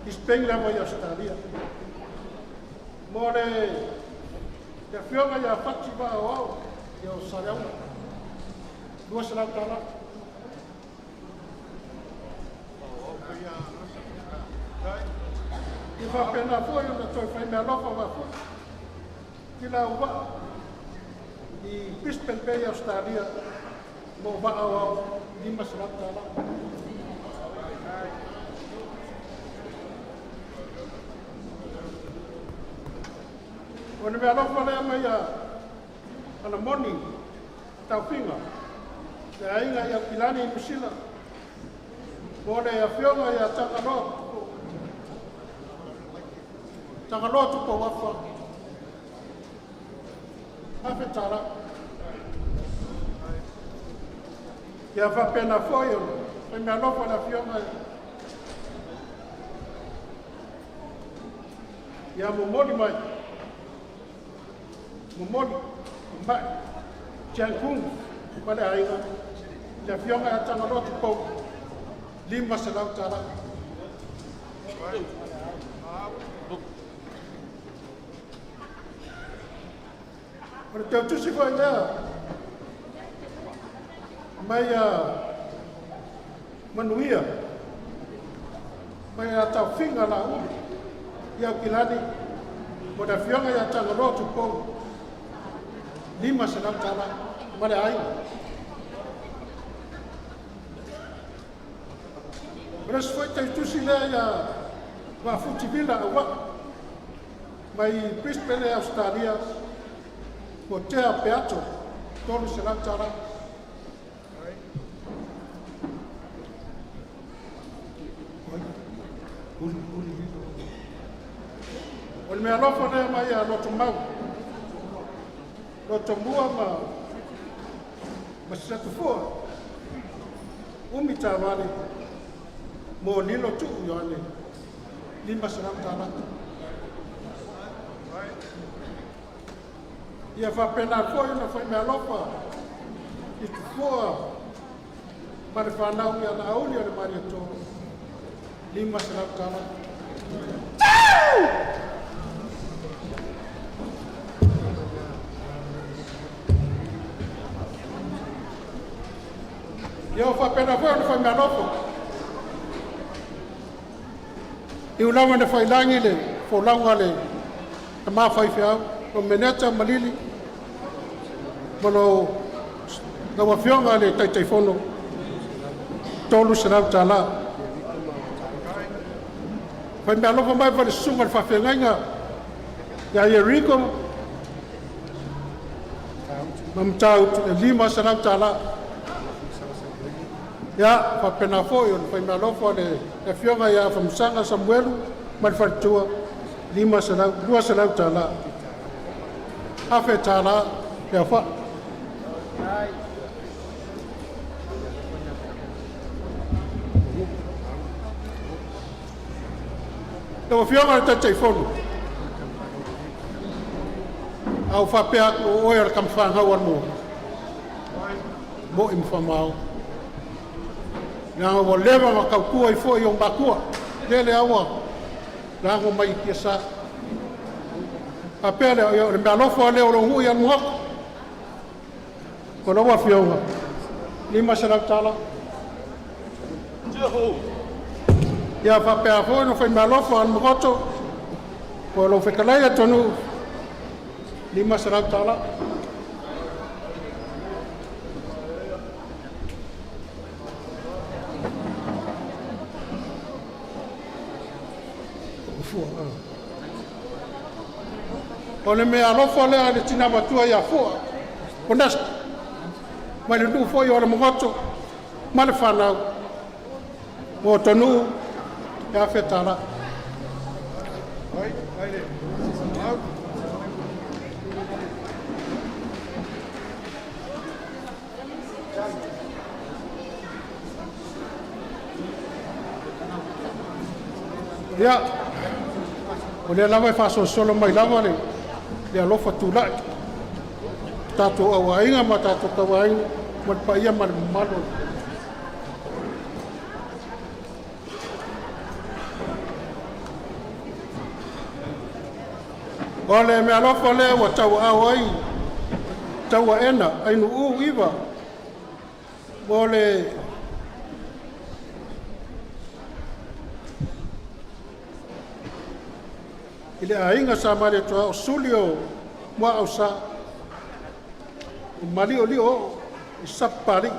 Speaker 7: dispengla mai Australia. More ya fionga ya fati va o eu sarau. Duas sala tala. E va pena foi o que foi me alofa va foi. Kila o va. E pispel Australia. Mo ba'aw di masarap tala. Ona me alofa le mai ana moni tau pinga. Te ainga ia pilani i musila Mole a fionga ia takalotu po wafa. Hape tara. Ia fa pena foio. Foi me alofa na fionga. Ia momoli mai. Momoli. Mai. Jankung. Pada aiga. Ia fionga ia takalotu po. Lima selau tara. Ora teu tu si foi lá. Mai MANUIA. Mai tau finga la u. Ia kilani. Moda fionga ia tangalo tu po. Lima selau tara. Mare ai. Mas foi tu si lá ia va futivila wa. Mai prispele Australia. Ko te a peato, tolu se la tara. O le mea lofa ne mai a loto mau. Loto mua ma se tu fua. Umi ta vale. Mo nilo tu yoane. Lima se la tara. Ia fa pena foi na foi me alofa. I tu fua. Mare fa nau ia na auli o le mariotonu. Lima se la tara. Ia fa pena foi na foi me alofa. I ulanga na foi langi le, fo langa le. Ma fai fiau. O meneta malili malo na wafionga le tai fono tolu serau tala fa me alofa mai fa sunga fa fenga ya Rico mam tau lima serau tala ya fa pena foi fa me alofa le fionga ya fa msanga Samuel mal fa tua lima serau dua serau tala Afe tala ya fa. Lo fiona ta telefono. Au fa pe o er kam fa ha wan mo. Mo informao. Na o leva ma ka ku ai fo yo bakua. Dele awa. Na go mai kiesa. Apele yo me alofa le o hu ya mo ko no wa fionga lima sera tala jeho ya fa pe afo no fa me alofa an moto ko lo fe kala ya tonu lima sera tala o le mea alofa lea le tina matua ia fua. O nasta. Mai le tu foi o le mongoto. Ma le whanau. O TONU'U. Ia whetara. Ia. O le lava e whaso solo mai lava le. Le alofa tulai. Tatou Aiga ma tatou Tauaiga ma le paia ma le malo. O le me alofa le wa tau ai. Tau ena ai nu'u iwa. O le ile ainga sa mare to o sulio mo au sa mali oli o sapari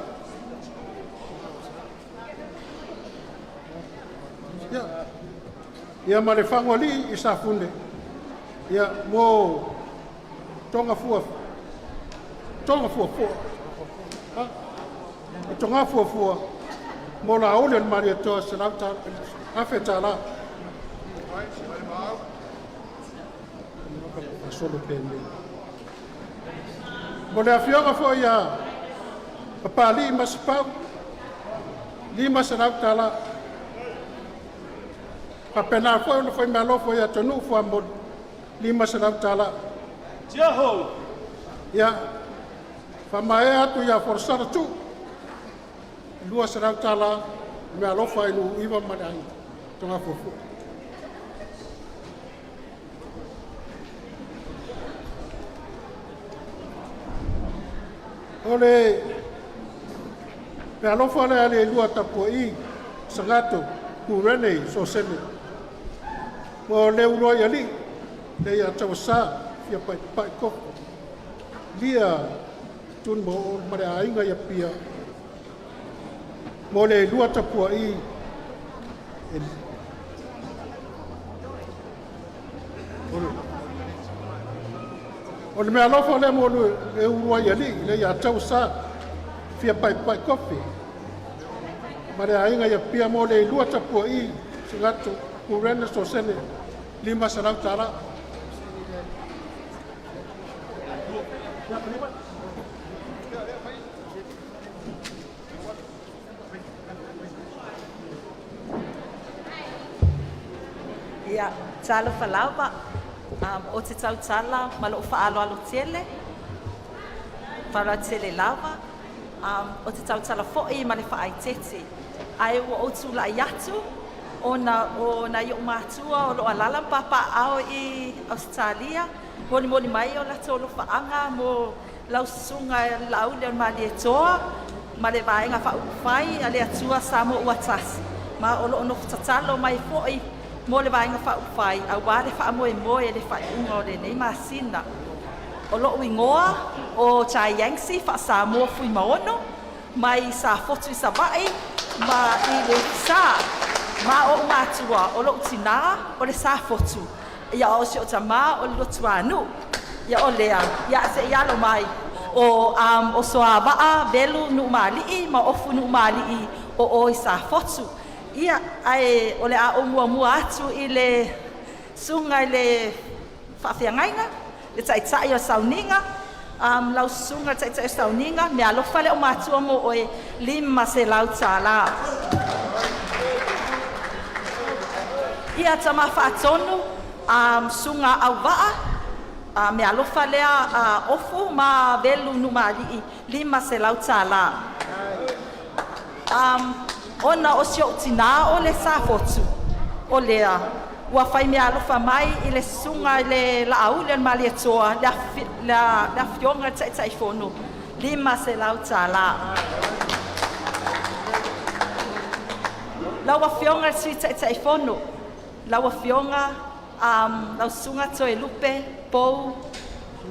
Speaker 7: ya mare fangoli isa funde ya mo tonga fua ha tonga fua mo la ole mari to se la ta afeta la solo pende mo le afioga fo ia papa li mas pa lima se la ta la papena fo no foi malo fo ia TONU'U FUAMOLI lima se la ta la Jeho ya famae atu ia forsara tu lua se la ta la me ALOFA inu iwa manai tonga fufu ole me ALOFA le ale lua tapo I sangato kurene so sene mo le ulo ya li le ya tawasa fia pai ko lia tun mo mare ainga ya pia mo le lua tapo I o le me ALOFA le mo le ulo ya li le ya tawasa fia pai ko mare ainga ya pia mo le lua tapo I sangato kurene so sene lima sarau tara
Speaker 13: ia talo falava o te tau tala ma lo faalo alo tele para tele lava o te tau tala fo'i ma le fa'ai tete ai o tu la yatu ona yo matua o lo alala papa ao I Australia moni mai o la tolo fa'anga mo lau sunga lau le mali toa ma le vaenga fa'ufai ale atua Samoa uatasi ma o lo ono tatalo mai fo'i mo le vaenga fa'ufai au wale fa'amoe le fa'inga o le nei masina o lo wingoa o chai yangsi fa Samoa fui maono mai sa fotu I sabai ma I le sa ma o matua o lo tina o le sa fotu ia o se o tama o lo tuanu ia o lea ia se ia lo mai o soa baa belu nu mali ma ofu nu mali o I sa fotu ia ai o le a o mua atu I le sunga I le fa'afiangainga le tai o sauninga lau sunga tai o sauninga me ALOFA le o matua mo o lima se lau tala ia tama fa'atonu sunga auva'a me ALOFA lea ofu ma velu nu mali lima se lau tala ona o sio tina o le sa fotu o lea ua fai me ALOFA mai I le sunga I le laau le mali atoa la fionga tai fono lima se lau tala laua fionga sui tai fono laua fionga lau sunga toe lupe pou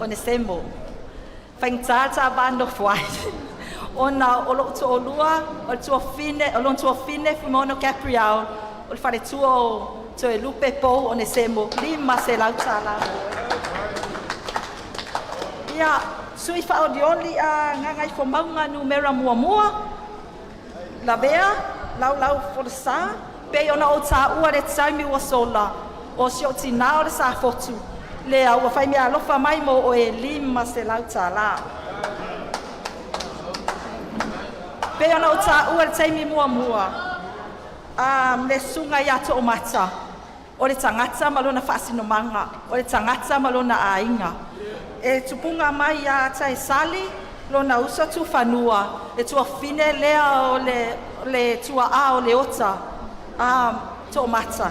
Speaker 13: o semo faingtata bando fuai ona o lo to lua o to fine fumono capriao o fare tuo toe lupe pou o semo lima se lau tala ia sui fa odioli a ngai fo maunga numera mua la bea lau forsa pe ona o ta ua le taimi ua sola o si o tina o le sa fotu le au fai me ALOFA mai mo o lima se lau tala pe ona o ta ua le taimi mua le sunga ia to o mata o le tangata malona fa'asinomanga o le tangata malona ainga e tupunga mai ia tai sali lona usa tu fanua e tua fine lea o le tua a o le ota to mata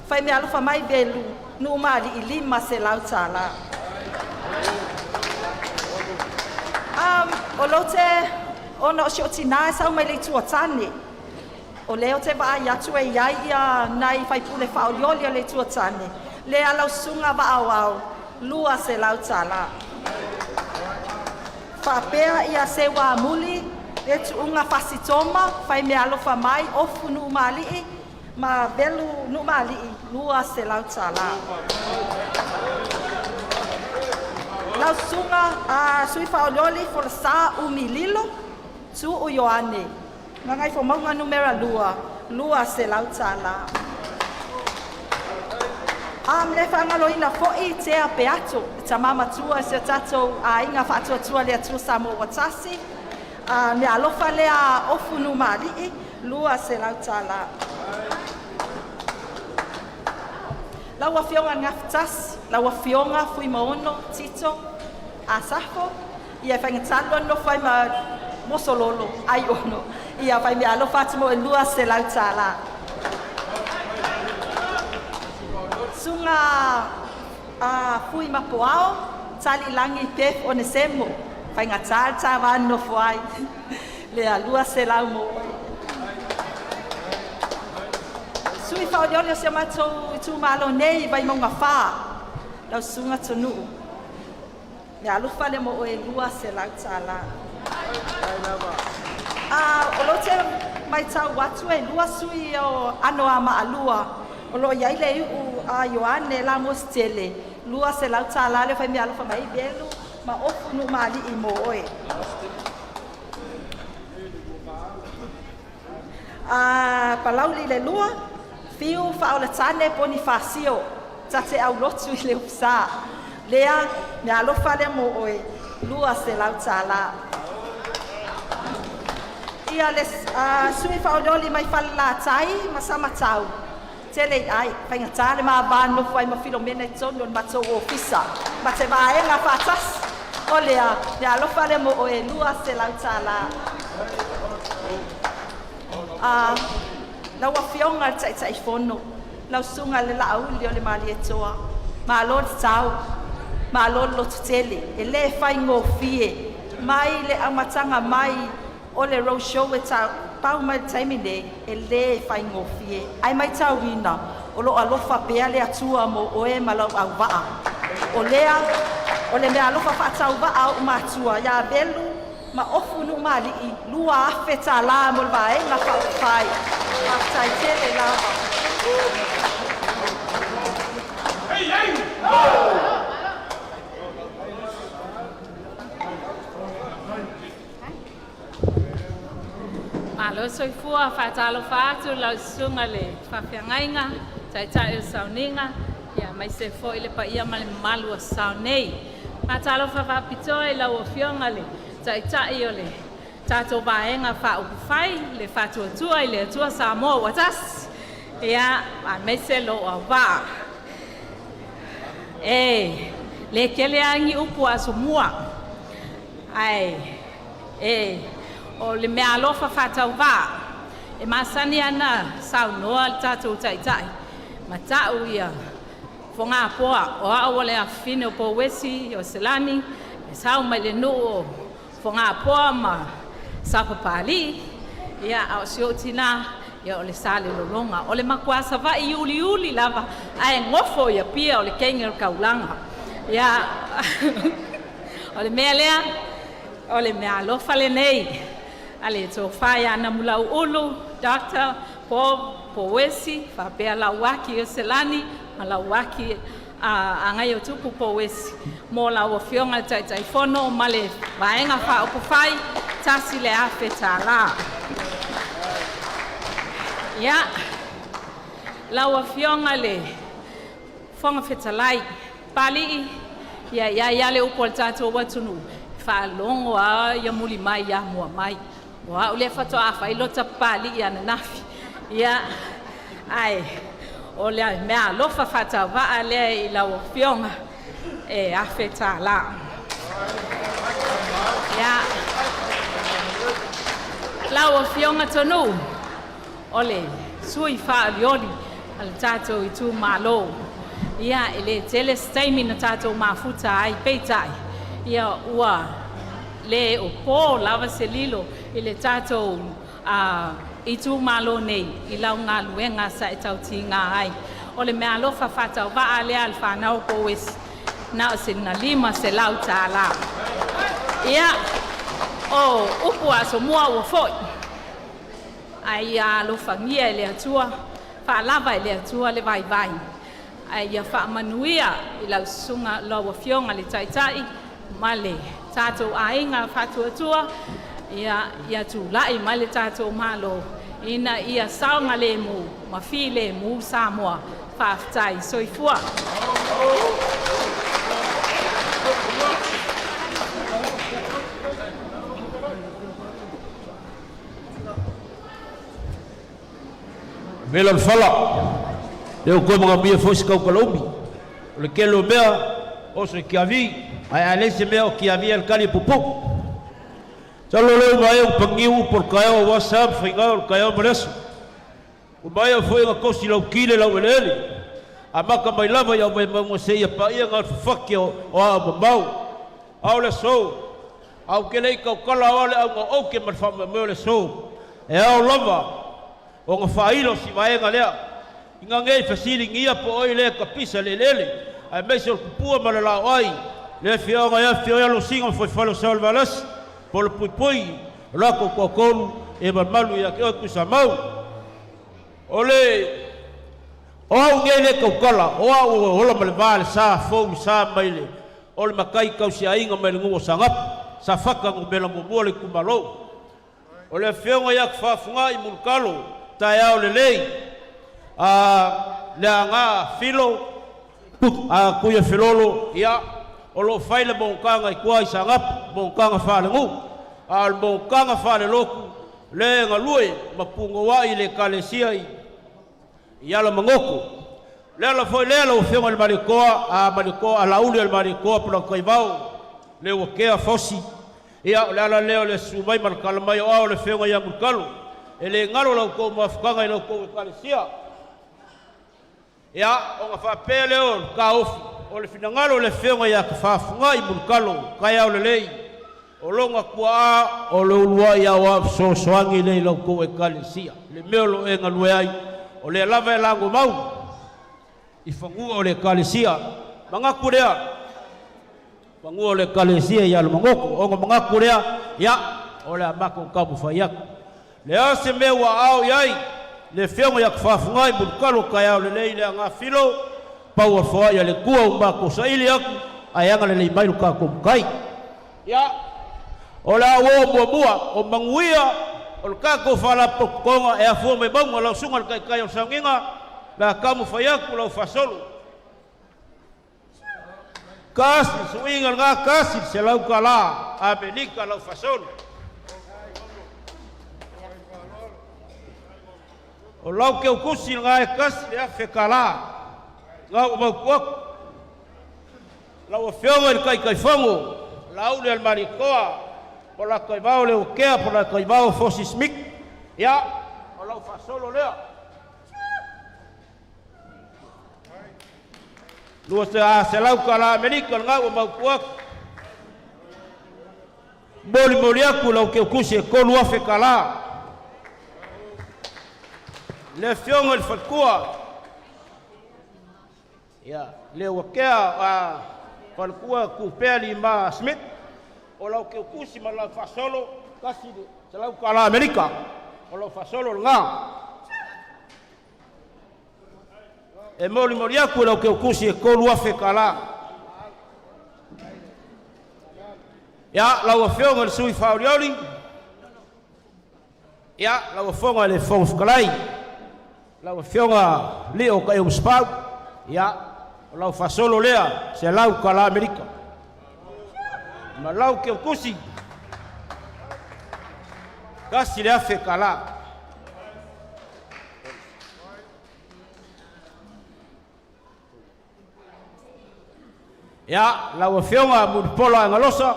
Speaker 13: fai me ALOFA mai velu nu mali I lima se lau tala o lote ona o si o tina e sau mai le tua tane o leo te va ia tu e ia nai fai pule fa'olioli le tua tane le alau sunga va au lua se lau tala fa'apea ia se wa muli e tu'uga fasitoma fai me ALOFA mai ofu nu'u mali'i ma velu nu'u mali'i lua se lau tala lau sunga sui fa'olioli for sa umililo tu'u Ioane Ngai fo maunga numera lua se lau tala. Le whangaloina fo'i te a peato, ta mama tua se tatou aiga whaatua lea tua Samoa watasi, me alofa lea ofunu mali'i, lua se lau tala. Laua fionga ngaftas, laua fionga fui maono, tito, a safo, ia whangatalo no whai ma mosololo, ai ono, ia whai me alofa atimo e lua se lau tala. Sunga fui mapoao, tali langi pef o ne semo, whaingatal ta wano fuai, lea lua se lau mo. Sui whaoleole se matou Itumalo nei Vaimauga wha, lau sunga TONU'U. Me alufa le mo e lua se lau tala. O lo te mai tau watu e lua sui o ano a maalua, o lo iai le iu a Ioane la mostele, lua se lau tala le whai me alufa mai belu, ma ofunu mali i mo oe. Palauli le lua, fiu whaolatane Bonifacio, tate au lotu i le upsa. Lea, me alofa le mo oe, lua se lau tala. Ia le sui whaololi mai whalila tai, masama tau. Tele ai, whaingatale maa vāno fwai ma Filomena I tonu ma tau ofisa. Ma te vaenga whatas, o lea, me alofa le mo oe, lua se lau tala. Lau a fionga tai fono, lau sunga le la auli o le mali e toa, ma alor tau, ma alor lotu tele, e le whai ngō fie, mai le amatanga mai o le roadshow e tau, pau mai taimine, e le whai ngō fie, ai mai tau wina, o lo alofa pea le atua mo oe ma lau au waa, o lea, o le mea alofa whaatau waa o matua, ia belu, ma ofunu mali I lua afe ta la mo vaenga whai. Tai tele lava. Hey, hey!
Speaker 14: Malo soifua whaatalo whaatu lau sunga le whawhiangainga, tai o sauninga, ia mai se fo ile pa ia male malu a saunei. Whaatalo whawapitoe lau o fionga le, tai o le. Tatou vaenga whaukuwhai, le whatuatua I le atua Samoa watas. Ia, a mese lo a wā. Le kele angi upu a sumua. O le mea alofa whatau wā. E masani ana saunoa le tatou taitai. Ma tau ia, whonga poa, o a wale a whine o po wesi o selani, e sau mai le nu o whonga poa ma Sapa pali, ia au siotina, ia o le sale lolonga. O le makuasa wa I uli lava, ai ngofo ia pia o le kenga o kaulanga. Ia, o le mea lea, o le mea alofa le nei. Ale tō whai ana mulau ulu, Dr. Po Wesi, whapea lauaki o selani, ma lauaki a ngai o tupu po wesi. Mō lau o fionga tai fono, ma le vaenga wha o whai, tasi le afe tā la. Ia, lau a fionga le whonga whetalai, pali ia le upo le tātou watunu, whaalongo a ia muli mai, ia mua mai. Wa ule whato a whailota pali ia na nafi. Ia, o lea mea alofa whata waa lea I lau o fionga e afe tā la. Ia, lau o fionga TONU'U, o le sui whaalioli al tātou Itumalo. Ia, ele tele staimi na tātou mafuta ai peitai. Ia, ua le o pō lava se lilo I le tātou Itumalo nei, I lau ngā luenga sa e tauti ngā ai. O le mea alofa whatau waa lea al whanau po wesi. Na o se na lima se lau tā la. Ia, o upu a so mua ua foi. Ai alofa ngia le atua, whaalava le atua le vai. Ai FUAMOLI I lau sunga lau fionga le taitai, ma le Tatou Aiga whatuatua, ia tula'i mai le tatou malo ina ia saonga le mu ma fi le mu Samoa whaafitai soifua.
Speaker 15: Melan fala leo ko mga bia fosi kau kalomi le kelo mea o se kiavi ai alese mea o kiavi al kali pupu talo leo mai o pangiu por kaio WhatsApp fingal kaio mereso o mai foi nga kosi lau kile lau elele amaka mai lava ya mai mo se ia pa ia ngal fakio o mau au le so au kele kau kala ole au o ke mar fa me le so e au lava o nga failo si vaenga lea inga ngei fasili ngia po oi le kapisa le lele ai mese o kupua ma le lao ai le fionga ya fioia lo singa foi falo salvalas polo pui rako kokolu e malu ya keo kusamau ole o au ngei le kaukala o au hola ma le vale sa fou sa maile o le makai kausi ainga ma le nguo sangap sa faka ngumela mumua le kumalo o le fionga ya kfafunga i mulkalo tai au le lei le anga filo kuia filolo ia o lo faile mongkanga i kua i sangap mongkanga whale ngu al mongkanga whale loku le ngalue mapungo wa i le kalesia i ala mangoko le ala foi le ala o whionga le marikoa a lauli le marikoa pula kaivau le wakea fosi ia le ala leo le sumai markalamai o au le whionga ia murkalo ele ngalo lau ko mafukanga ilo ko kalesia ia o nga whapele o ka ofu o le finangalo le whionga ia ka whafunga i murkalo kai au le lei o longa kua o le ulua ia wa so soangi le lau ko kalesia le meolo e ngalue ai o le lava e lango mau i whangua o le kalesia mangaku rea whangua o le kalesia ia le mangoko o nga mangaku rea ia o le amako kapu whaiaku le ase me wa au yai le whionga ya kfafungai mulkalo kai au le lei le anga filo pau afoa ya le kua umako saili aku ayanga le leimailu ka kumkai ya o la uo mua o manguia o le kako fala pokonga e afua me bangu lau sunga le kai o sanginga la kamu fayaku lau fasolo kasi suinga nga kasi se lau kala Amerika lau fasolo o lau ke ukusi nga e kasi le afe kala nga o maukuak lau a whionga i kai whango lau le almarikoa po la kai vau le ukea po la kai vau fosi smik ia o lau fasolo lea lua se lau kala Amerika nga o maukuak moli aku lau ke ukusi e kolu afe kala le whionga le whalkua ia le wakea whalkua kupea li ma Smith o lau ke ukusi ma lau fasolo kasi se lau kala Amerika o lau fasolo ngā e moli aku lau ke ukusi e kolu afe kala ia lau a whionga le sui whauriori ia lau a whonga le whongfukalai lau whionga leo kai o spau ia lau fasolo lea se lau kala Amerika ma lau ke ukusi kasi le afe kala ia lau whionga mudpola angalosa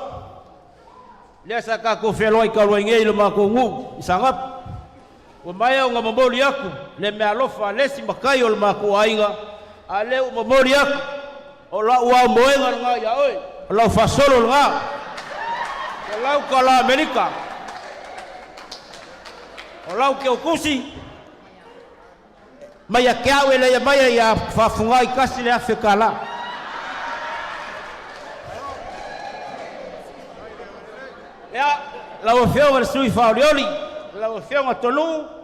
Speaker 15: lea sa ka ko Feiloaiga kalua ngei lo ma ko ngu isangap o mai o nga mamoli aku le me alofa lesi makai o le mako ainga a le o mamoli aku o la ua moenga nga ya oi o la fasolo nga o la kala Amerika o la ke ukusi mai ke au ele ya mai ya fafunga i kasi le afe kala ya la o feo le sui faolioli la o feo TONU'U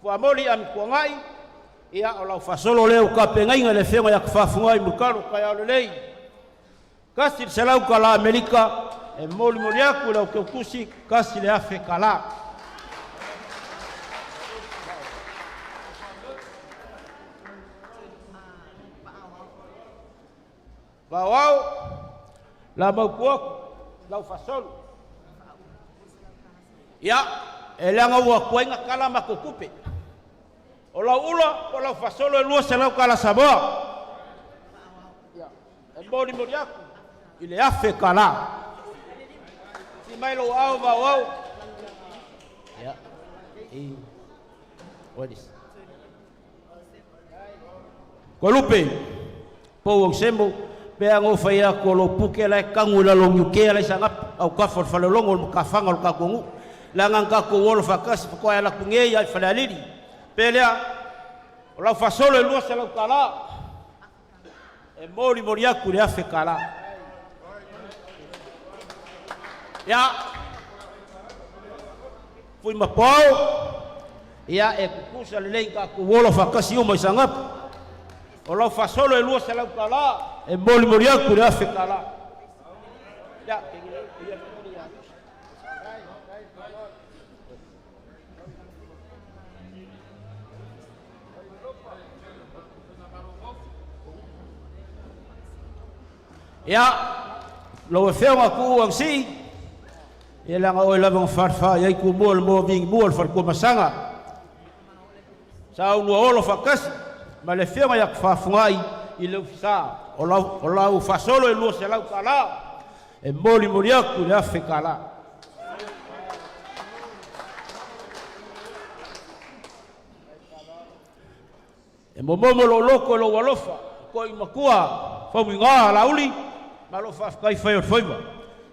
Speaker 15: FUAMOLI AMITUANA'I ia o lau fasolo leo ka pengainga le whenga ya kawhafungai mukaro kai au lei kasi se lau ka la Amerika e moli aku lau ke kusi kasi le afe kala. Wawau, la mau kuok, lau fasol. Ya, elanga ua kuenga kala makukupe. O lau ula, o lau fasolo e lua se lau kala Samoa. Ya, e moli aku, ile afe kala. Si mai lo au wawau. Ya, what is? Kolupe, po o sembo, pe ango faia ko lo puke la kangu la lo nyuke la sanga au ka for falolongo ka fanga ka kongu la nganga ko wol fakas ko ya la kunge ya falalili pe le la fa solo e lo se la kala e mori aku le afe kala ya fui mapau ya e kukusa le lenga ko wol fakas yo mo sanga o lau fa solo e lua se lau kala e moli aku le afe kala ya ya lo e feo aku ang si e langa o lavang farfa ya ku mo ving mo far ko masanga sa unu olo fakas ma le fema ya fafungai i le fisa o lau fa solo e lua se lau kala e moli aku le afe kala e momomo lo loko lo walofa ko i makua fa winga lauli ma lo fa kai fa foiva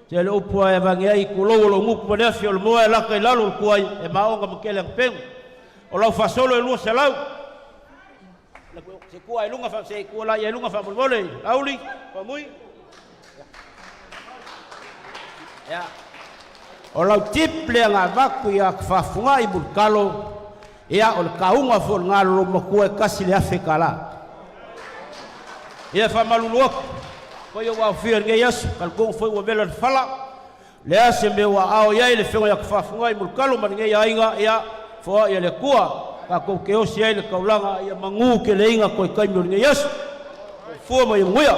Speaker 15: te le opua e vangia i ku lo nguku le afe o le moa e laka i lalo kuai e maonga makele ngpeng o lau fa solo e lua se lau se kua e lunga fa se kua la e lunga fa bolbole lauli fa mui ya o lau tiple nga vaku ya fa funga i bulkalo ya o kaunga fo ngalo mo e kasi le afe kala ya fa malulu ko yo wa fier nge yasu kal ko foi wo belo fala le ase me wa ao ya ile fe ya fa funga i bulkalo man nge ya inga ya fo ya le kua ka ko ke o sia ile kaulanga ia mangu ke leinga ko kai mo nge yesu fo mo ia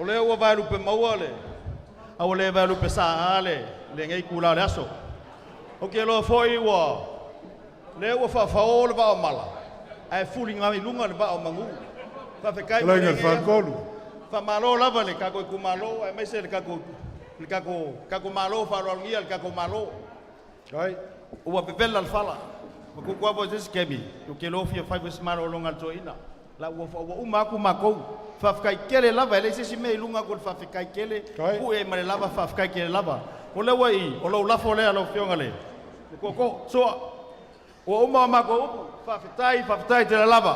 Speaker 4: ole o vai lupe mauale au le vai lupe sa ale le ngai kula le aso o ke lo foi wa le o fa le va mala ai fuli ngami lunga le ba o mangu fa fe kai
Speaker 3: Lenga Falconu.
Speaker 4: fa malo lava le kako ku malo ai mai se le kako malo fa ro ngia le kako malo
Speaker 3: Kai
Speaker 4: o wa pepel al fala ko kwa bo jes kemi o ke lo fia 5 malo longa toina la o fa o ma ku mako fa kai kele lava le se me lunga ko fa kai kele ku e mare lava fa kai kele lava o le wai o lo la fo le alo fionga le ko so o ma mako fa fitai te la lava.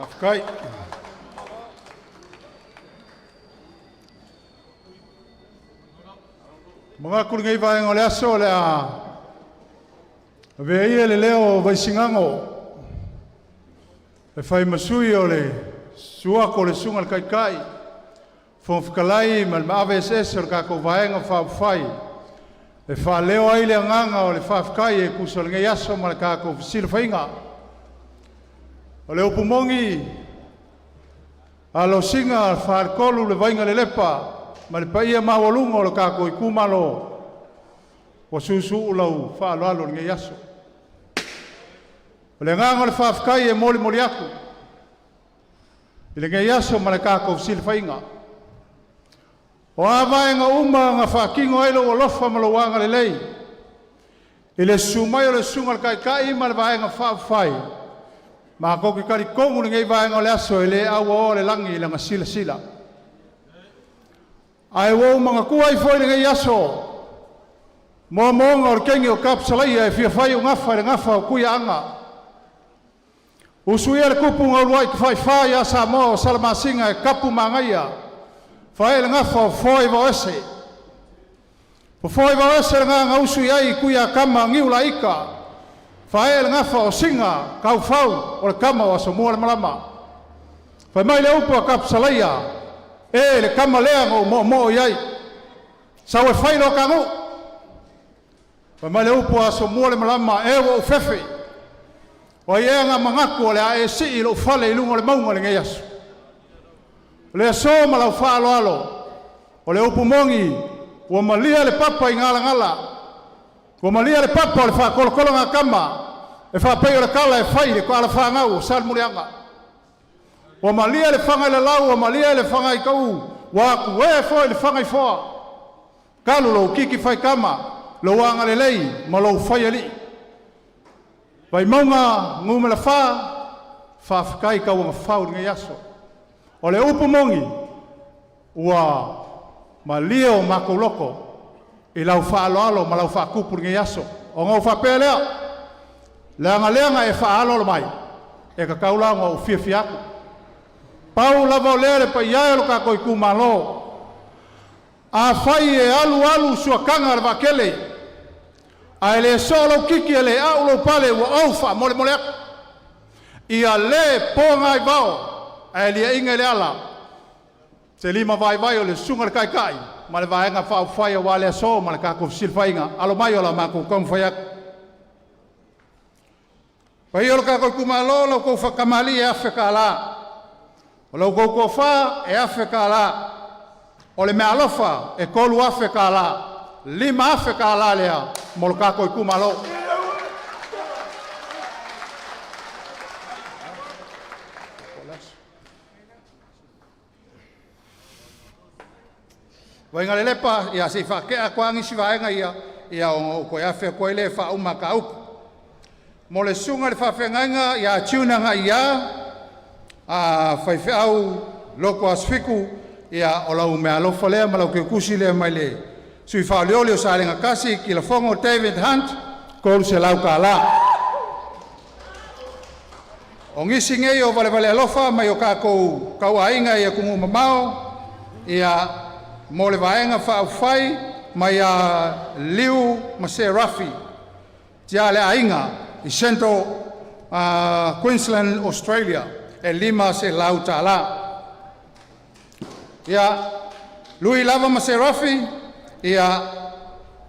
Speaker 3: Afkai. Mga kulngai vai ngole aso le a. Vei le leo vai singango. E fai masui o le sua ko le sunga kai. Fon fkalai mal AVSS o ka ko vaenga fa fai. E fa leo ai le nganga o le fa fkai e kusol ngai aso mal ka ko sil fainga. O le upumongi alo singa fa kolu le vainga le lepa ma le paia mawalunga o le ka ko ikumalo o susu ulau fa alo ngai aso. O le nganga o le fa fkai e moli aku. Ile ngai aso mal ka ko sil fainga. O avai nga uma nga whakingo ailo o lofa malawanga le lei. Ile sumai o le sunga kai ma le vai nga whawhai. Ma ko ki kari kongu ni ngai vai nga le aso ele au o le langi ila nga sila. Ai wo mga kuai foi le ngai aso. Mo monga o kengi o kapsalai e fia fai o ngafa o kuia anga. Usui le kupu nga uruai ki fai a Samoa o salamasinga e kapu mangaia. Fai le ngafa foi vo ese. Po foi va ese nga usu ai kuia kama ngiu la ika. Fael nga fa o singa kau fau o kama o Samoa le malama. Fa mai le upo kap salaia. E le kama lea mo iai. Sa o failo kangu. Fa mai le upo a Samoa le malama e o fefe. O ia nga mangaku le a e si lo fale ilunga le maunga le ngeas. Le so malau fa alo. O le upo mongi o malia le papa ingala ngala. O malia le papa le fa kolokolo nga kama. E fa pei o le kala e fai le kwa la fa ngau sal mulianga. O malia le fanga le lau, o malia le fanga i kau. Wa ku e foi le fanga i foa. Kalu lo kiki fai kama, lo wanga le lei, ma lo fai ali. Vaimaunga ngume la fa fikai kau nga fau ngai aso. O le upu mongi, ua malia o makoloko, i lau fa alo ma lau fa kupu ngai aso. O ngau fa pelea, lenga e fa alo mai, e ka kaula ngau fia aku. Pau lava o lere pa iai lo ka koi kumalo. A fai e alu sua kanga le vakele. A ele solo kiki ele au lo pale wa aufa mole ak. Ia le ponga i vao. A ele inga le ala. Se lima vai o le sunga le kai. Ma le vaenga fa fai o wale so ma le kako silfainga. Alo mai o la mako kong fai ak. Pa ia lo ka koi kumalo lo ko fa kamali e afeka la. O lau koukou wha e Afrika la. O le mea alofa e kolu Afrika la. 5 Afrika la lea. Molo kako i kumalo. Wainga le lepa ia se whakea kua ngisi waenga ia o koe awhea koe le wha umaka upu. Mo le sunga le whawhengainga ia tiunanga ia fai au loko asfiku ia o lau mea alofa lea ma lau ke kusi lea mai le sui whaolioli o sa lenga kasi ki la fongo David Hunt kolu se lau ka la o ngisi ngei o vale alofa mai o kako kau ainga ia kungu mamao ia mo le vaenga wha fai mai a liu ma se rafi tia le ainga i Central Queensland, Australia e 5 se lau tala. Ia, lui lava ma se rafi, ia,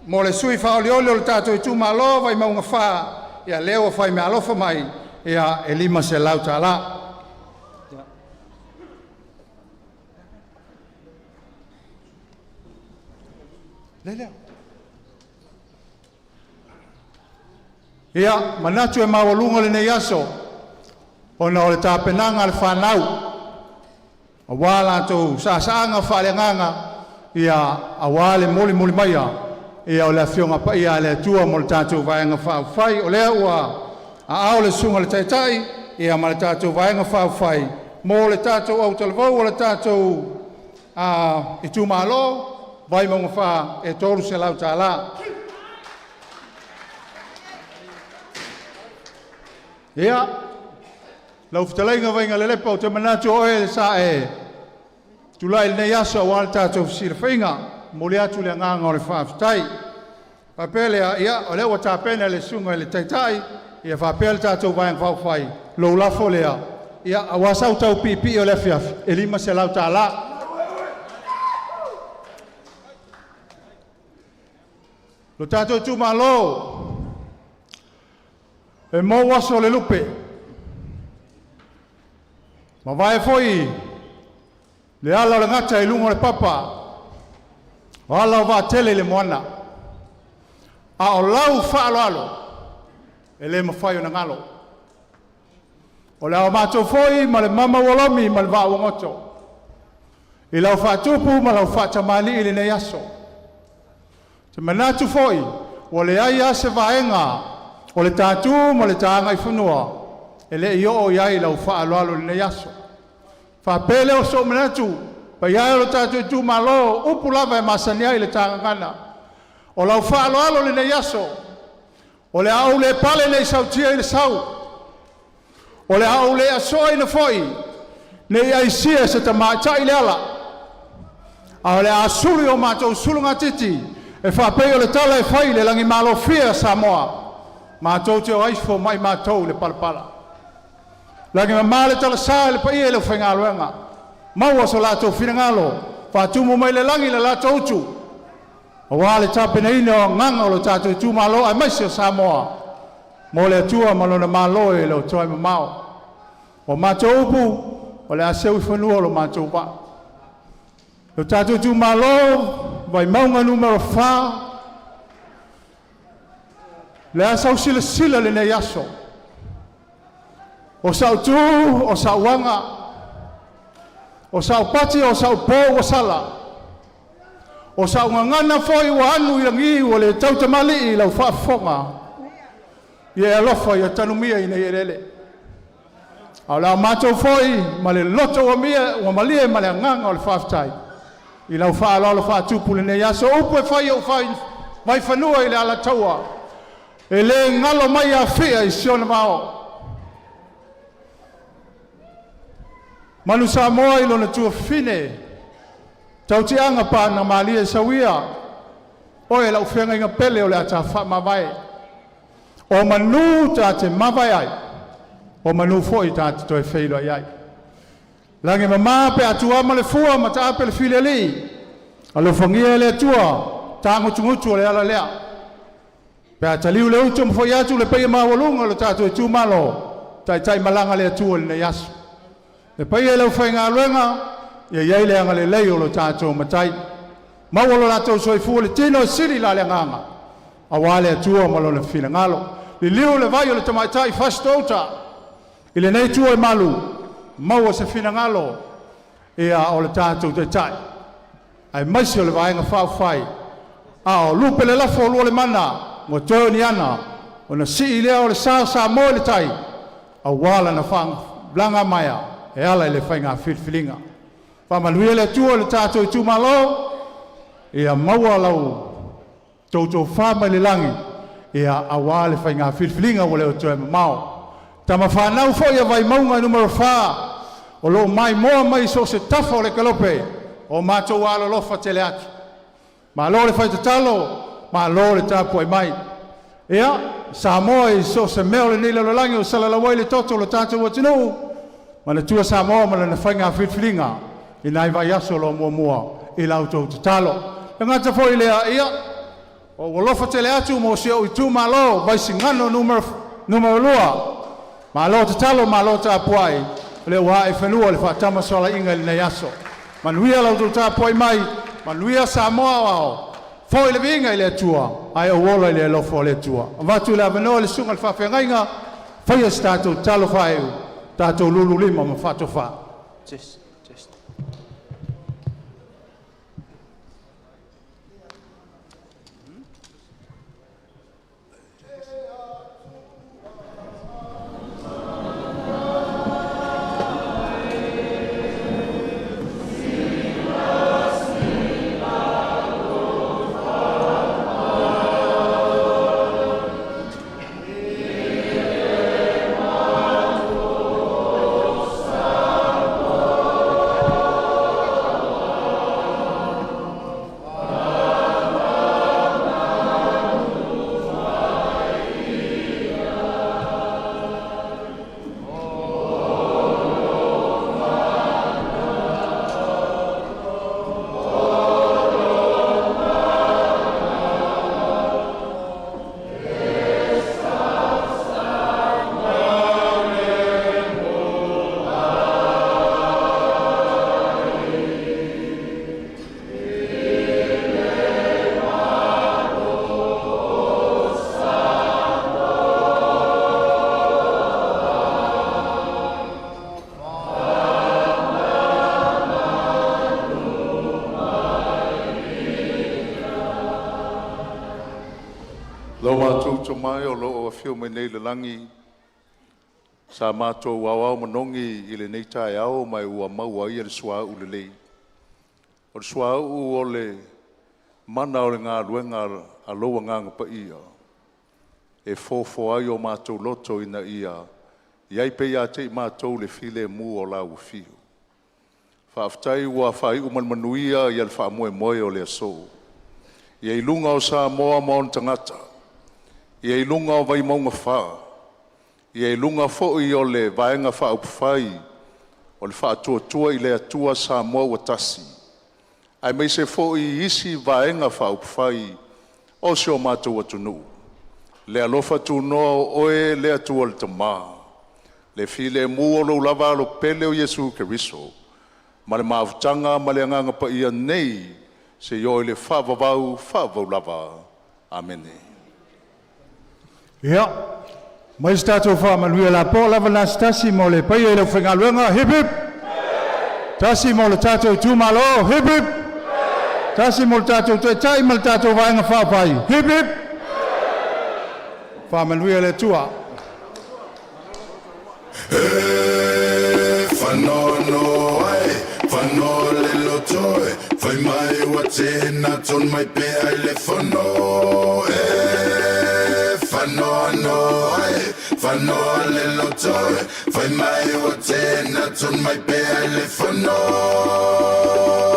Speaker 3: mo le sui whaolioli o le Tatou Itumalo Vaimauga wha, ia leo whai me alofa mai, ia e 5 se lau tala. Leleo. Ia, manatu e mawalunga le nei aso, ona o le tāpenanga le whanau. A wāla tō sāsaanga whalenganga ia a wāle moli maia ia o le whionga pa ia le tua mo le tātou vaenga whai o lea ua a ao le sunga le taitai ia ma le tātou vaenga whai mo le tātou au talavau o le tātou Itumalo Vaimauga wha e tōru se lau tāla. Ia lau fitalainga vainga le lepa o te manatu o e sa e tulai nei asa o al tātou fisira whainga mo le atu le nganga o le whaafitai. Whapelea ia o lewa tāpena le sunga le taitai ia whapele tātou vainga whauwhai lou lafo lea ia a wasau tau pipi o le fiafi e 5 se lau tāla. Lo Tatou Itumalo e mo waso le lupe. Ma vai foi le ala le ngata i lungo le papa. O ala va tele le moana. A o lau whaaloalo e le mawhai o na ngalo. O le au mātou foi ma le mama walomi ma le vā wangoto. I lau whātupu ma lau whātamali i le nei aso. Te manatu foi o le ai ase vaenga o le tātū ma le tāanga i whanua. E le i o iai lau whaaloalo le nei aso. Whapele o so manatu, pa iai o Tatou Itumalo, upu lava e masania i le tāngangana. O lau whaaloalo le nei aso, o le au le pale nei sautia i le sau, o le au le asoa i na foi, nei ai sia se ta mātai le ala, a le asuri o mātou sulunga titi, E whapei o le tala e whai le langi malo fia Samoa. Mātou te o aifo mai mātou le palapala. Langi mamā le tala sā le pai e le whaingaloenga. Maua so lātou whingalo. Whātumu mai le langi le lātou utu. O wā le tāpena ine o nganga o le tātou tū malo ai maisi o Samoa. Mo le atua malona malo e le o toi mamao. O mātou upu o le aseu I whanua o le mātou pa. O tātou tū malo Vaimauga numero 4. Le asau sila sila le nei aso. O sau tu, o sau wanga. O sau pati, o sau po, o sala. O sau ngangana foi wa anu ilangi o le tau tamali I lau whaafonga. Ie alofa I tanumia I nei erele. Au lau mātou foi, ma le loto wa mia, wa malie ma le nganga o le whaaftai. I lau whaalolo whaatupu le nei aso. Upu e whai o whai, mai whanua I le ala taua. E le ngalo mai a whia I siona mao. Manu Samoa I lona tua fine. Tau te anga pa na malia sawia. O e lau whenga inga pele o le ata wha mawai. O manu ta te mawai ai. O manu foi ta te toi Feiloaiga ai. Lange mama pe atua ma le fua ma ta pe le file li. ALOFA ngia le atua. Ta ngutu le ala lea. Pe ataliu le utu mfoi atu le peia mawalunga le tatou Itumalo. Tai malanga le atua le nei asu. Le peia le whainga luenga. Ia iei le anga le lei o le tatou matai. Mawalo la tau soifua le tino siri la le nganga. Awa le atua malo le fina ngalo. Le liu le vai o le tamaitai fastouta. I le nei tua malu. Maua se fina ngalo. Ia o le tatou te tai. Ai maisi o le vaenga whawhai. O lupe le lafo o lua le mana. Ngo teo ni ana. O na si lea o le sa mo le tai. A wala na whang blanga maya. E ala i le whainga whilwhilinga. Whamanuia le tua le tātou Itumalo. Ia maua lau. Toutou whama le langi. Ia a wala le whainga whilwhilinga o le o toe mamao. Tama whanau fo ia Vaimauga numero 4. O lo mai moa mai so se tafa o le kalope. O mātou ALOFA tele atu. Ma lo le whaitatalo. Ma lo le tapu ai mai. Ia, Samoa I so se meo le nila lo langi o salalawai le toto lo tātou wa TONU'U. Ma le tua Samoa ma le na whainga whilwhilinga. I nai vai aso lo mua I lautou te talo. E ngata fo I lea ia. O walofa tele atu mo se o Itumalo vai singano numero 2. Ma lo te talo ma lo tapuai. Le wa e whenua le whaatama sola inga I nei aso. Manuia lautou tapuai mai. Manuia Samoa wao. Foi le vinga I le atua, ai o wola I le alofo o le atua. Vatu le avanoa le sunga le whawhengainga, whaia si tātou talo whaeu, tātou lulu lima ma whato wha.
Speaker 16: Test.
Speaker 2: to mai o lo o fio mai nei le langi sa mātou wawao manongi I le nei tae ao mai ua maua I le sua u le lei. O le sua u o le mana o le ngā luenga a loa nganga pa ia. E fōfo ai o mātou loto ina ia. Iai pe ia te I mātou le file mu o la ufio. Whaaftai ua whai uman manuia I al wha moe moe o le aso. Ia i lunga o Samoa mo on tangata. Ia i lunga o Vaimauga wha. Ia i lunga fo'i o le vaenga wha upwhai. O le wha atua i le atua Samoa wa tasi. Ai mei se fo'i isi vaenga wha upwhai. O se o mātou atunu. Le alofa tunoa oe le atua le tamaa. Le file mua lo lava lo pele o Yesu Keriso. Ma le maavutanga ma le anganga pa ia nei. Se yo le whavavau lava. Amene.
Speaker 3: Ia, mai se tātou whamanuia la po lava nā stasi mo le paia i lau whengaluenga, hip hip! Tasi mo le tātou Itumalo, hip hip! Tasi mo le tātou tai ma le tātou vaenga whapai, hip hip! Whamanuia le tua.
Speaker 1: Whanono ai, whano le lotoe, whai mai wa tēna ton mai pe ai le whano. Whanono ai, whano le lotoe, whai mai wa tēna ton mai pe ai le whano.